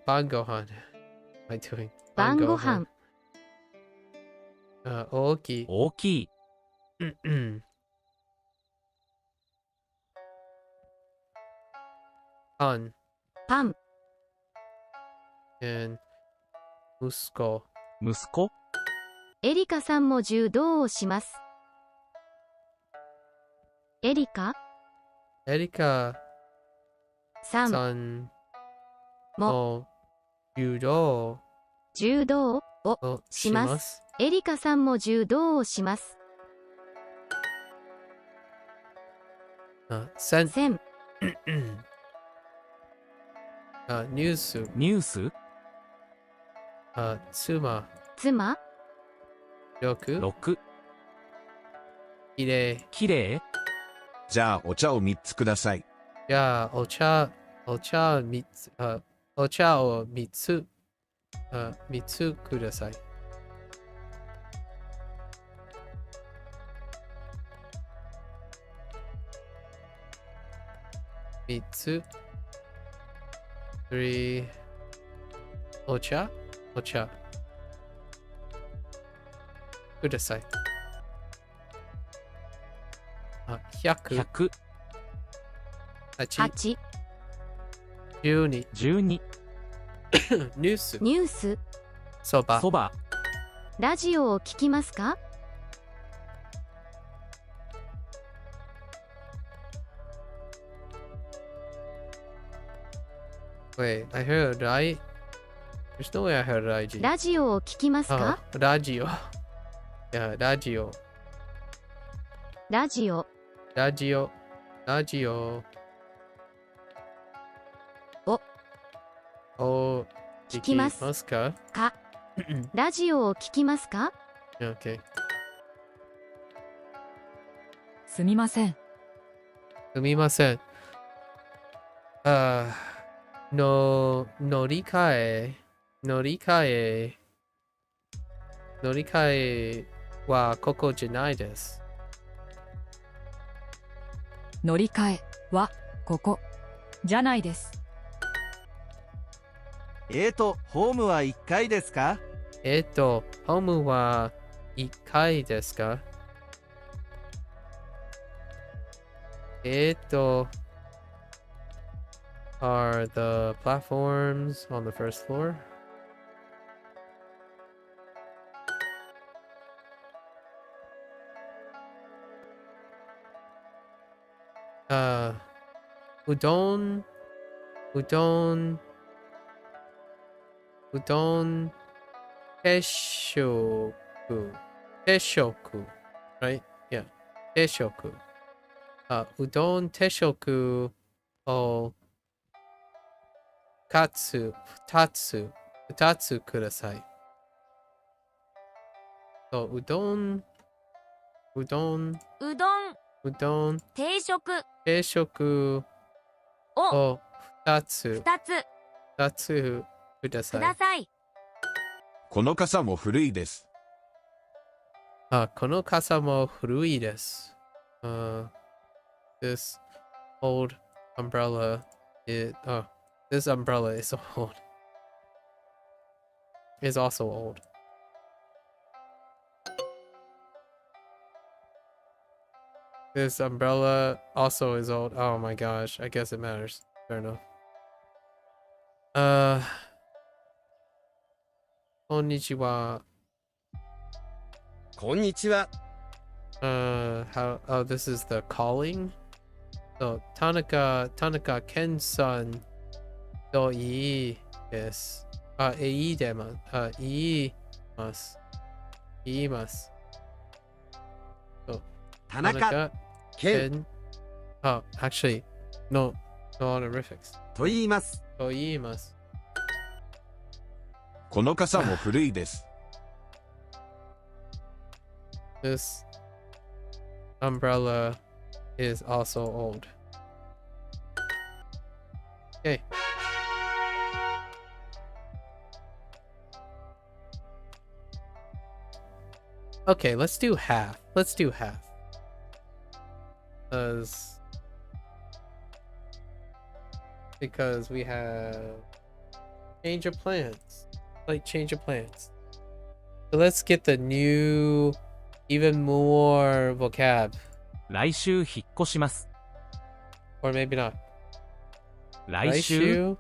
晩ご飯。Am I doing? 晩ご飯。大きい。大きい。パン。パン。and 息子。息子。エリカさんも柔道をします。エリカさんも柔道をします。エリカさんも柔道をします。1000ニュース妻6きれいじゃあお茶を3つください。じゃあお茶3つお茶を3つください。3つ3お茶ください。100 8 12 12 ニュースそばラジオを聞きますか？Wait, I heard right? There's no way I heard right. ラジオを聞きますか？ラジオ。Yeah, ラジオ。を聞きますか？ラジオを聞きますか？ Okay. すみません。乗り換えはここじゃないです。乗り換えはここじゃないです。ホームは1階ですか？ホームは1階ですか？Are the platforms on the first floor? Udon, teshoku, right? Yeah, teshoku. Udon teshoku o katsu, 2つください。うどん定食を2つください。この傘も古いです。この傘も古いです。This old umbrella this umbrella is old. Is also old. This umbrella also is old. Oh my gosh. I guess it matters. Fair enough. Konnichiwa. Konnichiwa. Oh, this is the calling. So Tanaka Ken-san to ii desu. Iimasu. So Tanaka Ken. Oh, actually, no honorifics. と言います。と言います。この傘も古いです。This umbrella is also old. Okay. Okay, let's do half. Because we have change of plans. Like change of plans. So let's get the new, even more vocab. 来週引っ越します。 Or maybe not. 来週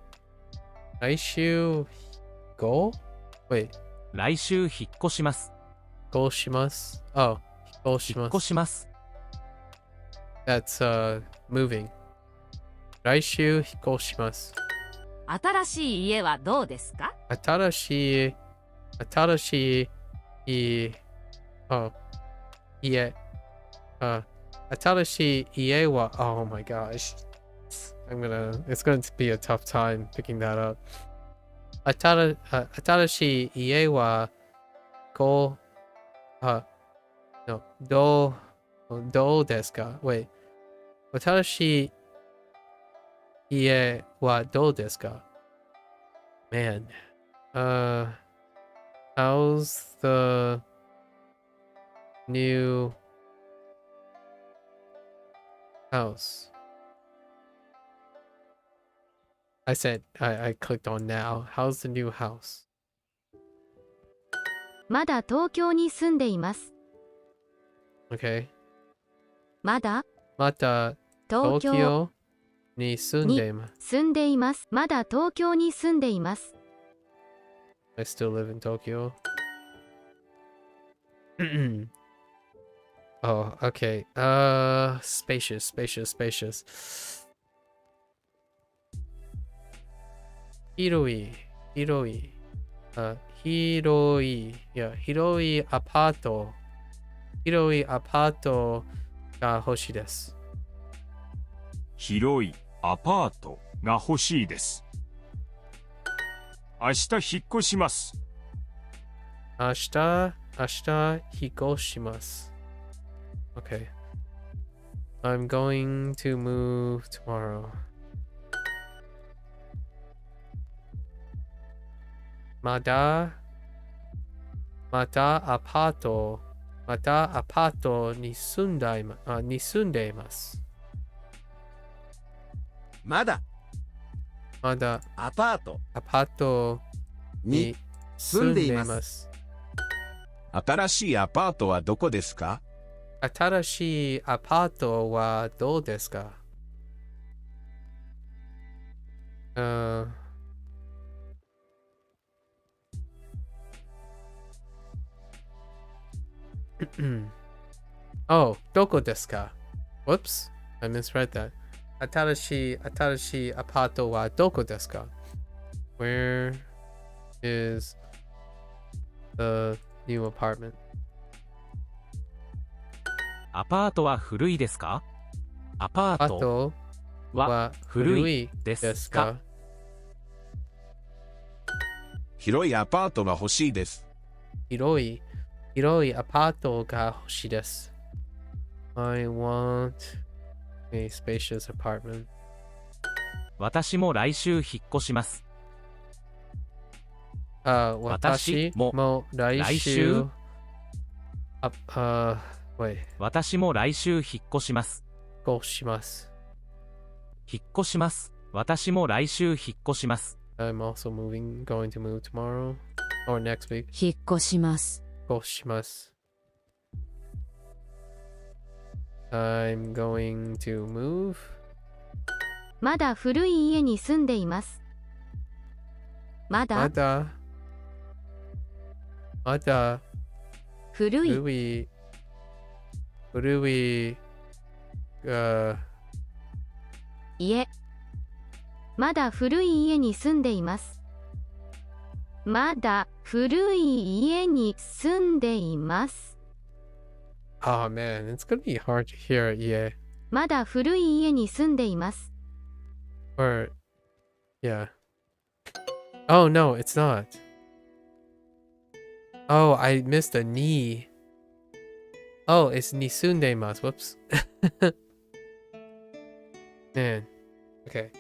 go? Wait. 来週引っ越します。 Go します。Oh, 引っ越します。 That's moving. 来週引っ越します。新しい家はどうですか？新しい家。新しい家は Oh my gosh. It's going to be a tough time picking that up. 新しい家はどうですか？ Wait. 新しい家はどうですか？ Man. How's the new house? I said I clicked on now. How's the new house? まだ東京に住んでいます。 Okay. まだ東京に住んでいます。住んでいます。まだ東京に住んでいます。 I still live in Tokyo. Oh, okay. Spacious. Hiroi. Yeah, hiroi apato. Hiroi apato ga hoshii desu. 広いアパートが欲しいです。明日引っ越します。明日引っ越します。Okay. I'm going to move tomorrow. またアパートに住んでいます。まだアパートに住んでいます。新しいアパートはどこですか？新しいアパートはどうですか？Oh, どこですか？ Whoops, I misread that. 新しいアパートはどこですか？ Where is the new apartment? アパートは古いですか？アパートは古いですか？広いアパートが欲しいです。広いアパートが欲しいです。I want a spacious apartment. 私も来週引っ越します。私も来週私も来週引っ越します。引っ越します。私も来週引っ越します。I'm also going to move tomorrow or next week. 引っ越します。引っ越します。I'm going to move. まだ古い家に住んでいます。まだ古い家。まだ古い家に住んでいます。まだ古い家に住んでいます。Oh man, it's gonna be hard to hear. Yeah. まだ古い家に住んでいます。Or, yeah. Oh no, it's not. Oh, I missed a ni. Oh, it's nisundeimasu. Whoops. Man. Okay.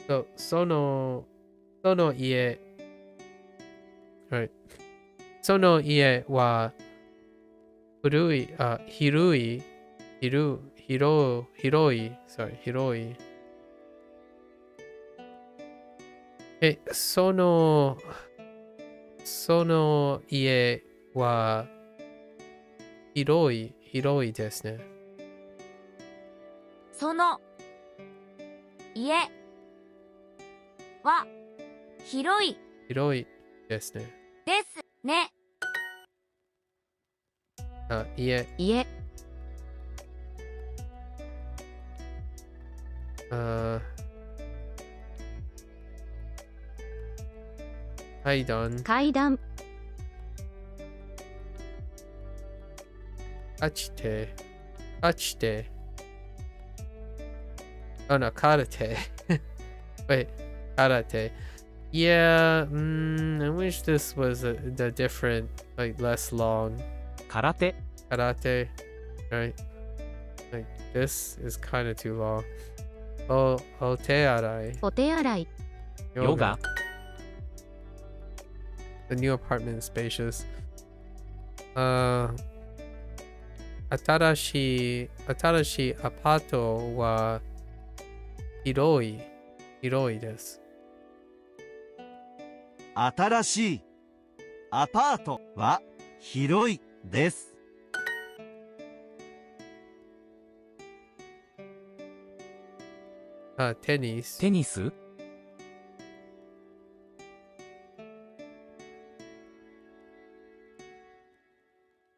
So, sono ie. Right. Sono ie wa hiroi. Sorry, hiroi. Sono ie wa hiroi desu ne. その家は広いですね。ですね。家。階段。落ちて。Oh no, karate. Wait, karate. Yeah, I wish this was the different, like less long. Karate, right? Like this is kind of too long. Otearai. Yoga. The new apartment is spacious. Atarashi apato wa hiroi desu. 新しいアパートは広いです。テニス。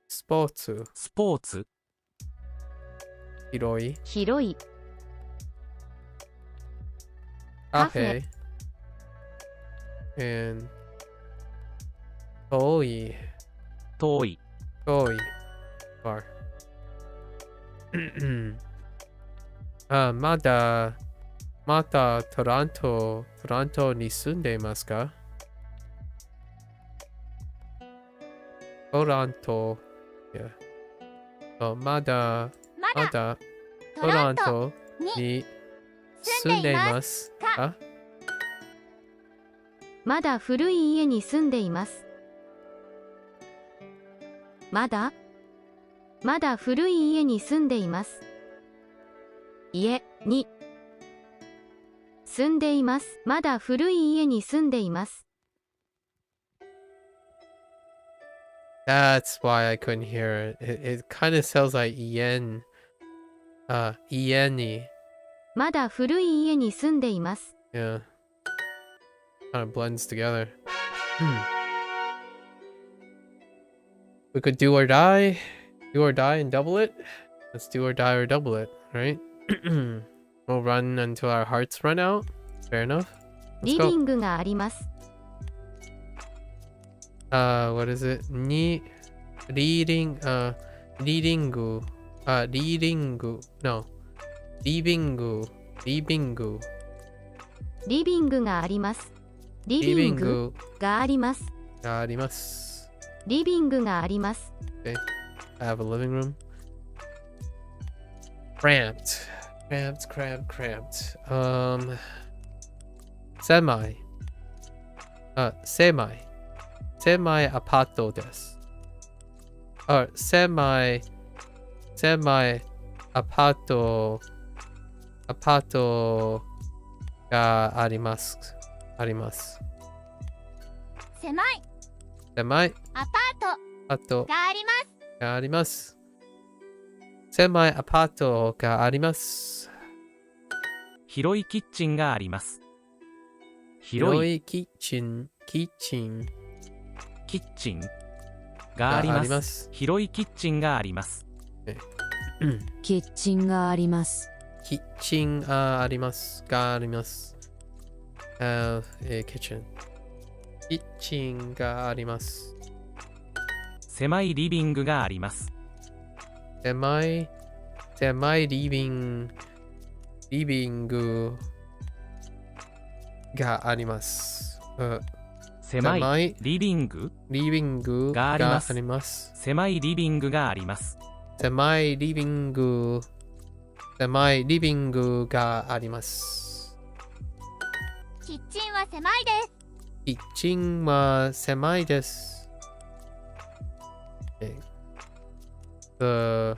スポーツ。広い。カフェ。and 遠い。far. まだトロントに住んでいますか？トロント。まだトロントに住んでいますか？まだ古い家に住んでいます。まだ古い家に住んでいます。家に住んでいます。まだ古い家に住んでいます。That's why I couldn't hear it. It kind of sounds like yen. Ieni. まだ古い家に住んでいます。Yeah. Kind of blends together. We could do or die and double it. Let's do or die or double it, right? We'll run until our hearts run out. Fair enough. リビングがあります。What is it? Reading. No. リビングがあります。リビングがあります。リビングがあります。Okay. I have a living room. Cramped. Semi. Semi apato desu. Or semi apato があります。狭い狭いアパートがあります。狭いアパートがあります。広いキッチンがあります。広いキッチンがあります。広いキッチンがあります。キッチンがあります。キッチンがありますがあります。kitchen。キッチンがあります。狭いリビングがあります。狭いリビングがあります。狭いリビングがあります。狭いリビングがあります。狭いリビングがあります。キッチンは狭いです。キッチンは狭いです。Okay. The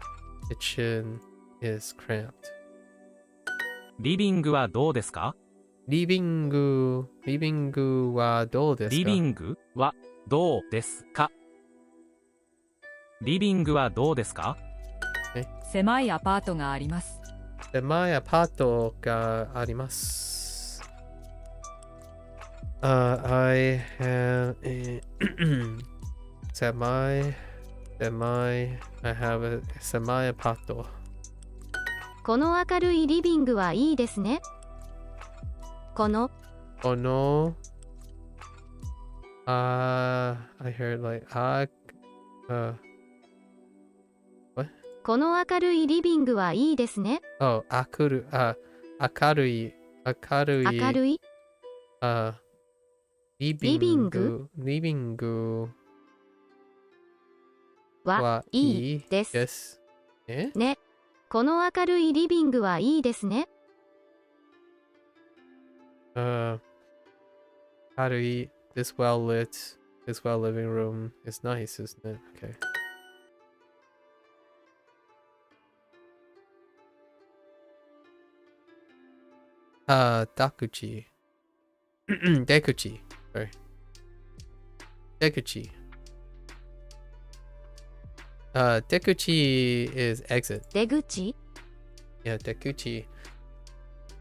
kitchen is cramped. リビングはどうですか？リビングはどうですか？リビングはどうですか？リビングはどうですか？狭いアパートがあります。狭いアパートがあります。I have a 狭い I have a 狭いアパート。この明るいリビングはいいですね。この I heard like what? この明るいリビングはいいですね。Oh, 明るいリビングはいいです。ね。この明るいリビングはいいですね。明るい this well living room is nice, isn't it? Okay. 出口 出口 sorry 出口出口 is exit. 出口 Yeah, 出口.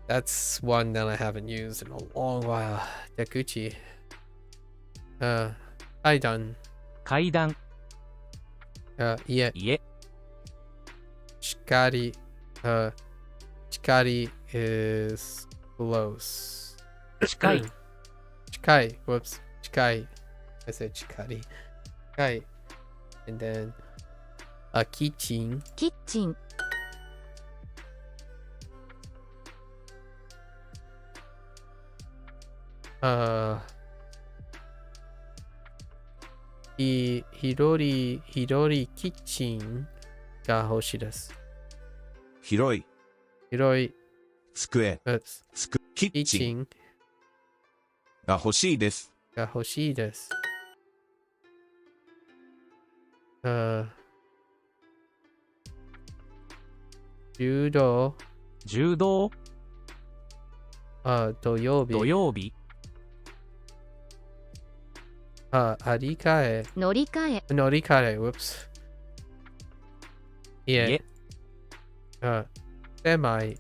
That's one that I haven't used in a long while. 出口. 階段. 家. 光. 光 is close. 近い. Whoops. 近い. I said 光. 近い. And then kitchen. キッチン。広いキッチンが欲しいです。広い机キッチンが欲しいです。柔道土曜日乗り換え whoops 家狭い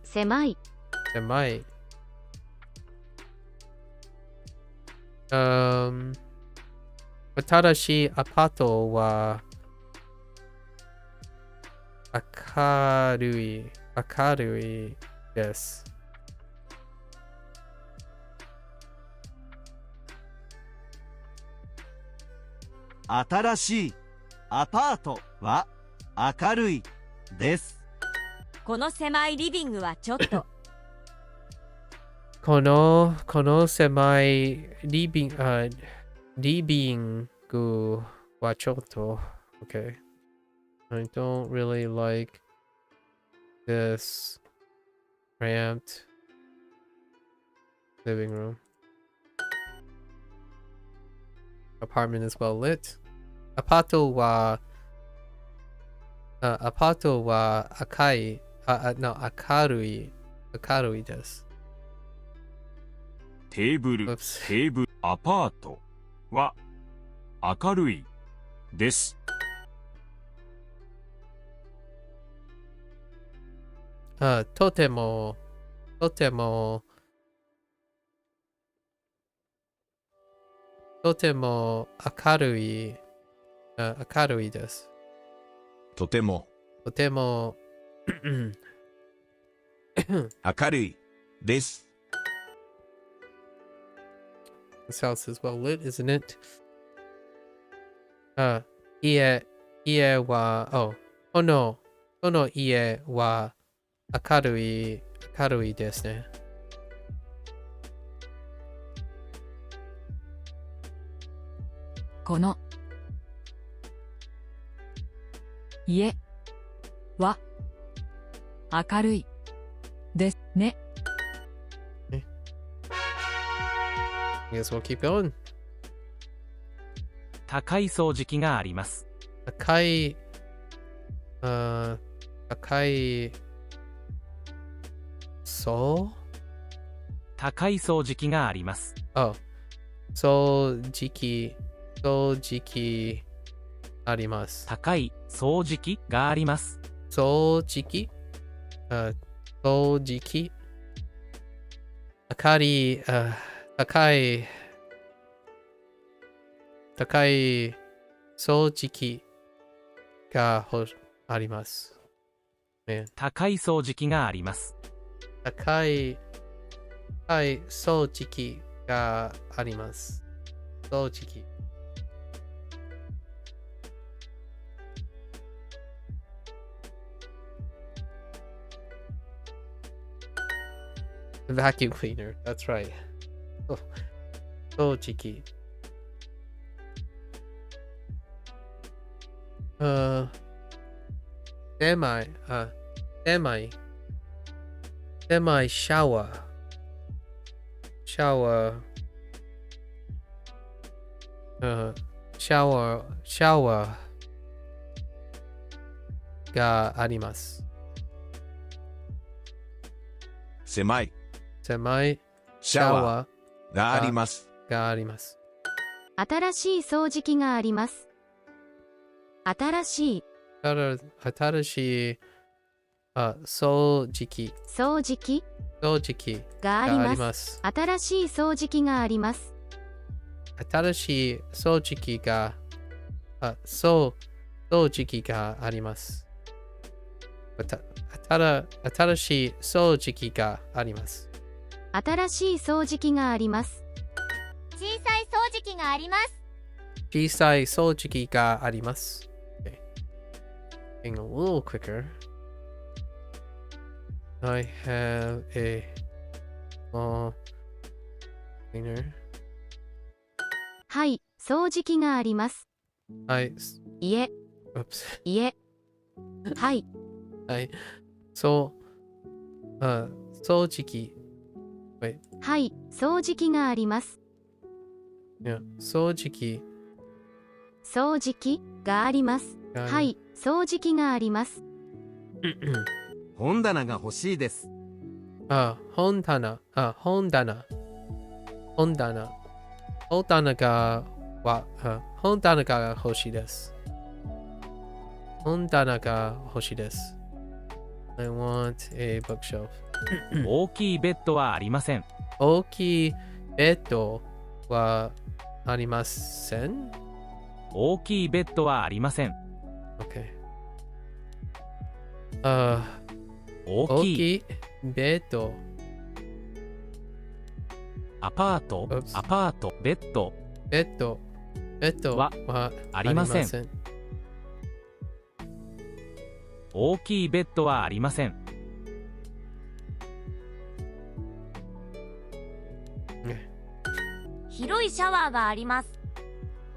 新しいアパートは明るいです。新しいアパートは明るいです。この狭いリビングはちょっとこの狭いリビングはちょっと Okay. I don't really like this cramped living room. Apartment is well lit. アパートは赤い明るいです。テーブルアパートは明るいです。とても、とても、とても明るい、明るいです。とてもとても明るいです。This house is well lit, isn't it? 家は、この家は明るいですね。この家は明るいですね。I guess we'll keep going. 高い掃除機があります。高い高い掃除機があります。掃除機あります。高い掃除機があります。掃除機掃除機高い掃除機があります。高い掃除機があります。高い掃除機があります。掃除機。Vacuum cleaner. That's right. 掃除機。狭いシャワー。シャワーがあります。狭いシャワーがあります。新しい掃除機があります。新しい掃除機があります。新しい掃除機があります。新しい掃除機が掃除機があります。新しい掃除機があります。新しい掃除機があります。小さい掃除機があります。小さい掃除機があります。Okay. Getting a little quicker. I have a small cleaner. はい、掃除機があります。家。はい。掃除機。はい、掃除機があります。掃除機があります。はい、掃除機があります。本棚が欲しいです。本棚が欲しいです。本棚が欲しいです。I want a bookshelf. 大きいベッドはありません。大きいベッドはありません。大きいベッドはありません。Okay. 大きいベッド。アパート、ベッドはありません。大きいベッドはありません。広いシャワーがあります。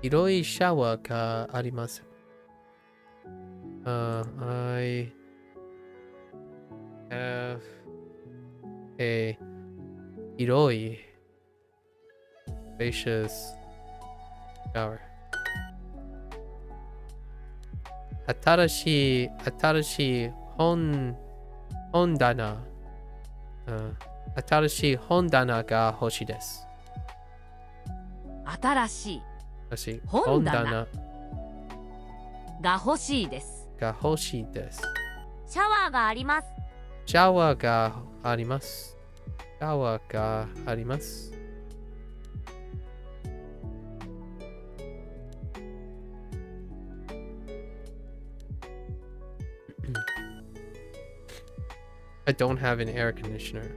広いシャワーがあります。I have a 広い spacious shower. 新しい本棚。新しい本棚が欲しいです。新しい本棚が欲しいです。シャワーがあります。シャワーがあります。シャワーがあります。I don't have an air conditioner.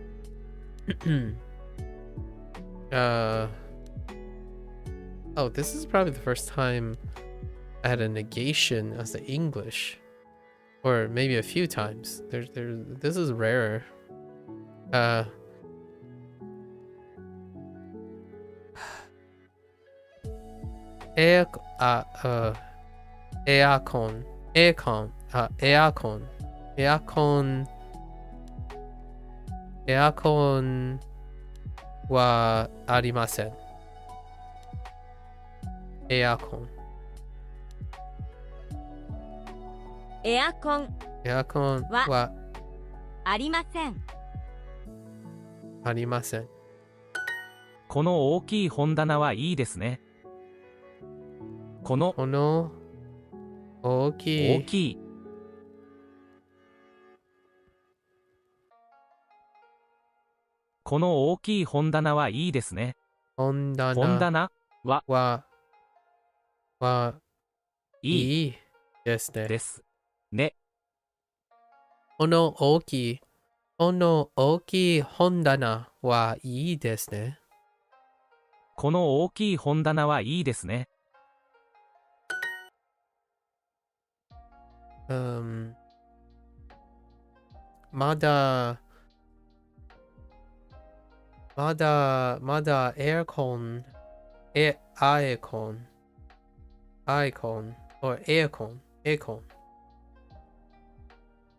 Oh, this is probably the first time I had a negation as the English. Or maybe a few times. This is rare. Aircon. Aircon wa arimasen. Aircon. エアコン Aircon wa ありません。 arimasen. この大きい本棚はいいですね。この大きいこの大きい本棚はいいですね。本棚はいいですね。ですね。この大きい本棚はいいですね。この大きい本棚はいいですね。まだエアコン、アイコン、or エアコン。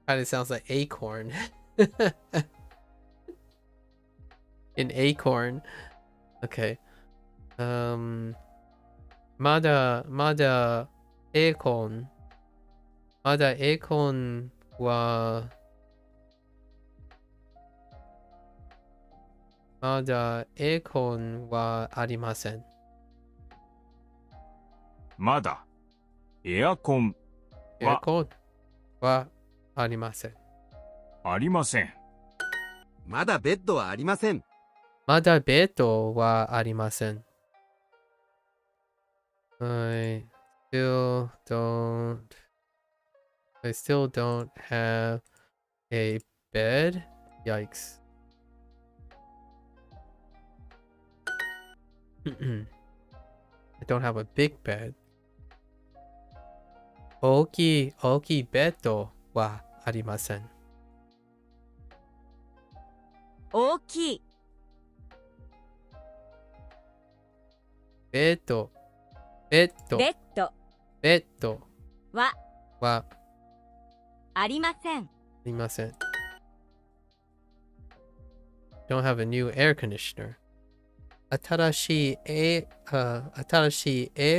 Kind of sounds like acorn. An acorn. Okay. まだエアコンはまだエアコンはありません。まだエアコンはありません。ありません。まだベッドはありません。まだベッドはありません。I still don't have a bed. Yikes. I don't have a big bed. 大きいベッドはありません。大きいベッドはありません。ありません。Don't have a new air conditioner. 新しいエア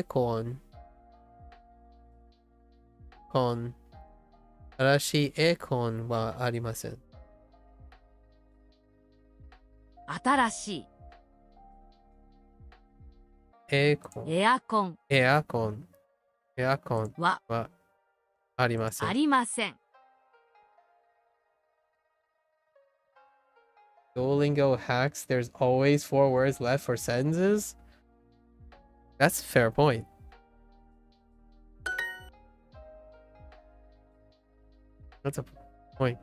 コン。新しいエアコンはありません。新しいエアコンはありません。ありません。Duolingo hacks, there's always 4 words left for sentences? That's a fair point. That's a point.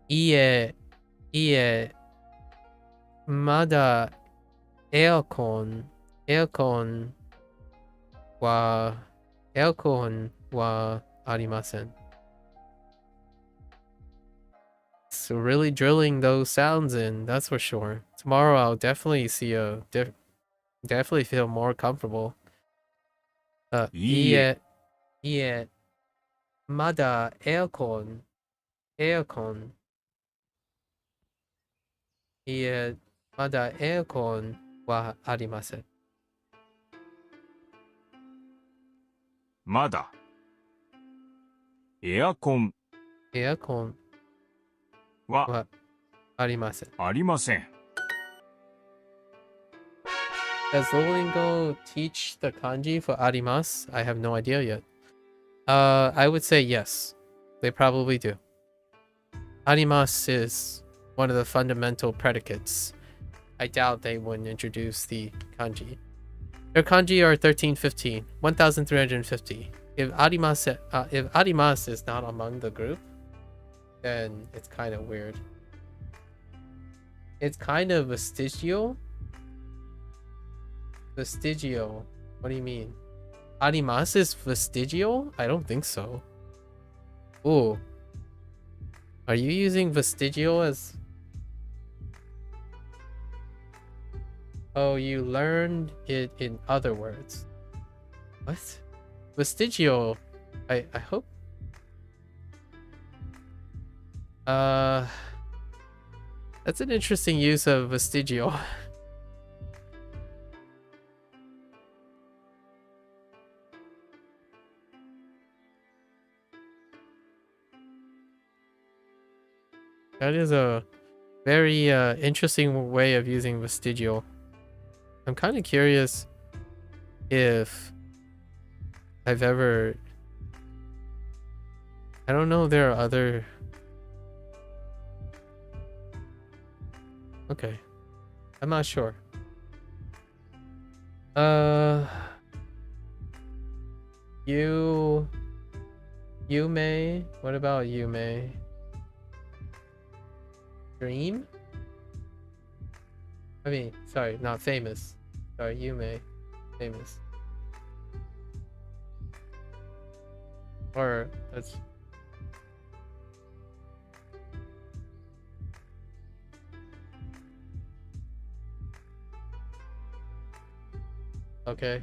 いえ、まだエアコンはありません。It's really drilling those sounds in, that's for sure. Tomorrow I'll definitely definitely feel more comfortable. いえ、まだエアコン。いえ、まだエアコンはありません。まだエアコンはありません。ありません。Does Duolingo teach the kanji for arimasu? I have no idea yet. I would say yes. They probably do. Arimasu is one of the fundamental predicates. I doubt they wouldn't introduce the kanji. Their kanji are 1315, 1350. If arimasu is not among the group, then it's kind of weird. It's kind of vestigial. Vestigial. What do you mean? Arimasu is vestigial? I don't think so. Ooh. Are you using vestigial as... Oh, you learned it in other words. What? Vestigial. I hope... That's an interesting use of vestigial. That is a very interesting way of using vestigial. I'm kind of curious if I've ever... I don't know if there are other... Okay. I'm not sure. You may... What about you may? Dream? I mean, sorry, not famous. Sorry, you may. Famous. Or that's... Okay.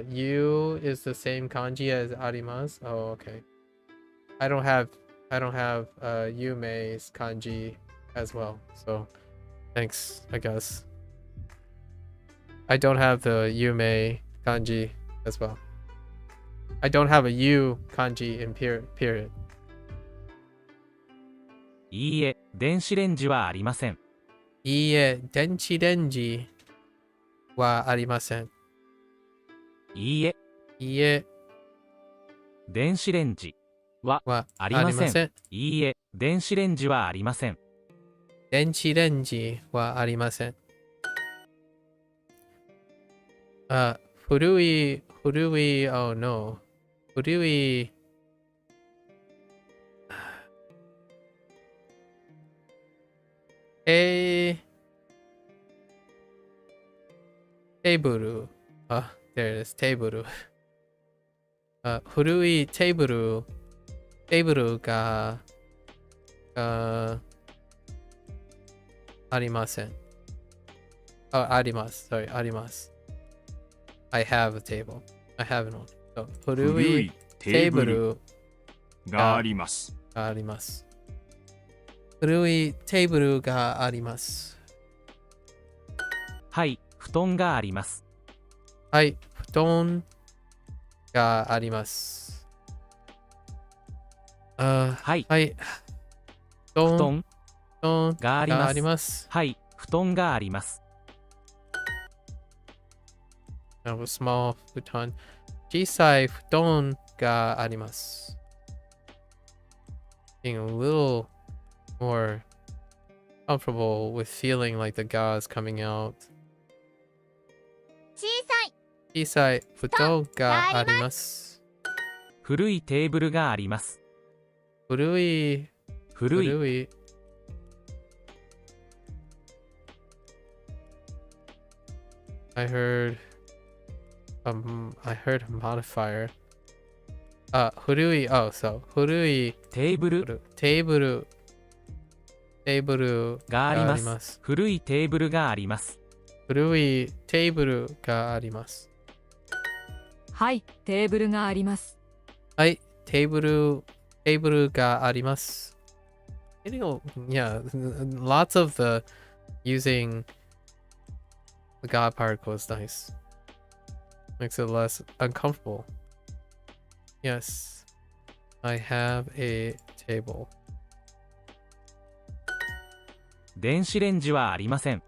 You is the same kanji as arimasu. Oh, okay. I don't have Yumei's kanji as well, so thanks, I guess. I don't have the Yumei kanji as well. I don't have a U kanji in period. いいえ、電子レンジはありません。いいえ、電子レンジはありません。いいえ。いいえ。電子レンジはありません。いいえ、電子レンジはありません。電子レンジはありません。古い、oh no。古い、テーブル。there it is. テーブル。古いテーブルがありません。あります。Sorry, あります。I have a table. I have an one. 古いテーブルがあります。古いテーブルがあります。はい、布団があります。はい、布団があります。はい、布団があります。はい、布団があります。A small futon. 小さい布団があります。Being a little more comfortable with feeling like the ga is coming out. 小さい布団があります。古いテーブルがあります。古い。I heard a modifier. 古い。Oh, so 古いテーブルがあります。古いテーブルがあります。古いテーブルがあります。はい、テーブルがあります。はい、テーブルがあります。Yeah, lots of the using the God particle is nice. Makes it less uncomfortable. Yes, I have a table. 電子レンジはありません。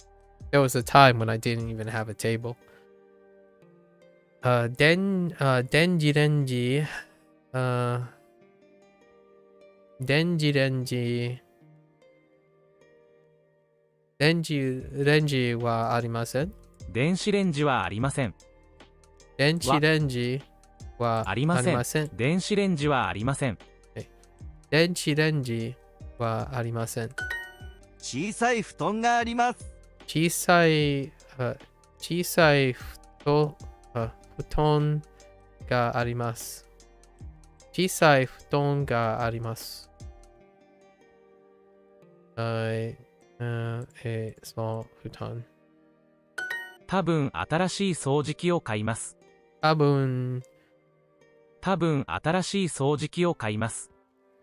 There was a time when I didn't even have a table. 電子レンジ、電子レンジ、電子レンジはありません。電子レンジはありません。電子レンジはありません。電子レンジはありません。電子レンジはありません。小さい布団があります。小さい布団があります。小さい布団があります。small 布団。多分新しい掃除機を買います。多分新しい掃除機を買います。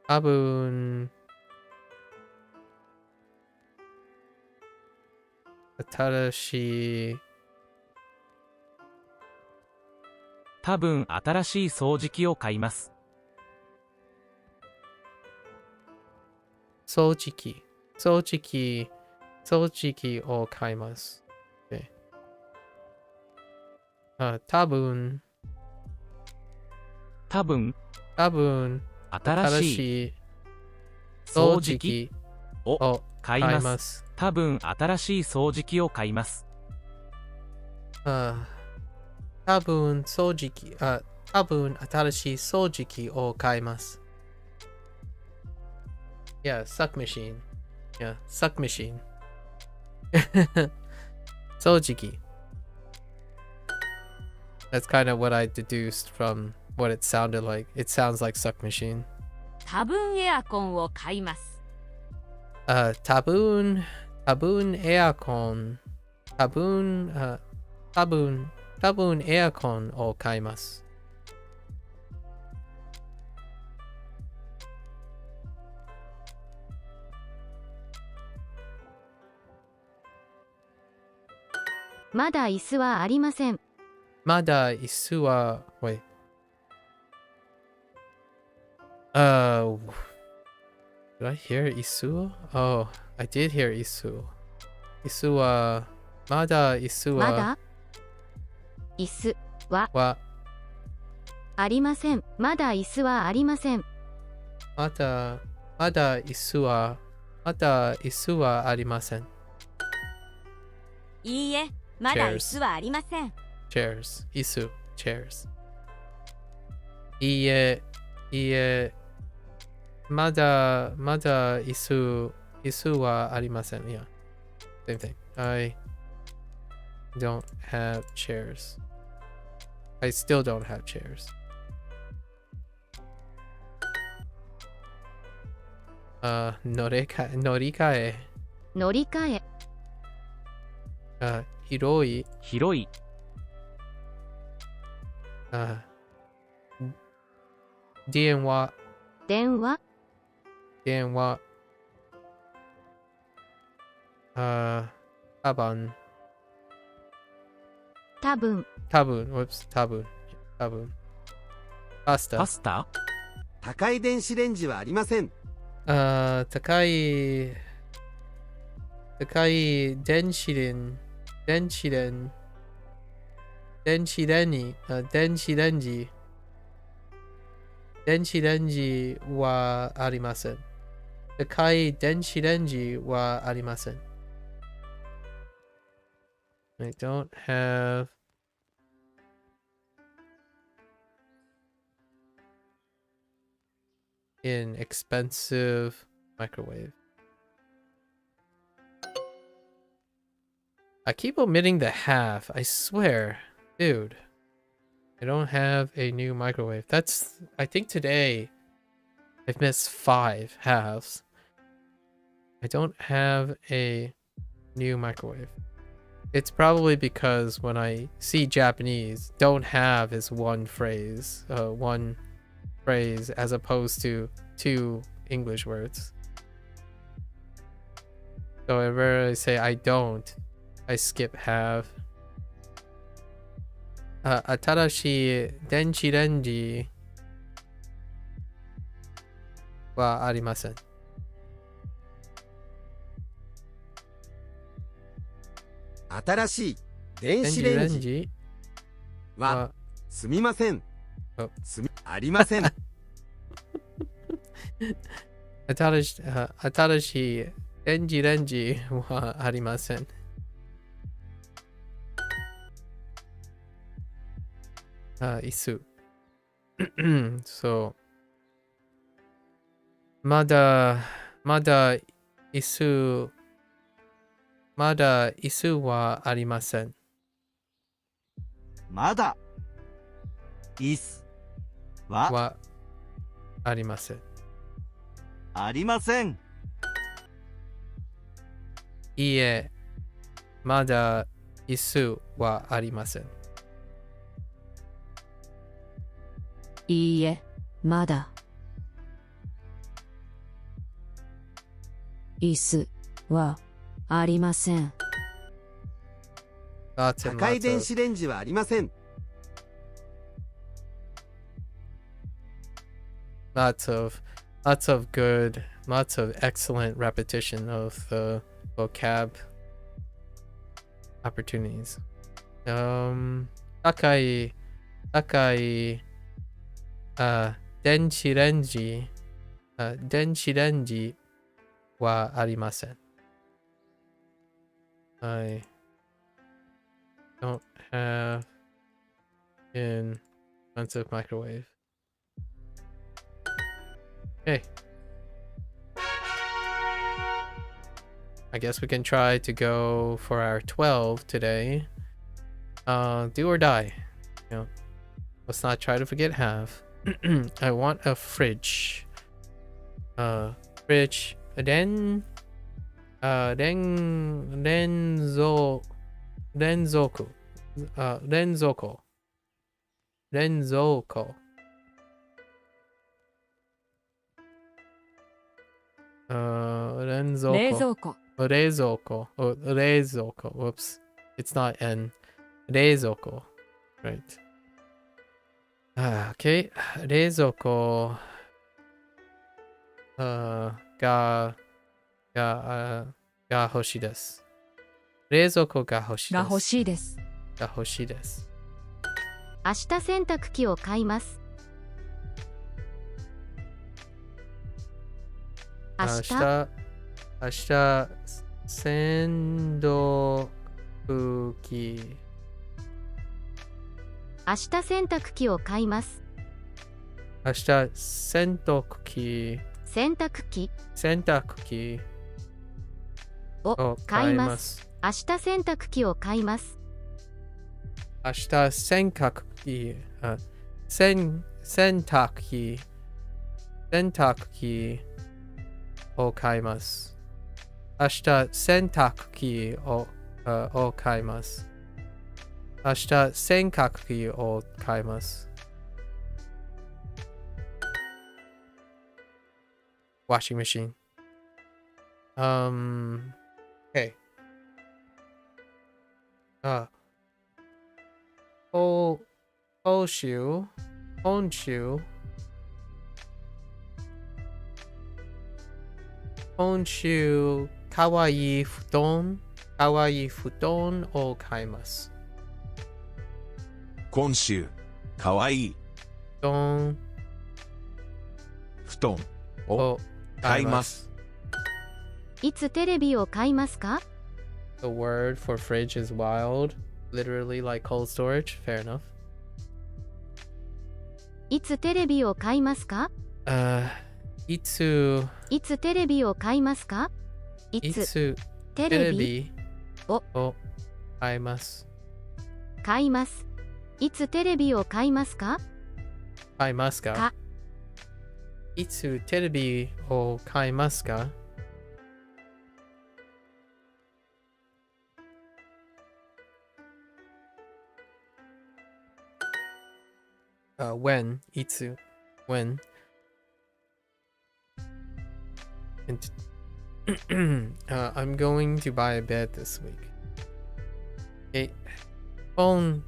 多分新しい掃除機を買います。掃除機を買います。多分新しい掃除機を買います。多分新しい掃除機を買います。多分新しい掃除機を買います。Yeah, suck machine. Yeah, suck machine. 掃除機。That's kind of what I deduced from what it sounded like. It sounds like suck machine. 多分エアコンを買います。多分エアコン。多分エアコンを買います。まだ椅子はありません。まだ椅子は、wait. Did I hear 椅子? Oh, I did hear 椅子。椅子は、まだ椅子は、まだ椅子はありません。まだ椅子はありません。まだ椅子はありません。いいえ、まだ椅子はありません。Chairs 椅子 chairs いいえまだ椅子はありません。Yeah, same thing. I don't have chairs. I still don't have chairs. 乗り換え広い電話多分パスタ高い電子レンジはありません。高い電子レンジはありません。高い電子レンジはありません。I don't have an expensive microwave. I keep omitting the half, I swear. Dude, I don't have a new microwave. I think today I've missed 5 halves. I don't have a new microwave. It's probably because when I see Japanese, don't have is one phrase as opposed to 2 English words. So whenever I say I don't, I skip have. 新しい電子レンジはありません。新しい電子レンジはすみません。Oh. ありません。新しいレンジはありません。椅子。そう。まだ椅子はありません。まだ椅子はありません。ありません。いいえ、まだ椅子はありません。いいえ、まだ椅子はありません。高い電子レンジはありません。Lots of good, lots of excellent repetition of the vocab opportunities. 高い電子レンジはありません。I don't have in expensive microwave. Okay. I guess we can try to go for our 12 today. Do or die. You know, let's not try to forget half. I want a fridge. Fridge. Renzoku. Reizoko. Whoops. It's not N. Reizoko. Right. Okay. Reizoko. Ga hoshi desu. Reizoko ga hoshi desu. が欲しいです。が欲しいです。明日洗濯機を買います。明日洗濯機。明日洗濯機を買います。明日洗濯機を買います。明日洗濯機を買います。明日洗濯機を買います。明日洗濯機を買います。明日洗濯機を買います。Washing machine. Okay. 今週かわいい布団を買います。今週かわいい布団を買います。いつテレビを買いますか？ The word for fridge is wild, literally like cold storage. Fair enough. いつテレビを買いますか？いつテレビを買いますか？いつテレビを買います。買います。いつテレビを買いますか？買いますか？いつテレビを買いますか？When いつ when and I'm going to buy a bed this week. Okay. 今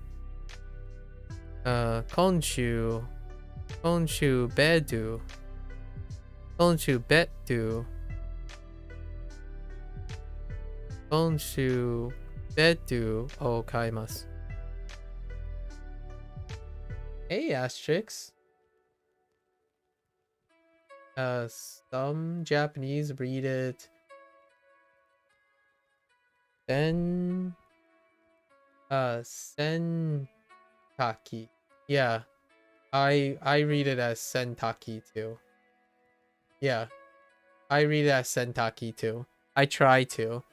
週ベッドを買います。Hey, Asterix. Some Japanese read it sentaki. Yeah, I read it as sentaki too. Yeah, I read it as sentaki too. I try to,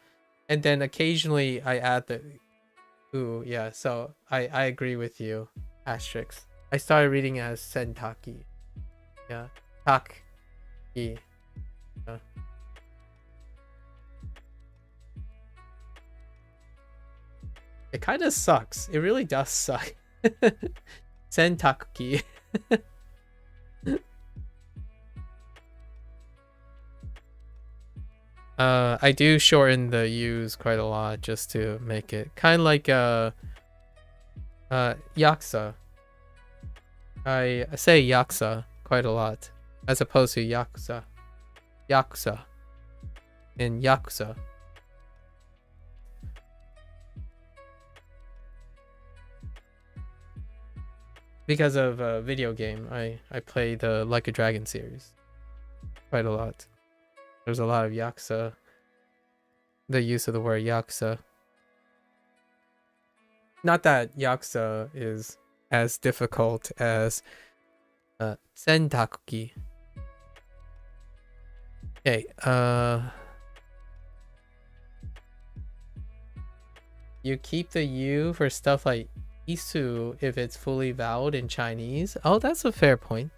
and then occasionally I add the ooh. Yeah, so I agree with you, Asterix. I started reading it as sentaki. Yeah, taki. Yeah. It kind of sucks. It really does suck. Sentakuki. I do shorten the U's quite a lot just to make it kind of like yaksa. I say yaksa quite a lot as opposed to yakuza. Yakuza and yakuza. Because of a video game, I play the Like a Dragon series quite a lot. There's a lot of yakuza. The use of the word yakuza. Not that yakuza is as difficult as sentakuki. Okay, you keep the U for stuff like isu if it's fully voweled in Chinese. Oh, that's a fair point.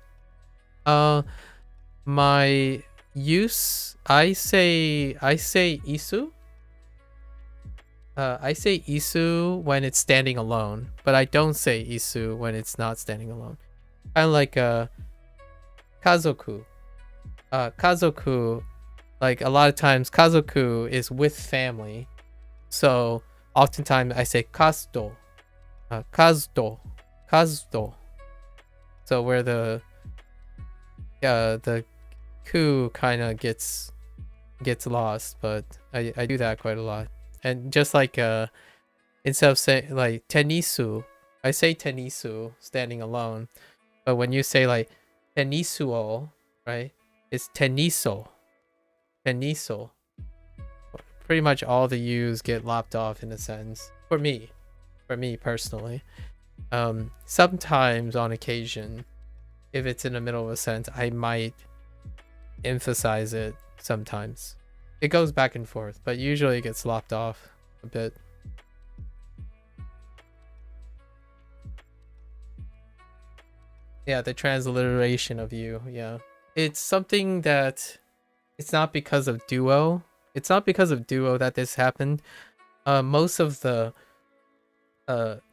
My use, I say isu. I say isu when it's standing alone, but I don't say isu when it's not standing alone. Kind of like kazoku. Kazoku, like a lot of times kazoku is with family, so oftentimes I say kazuto. Kazuto. So where the ku kind of gets lost, but I do that quite a lot. And just like instead of saying like tenisu, I say tenisu standing alone, but when you say like tenisuo, right, it's teniso. Pretty much all the U's get lopped off in a sense. For me personally. Sometimes on occasion, if it's in the middle of a sentence, I might emphasize it sometimes. It goes back and forth, but usually it gets lopped off a bit. Yeah, the transliteration of you, yeah. It's something that it's not because of Duo. It's not because of Duo that this happened. Most of the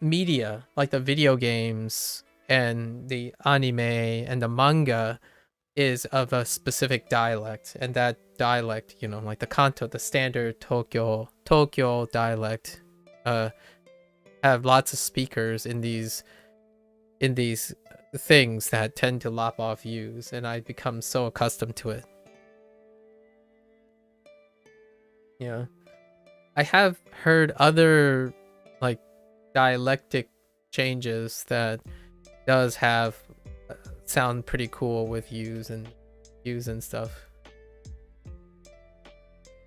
media, like the video games and the anime and the manga, is of a specific dialect, and that dialect, you know, like the Kanto, the standard Tokyo dialect, have lots of speakers in these things that tend to lop off U's, and I become so accustomed to it. Yeah, I have heard other like dialectic changes that does have sound pretty cool with U's and stuff,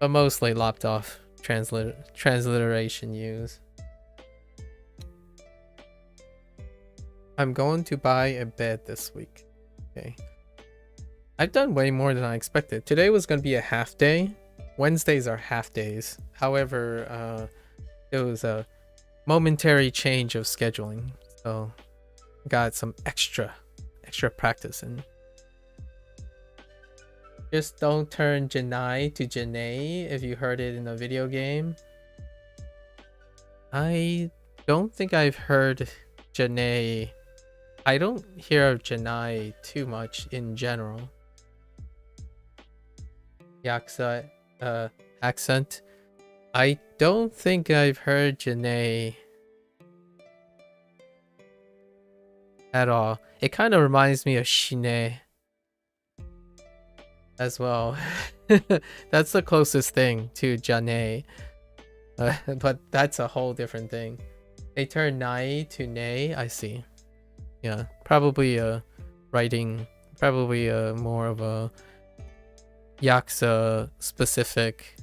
but mostly lopped off transliteration U's. I'm going to buy a bed this week. Okay, I've done way more than I expected. Today was going to be a half day. Wednesdays are half days. However, it was a momentary change of scheduling, so got some extra practice in. Just don't turn Janai to Janae if you heard it in a video game. I don't think I've heard Janae. I don't hear of Janai too much in general. Yakuza accent. I don't think I've heard Janae at all. It kind of reminds me of Shine as well. That's the closest thing to Janae, but that's a whole different thing. They turn Nai to Nei. I see. Yeah, probably writing, probably more of a Yakuza specific,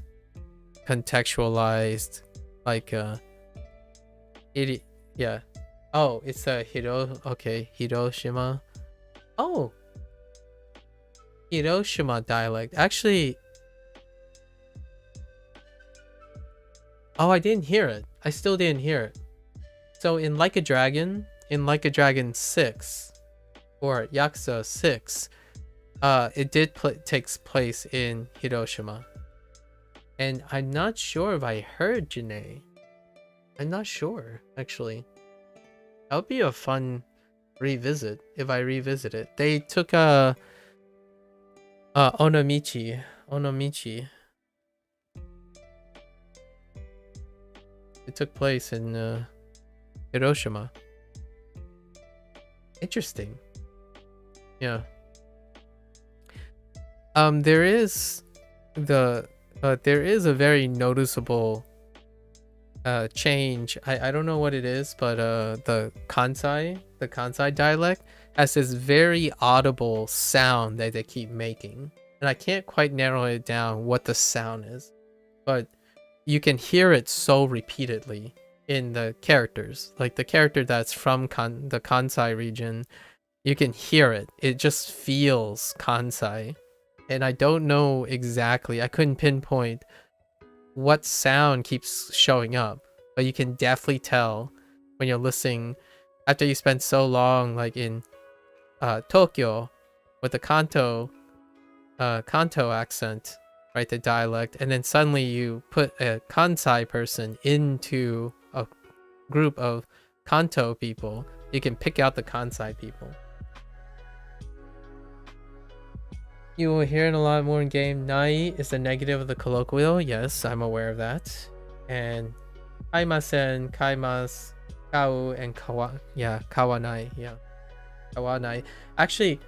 contextualized, like yeah. Oh, it's a Hiroshima. Oh, Hiroshima dialect. Actually, oh, I didn't hear it. I still didn't hear it. So in Like a Dragon 6, or Yakuza 6, it did takes place in Hiroshima. And I'm not sure if I heard Janae. I'm not sure, actually. That would be a fun revisit if I revisit it. They took Onomichi. It took place in Hiroshima. Interesting. Yeah. There is a very noticeable change. I don't know what it is, but the Kansai dialect has this very audible sound that they keep making, and I can't quite narrow it down what the sound is, but you can hear it so repeatedly in the characters. Like the character that's from the Kansai region, you can hear it. It just feels Kansai. And I don't know exactly, I couldn't pinpoint what sound keeps showing up, but you can definitely tell when you're listening after you spend so long like in Tokyo with the Kanto accent, right, the dialect, and then suddenly you put a Kansai person into a group of Kanto people, you can pick out the Kansai people. You will hear it a lot more in game. Nai is the negative of the colloquial. Yes, I'm aware of that. And kaimasen, kaimas, kau, and kawanai. Yeah, kawanai. Actually,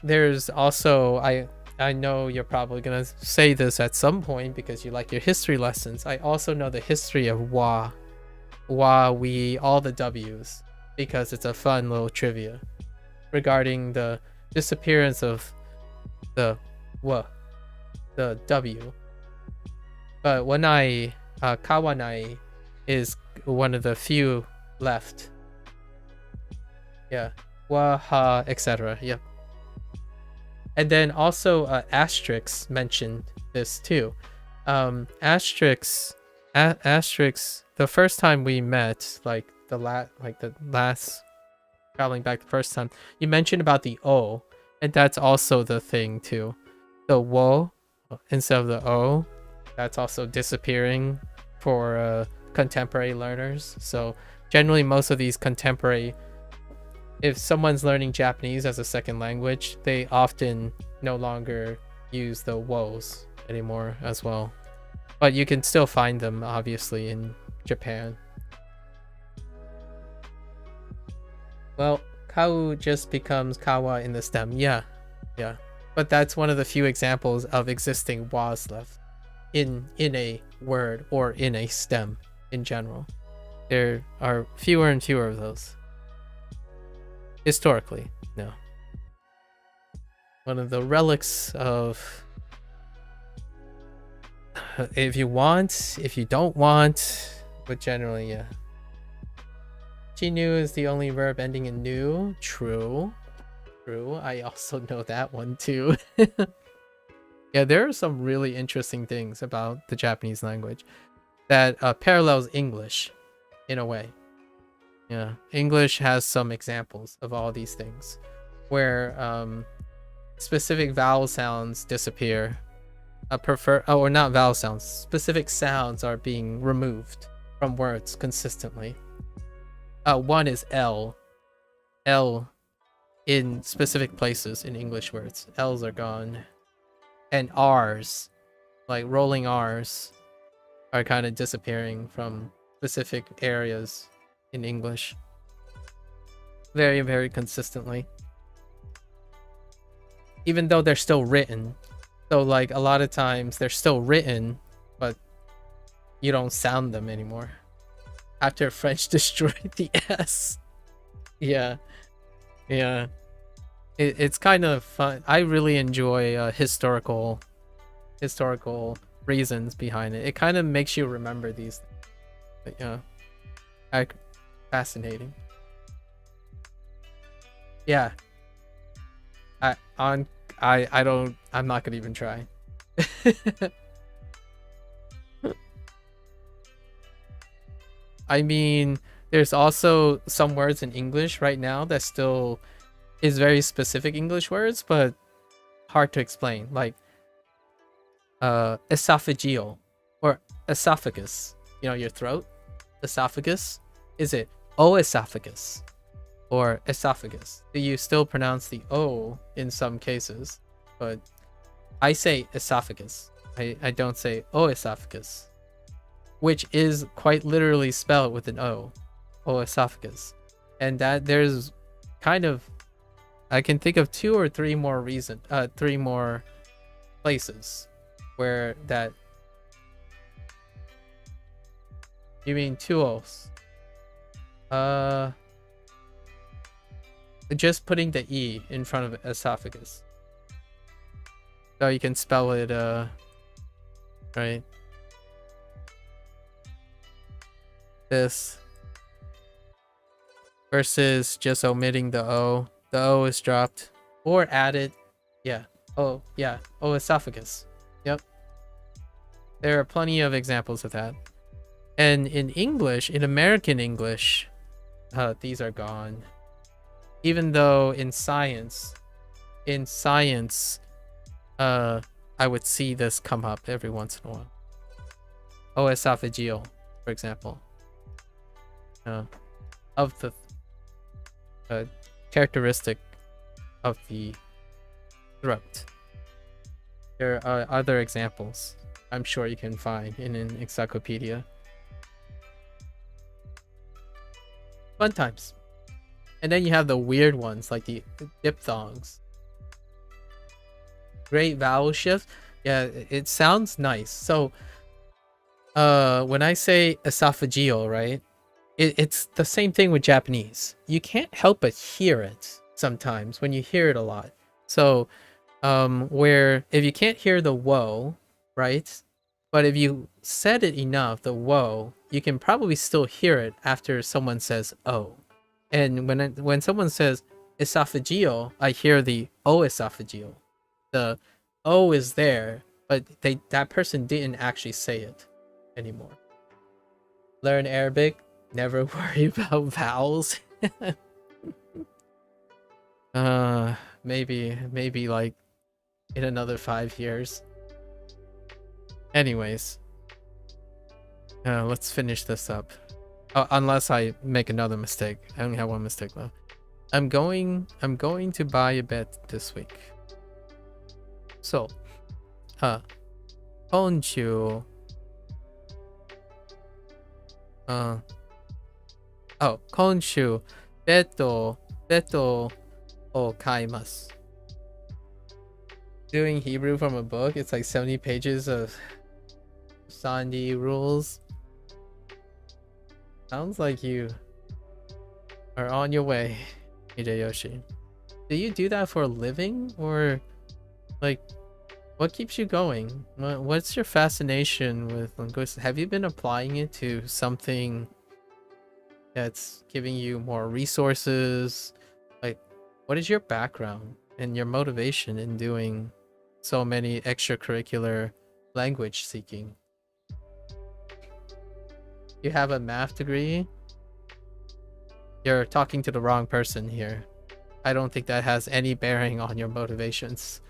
there's also, I know you're probably gonna say this at some point because you like your history lessons. I also know the history of wa, we, all the W's, because it's a fun little trivia regarding the disappearance of the W. But wanai, kawanai is one of the few left. Yeah, wa, ha, etc. Yep. And then also Asterix mentioned this too. Asterix, the first time we met, like the last traveling back the first time, you mentioned about the O. And that's also the thing too. The wo instead of the o, that's also disappearing for contemporary learners. So generally most of these contemporary, if someone's learning Japanese as a second language, they often no longer use the woes anymore as well. But you can still find them obviously in Japan. Well, kau just becomes kawa in the stem. Yeah. But that's one of the few examples of existing was left in a word or in a stem in general. There are fewer and fewer of those. Historically, no. One of the relics of if you want, if you don't want, but generally, yeah. Chinu is the only verb ending in nu. True. I also know that one too. Yeah, there are some really interesting things about the Japanese language that parallels English in a way. Yeah, English has some examples of all these things where specific vowel sounds disappear. Or not vowel sounds. Specific sounds are being removed from words consistently. One is L in specific places in English words. L's are gone. And R's, like rolling R's, are kind of disappearing from specific areas in English. Very, very consistently. Even though they're still written. So like a lot of times they're still written, but you don't sound them anymore. After French destroyed the S. Yeah. Yeah. It's kind of fun. I really enjoy historical reasons behind it. It kind of makes you remember these things. But yeah, fascinating. Yeah. I'm not gonna even try. I mean, there's also some words in English right now that still is very specific English words, but hard to explain. Like esophageal or esophagus. You know, your throat. Esophagus. Is it esophagus or esophagus? Do you still pronounce the O in some cases? But I say esophagus. I don't say esophagus, which is quite literally spelled with an O esophagus. And that there's kind of, I can think of 2 or 3 more three more places where that. You mean 2 O's? Just putting the E in front of esophagus. So you can spell it, right? This. Versus just omitting the O. The O is dropped. Or added. Yeah. Esophagus. Yep. There are plenty of examples of that. And in English, in American English, these are gone. Even though in science, I would see this come up every once in a while. Esophageal, for example. Of the characteristic of the throat. There are other examples I'm sure you can find in an encyclopedia. Fun times. And then you have the weird ones like the diphthongs. Great vowel shift. Yeah, it sounds nice. So when I say esophageal, right? It's the same thing with Japanese. You can't help but hear it sometimes when you hear it a lot. So where if you can't hear the woe, right? But if you said it enough, the woe, you can probably still hear it after someone says oh. And when someone says esophageal, I hear the esophageal. The O is there, but that person didn't actually say it anymore. Learn Arabic, never worry about vowels. Maybe like in another 5 years. Anyways, let's finish this up. Unless I make another mistake. I only have one mistake left. I'm going to buy a bed this week. So, konchu. Konshu, beto o kaimasu. Doing Hebrew from a book, it's like 70 pages of Sandi rules. Sounds like you are on your way, Hideyoshi. Do you do that for a living, or like what keeps you going? What's your fascination with linguistics? Have you been applying it to something that's giving you more resources? Like, what is your background and your motivation in doing so many extracurricular language seeking? You have a math degree? You're talking to the wrong person here. I don't think that has any bearing on your motivations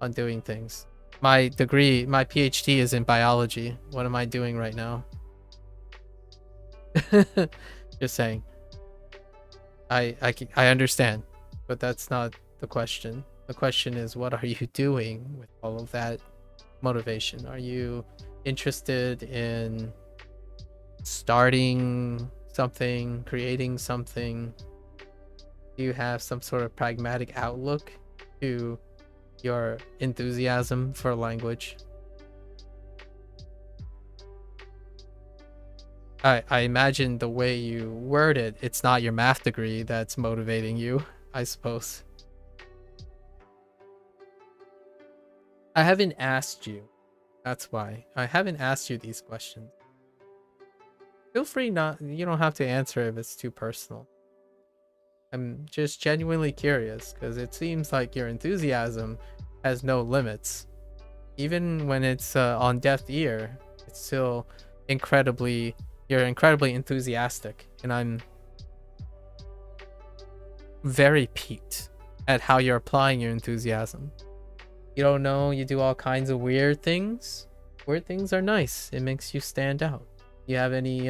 on doing things. My degree, my PhD is in biology. What am I doing right now? Just saying. I understand, but that's not the question. The question is, what are you doing with all of that motivation? Are you interested in starting something, creating something? Do you have some sort of pragmatic outlook to your enthusiasm for language? I imagine the way you word it, it's not your math degree that's motivating you, I suppose. I haven't asked you. That's why. I haven't asked you these questions. Feel free not, you don't have to answer if it's too personal. I'm just genuinely curious because it seems like your enthusiasm has no limits. Even when it's on deaf ear, it's still you're incredibly enthusiastic, and I'm very piqued at how you're applying your enthusiasm. You don't know, you do all kinds of weird things. Weird things are nice. It makes you stand out. You have any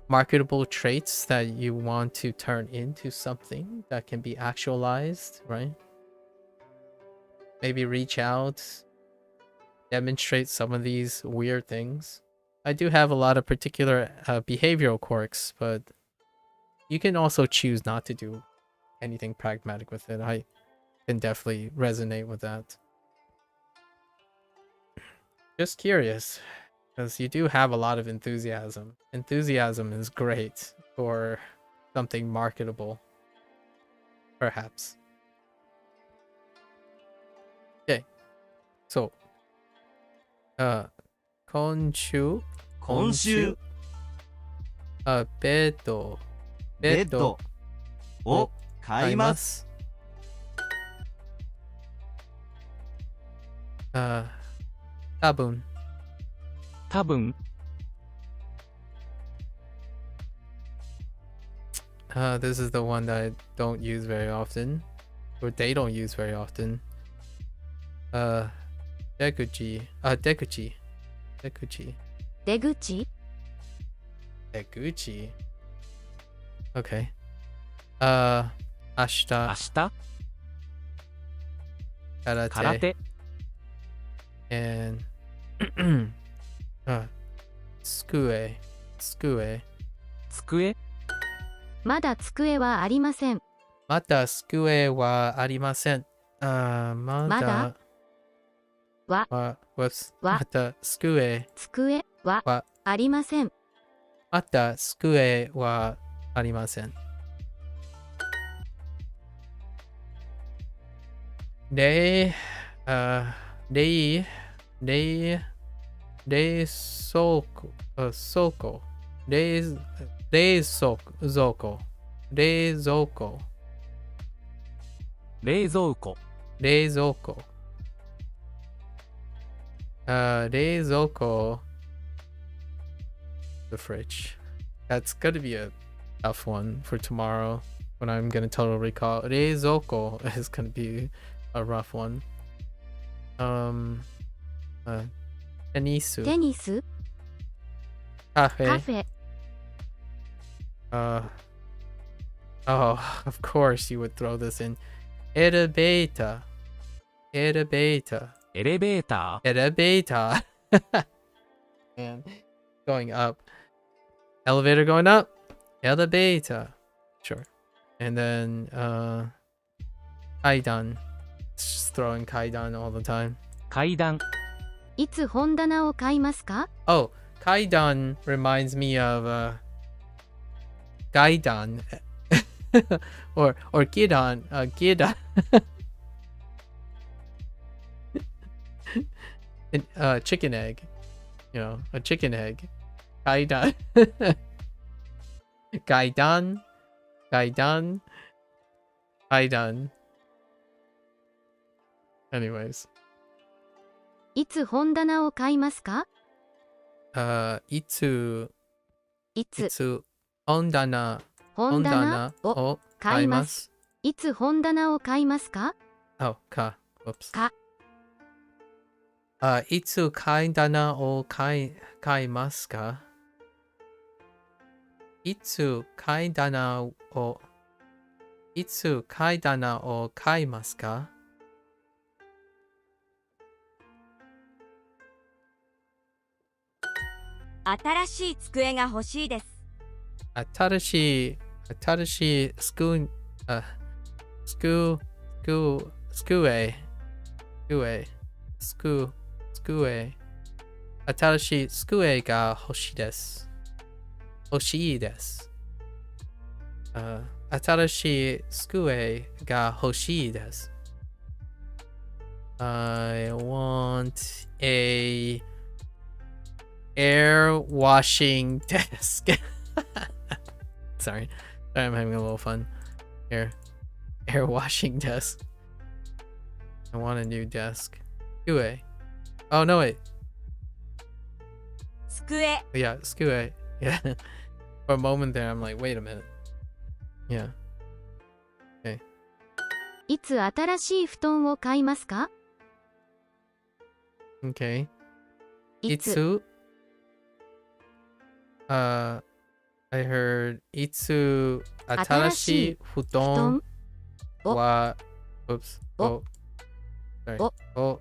marketable traits that you want to turn into something that can be actualized, right? Maybe reach out, demonstrate some of these weird things. I do have a lot of particular behavioral quirks, but you can also choose not to do anything pragmatic with it. I can definitely resonate with that. Just curious, because you do have a lot of enthusiasm. Enthusiasm is great for something marketable, perhaps. Okay, so, 今週ベッドを買います。多分 This is the one that I don't use very often, or they don't use very often. 出口 Okay. 明日空手 and 机まだ机はありません。まだ机はありません。まだはまた机はありません。また机はありません。冷蔵庫 the fridge. That's gonna be a tough one for tomorrow when I'm gonna total recall. 冷蔵庫 is gonna be a rough one. テニスカフェOh, of course you would throw this in. Elevator. Man, going up. Elevator going up. Elevator. Sure. And then, Kaidan. Just throwing Kaidan all the time. いつ本棚を買いますか? Oh, Kaidan reminds me of, Gaidan. or Gidan. Gidan. Chicken egg. You know, a chicken egg. Gaidan. Gaidan. Anyways. いつ本棚を買いますか? いつ本棚を買います。いつ本棚を買いますか? Oh, Whoops. いつ本棚を買いますか? いつ本棚を買いますか? 新しい机が欲しいです。新しい机新しい机が欲しいです。hoshii desu. Atarashii skue ga hoshii desu. I want a air washing desk. Sorry, I'm having a little fun here. Air washing desk. I want a new desk. Skue. Oh no, wait. Skue. Yeah, skue. Yeah. For a moment there, I'm like, wait a minute. Yeah. Okay. いつ新しい布団を買いますか? Okay. いつ Itsu. I heard itsu atarashi futon wa. Oops. Oh. Sorry. Oh.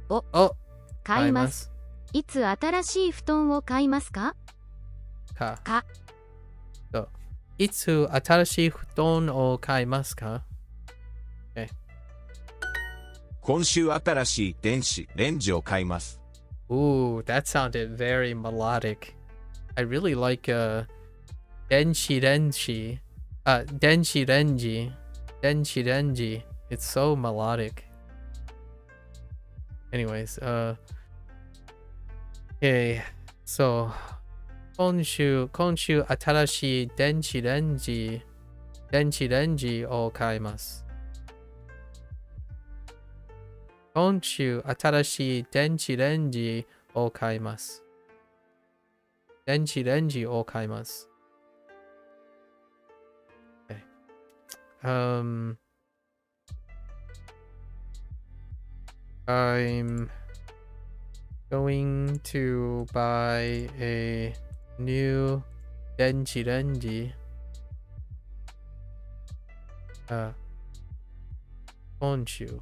Oh. 買います。いつ新しい布団を買いますか? Ka. か So, itsu atarashi futon o kaimasu ka? Okay. 今週新しい電子レンジを買います。 Ooh, that sounded very melodic. I really like denshi renji. Denshi renji. Denshi renji. It's so melodic. Anyways, okay. So, konshu atarashi denshi renji o kaimasu. Konshu atarashi denshi renji o kaimasu. Denshi renji o kaimasu. Okay. I'm going to buy a new denshi renji. Konshu.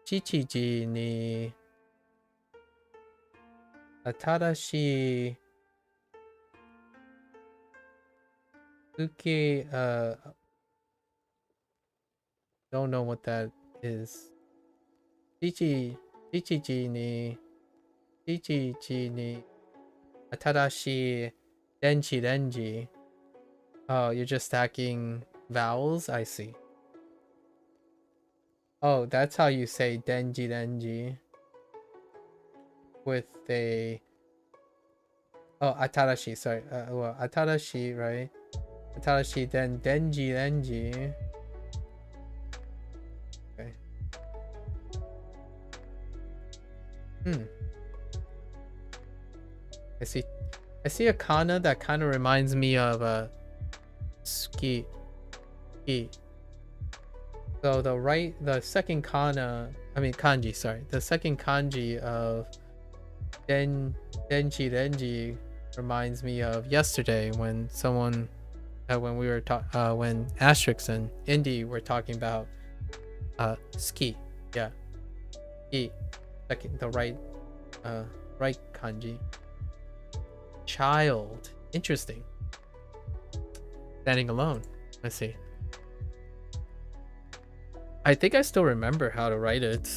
Chichiji ni atarashi Suki, don't know what that is. Chichiji ni atarashi denshi renji. Oh, you're just stacking vowels? I see. Oh, that's how you say denji renji. With a... Oh, atarashi, sorry. Well, atarashi, right? Atarashi, then denji renji. Okay. I see a kana that kind of reminds me of a ski. So the second kanji, sorry. The second kanji of denji renji reminds me of yesterday when someone when we were when Asterix and Indy were talking about ski. Yeah. Ski. Second, the right kanji. Child. Interesting. Standing alone. Let's see. I think I still remember how to write it.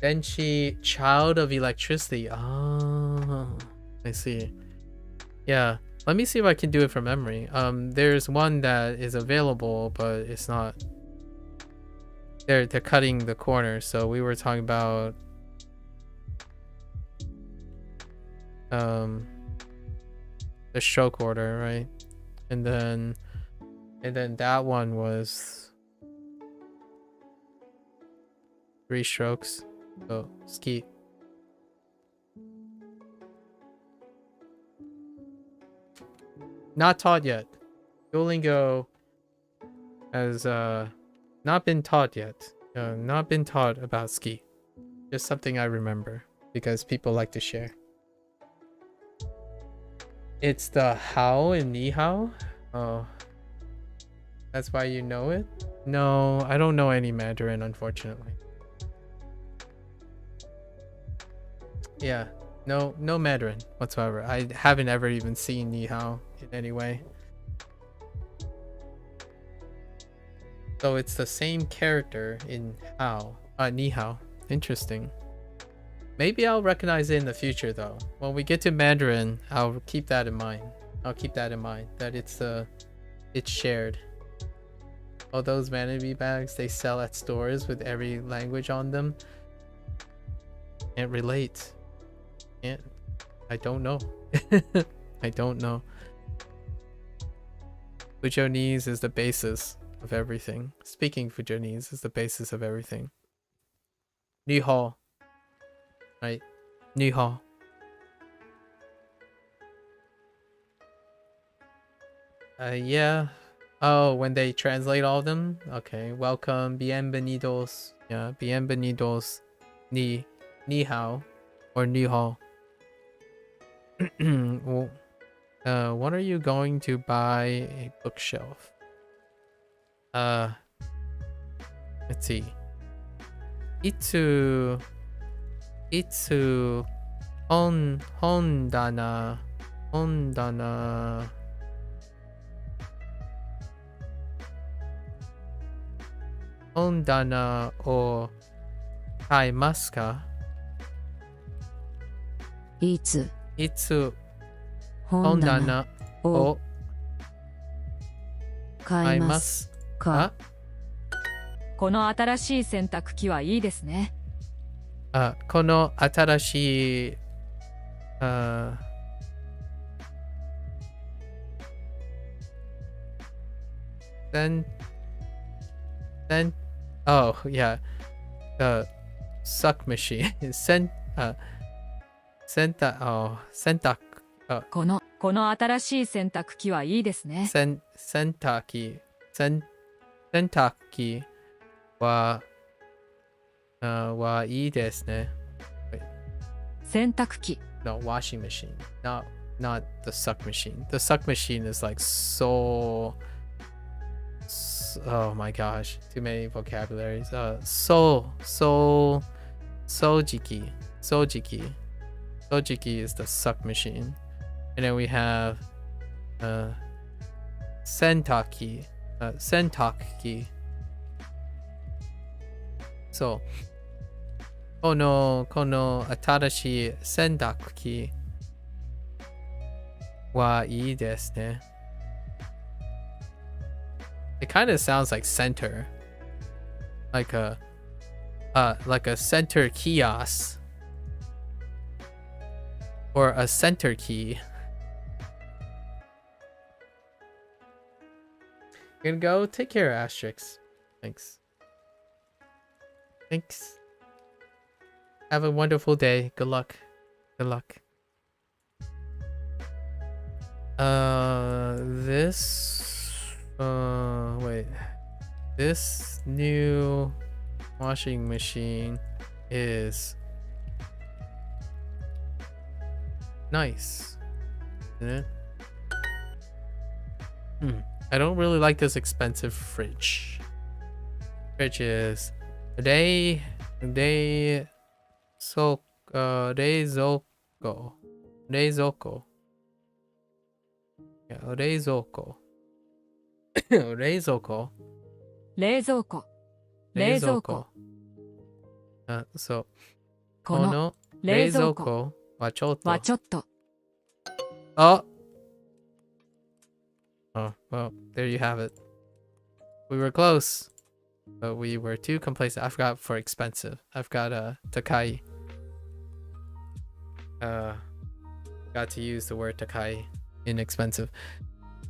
Denshi, child of electricity. Oh, I see. Yeah, let me see if I can do it from memory. There's one that is available, but it's not. They're cutting the corner, so we were talking about the stroke order, right? And then that one was 3 strokes. So ski. Not taught yet. Duolingo has not been taught yet. Not been taught about ski. Just something I remember because people like to share. It's the hao and ni hao. Oh, that's why you know it? No, I don't know any Mandarin, unfortunately. Yeah, no Mandarin whatsoever. I haven't ever even seen ni hao in any way. So it's the same character in Hao. Ni Hao. Interesting. Maybe I'll recognize it in the future though. When we get to Mandarin, I'll keep that in mind. That it's shared. All those vanity bags they sell at stores with every language on them. Can't relate. I don't know. I don't know. Fujonese is the basis of everything. Speaking Fujonese is the basis of everything. Ni hao. Right? Ni hao. Yeah. Oh, when they translate all of them? Okay. Welcome. Bienvenidos. Yeah. Bienvenidos. Ni hao. Or ni hao. Well, what are you going to buy a bookshelf? Let's see. Itsu hondana o kaimasu ka? Itsu hondana o kaimasu ka? この新しい洗濯機はいいですね。この新しいoh yeah, the suck machine. 洗濯この新しい洗濯機はいいですね。洗濯機はいいですね。洗濯機 No, washing machine. Not the suck machine. The suck machine is like so oh my gosh, too many vocabularies. Sojiki is the suck machine. And then we have sentaki. So, この新しい洗濯機はいいですね。It kind of sounds like center, like a center kiosk or a center key. Gonna go take care, Asterix. Thanks. Have a wonderful day. Good luck. This new washing machine is nice, isn't it? I don't really like this expensive fridge. Fridge is冷蔵庫そうこの冷蔵庫はちょっとOh, well, there you have it. We were close, but we were too complacent. I forgot for expensive. I've got Takai. Got to use the word Takai. Inexpensive.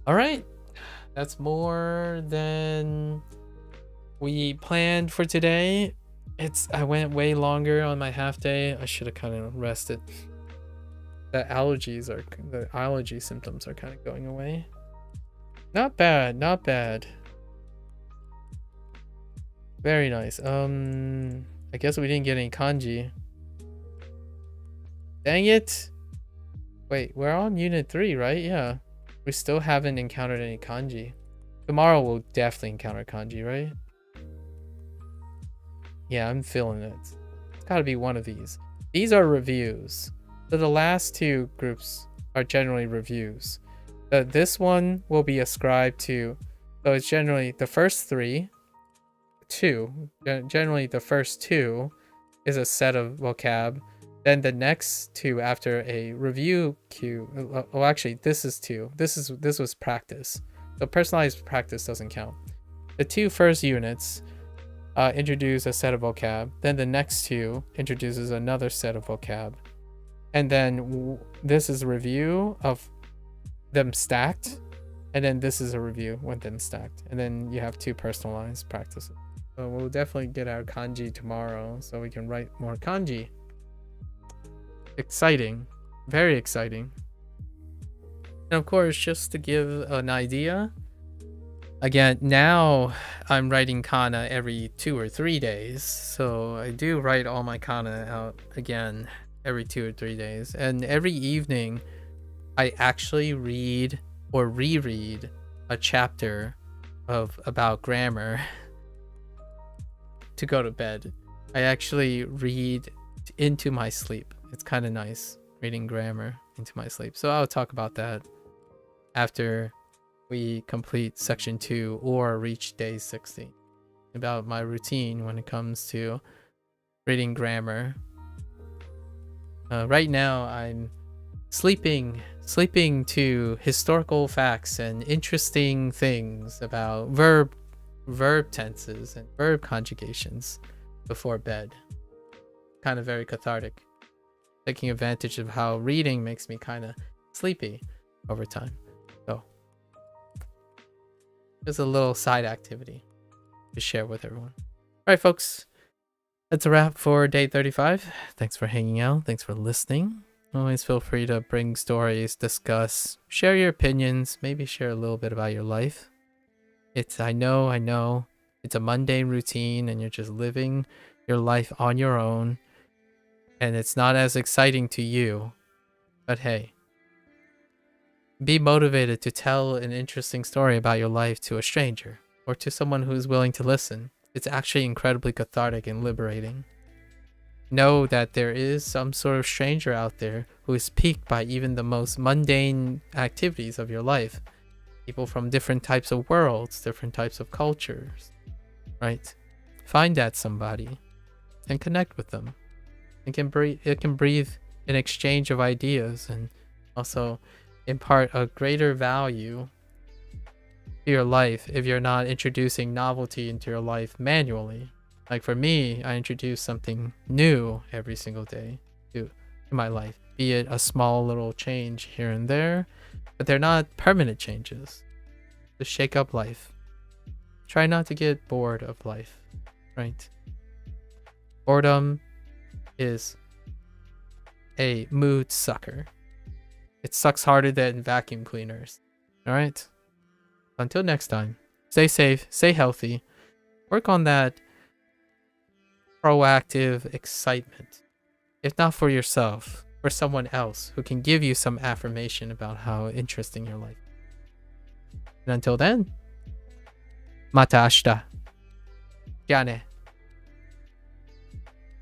Alright. That's more than we planned for today. I went way longer on my half day. I should have kind of rested. The allergy symptoms are kind of going away. Not bad. Very nice. I guess we didn't get any kanji. Dang it. Wait, we're on unit 3, right? Yeah. We still haven't encountered any kanji. Tomorrow we'll definitely encounter kanji, right? Yeah, I'm feeling it. It's gotta be one of these. These are reviews. So the last two groups are generally reviews. This one will be ascribed to, so it's generally the first 3 two. Generally, the first two is a set of vocab. Then the next two after a review cue. Oh, actually, this is two. This was practice. So personalized practice doesn't count. The two first units introduce a set of vocab. Then the next two introduces another set of vocab. And then this is a review of them stacked. And then this is a review with them stacked. And then you have two personalized practices. So we'll definitely get our kanji tomorrow so we can write more kanji. Exciting. Very exciting. And of course, just to give an idea, again, now I'm writing kana every 2 or 3 days. So I do write all my kana out again every 2 or 3 days. And every evening, I actually read or reread a chapter about grammar to go to bed. I actually read into my sleep. It's kind of nice reading grammar into my sleep. So I'll talk about that after we complete section 2 or reach day 60, about my routine when it comes to reading grammar. Right now I'm sleeping to historical facts and interesting things about verb tenses and verb conjugations before bed. Kind of very cathartic. Taking advantage of how reading makes me kind of sleepy over time. So just a little side activity to share with everyone. All right, folks. That's a wrap for day 35. Thanks for hanging out. Thanks for listening. Always feel free to bring stories, discuss, share your opinions, maybe share a little bit about your life. I know, it's a mundane routine and you're just living your life on your own and it's not as exciting to you. But hey, be motivated to tell an interesting story about your life to a stranger or to someone who's willing to listen. It's actually incredibly cathartic and liberating. Know that there is some sort of stranger out there who is piqued by even the most mundane activities of your life. People from different types of worlds, different types of cultures, right? Find that somebody and connect with them. It can breathe an exchange of ideas and also impart a greater value to your life if you're not introducing novelty into your life manually. Like for me, I introduce something new every single day to my life, be it a small little change here and there, but they're not permanent changes. Just shake up life. Try not to get bored of life, right? Boredom is a mood sucker. It sucks harder than vacuum cleaners. All right? Until next time, stay safe, stay healthy, work on that proactive excitement. If not for yourself, for someone else who can give you some affirmation about how interesting your life is. And until then, mata ashita. Ja ne.